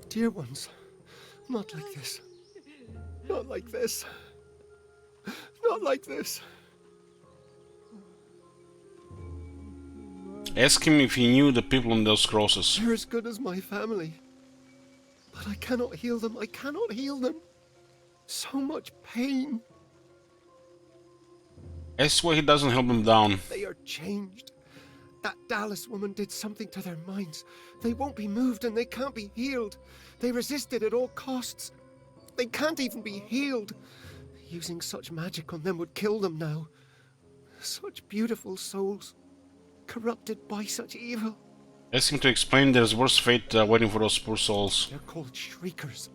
Dear ones, not like this. Not like this. Not like this. Ask him if he knew the people on those crosses. They're as good as my family. But I cannot heal them. I cannot heal them. So much pain. Ask why he doesn't help them down. They are changed. That Dallas woman did something to their minds. They won't be moved and they can't be healed. They resisted at all costs. They can't even be healed. Using such magic on them would kill them now. Such beautiful souls, corrupted by such evil. Ask him to explain there's worse fate waiting for those poor souls. They're called shriekers.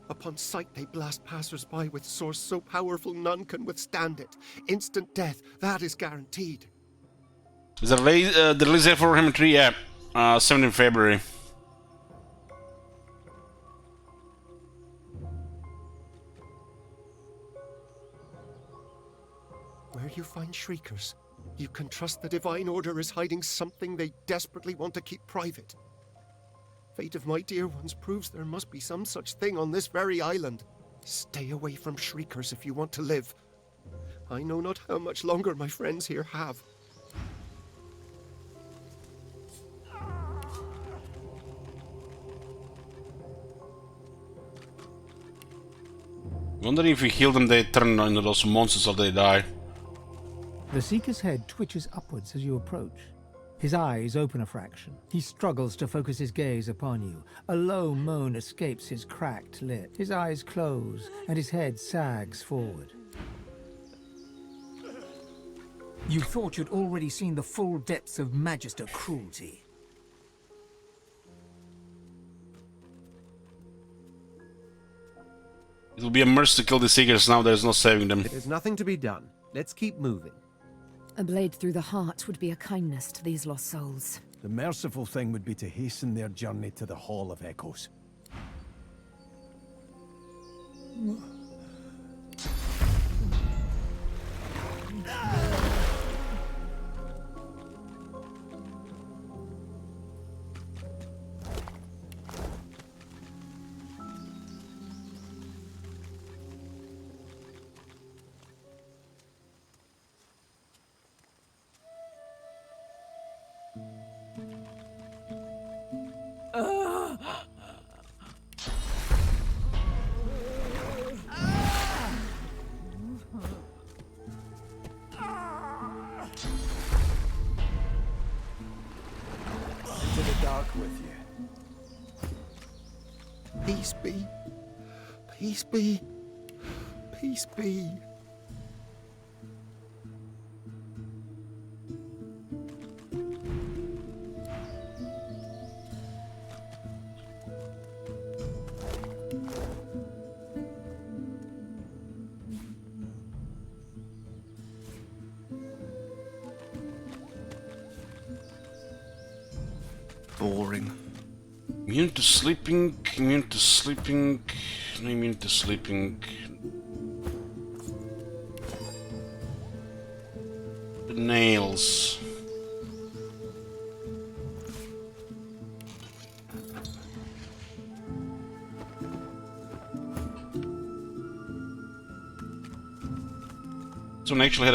Upon sight they blast passers-by with swords so powerful none can withstand it. Instant death, that is guaranteed. Is the release date for him 3? Yeah, 17 February. Where you find Shriekers, you can trust the Divine Order is hiding something they desperately want to keep private. Fate of my dear ones proves there must be some such thing on this very island. Stay away from Shriekers if you want to live. I know not how much longer my friends here have. Wondering if we heal them, they turn into those monsters or they die. The Seeker's head twitches upwards as you approach. His eyes open a fraction. He struggles to focus his gaze upon you. A low moan escapes his cracked lip. His eyes close, and his head sags forward. You thought you'd already seen the full depths of Magister cruelty. It will be a mercy to kill the Seekers now, there's no saving them. There's nothing to be done. Let's keep moving. A blade through the heart would be a kindness to these lost souls. The merciful thing would be to hasten their journey to the Hall of Echoes. With you. Peace be. Peace be. Peace be. Boring. Immune to sleeping, immune to sleeping, immune to sleeping. The nails. This one actually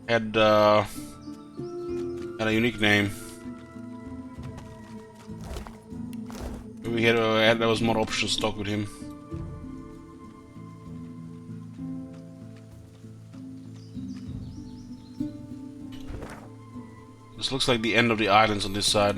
had a unique name. We had there was more options to talk with him. This looks like the end of the islands on this side.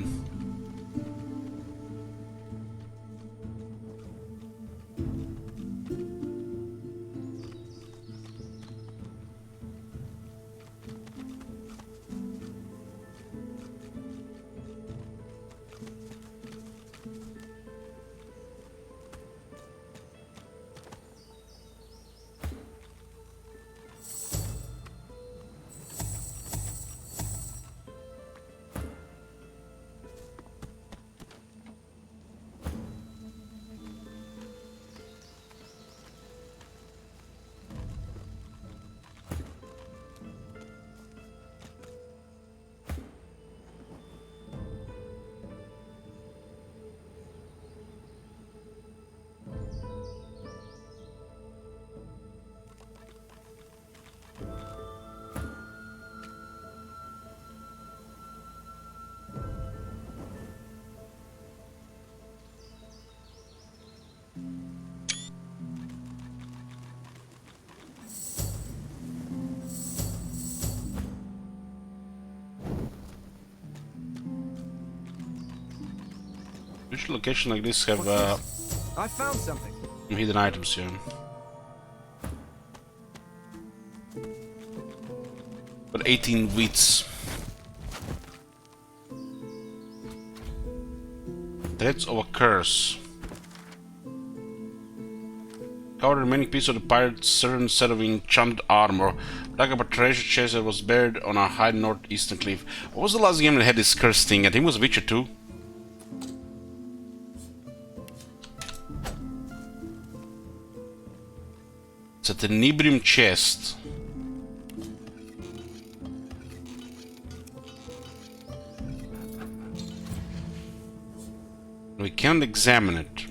Which location like this have I found something. hidden items here? But 18 wheats. Threads of a curse. Cover the remaining piece of the pirate's certain set of enchanted armor. Dug up a treasure chest that was buried on a high northeastern cliff. What was the last game that had this cursed thing? I think it was Witcher 2. It's a tenebrium chest. We can't examine it.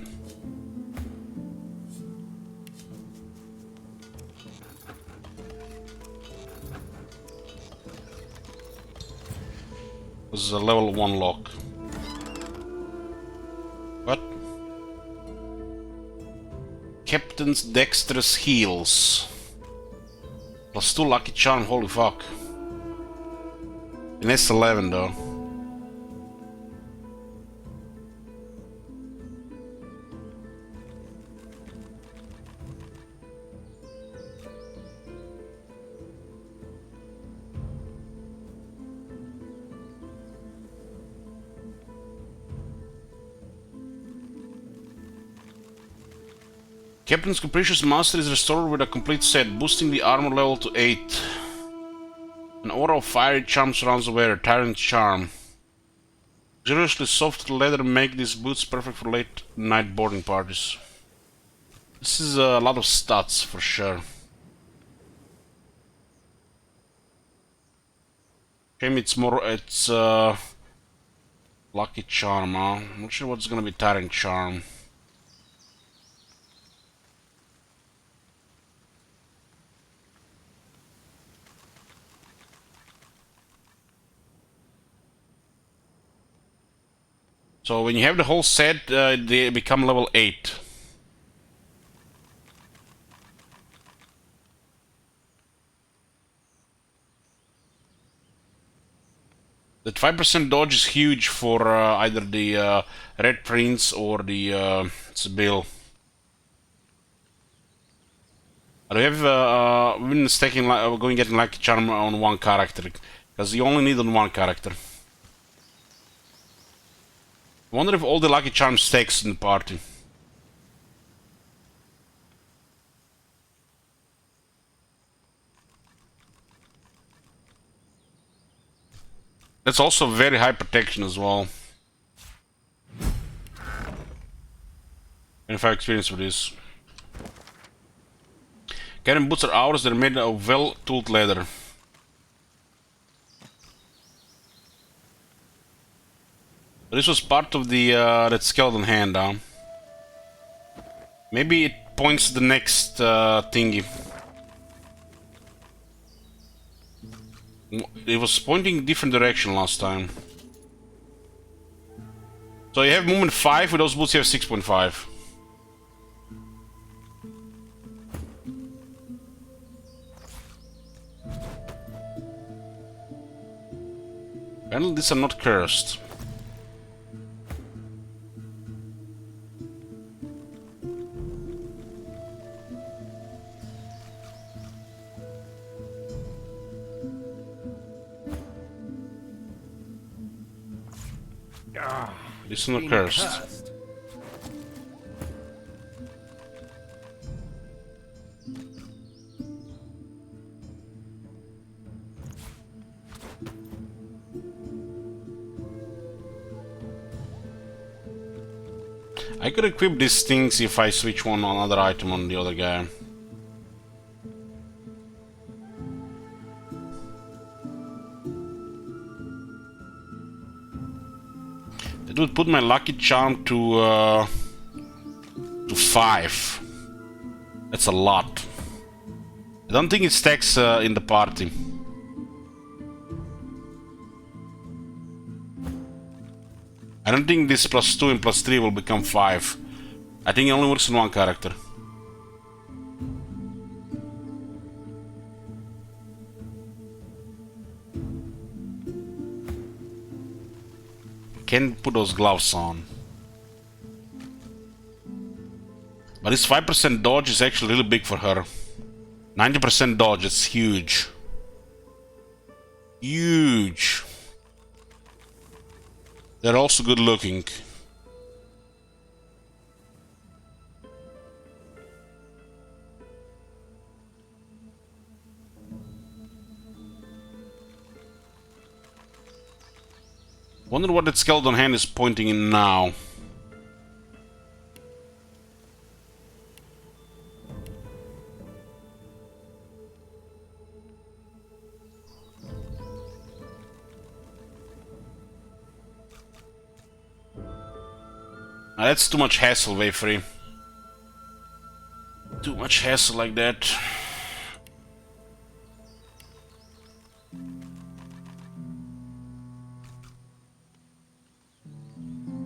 This is a level 1 lock. What? Captain's dexterous heals. +2 lucky charm, holy fuck. And that's 11 though. Captain's Capricious Master is restored with a complete set, boosting the armor level to 8. An aura of fiery charm surrounds the wearer, Tyrant's Charm. Luxuriously soft leather make these boots perfect for late night boarding parties. This is a lot of stats for sure. Shame it's Lucky Charm, huh? I'm not sure what's gonna be Tyrant Charm. So when you have the whole set, they become level 8. That 5% dodge is huge for either the Red Prince or the Sibyl. I have been stacking, going getting Lucky Charm on one character, because you only need on one character. I wonder if all the Lucky Charms stacks in the party. That's also very high protection as well. 25 experience with this. Cannon boots are ours, they're made of well-tooled leather. This was part of the that skeleton hand, huh? Maybe it points to the next thingy. It was pointing different direction last time. So you have movement 5, with those boots you have 6.5. Apparently these are not cursed. It's not cursed. I could equip these things if I switch one on another item on the other guy. It would put my Lucky Charm to 5. That's a lot. I don't think it stacks in the party. I don't think this +2 and +3 will become 5. I think it only works on one character. Can't put those gloves on. But this 5% dodge is actually really big for her. 90% dodge, it's huge. Huge. They're also good looking. Wonder what that skeleton hand is pointing in now. That's too much hassle, Wayfree. Too much hassle like that.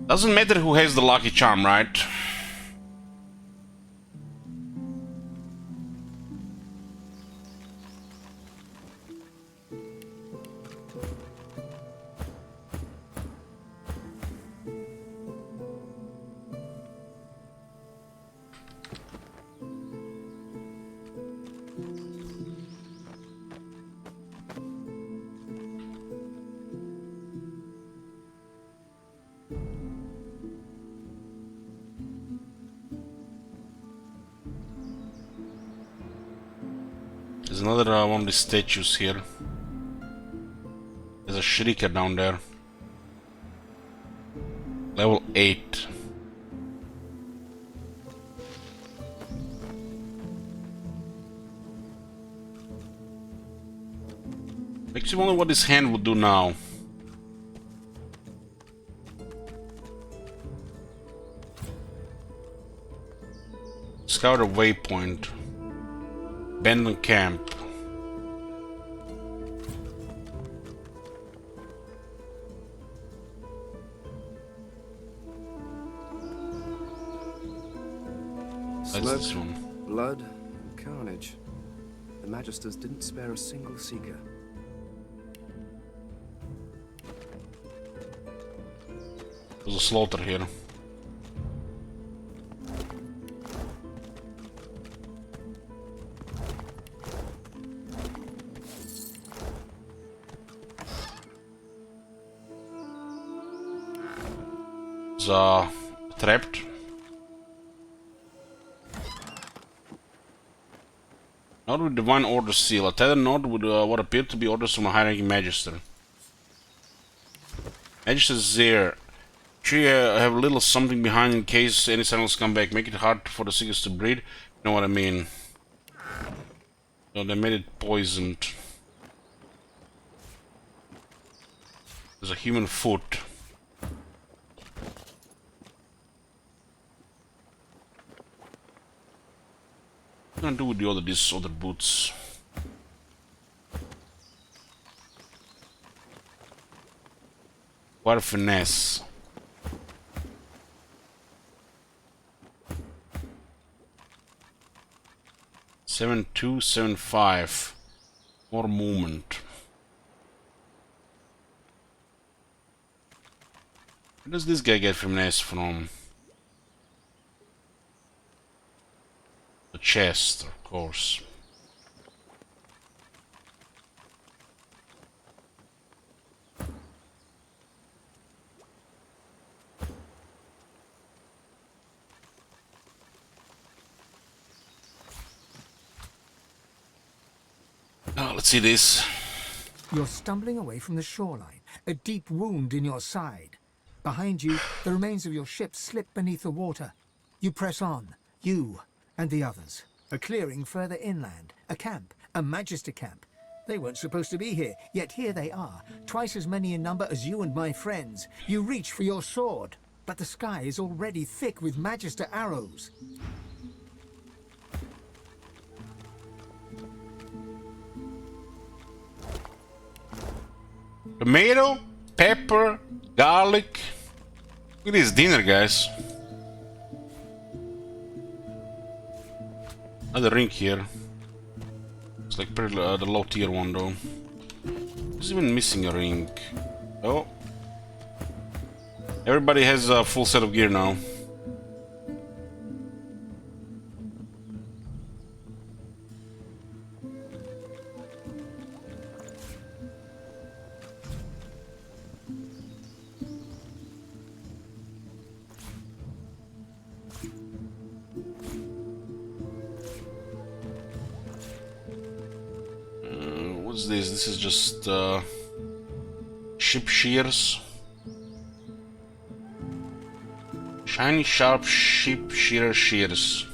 Doesn't matter who has the lucky charm, right? There's another one of the statues here. There's a shrieker down there. Level 8. Makes you wonder what this hand would do now. Discover a waypoint. Abandoned camp. Smoke, blood, and carnage. The Magisters didn't spare a single seeker. There's a slaughter here. Trapped. Node with divine order seal. A tether node with what appeared to be orders from a high-ranking Magister. Magister's there. Sure, you have a little something behind in case any signals come back. Make it hard for the seekers to breathe. You know what I mean? So they made it poisoned. There's a human foot. What can I do with these other boots? What finesse? Seven 2 7 5. More movement. Where does this guy get finesse from? The chest, of course. Oh, let's see this. You're stumbling away from the shoreline, a deep wound in your side. Behind you, the remains of your ship slip beneath the water. You press on, you and the others. A clearing further inland, a camp, a Magister camp. They weren't supposed to be here, yet here they are, twice as many in number as you and my friends. You reach for your sword, but the sky is already thick with Magister arrows. Tomato, pepper, garlic. Look at this dinner, guys. Another ring here. It's like pretty the low tier one though. Who's even missing a ring? Oh. Everybody has a full set of gear now. What's this? This is just ship shears. Shiny, sharp sheep shearer shears.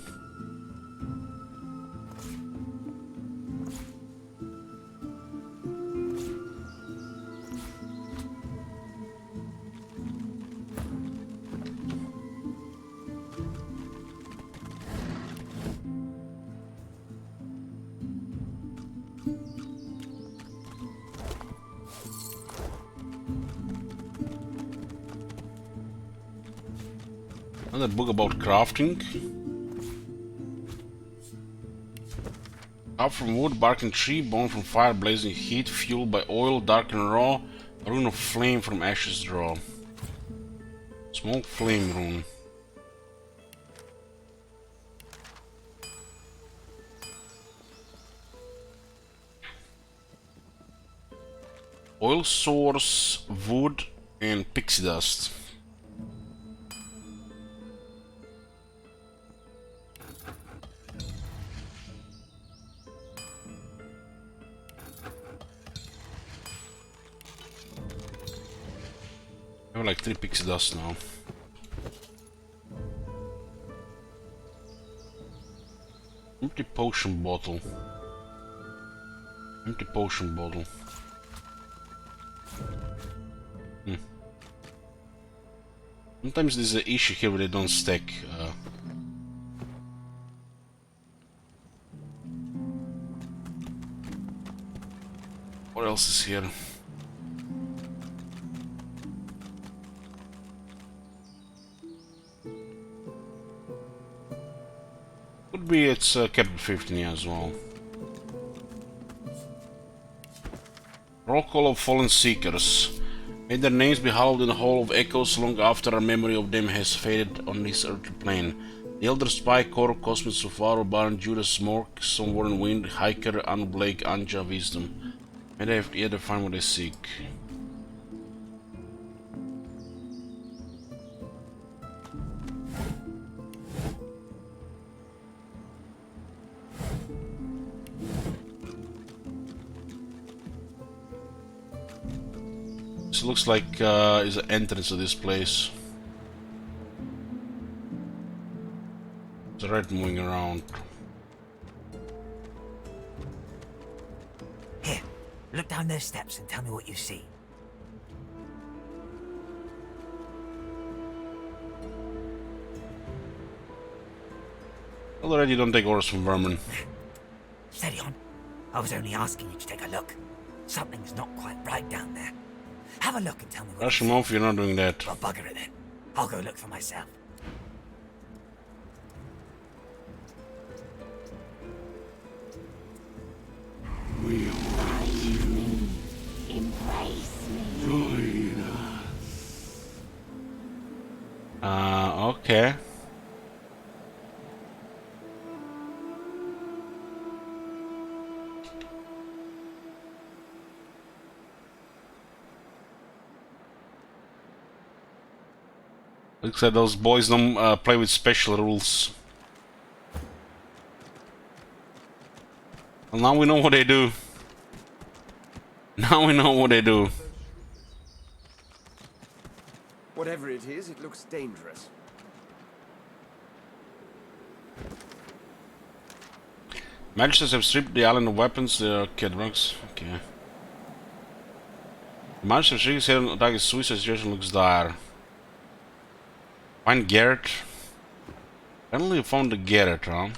Another book about crafting. Up from wood, bark and tree, bone from fire, blazing heat, fueled by oil, dark and raw, a rune of flame from ashes draw. Smoke flame rune. Oil source, wood, and pixie dust. I have like 3 pixie dust now. Empty potion bottle. Empty potion bottle. Sometimes there's an issue here where they don't stack. What else is here? Could be it's Capital 15 as well. Roll call of fallen seekers. May their names be hallowed in the hall of echoes long after our memory of them has faded on this earthly plane. The Elder Spy, Korok, Cosmic Sufaro, Baron, Judas, Mork, Sunwarren Wind, Hiker, Blake, Anja, Wisdom. May they have yet to find what they seek. This looks like is an entrance to this place. There's a rat moving around. Here, look down those steps and tell me what you see. Already don't take orders from vermin. Steady on. I was only asking you to take a look. Something's not quite right down there. Have a look and tell me what Rush him off, you're not doing that. Well, bugger it then. I'll go look for myself. We embrace me. Embrace me. Join us. Okay. Looks like those boys don't play with special rules. Well, now we know what they do. Now we know what they do. Whatever it is, it looks dangerous. Magisters have stripped the island of weapons. They are kid rocks. Okay. The Magister's Journal said an attack is suicide situation looks dire. Find Garrett. Finally found the Garrett, huh?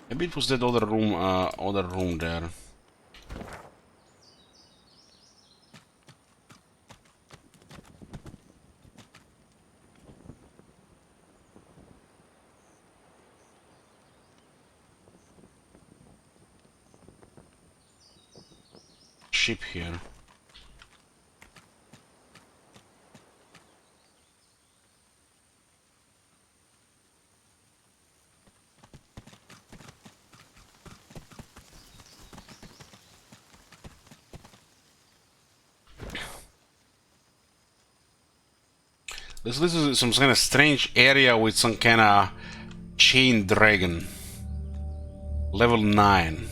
Maybe it was that other room there. Ship here. This is some kind of strange area with some kind of chain dragon. Level 9.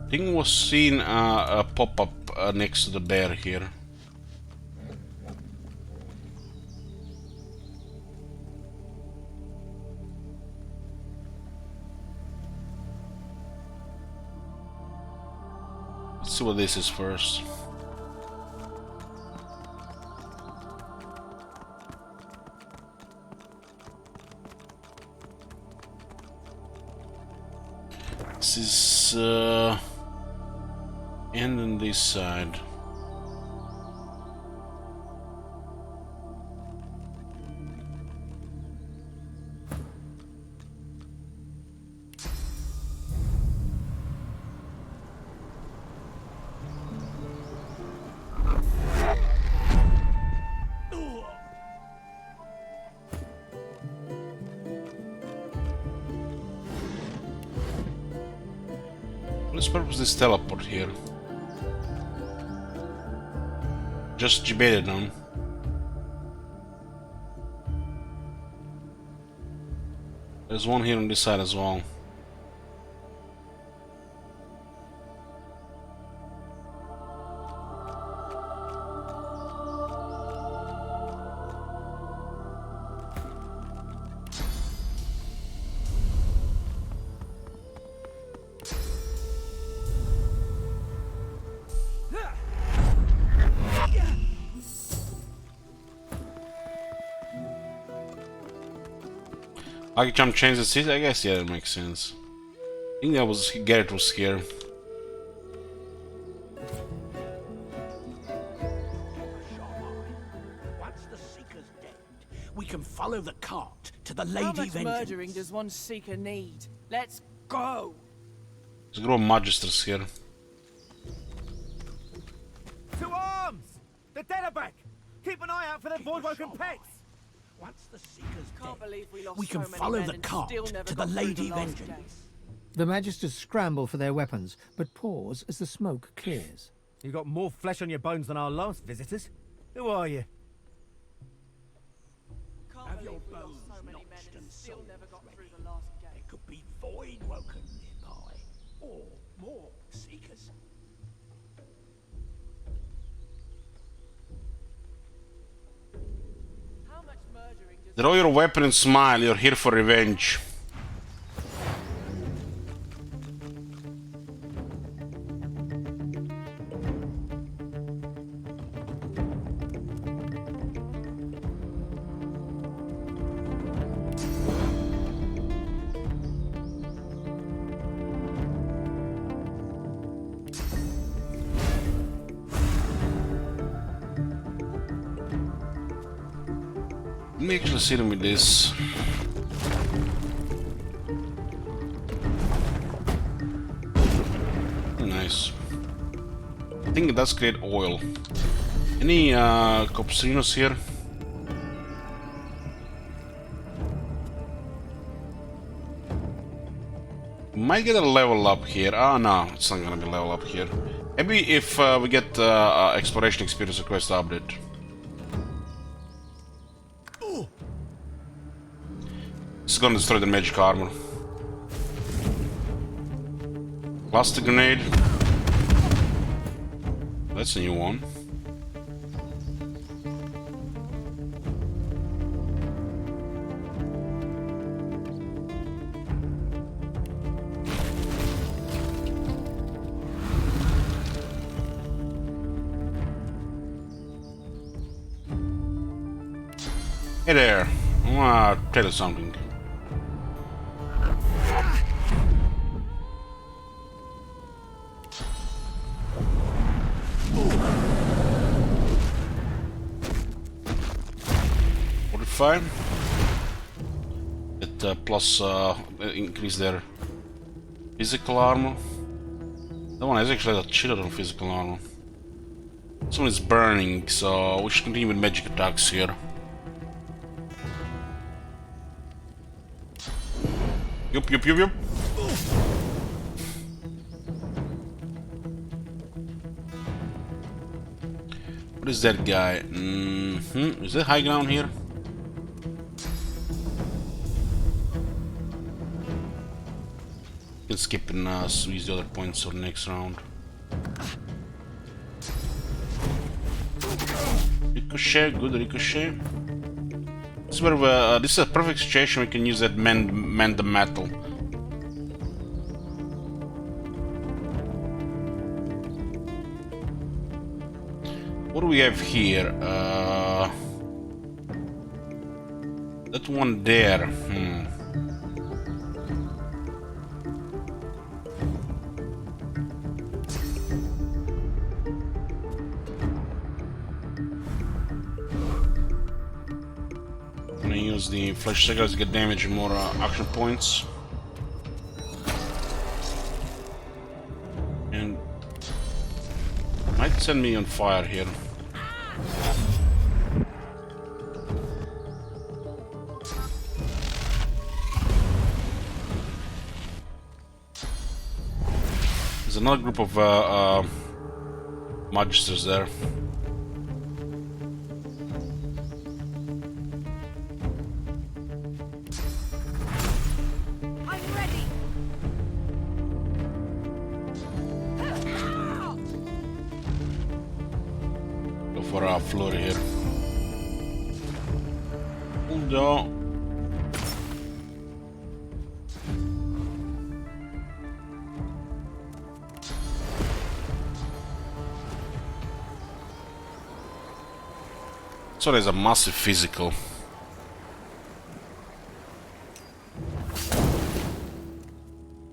Thing was seen a pop-up next to the bear here. Let's see what this is first. This is and on this side. Let's purpose this teleport here. Just debated on. There's one here on this side as well. I can jump change the seat, I guess, yeah, that makes sense. I think that was Garrett was here. Once the Seeker's dead, we can follow the cart to the Lady How much Vengeance. murdering does one Seeker need? Let's go! There's a group of Magisters here. To arms! The dead are back! Keep an eye out for their boy-woken pets! Once the Seeker's Can't believe we lost we can so many follow men the and cart still never to the got through Lady last Vengeance. day. The Magisters scramble for their weapons, but pause as the smoke clears. You got more flesh on your bones than our last visitors. Who are you? Have your bones notched and still never got through the last gate. There could be void woken nearby, or more Seekers. How much murdering does Draw your weapon and smile, you're here for revenge. Let me actually see them with this. Nice. I think it does create oil. Any copsinos here? Might get a level up here. Ah, no, it's not gonna be level up here. Maybe if we get exploration experience request update. It's gonna destroy the magic armor. Cluster grenade. That's a new one. Hey there, I wanna tell you something. Fine. It plus increase their physical armor. That one has actually a shit on physical armor. This one is burning, so we should continue with magic attacks here. Yup, yup, yup, yup. What is that guy? Is there high ground here? You can skip and use the other points for the next round. Ricochet, good ricochet. This is where this is a perfect situation we can use that mend the metal. What do we have here? That one there. I'm gonna use the flash cigarettes to get damage and more action points. And might send me on fire here. There's another group of Magisters there. I'm ready. Go for a flurry here. Hold on. So there's a massive physical.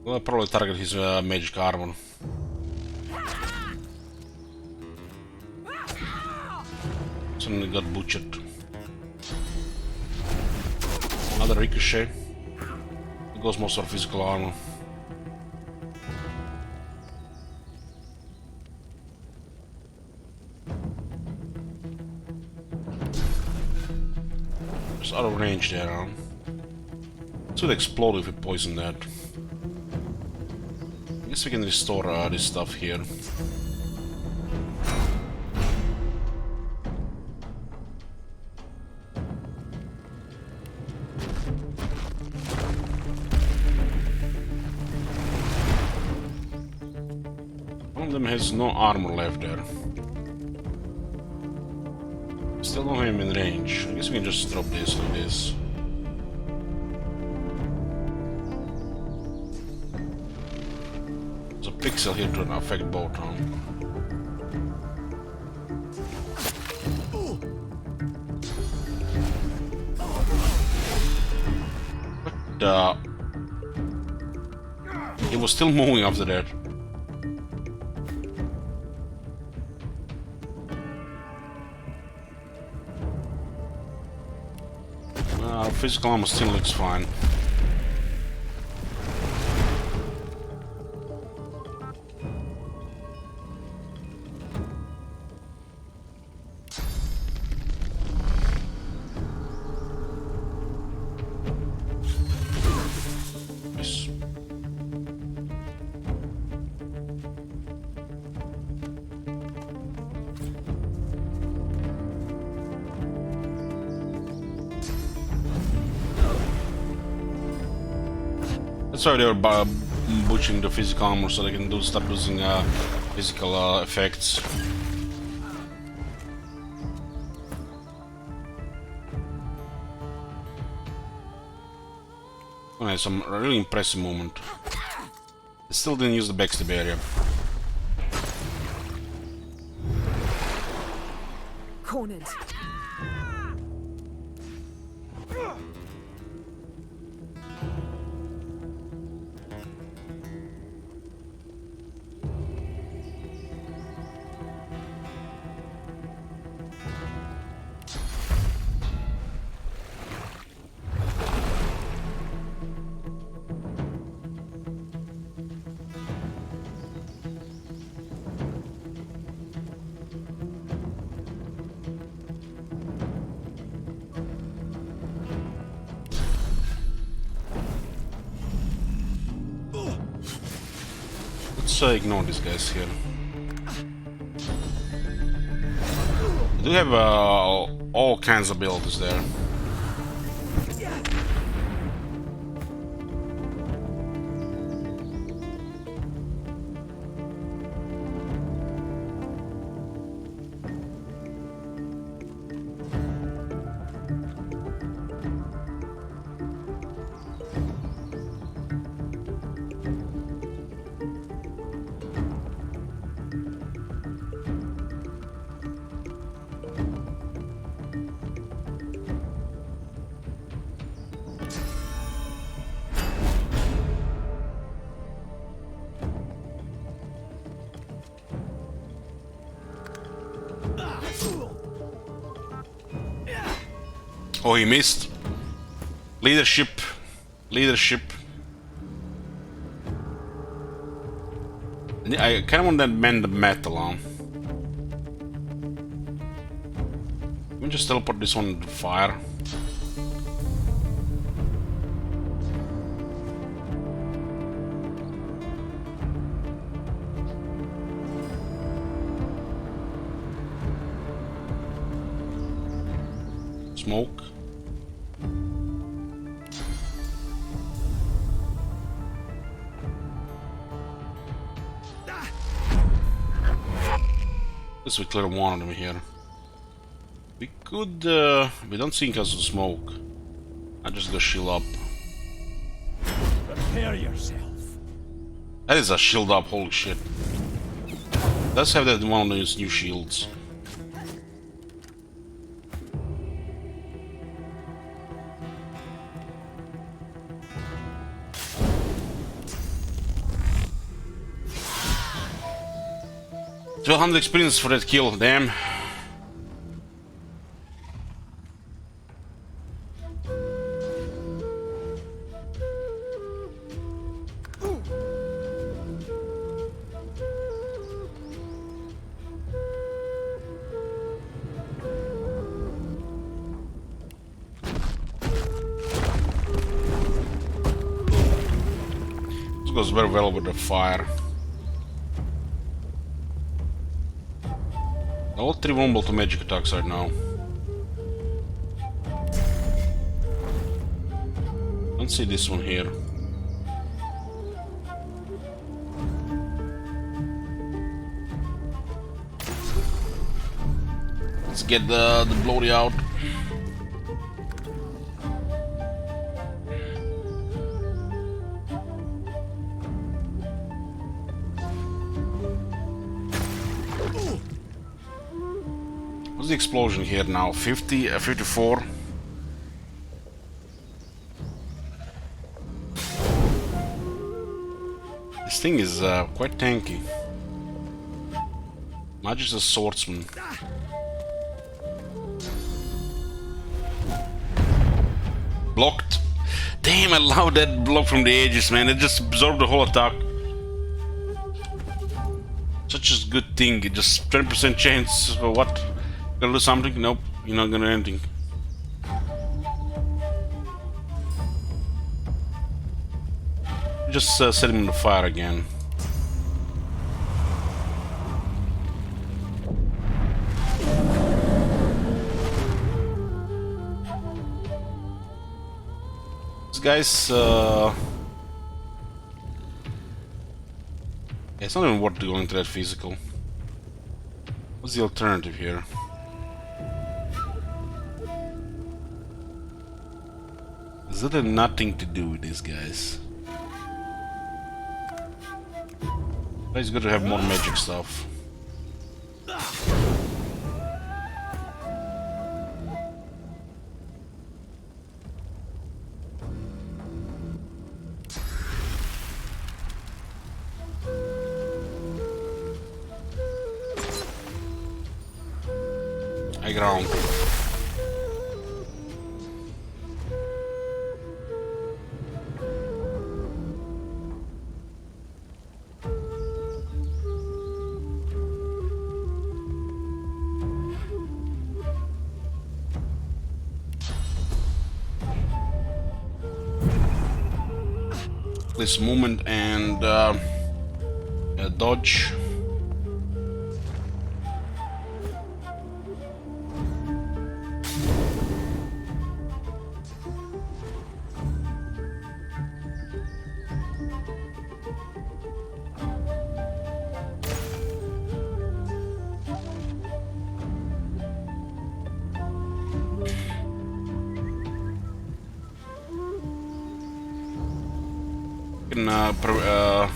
Well, I'll probably target his magic armor. Suddenly got butchered. Another ricochet. It goes most of physical armor. It's out of range there, huh? It would explode if we poison that. I guess we can restore this stuff here. One of them has no armor left there. Still don't have him in range. I guess we can just drop this like this. There's a pixel here to affect both, huh? But he was still moving after that. Physical armor still looks fine. Yes. That's why they were butchering the physical armor so they can start losing physical effects. Okay, some really impressive movement. They still didn't use the backstab area. Cornered. Let's ignore these guys here. They do have all kinds of abilities there. Oh, he missed. Leadership. Leadership. I kind of want that mend the metal on. Let me just teleport this one to fire. Smoke. Guess we clear one of them here. We could, we don't think us to smoke. I just go shield up. Prepare yourself. That is a shield up, holy shit. Let's have that in one of those new shields. $1,200 experience for that kill, damn. This goes very well with the fire. All three vulnerable to magic attacks right now. Don't see this one here. Let's get the bloody out. What's the explosion here now? 50, 54. This thing is quite tanky. Magister Swordsman. Blocked. Damn, I love that block from the edges, man. It just absorbed the whole attack. Such a good thing. It just 20% chance for what? Gonna do something? Nope, you're not gonna do anything. Just set him in the fire again. This guy's it's not even worth going to that physical. What's the alternative here? There's literally nothing to do with these guys. But it's good to have more magic stuff. High ground. This movement and dodge.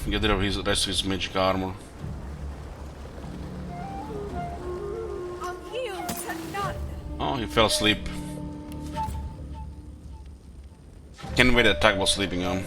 Can get rid of his rest of his magic armor. Oh, he fell asleep. Can't wait to attack while sleeping on.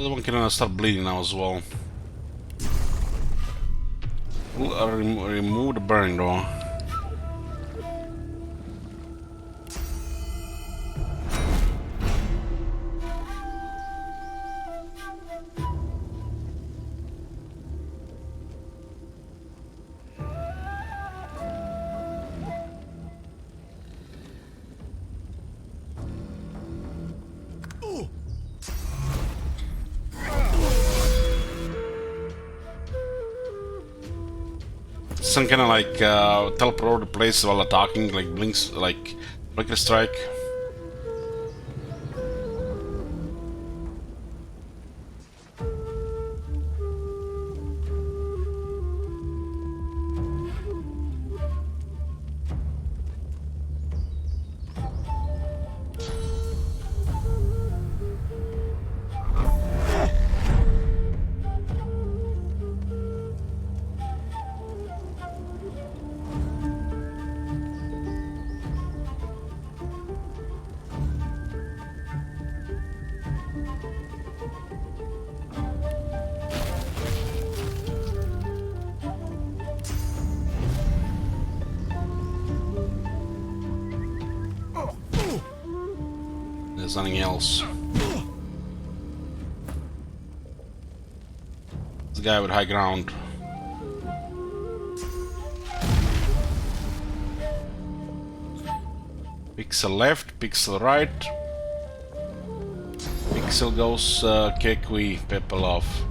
The other one can start bleeding now as well. We'll remove the burning though. Some kind of like teleport over the place while attacking, like blinks, like Breaker Strike. There's nothing else. The guy with high ground. Pixel left, pixel right. Pixel goes Kekwi, Pepel off.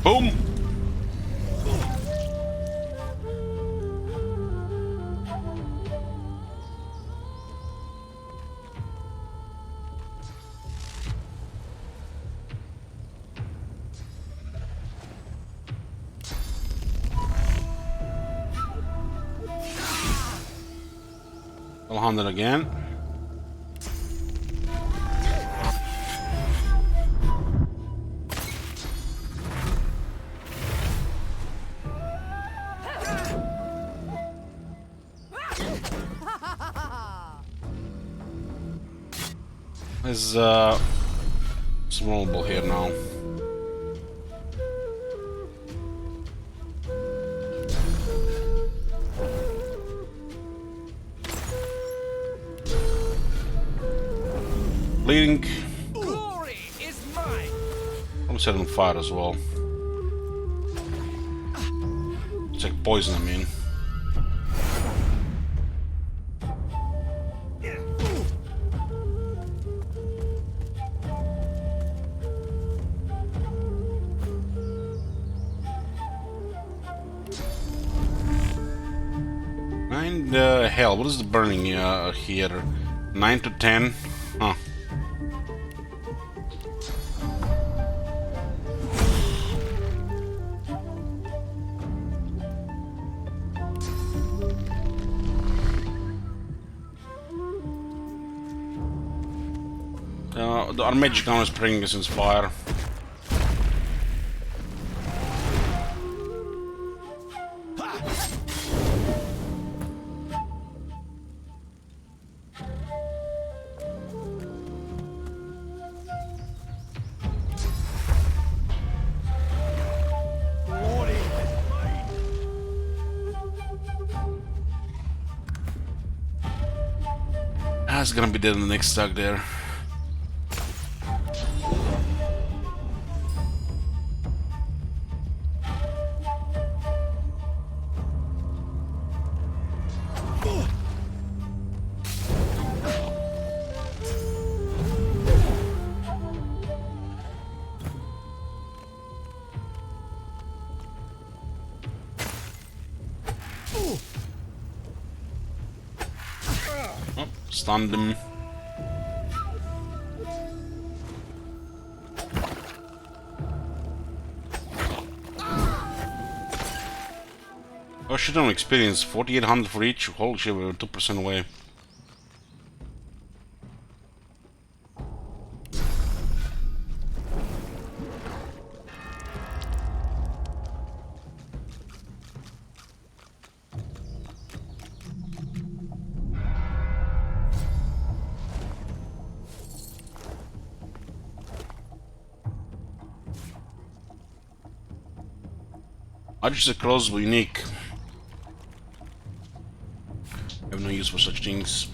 Boom! I'll hunt it again. Is smallable here now. Bleeding. Glory is mine. I'm setting fire as well. Check poison, I mean. Hell, what is the burning here? 9 to 10? Huh. Our magic gun is bringing us in fire. That's gonna be dead in the next stack there. Stunned him. Oh shit on experience, 4800 for each. Holy shit, we're 2% away. Magister crossbow unique. I have no use for such things.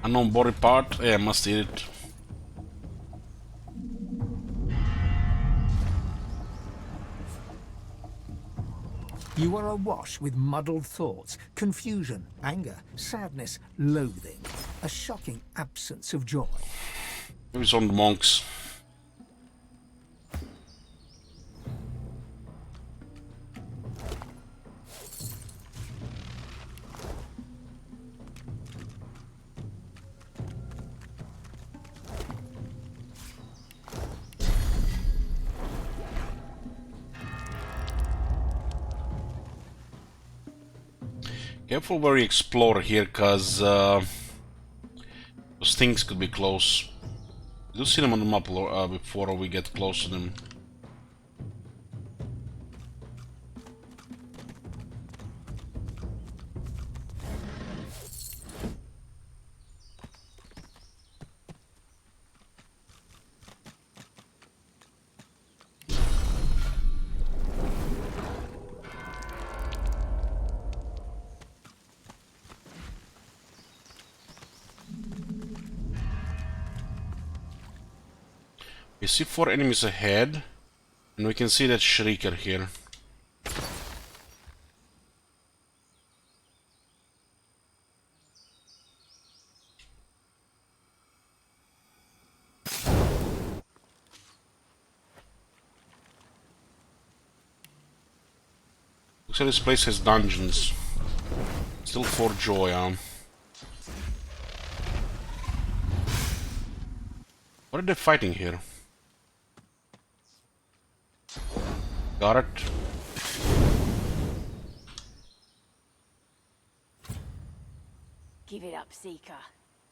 Unknown body part. Yeah, I must eat it. You are awash with muddled thoughts, confusion, anger, sadness, loathing, a shocking absence of joy. Maybe it's on the monks. Careful where you explore here, cause those things could be close. You do see them on the map before we get close to them. We see 4 enemies ahead, and we can see that Shrieker here. Looks like this place has dungeons. Still 4 joy, What are they fighting here? Got it. Give it up, Seeker.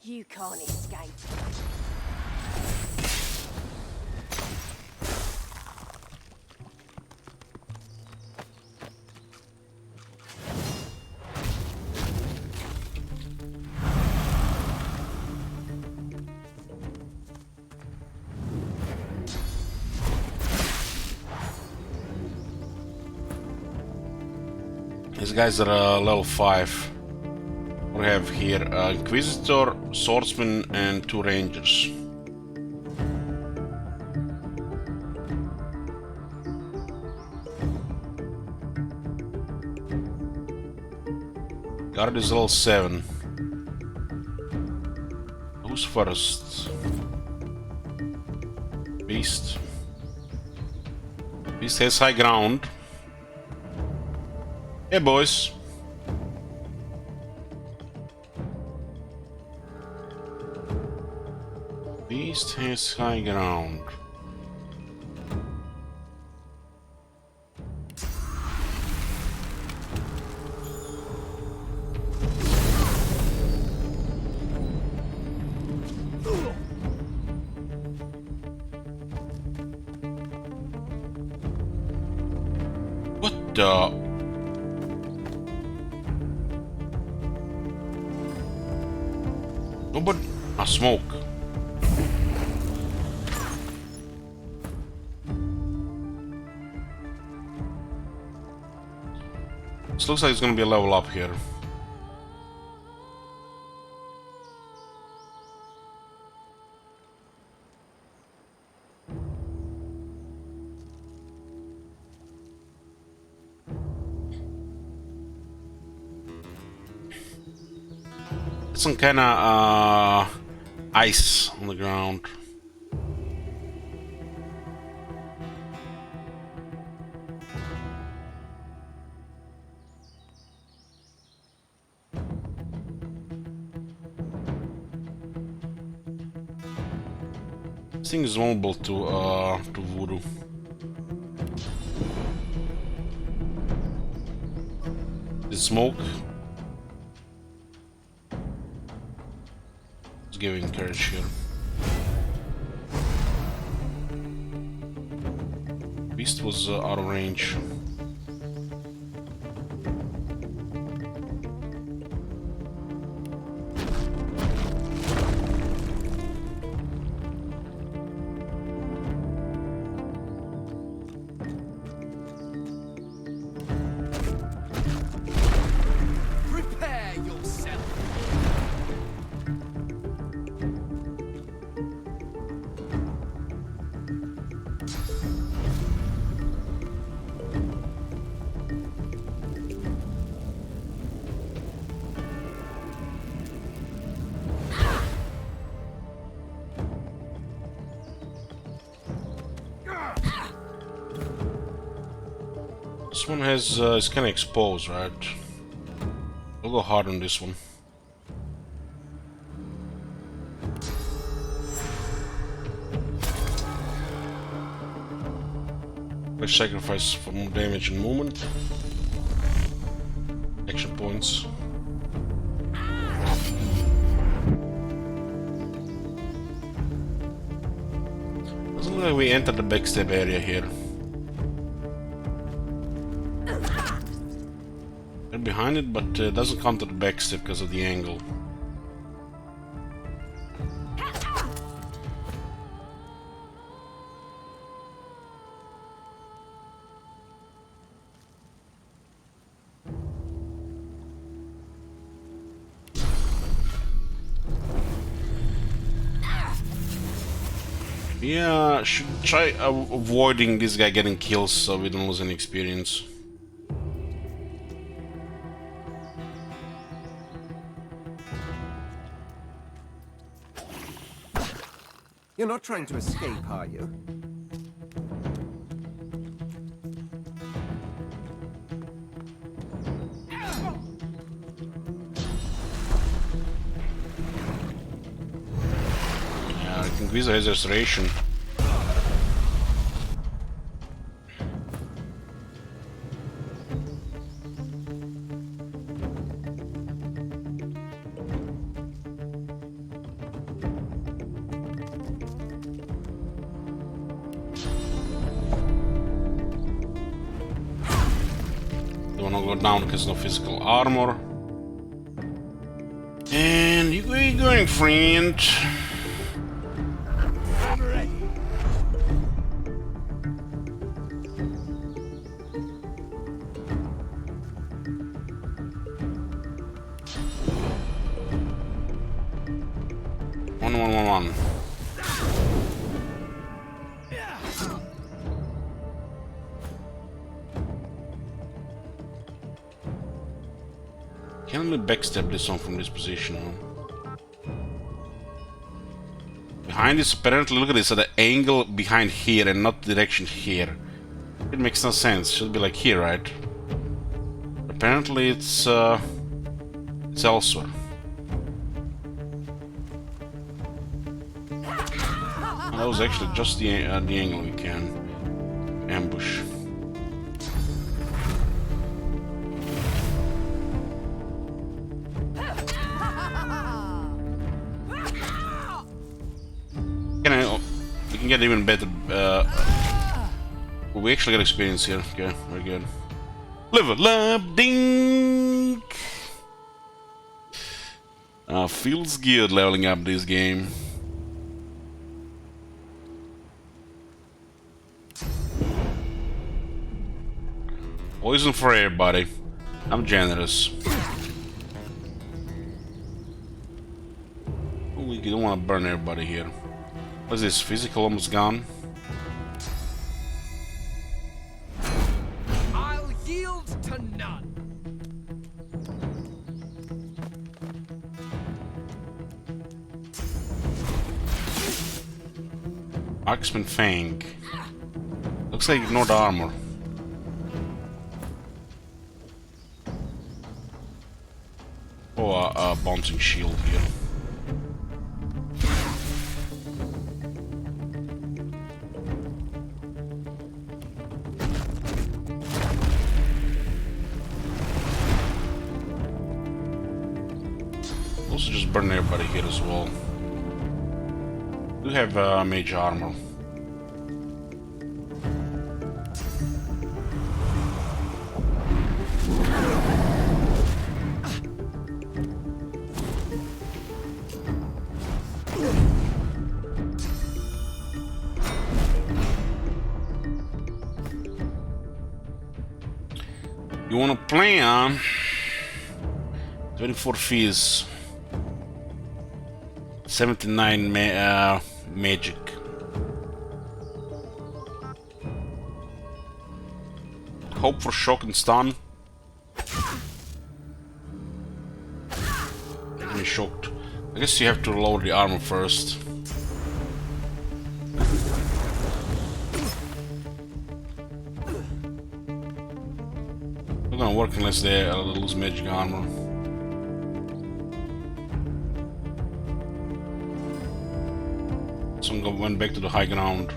You can't escape. These guys are level 5. What do we have here? Inquisitor, Swordsman, and 2 Rangers. Guard is level 7. Who's first? Beast. Beast has high ground. Hey boys. Beast has high ground. What the? No, but a smoke. This looks like it's gonna be a level up here. Some kind of ice on the ground. This thing is vulnerable to voodoo. The smoke is giving courage here. Beast was out of range. This one has is kind of exposed, right? We'll go hard on this one. Let's sacrifice for more damage and movement. Action points. Doesn't look like we entered the backstab area here. They're behind it, but doesn't come to the backstep because of the angle. Yeah, should try avoiding this guy getting kills so we don't lose any experience. You're not trying to escape, are you? Yeah, I think Visa has restoration. Down because no physical armor. And you where you going, friend? One. Can we backstab this one from this position? Huh? Behind this, apparently, look at this, at the angle behind here and not the direction here. It makes no sense. Should be like here, right? Apparently, it's elsewhere. Oh, that was actually just the angle we can ambush. We can get even better. We actually get experience here. Okay, very good. Level up, ding! Feels good leveling up this game. Poison for everybody. I'm generous. We don't want to burn everybody here. What's this? Physical almost gone. I'll yield to none. Marksman Fang. Looks like ignored armor. Oh, a bouncing shield here. Also just burn everybody here as well. Do have mage armor. You wanna play on 24 fees, 79 magic. Hope for shock and stun. Get me shocked. I guess you have to lower the armor first. Not gonna work unless they lose magic armor. Someone went back to the high ground.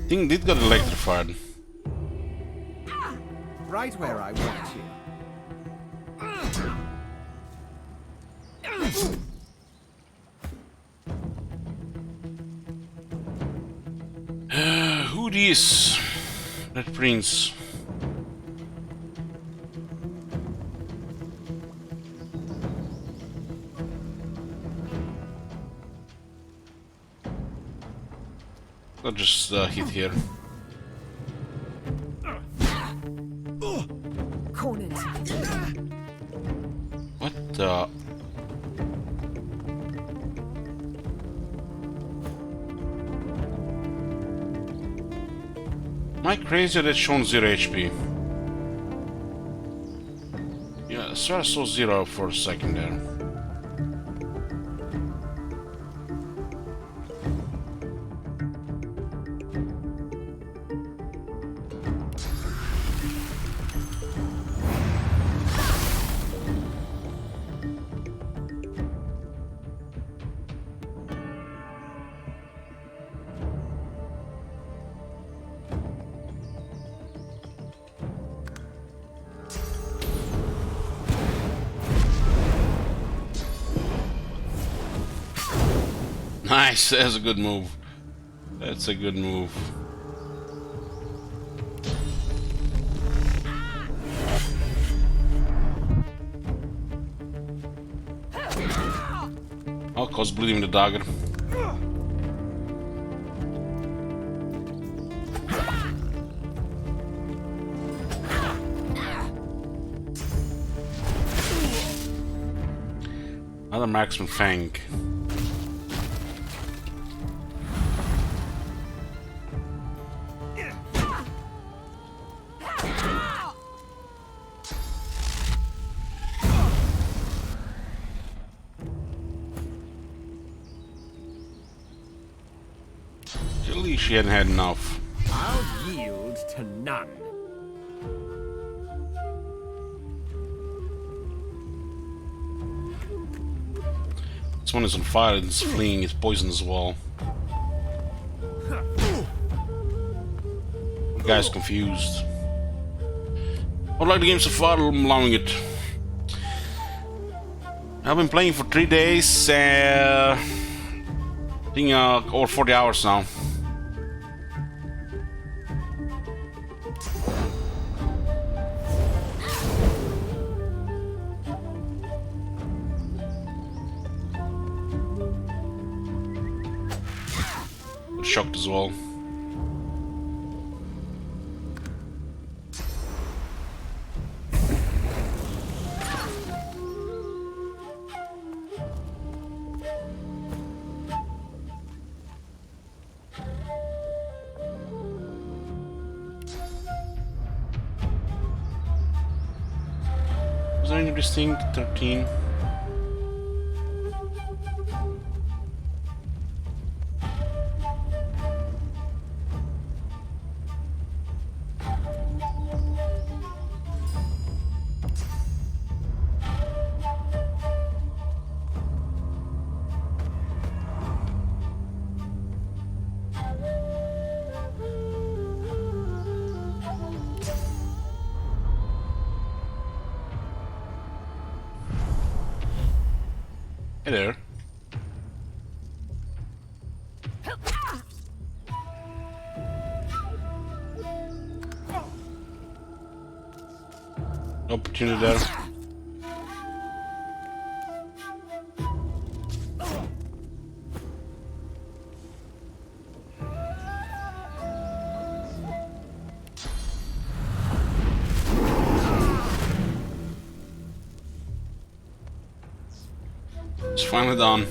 Thing did get electrified. Right where I want you. Who this? That prince. I'll just hit here. Cornered. What the? Am I crazy that shown 0 HP? Yeah, I swear I saw 0 for a second there. Nice, that's a good move. That's a good move. I'll cause bleeding the dagger. Another marksman fang. She hadn't had enough. I'll yield to none. This one is on fire and it's fleeing, it's poison as well. The guy's confused. I like the game so far, I'm allowing it. I've been playing for 3 days, I think over 40 hours now. Shocked as well. Was there any of this thing? 13. Hey there. Opportunity there. It's finally done.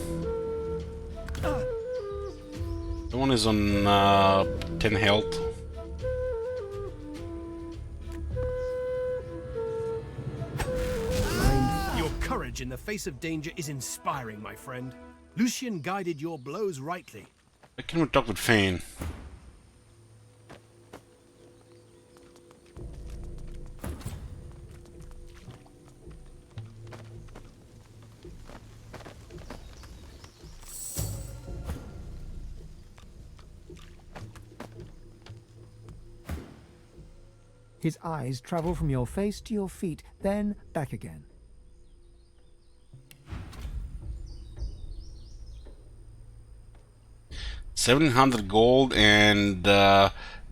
The one is on 10 health. Your courage in the face of danger is inspiring, my friend. Lucian guided your blows rightly. I can talk with Fane. His eyes travel from your face to your feet, then back again. $1,700 gold and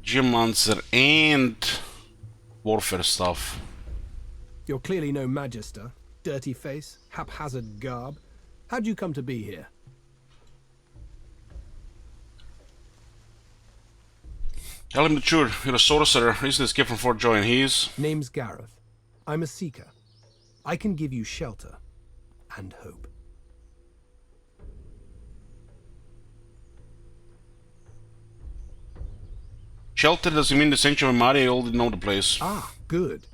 geomancer and warfare stuff. You're clearly no magister. Dirty face, haphazard garb. How'd you come to be here? Tell him the truth. You're a sorcerer. Recently escaped from Fort Joy, and he's... Name's Gareth. I'm a seeker. I can give you shelter and hope. Shelter doesn't mean the Sanctuary of Armory. I already know the place. Ah, good.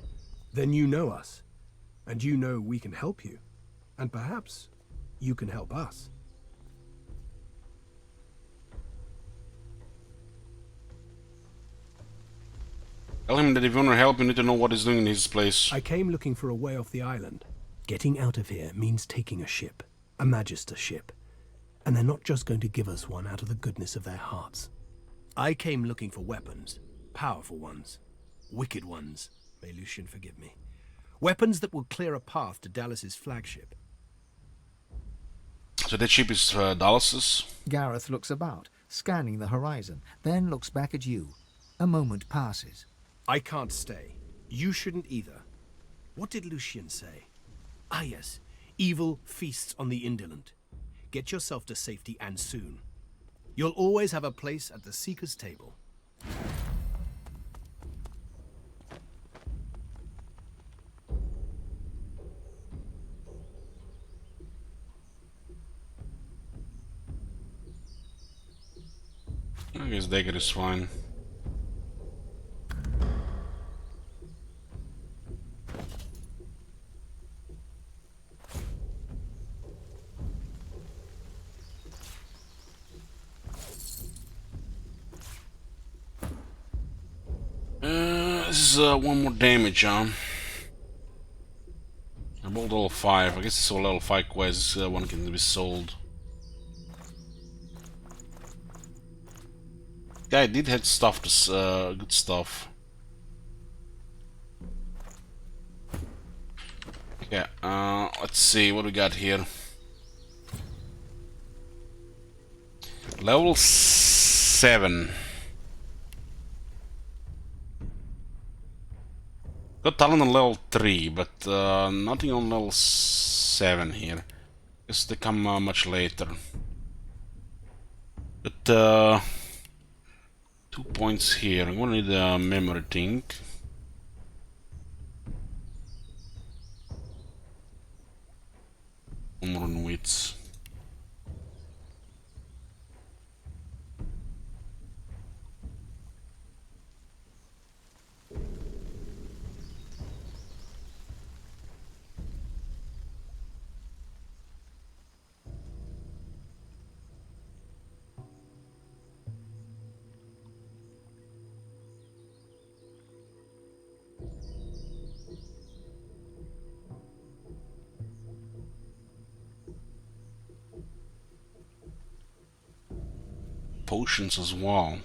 Then you know us. And you know we can help you. And perhaps you can help us. Tell him that if you want to help, you need to know what he's doing in his place. I came looking for a way off the island. Getting out of here means taking a ship. A Magister ship. And they're not just going to give us one out of the goodness of their hearts. I came looking for weapons. Powerful ones. Wicked ones. May Lucian forgive me. Weapons that will clear a path to Dallas's flagship. So that ship is Dallas's? Gareth looks about, scanning the horizon, then looks back at you. A moment passes. I can't stay. You shouldn't either. What did Lucian say? Ah yes, evil feasts on the indolent. Get yourself to safety and soon. You'll always have a place at the Seeker's table. I guess Dagger is fine. This is one more damage, huh? I rolled level 5. I guess it's a level 5 quest. One can be sold. Guy did have stuff, good stuff. Yeah, let's see what we got here. Level 7. Got talent on level 3, but nothing on level 7 here. Guess they come much later. But 2 points here. I'm gonna need a memory thing. One more on wits. Potions as well.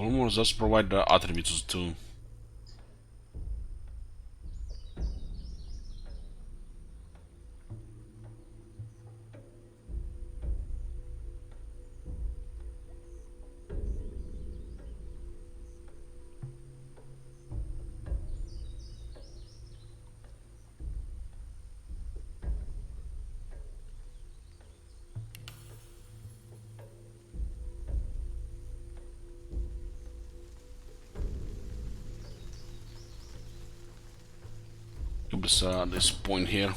Almost does provide the attributes too. This point here.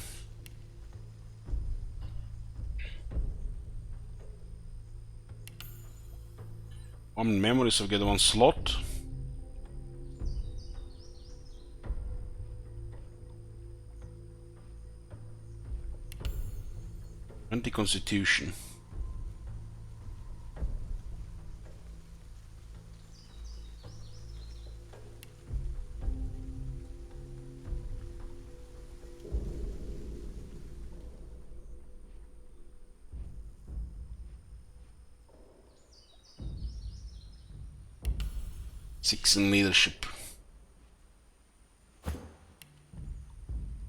One memory, so get one slot. Anti-constitution. Six in leadership.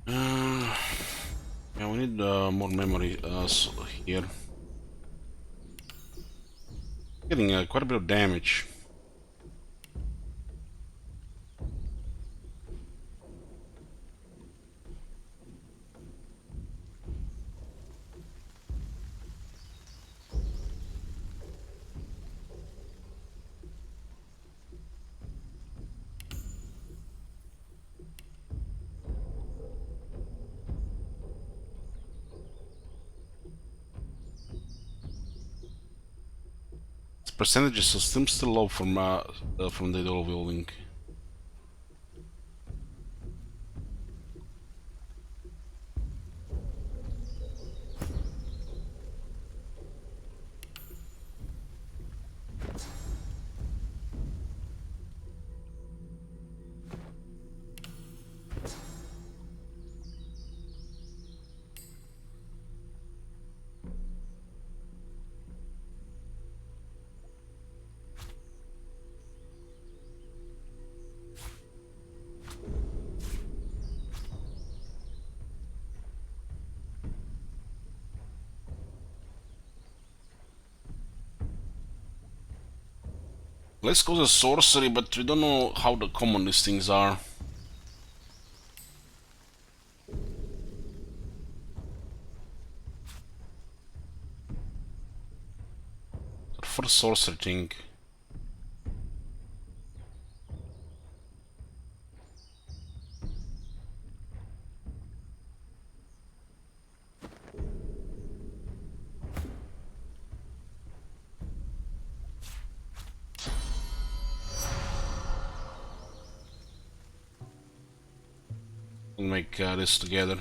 Yeah, we need more memory here. Getting quite a bit of damage. Percentages are still low from the dual wielding. Let's go to sorcery, but we don't know how the common these things are. For sorcery thing. We'll make this together.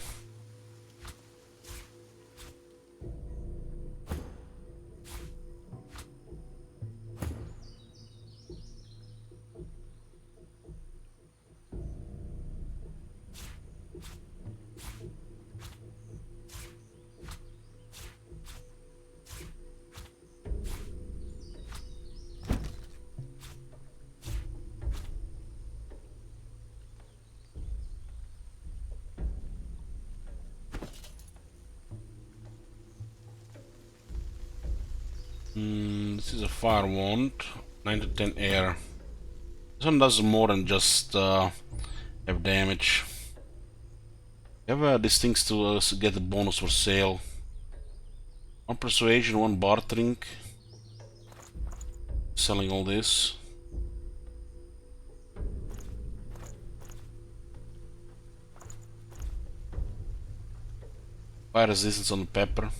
This is a fire wand, 9 to 10 air. This one does more than just have damage. You have these things to get a bonus for sale. 1 persuasion, 1 bartering. Selling all this. Fire resistance on the pepper.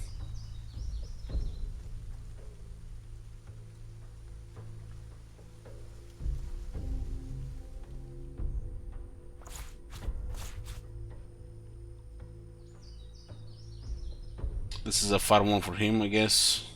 This is a far one for him, I guess.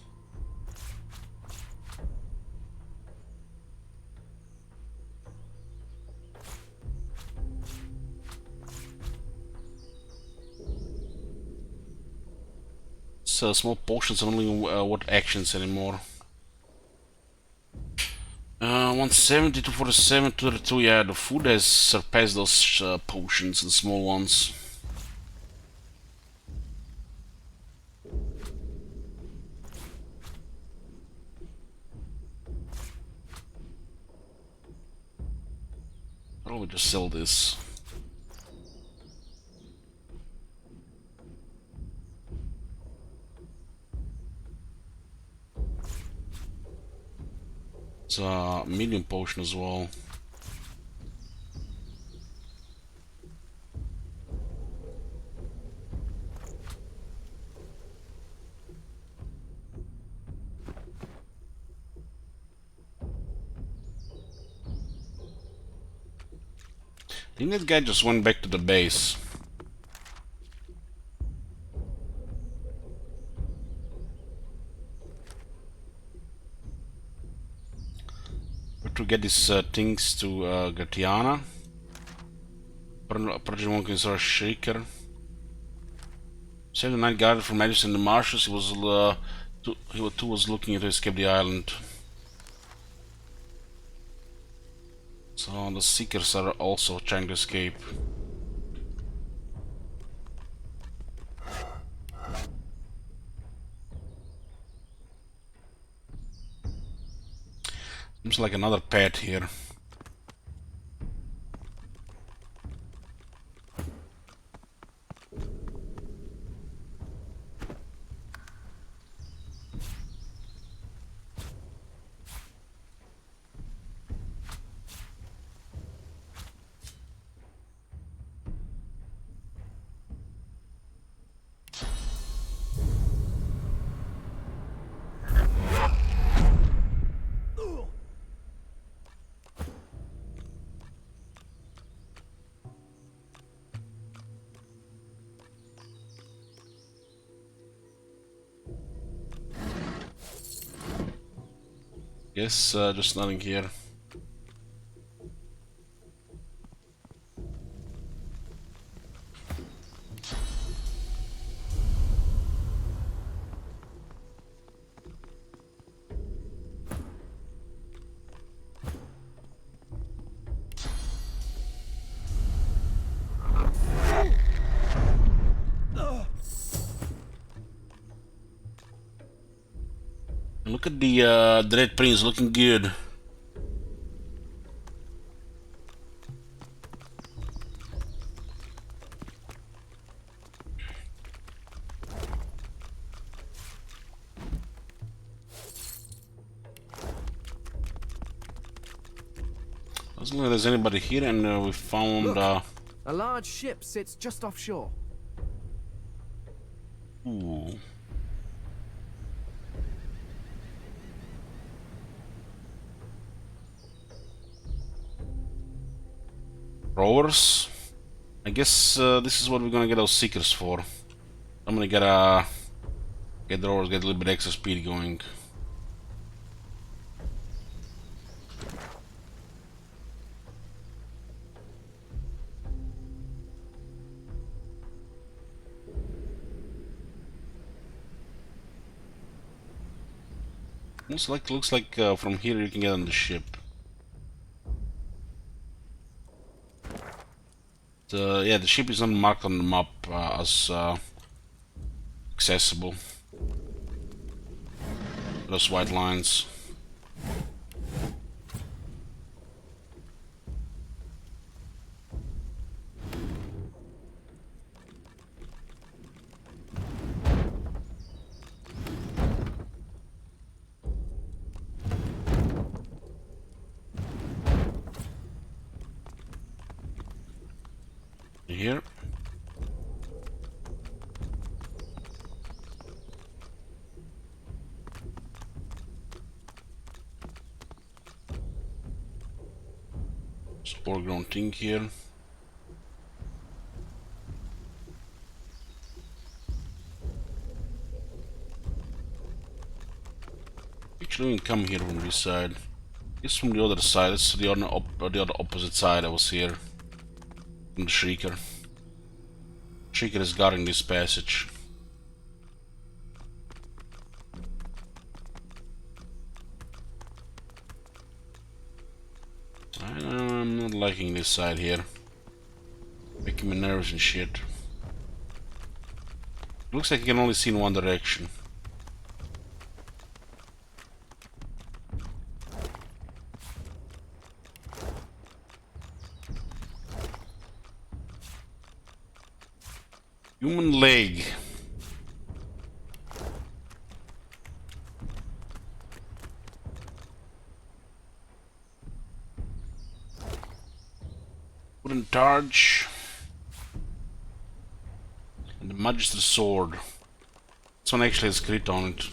So small potions are only what actions anymore. 170 to 47 to 32. Yeah, the food has surpassed those potions, the small ones. Probably just sell this. It's a medium potion as well. I think that guy just went back to the base. But to get these things to Gatiana. Project Monk is our shaker. Save the night guard from Magister in the marshes. He was looking to escape the island. So the seekers are also trying to escape. Seems like another pet here. Yes, just nothing here. Look at the Red Prince looking good. Doesn't look like there's anybody here, and we found. Look, a large ship sits just offshore. Ooh. Rowers. I guess this is what we're gonna get those seekers for. I'm gonna get the rowers, get a little bit extra speed going. Looks like from here you can get on the ship. Yeah, the ship is not marked on the map as accessible. Those white lines. Here. Spore grown thing here. Actually, we can come here from this side. It's from the other side. It's the other opposite side. I was here. From the Shrieker. Shrieker is guarding this passage. liking this side here. Making me nervous and shit. Looks like you can only see in one direction. Human leg. Wooden torch. And the Magister sword. This one actually has crit on it.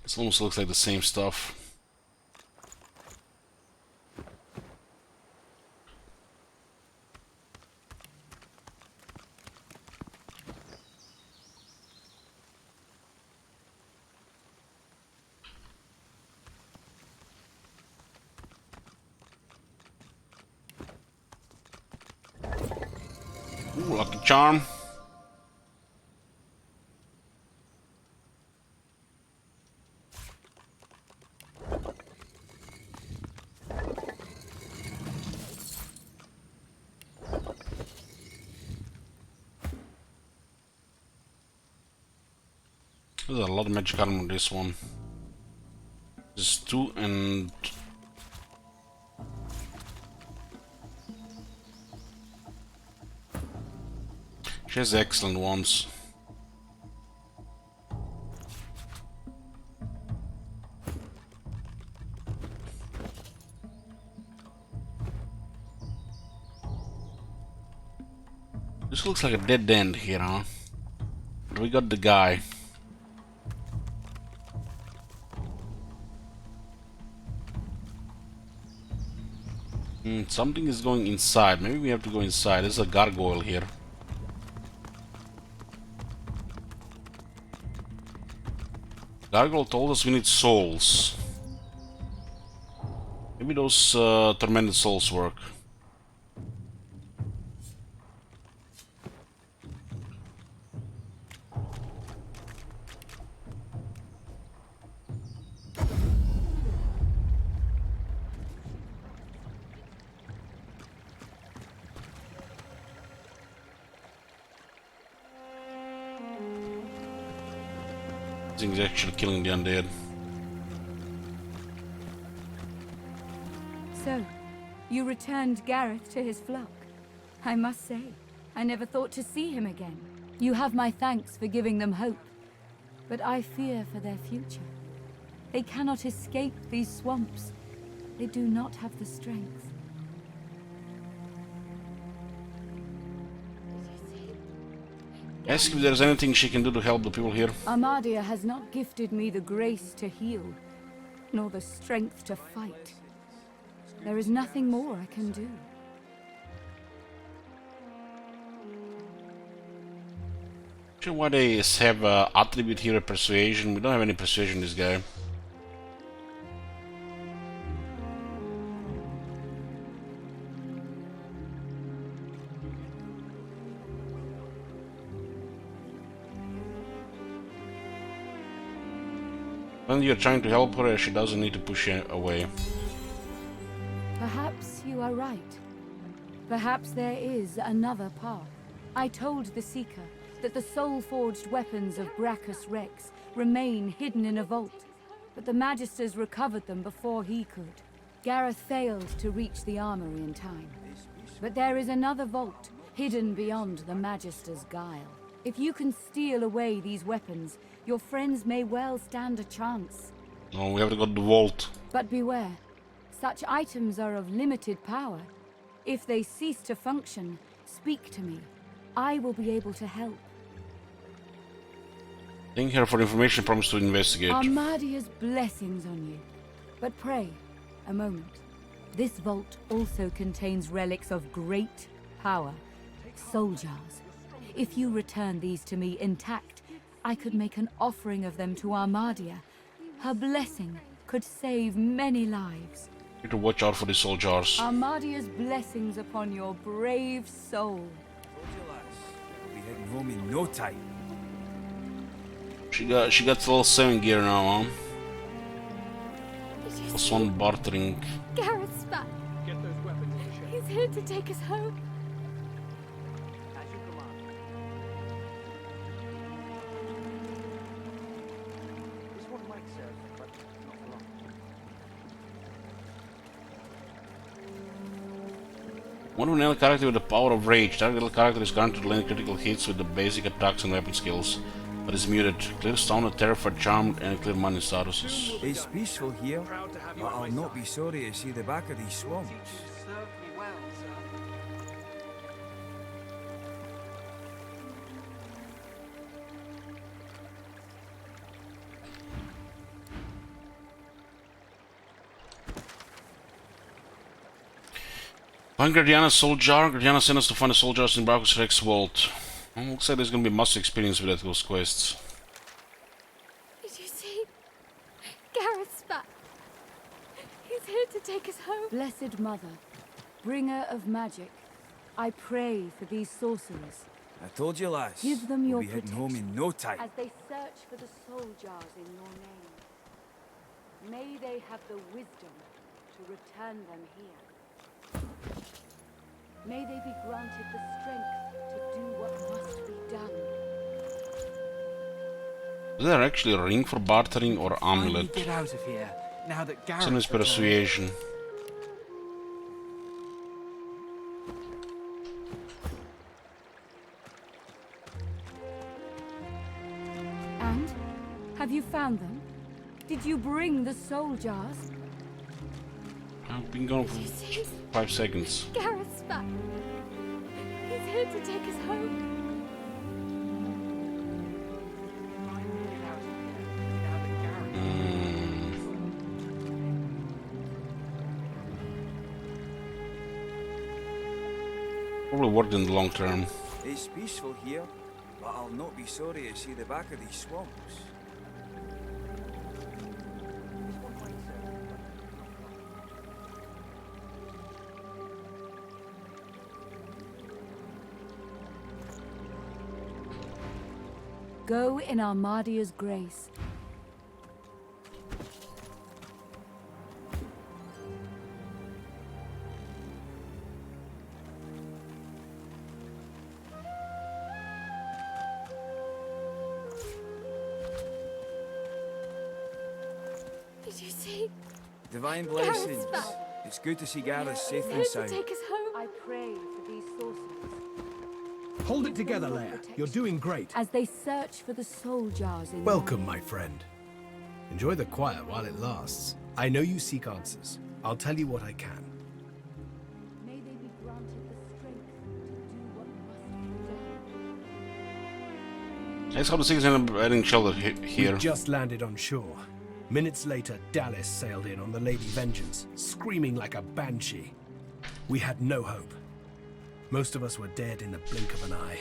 This almost looks like the same stuff. Ooh, lucky charm. There's a lot of magic armor on this one. There's 2 and... She has excellent ones. This looks like a dead end here, huh? But we got the guy. Something is going inside. Maybe we have to go inside. There's a gargoyle here. Gargoyle told us we need souls. Maybe those tormented souls work. He's actually killing the undead. So, you returned Gareth to his flock. I must say, I never thought to see him again. You have my thanks for giving them hope, but I fear for their future. They cannot escape these swamps. They do not have the strength. Ask if there's anything she can do to help the people here. Armadia has not gifted me the grace to heal, nor the strength to fight. There is nothing more I can do. Sure why they have attribute here of persuasion. We don't have any persuasion this guy. When you're trying to help her, she doesn't need to push you away. Perhaps you are right. Perhaps there is another path. I told the Seeker that the soul-forged weapons of Brachus Rex remain hidden in a vault, but the Magisters recovered them before he could. Gareth failed to reach the Armory in time. But there is another vault, hidden beyond the Magister's guile. If you can steal away these weapons, your friends may well stand a chance. No, we have to go to the vault. But beware. Such items are of limited power. If they cease to function, speak to me. I will be able to help. Thank her for information, promise to investigate. Armadia's blessings on you. But pray, a moment. This vault also contains relics of great power. Soul jars. If you return these to me intact, I could make an offering of them to Armadia. Her blessing could save many lives. Need to watch out for the soul jars. Armadia's blessings upon your brave soul. We'll be heading home in no time. She got level 7 gear now, huh? Plus 1 bartering. Gareth's back. Get those weapons in the ship. He's here to take us home. As you command. This one might serve, but not for long. One of an character with the power of rage. Target little character is granted to land critical hits with the basic attacks and weapon skills, but is muted. Clear Stone, Terrified, Charmed, and clear money statuses. It's peaceful here, but I'll not be sorry to see the back of these swamps. Find Guardiana's soul jar. Guardiana sent us to find the soul jars in Brachus Rex vault. Well, looks like there's gonna be much experience with those quests. Did you see? Gareth's back. He's here to take us home. Blessed Mother, bringer of magic, I pray for these sorcerers. I told you, lass. Give them your we'll be heading home in no time. as they search for the soul jars in your name. May they have the wisdom to return them here. May they be granted the strength to do what must be done. Is there actually a ring for bartering or amulet? Get out of here now that It's Gareth in his persuasion. And have you found them? Did you bring the soul jars? I've been gone for 5 seconds. Gareth's back. He's here to take us home. Probably worked in the long term. It's peaceful here, but I'll not be sorry to see the back of these swamps. Go in Armadia's grace. Did you see? Divine Gareth's blessings. back. It's good to see Gareth safe He's and here to sound. take us home. I pray for these sorcerers. Hold it together, Leia. You're doing great. As they search for the soul jars in Welcome, my friend. Enjoy the quiet while it lasts. I know you seek answers. I'll tell you what I can. May they be granted the strength to do what must be done. Let's how the things end up adding shelter here. We just landed on shore. Minutes later, Dallas sailed in on the Lady Vengeance, screaming like a banshee. We had no hope. Most of us were dead in the blink of an eye.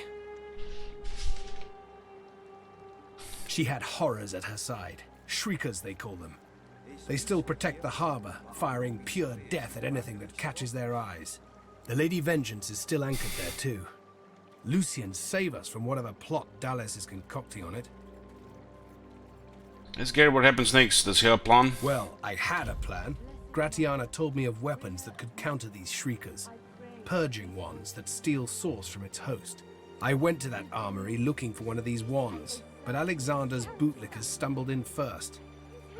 She had horrors at her side. Shriekers, they call them. They still protect the harbor, firing pure death at anything that catches their eyes. The Lady Vengeance is still anchored there too. Lucian, save us from whatever plot Dallas is concocting on it. Let's get what happens next. Does he have a plan? Well, I had a plan. Gratiana told me of weapons that could counter these shriekers. Purging wands that steal source from its host. I went to that armory looking for one of these wands, but Alexander's bootlickers stumbled in first.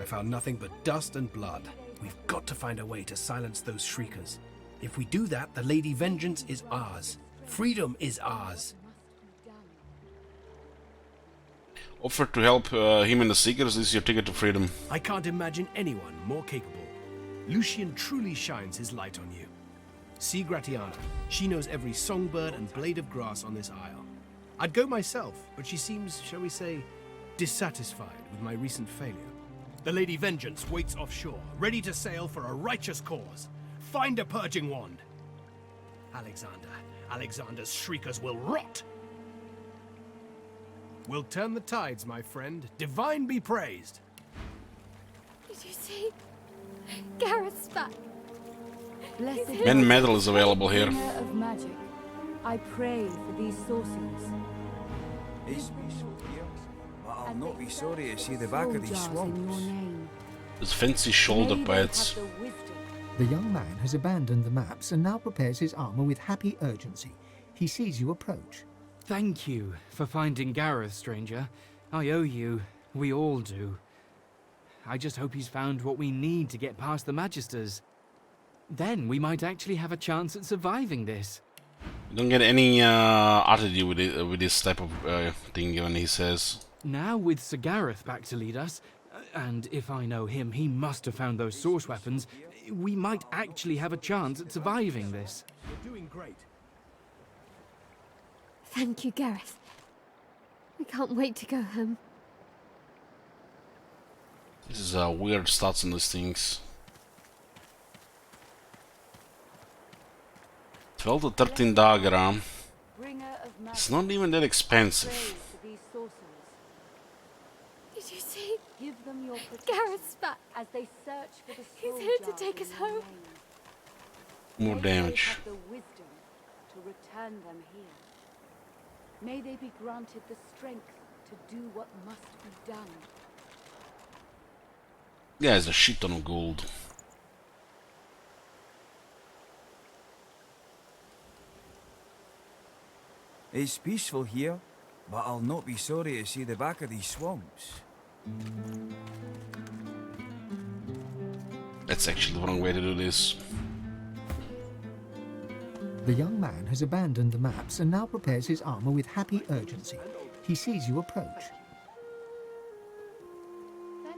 I found nothing but dust and blood. We've got to find a way to silence those shriekers. If we do that, the Lady Vengeance is ours. Freedom is ours. Offer to help him and the Seekers. This is your ticket to freedom. I can't imagine anyone more capable. Lucian truly shines his light on you. See Gratiana. She knows every songbird and blade of grass on this isle. I'd go myself, but she seems, shall we say, dissatisfied with my recent failure. The Lady Vengeance waits offshore, ready to sail for a righteous cause. Find a purging wand. Alexander's shriekers will rot. We'll turn the tides, my friend. Divine be praised. Did you see? Gareth's back. Blessed Men medal is available here. bringer of magic, I pray for these sorcerers. He's peaceful here, but I'll not be sorry to see the back of these swamps. With fancy shoulder pads. The young man has abandoned the maps and now prepares his armor with happy urgency. He sees you approach. Thank you for finding Gareth, stranger. I owe you. We all do. I just hope he's found what we need to get past the Magisters. Then we might actually have a chance at surviving this. You don't get any attitude with this type of thing when he says. Now with Sir Gareth back to lead us, and if I know him, he must have found those source weapons, we might actually have a chance at surviving this. You're doing great. Thank you, Gareth. I can't wait to go home. This is weird stats on these things. 12 to 13 dagger. It's not even that expensive. Did you see? Give them your Gareth's back as they search for the He's here to take us home. More damage. The wisdom to return them here. May they be granted the strength to do what must be done. Yeah, there's a shit ton of gold. It's peaceful here, but I'll not be sorry to see the back of these swamps. That's actually the wrong way to do this. The young man has abandoned the maps and now prepares his armor with happy urgency. He sees you approach.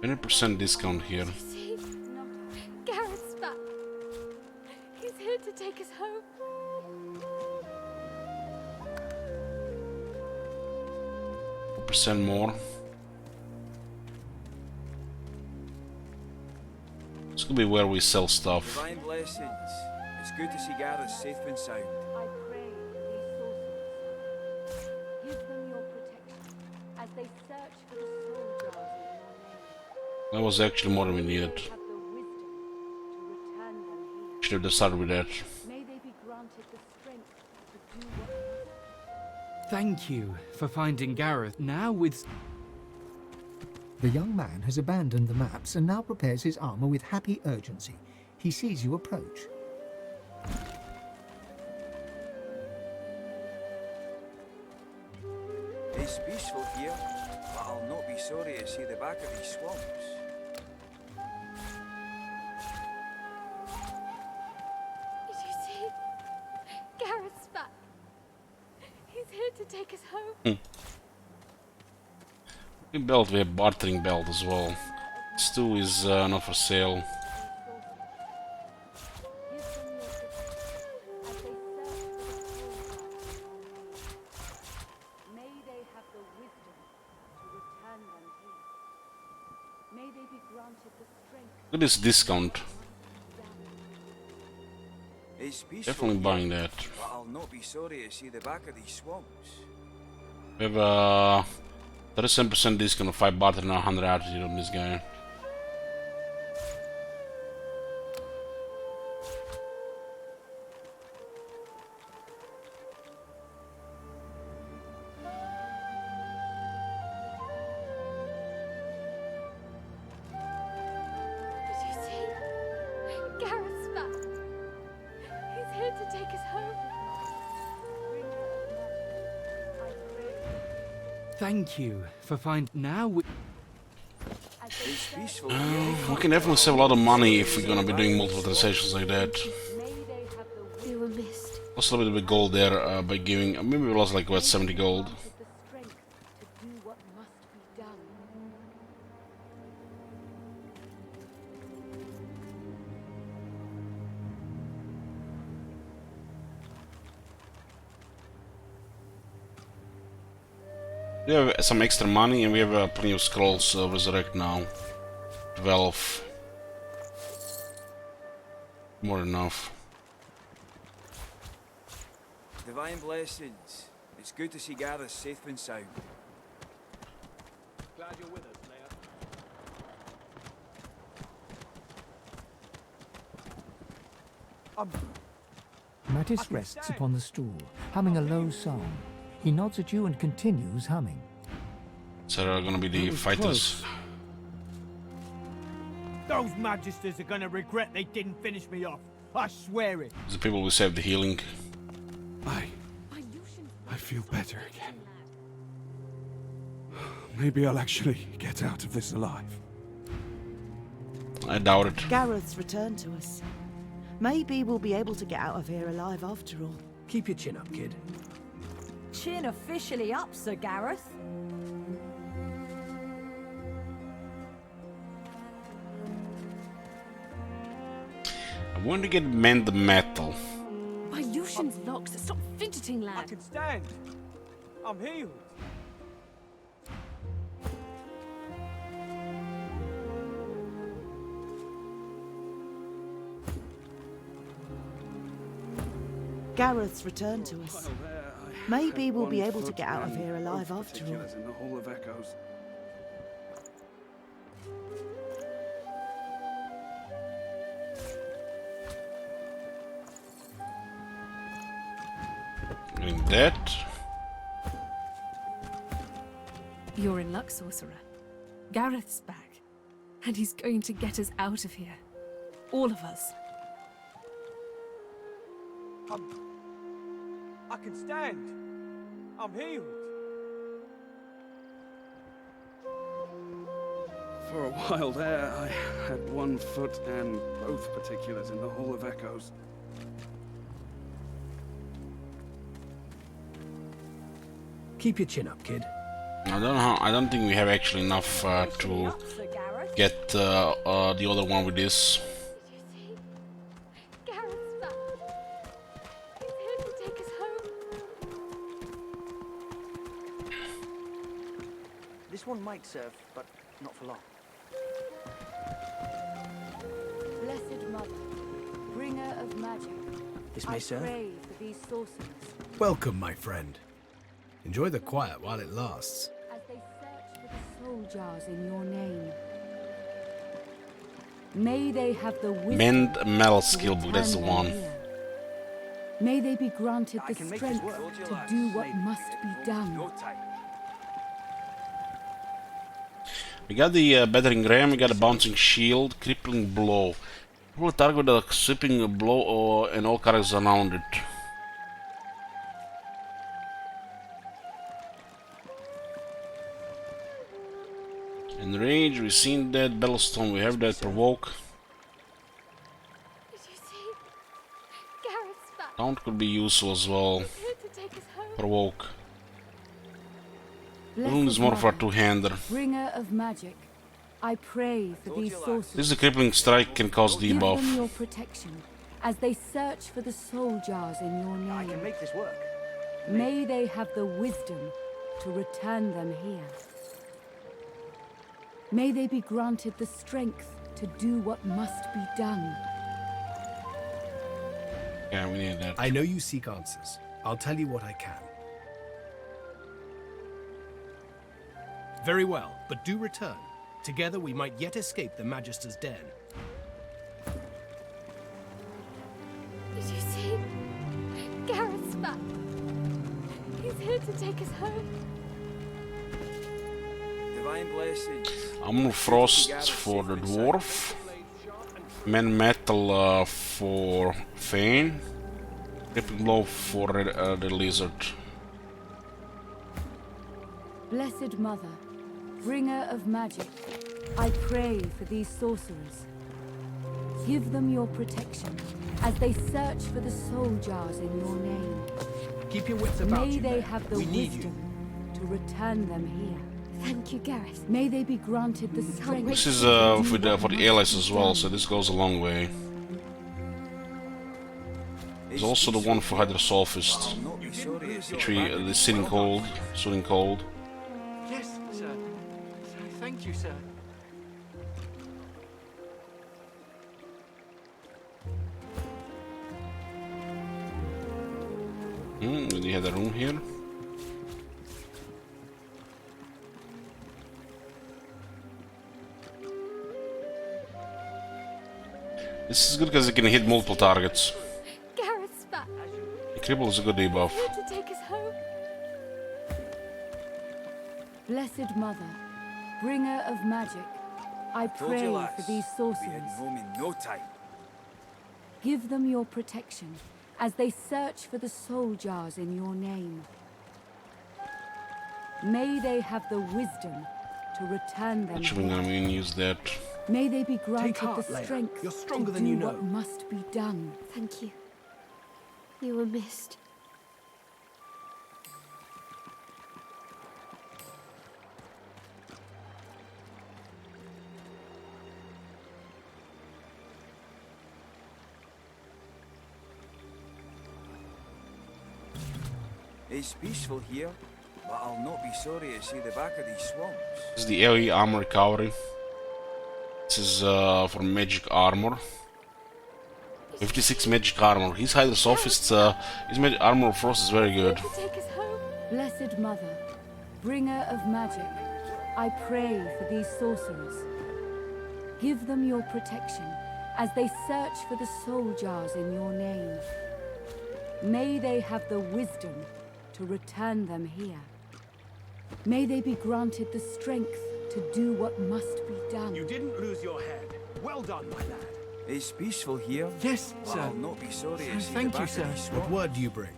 20% discount here. See? Gareth's back. He's here to take us home. 4% more. This could be where we sell stuff. Divine blessings. It's good to see Gareth safe and sound. I pray for these sorcerers. Give them your protection as they search for the soul jars in your name. That was actually more than we needed. Have the wisdom to return them here. Should have started with that. May they be granted the strength to do what Thank you for finding Gareth. Now with... The young man has abandoned the maps and now prepares his armor with happy urgency. He sees you approach. It's peaceful here, but I'll not be sorry to see the back of these swamps. Did you see? Gareth's back. He's here to take us home. We belt, we have bartering belt as well. Stew is not for sale. may they have the wisdom to return them here. May they be granted the strength. Look at this discount. It's peaceful Definitely buying that. but I'll not be sorry to see the back of these swamps. We have a 37% discount of 5 barter and 100 attitude on this guy. Did you see? Gareth's back. He's here to take us home. Thank you for now we... It's peaceful We can definitely save a lot of money if we're gonna be doing multiple transactions like that. We were missed. Lost a little bit of gold there by giving... maybe we lost like, what, 70 gold? We have some extra money and we have plenty of scrolls resurrect now. 12. More than enough. Divine blessings. It's good to see Gareth safe and sound. Glad you're with us, Leia. Mattis rests upon the stool, humming a low song. He nods at you and continues humming. So they're gonna be the fighters. Those Magisters are gonna regret they didn't finish me off. I swear it. The people will save the healing. I feel better again. Maybe I'll actually get out of this alive. I doubt it. Gareth's returned to us. Maybe we'll be able to get out of here alive after all. Keep your chin up, kid. Chin officially up, Sir Gareth. I want to get mend the metal. My Lucian's locked. Stop fidgeting, lad. I can stand. I'm healed. Gareth's returned to us. Maybe we'll be able to get out of here alive after all. In the Hall of Echoes. Doing that. You're in luck, sorcerer. Gareth's back, and he's going to get us out of here. All of us. I can stand. I'm healed. For a while there, I had one foot and both particulars in the Hall of Echoes. Keep your chin up, kid. I don't think we have actually enough to get the other one with this. This one might serve, but not for long. Blessed Mother, bringer of magic, This may serve. I pray for these sorcerers Welcome, my friend. Enjoy the quiet while it lasts. as they search for the soul jars in your name. May they have the wisdom Mend metal to skill book, that's the return one. them here. May they be granted the strength to do what must be done. We got the battering ram, we got a bouncing shield, crippling blow. Will target with a sweeping blow and all characters around it. In range, we've seen that. Battlestone, we have that. Provoke. Did you see? Gareth's back. Taunt could be useful as well. He's here to take us home. Provoke. Blessed Rune is more for a Mother, two-hander. bringer of magic, I pray for these sorcerers. This is a crippling strike, can cause Give them debuff. your protection as they search for the soul jars in your name. I can make this work. May they have the wisdom to return them here. May they be granted the strength to do what must be done. Yeah, we need that. I know you seek answers. I'll tell you what I can. Very well, but do return. Together we might yet escape the Magister's den. Did you see? Gareth's back. He's here to take us home. Divine blessings. Armor Frost for the dwarf. Men Metal for Fane. Crippling Blow for the lizard. Blessed Mother, bringer of magic, I pray for these sorcerers. Give them your protection as they search for the soul jars in your name. Keep your wits about May you, they man. have the We need you. wisdom to return them here. Thank you, Gareth. May they be granted the strength. This is to do for what the allies must as be well, done. so this goes a long way. There's also the one for Hydrosophist, which we the sitting cold. Yes, sir. Thank you, sir. We had a room here. This is good because it can hit multiple targets. Cripple is a good debuff. Here to take us home. Blessed Mother, bringer of magic, I Told pray you, for lass, these we'll be sorcerers. heading home in no time. Give them your protection as they search for the soul jars in your name. May they have the wisdom to return them. Actually, I'm gonna use that. May they be granted heart, the Leia. strength You're stronger to than do you know. what must be done. Thank you. You were missed. It's peaceful here, but I'll not be sorry to see the back of these swamps. This is the AoE armor recovery. This is for magic armor. 56 magic armor. His Hydra Sophist, his magic armor of frost is very good. Blessed Mother, bringer of magic, I pray for these sorcerers. Give them your protection as they search for the soul jars in your name. May they have the wisdom to return them here. May they be granted the strength to do what must be done. You didn't lose your head. Well done, my lad. It's peaceful here. Yes, but sir. I'll not be sorry to see Thank the you, back sir. of these What swamps. word do you bring?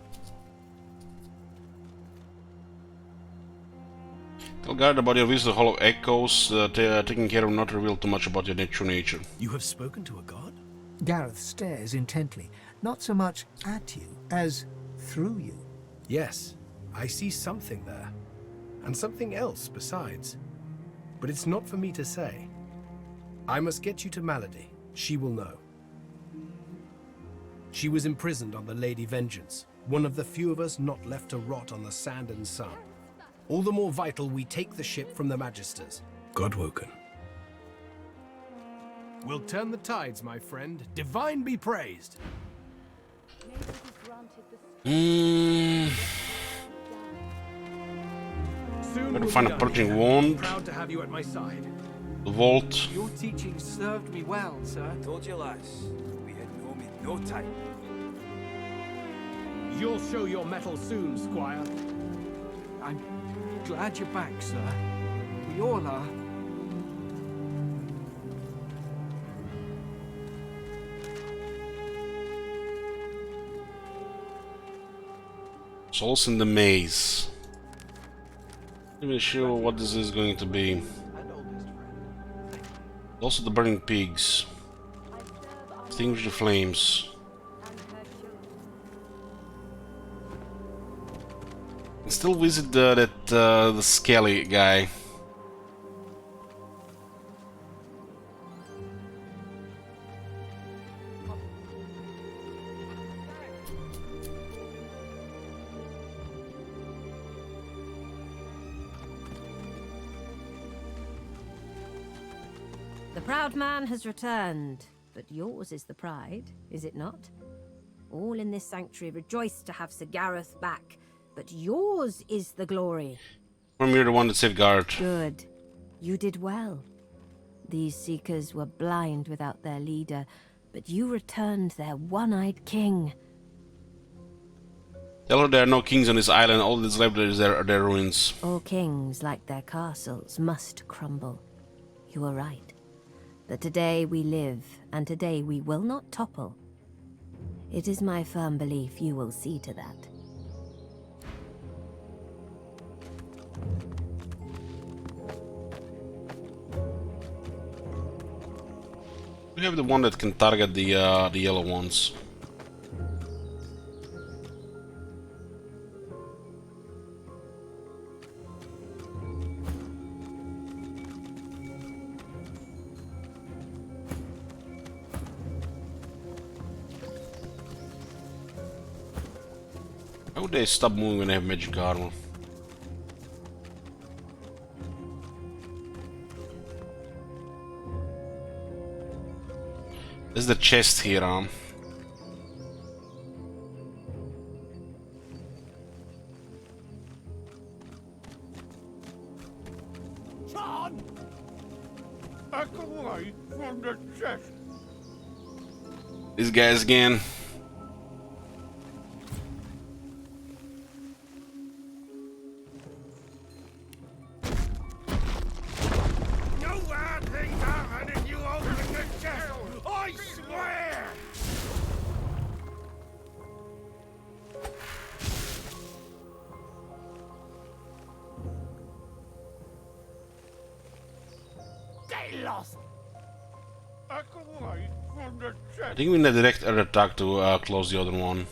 Tell guard about your visit to the Hall of Echoes. Taking care of not reveal too much about your true nature. You have spoken to a god? Gareth stares intently, not so much at you as through you. Yes, I see something there. And something else besides. But it's not for me to say. I must get you to Malady. She will know. She was imprisoned on the Lady Vengeance, one of the few of us not left to rot on the sand and sun. All the more vital we take the ship from the Magisters. Godwoken. We'll turn the tides, my friend. Divine be praised. Soon Better we'll find be a done purging here. wand. Proud to have you at my side. The vault. Your teaching served me well, sir. Told you, lass. We'll be heading home in no time. You'll show your mettle soon, Squire. I'm glad you're back, sir. We all are. Souls in the Maze. Not even sure what this is going to be. Also the Burning Pigs. Extinguish the Flames. And still visit the Skelly guy. The proud man has returned, but yours is the pride, is it not? All in this sanctuary rejoice to have Sir Gareth back, but yours is the glory. You're the one that saved guard. Good. You did well. These seekers were blind without their leader, but you returned their one-eyed king. Tell her there are no kings on this island, all that's left is their ruins. All kings, like their castles, must crumble. You are right. But today we live, and today we will not topple. It is my firm belief you will see to that. We have the one that can target the yellow ones. Why would they stop moving when they have magic armor? There's the chest here, John! Back away from the chest. These guys again. Stay lost. Back away from the I chest. think we need a direct air attack to close the other one.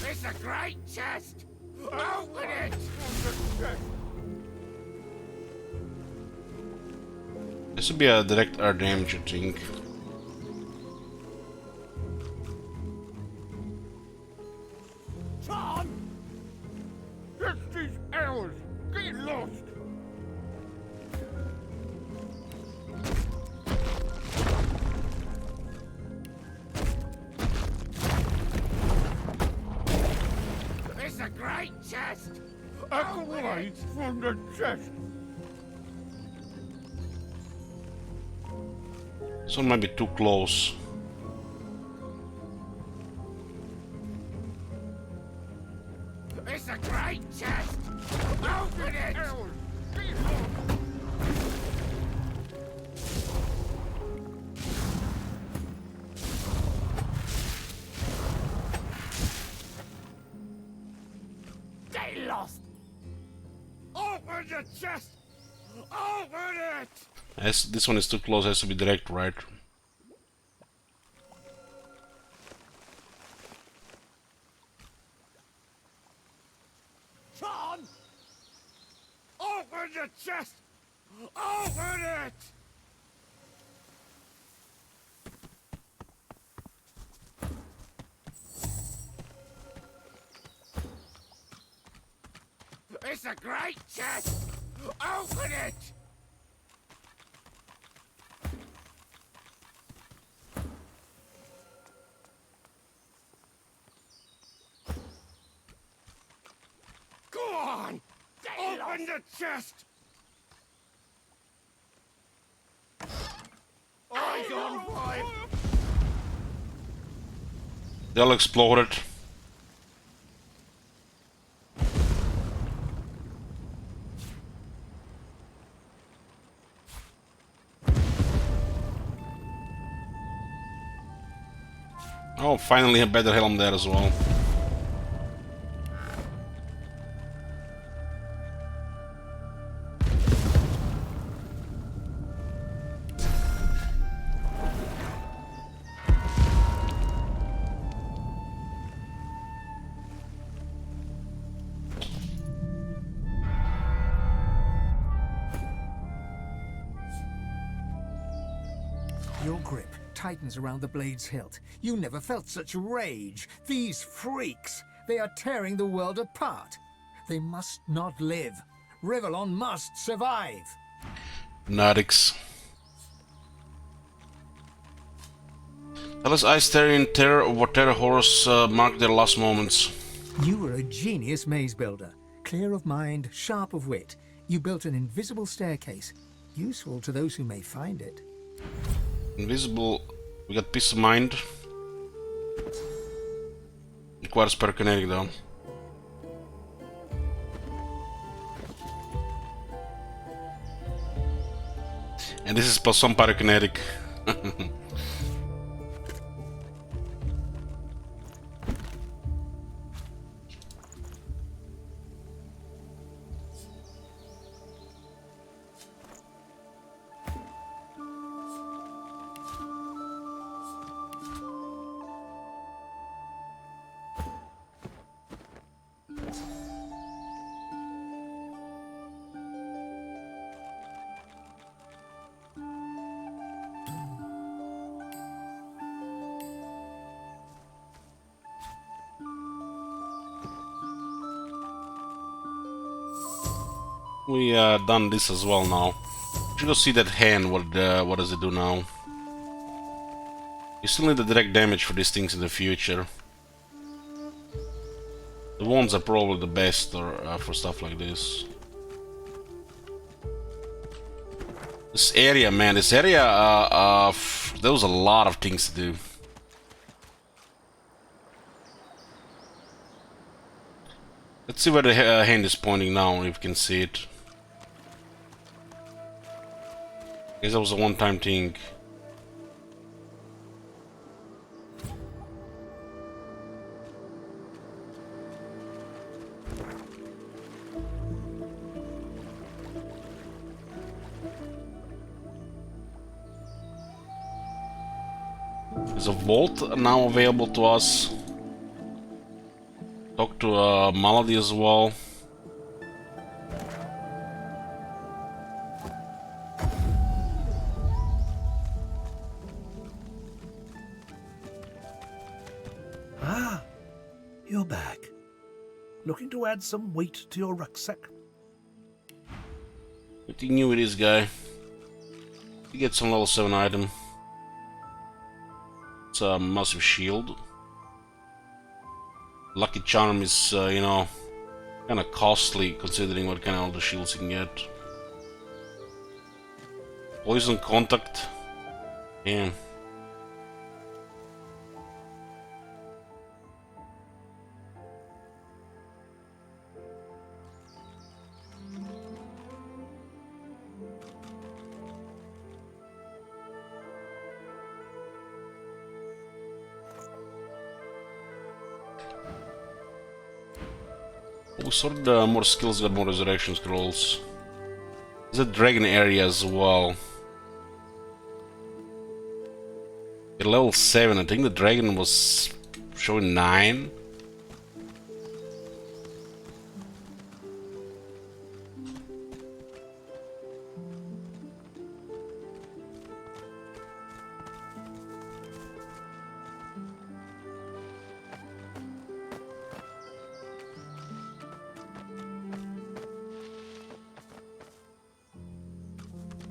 It's a great chest. Open it. This would be a direct air damage, I think. John! Just these arrows. Get lost. It's a great chest. Back away from the chest. This one might be too close. It's a great chest. Open it. Stay lost. Open the chest. Open it. This one is too close, has to be direct, right? John! Open the chest! Open it! It's a great chest! Open it! Go on! Open the chest! Eyes on fire! They'll explode it. Oh, finally a better helm there as well. Your grip tightens around the blade's hilt. You never felt such rage. These freaks, they are tearing the world apart. They must not live. Rivellon must survive. Nadix. Tell us Icerian terror of what terror horrors marked their last moments. You were a genius maze builder. Clear of mind, sharp of wit. You built an invisible staircase, useful to those who may find it. Invisible, we got peace of mind. Requires pyrokinetic though. And this is plus some pyrokinetic. We done this as well now. You go see that hand. What does it do now? You still need the direct damage for these things in the future. The wands are probably the best for stuff like this. This area, man, this area, there was a lot of things to do. Let's see where the hand is pointing now, if you can see it. I guess that was a one-time thing. There's a vault now available to us. Talk to Malady as well. Ah, you're back. Looking to add some weight to your rucksack? Pretty new with this guy. You get some level 7 item. It's a massive shield. Lucky Charm is, you know, kind of costly considering what kind of other shields you can get. Poison Contact. Damn. We sorted more skills, got more resurrection scrolls. There's a dragon area as well. At level 7, I think the dragon was showing 9.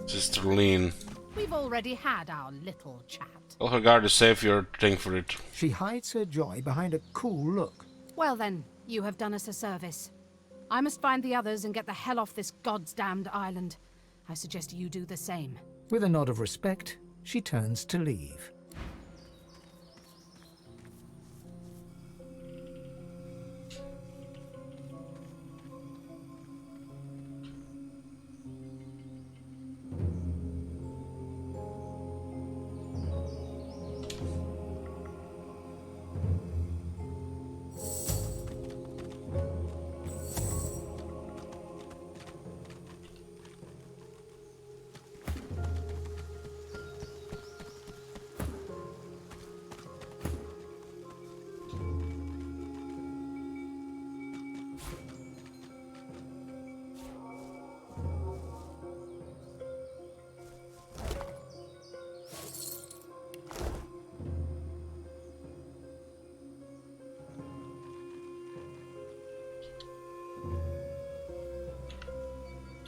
Sister Lean. We've already had our little chat. Tell her guard to save your thing for it. She hides her joy behind a cool look. Well then, you have done us a service. I must find the others and get the hell off this goddamned island. I suggest you do the same. With a nod of respect, she turns to leave.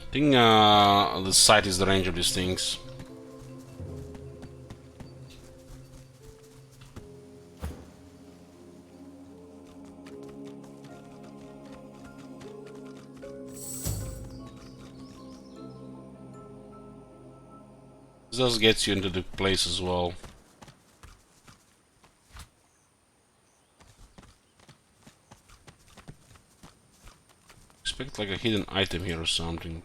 I think the sight is the range of these things. This just gets you into the place as well. Expect like a hidden item here or something.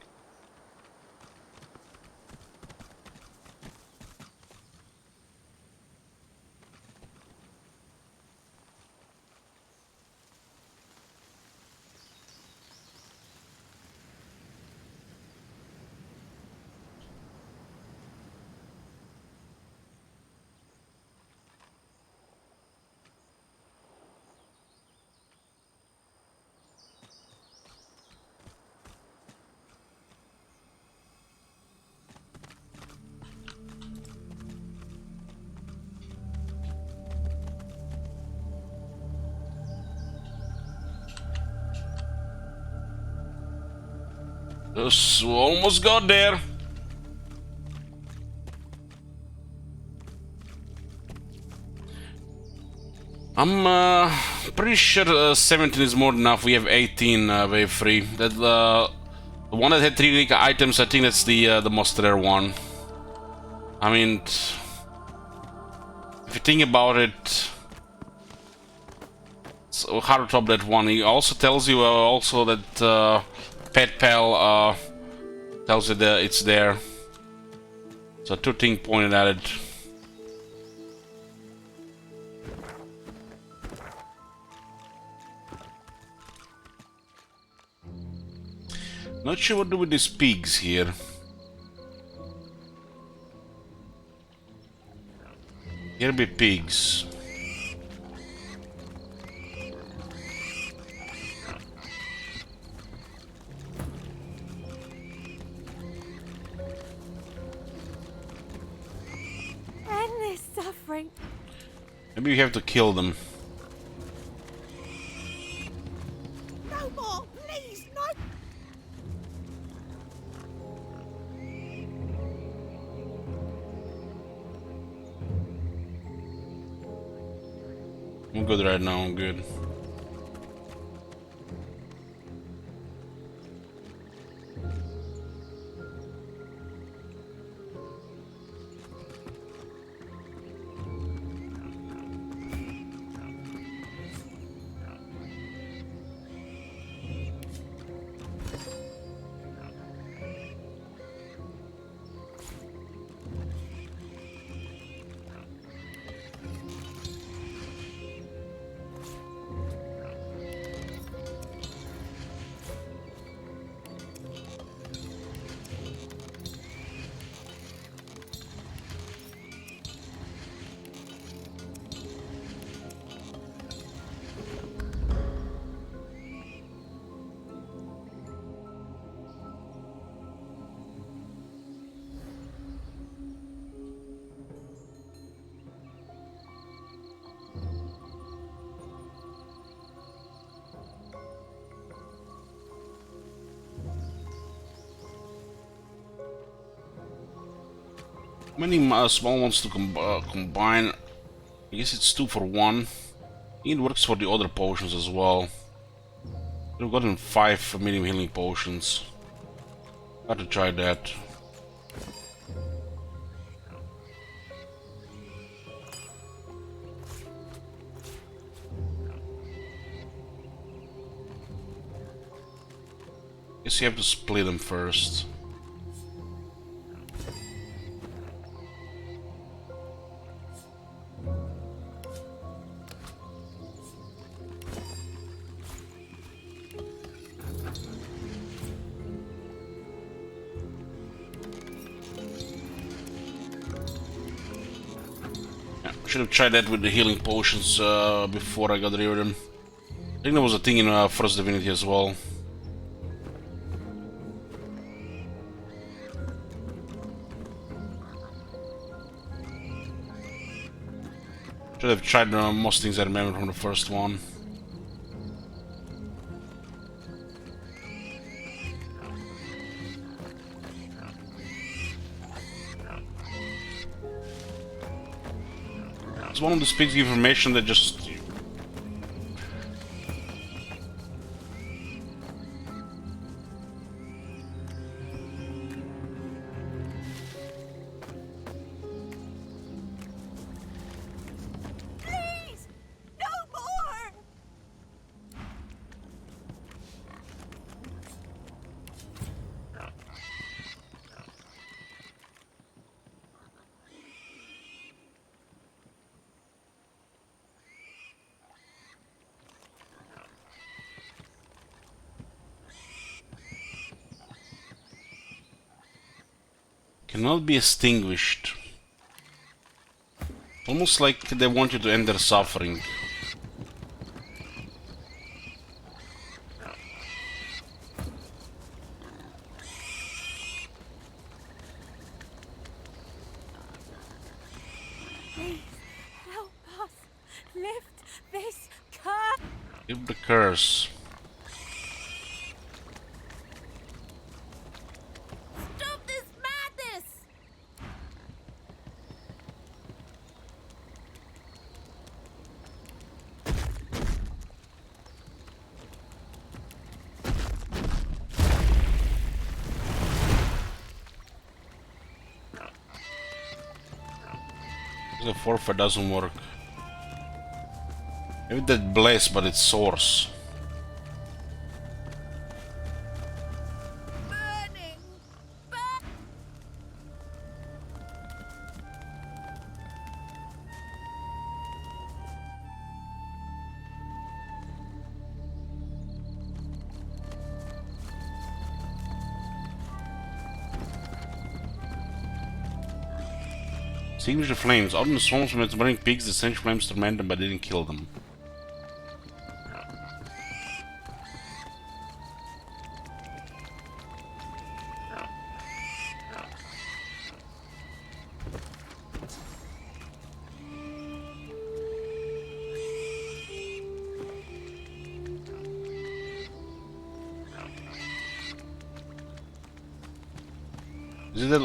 Just almost got there. I'm pretty sure 17 is more than enough. We have 18 wave 3. That the one that had 3 unique items, I think that's the most rare one. I mean, if you think about it, hard top that one. He also tells you also that Pet Pal tells you that it's there. So 2 things pointed at it. Not sure what to do with these pigs here. Here be pigs. Endless suffering. Maybe we have to kill them. No more, please, no. I'm good right now, I'm good. How many small ones to combine? I guess it's 2 for 1. It works for the other potions as well. We've gotten 5 medium healing potions. Got to try that. Guess you have to split them first. Should have tried that with the healing potions before I got rid of them. I think that was a thing in first Divinity as well. Should have tried most things I remember from the first one. It's one of the pigs information that just... Please, no more. Cannot be extinguished. Almost like they want you to end their suffering. Please, help us. Lift this curse. Give the curse. Stop this madness. The forfeit doesn't work. Maybe that blaze, but it's source. Extinguish the flames. Out in the swamps with burning pigs, the strange flames torment them but didn't kill them.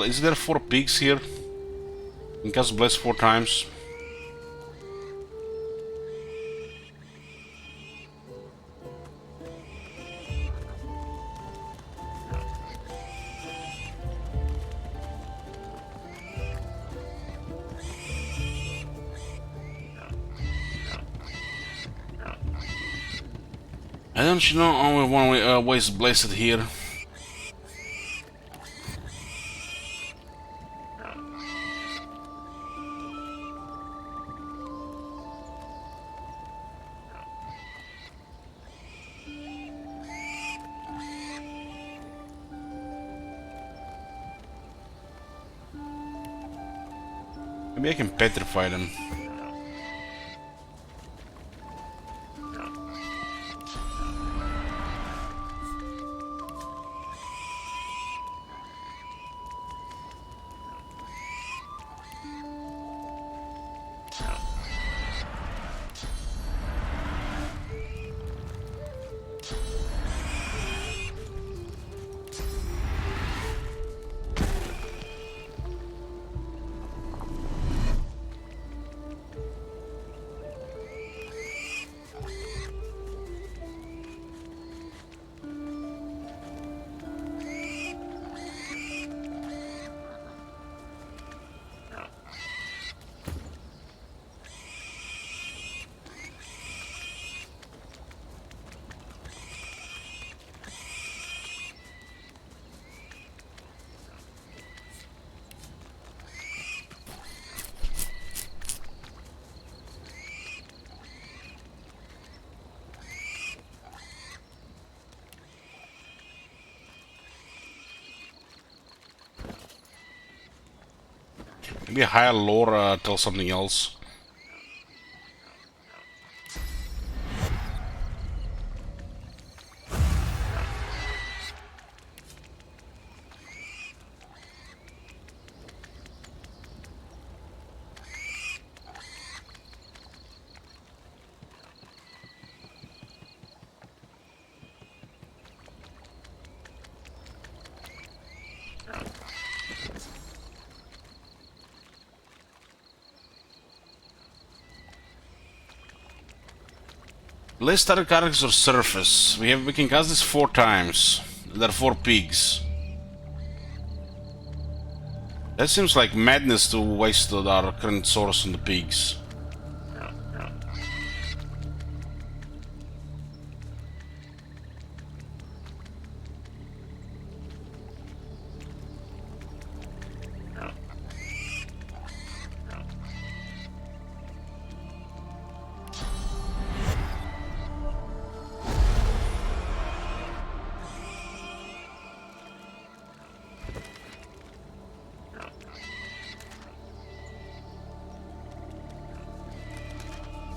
Is there 4 pigs here? You can cast Bless 4 times. I don't know only one way is blessed here. Maybe I can petrify them. Maybe a higher lore tells something else. Let's start characters or surface. We can cast this 4 times. There are 4 pigs. That seems like madness to waste our current source on the pigs.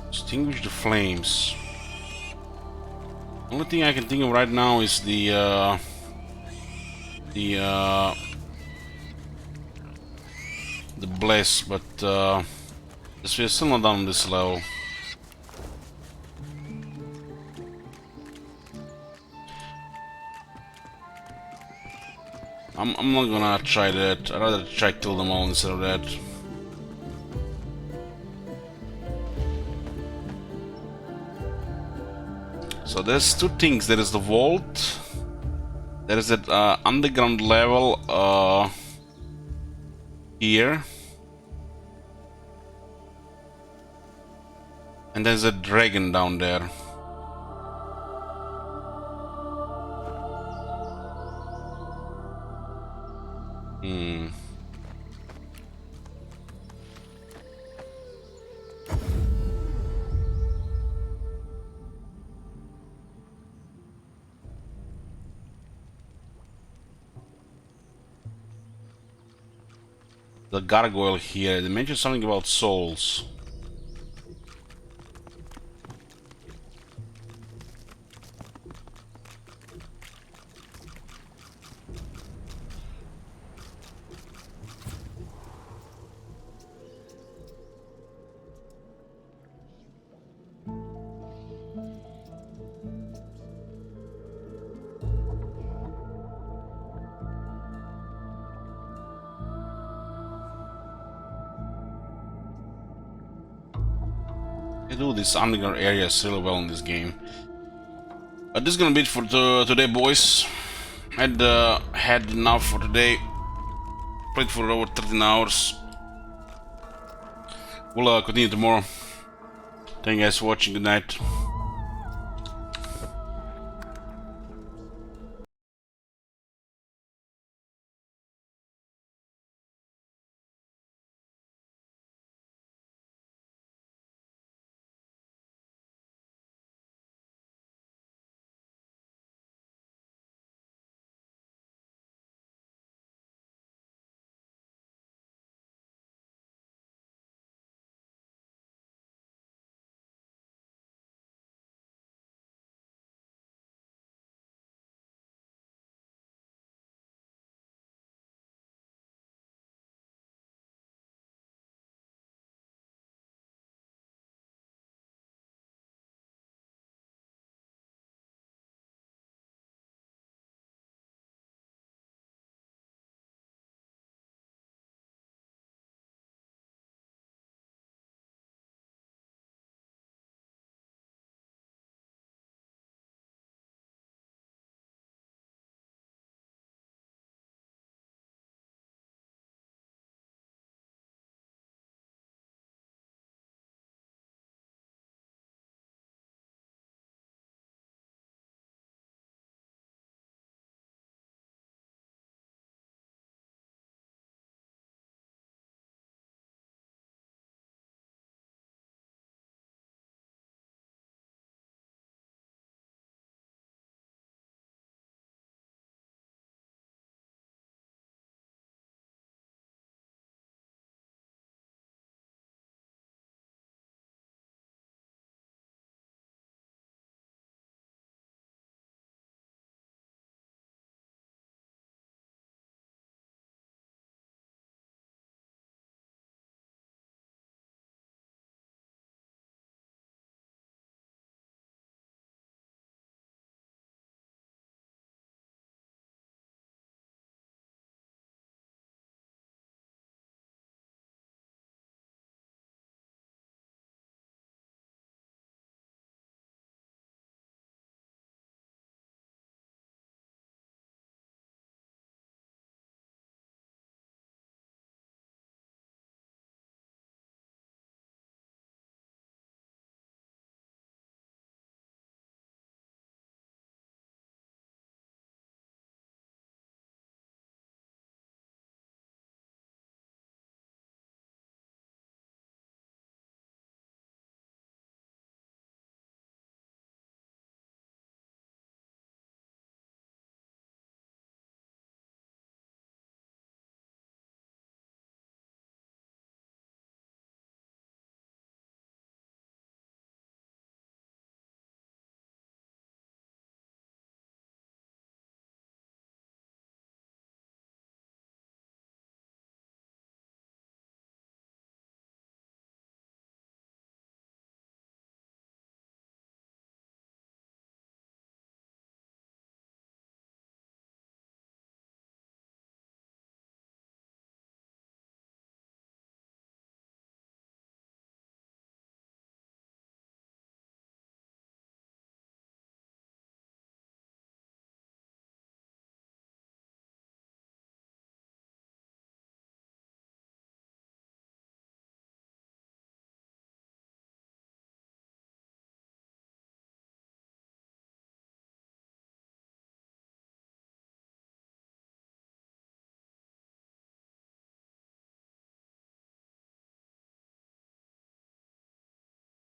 Extinguish the flames. Only thing I can think of right now is the bless, but we're still not done on this level. I'm not gonna try that. I'd rather try kill them all instead of that. So there's 2 things. There is the vault. There is that underground level here. And there's a dragon down there. Hmm. The gargoyle here, they mentioned something about souls. They do these underground areas really well in this game. But this is gonna be it for today, boys. I'd had enough for today. Played for over 13 hours. We'll continue tomorrow. Thank you guys for watching. Good night.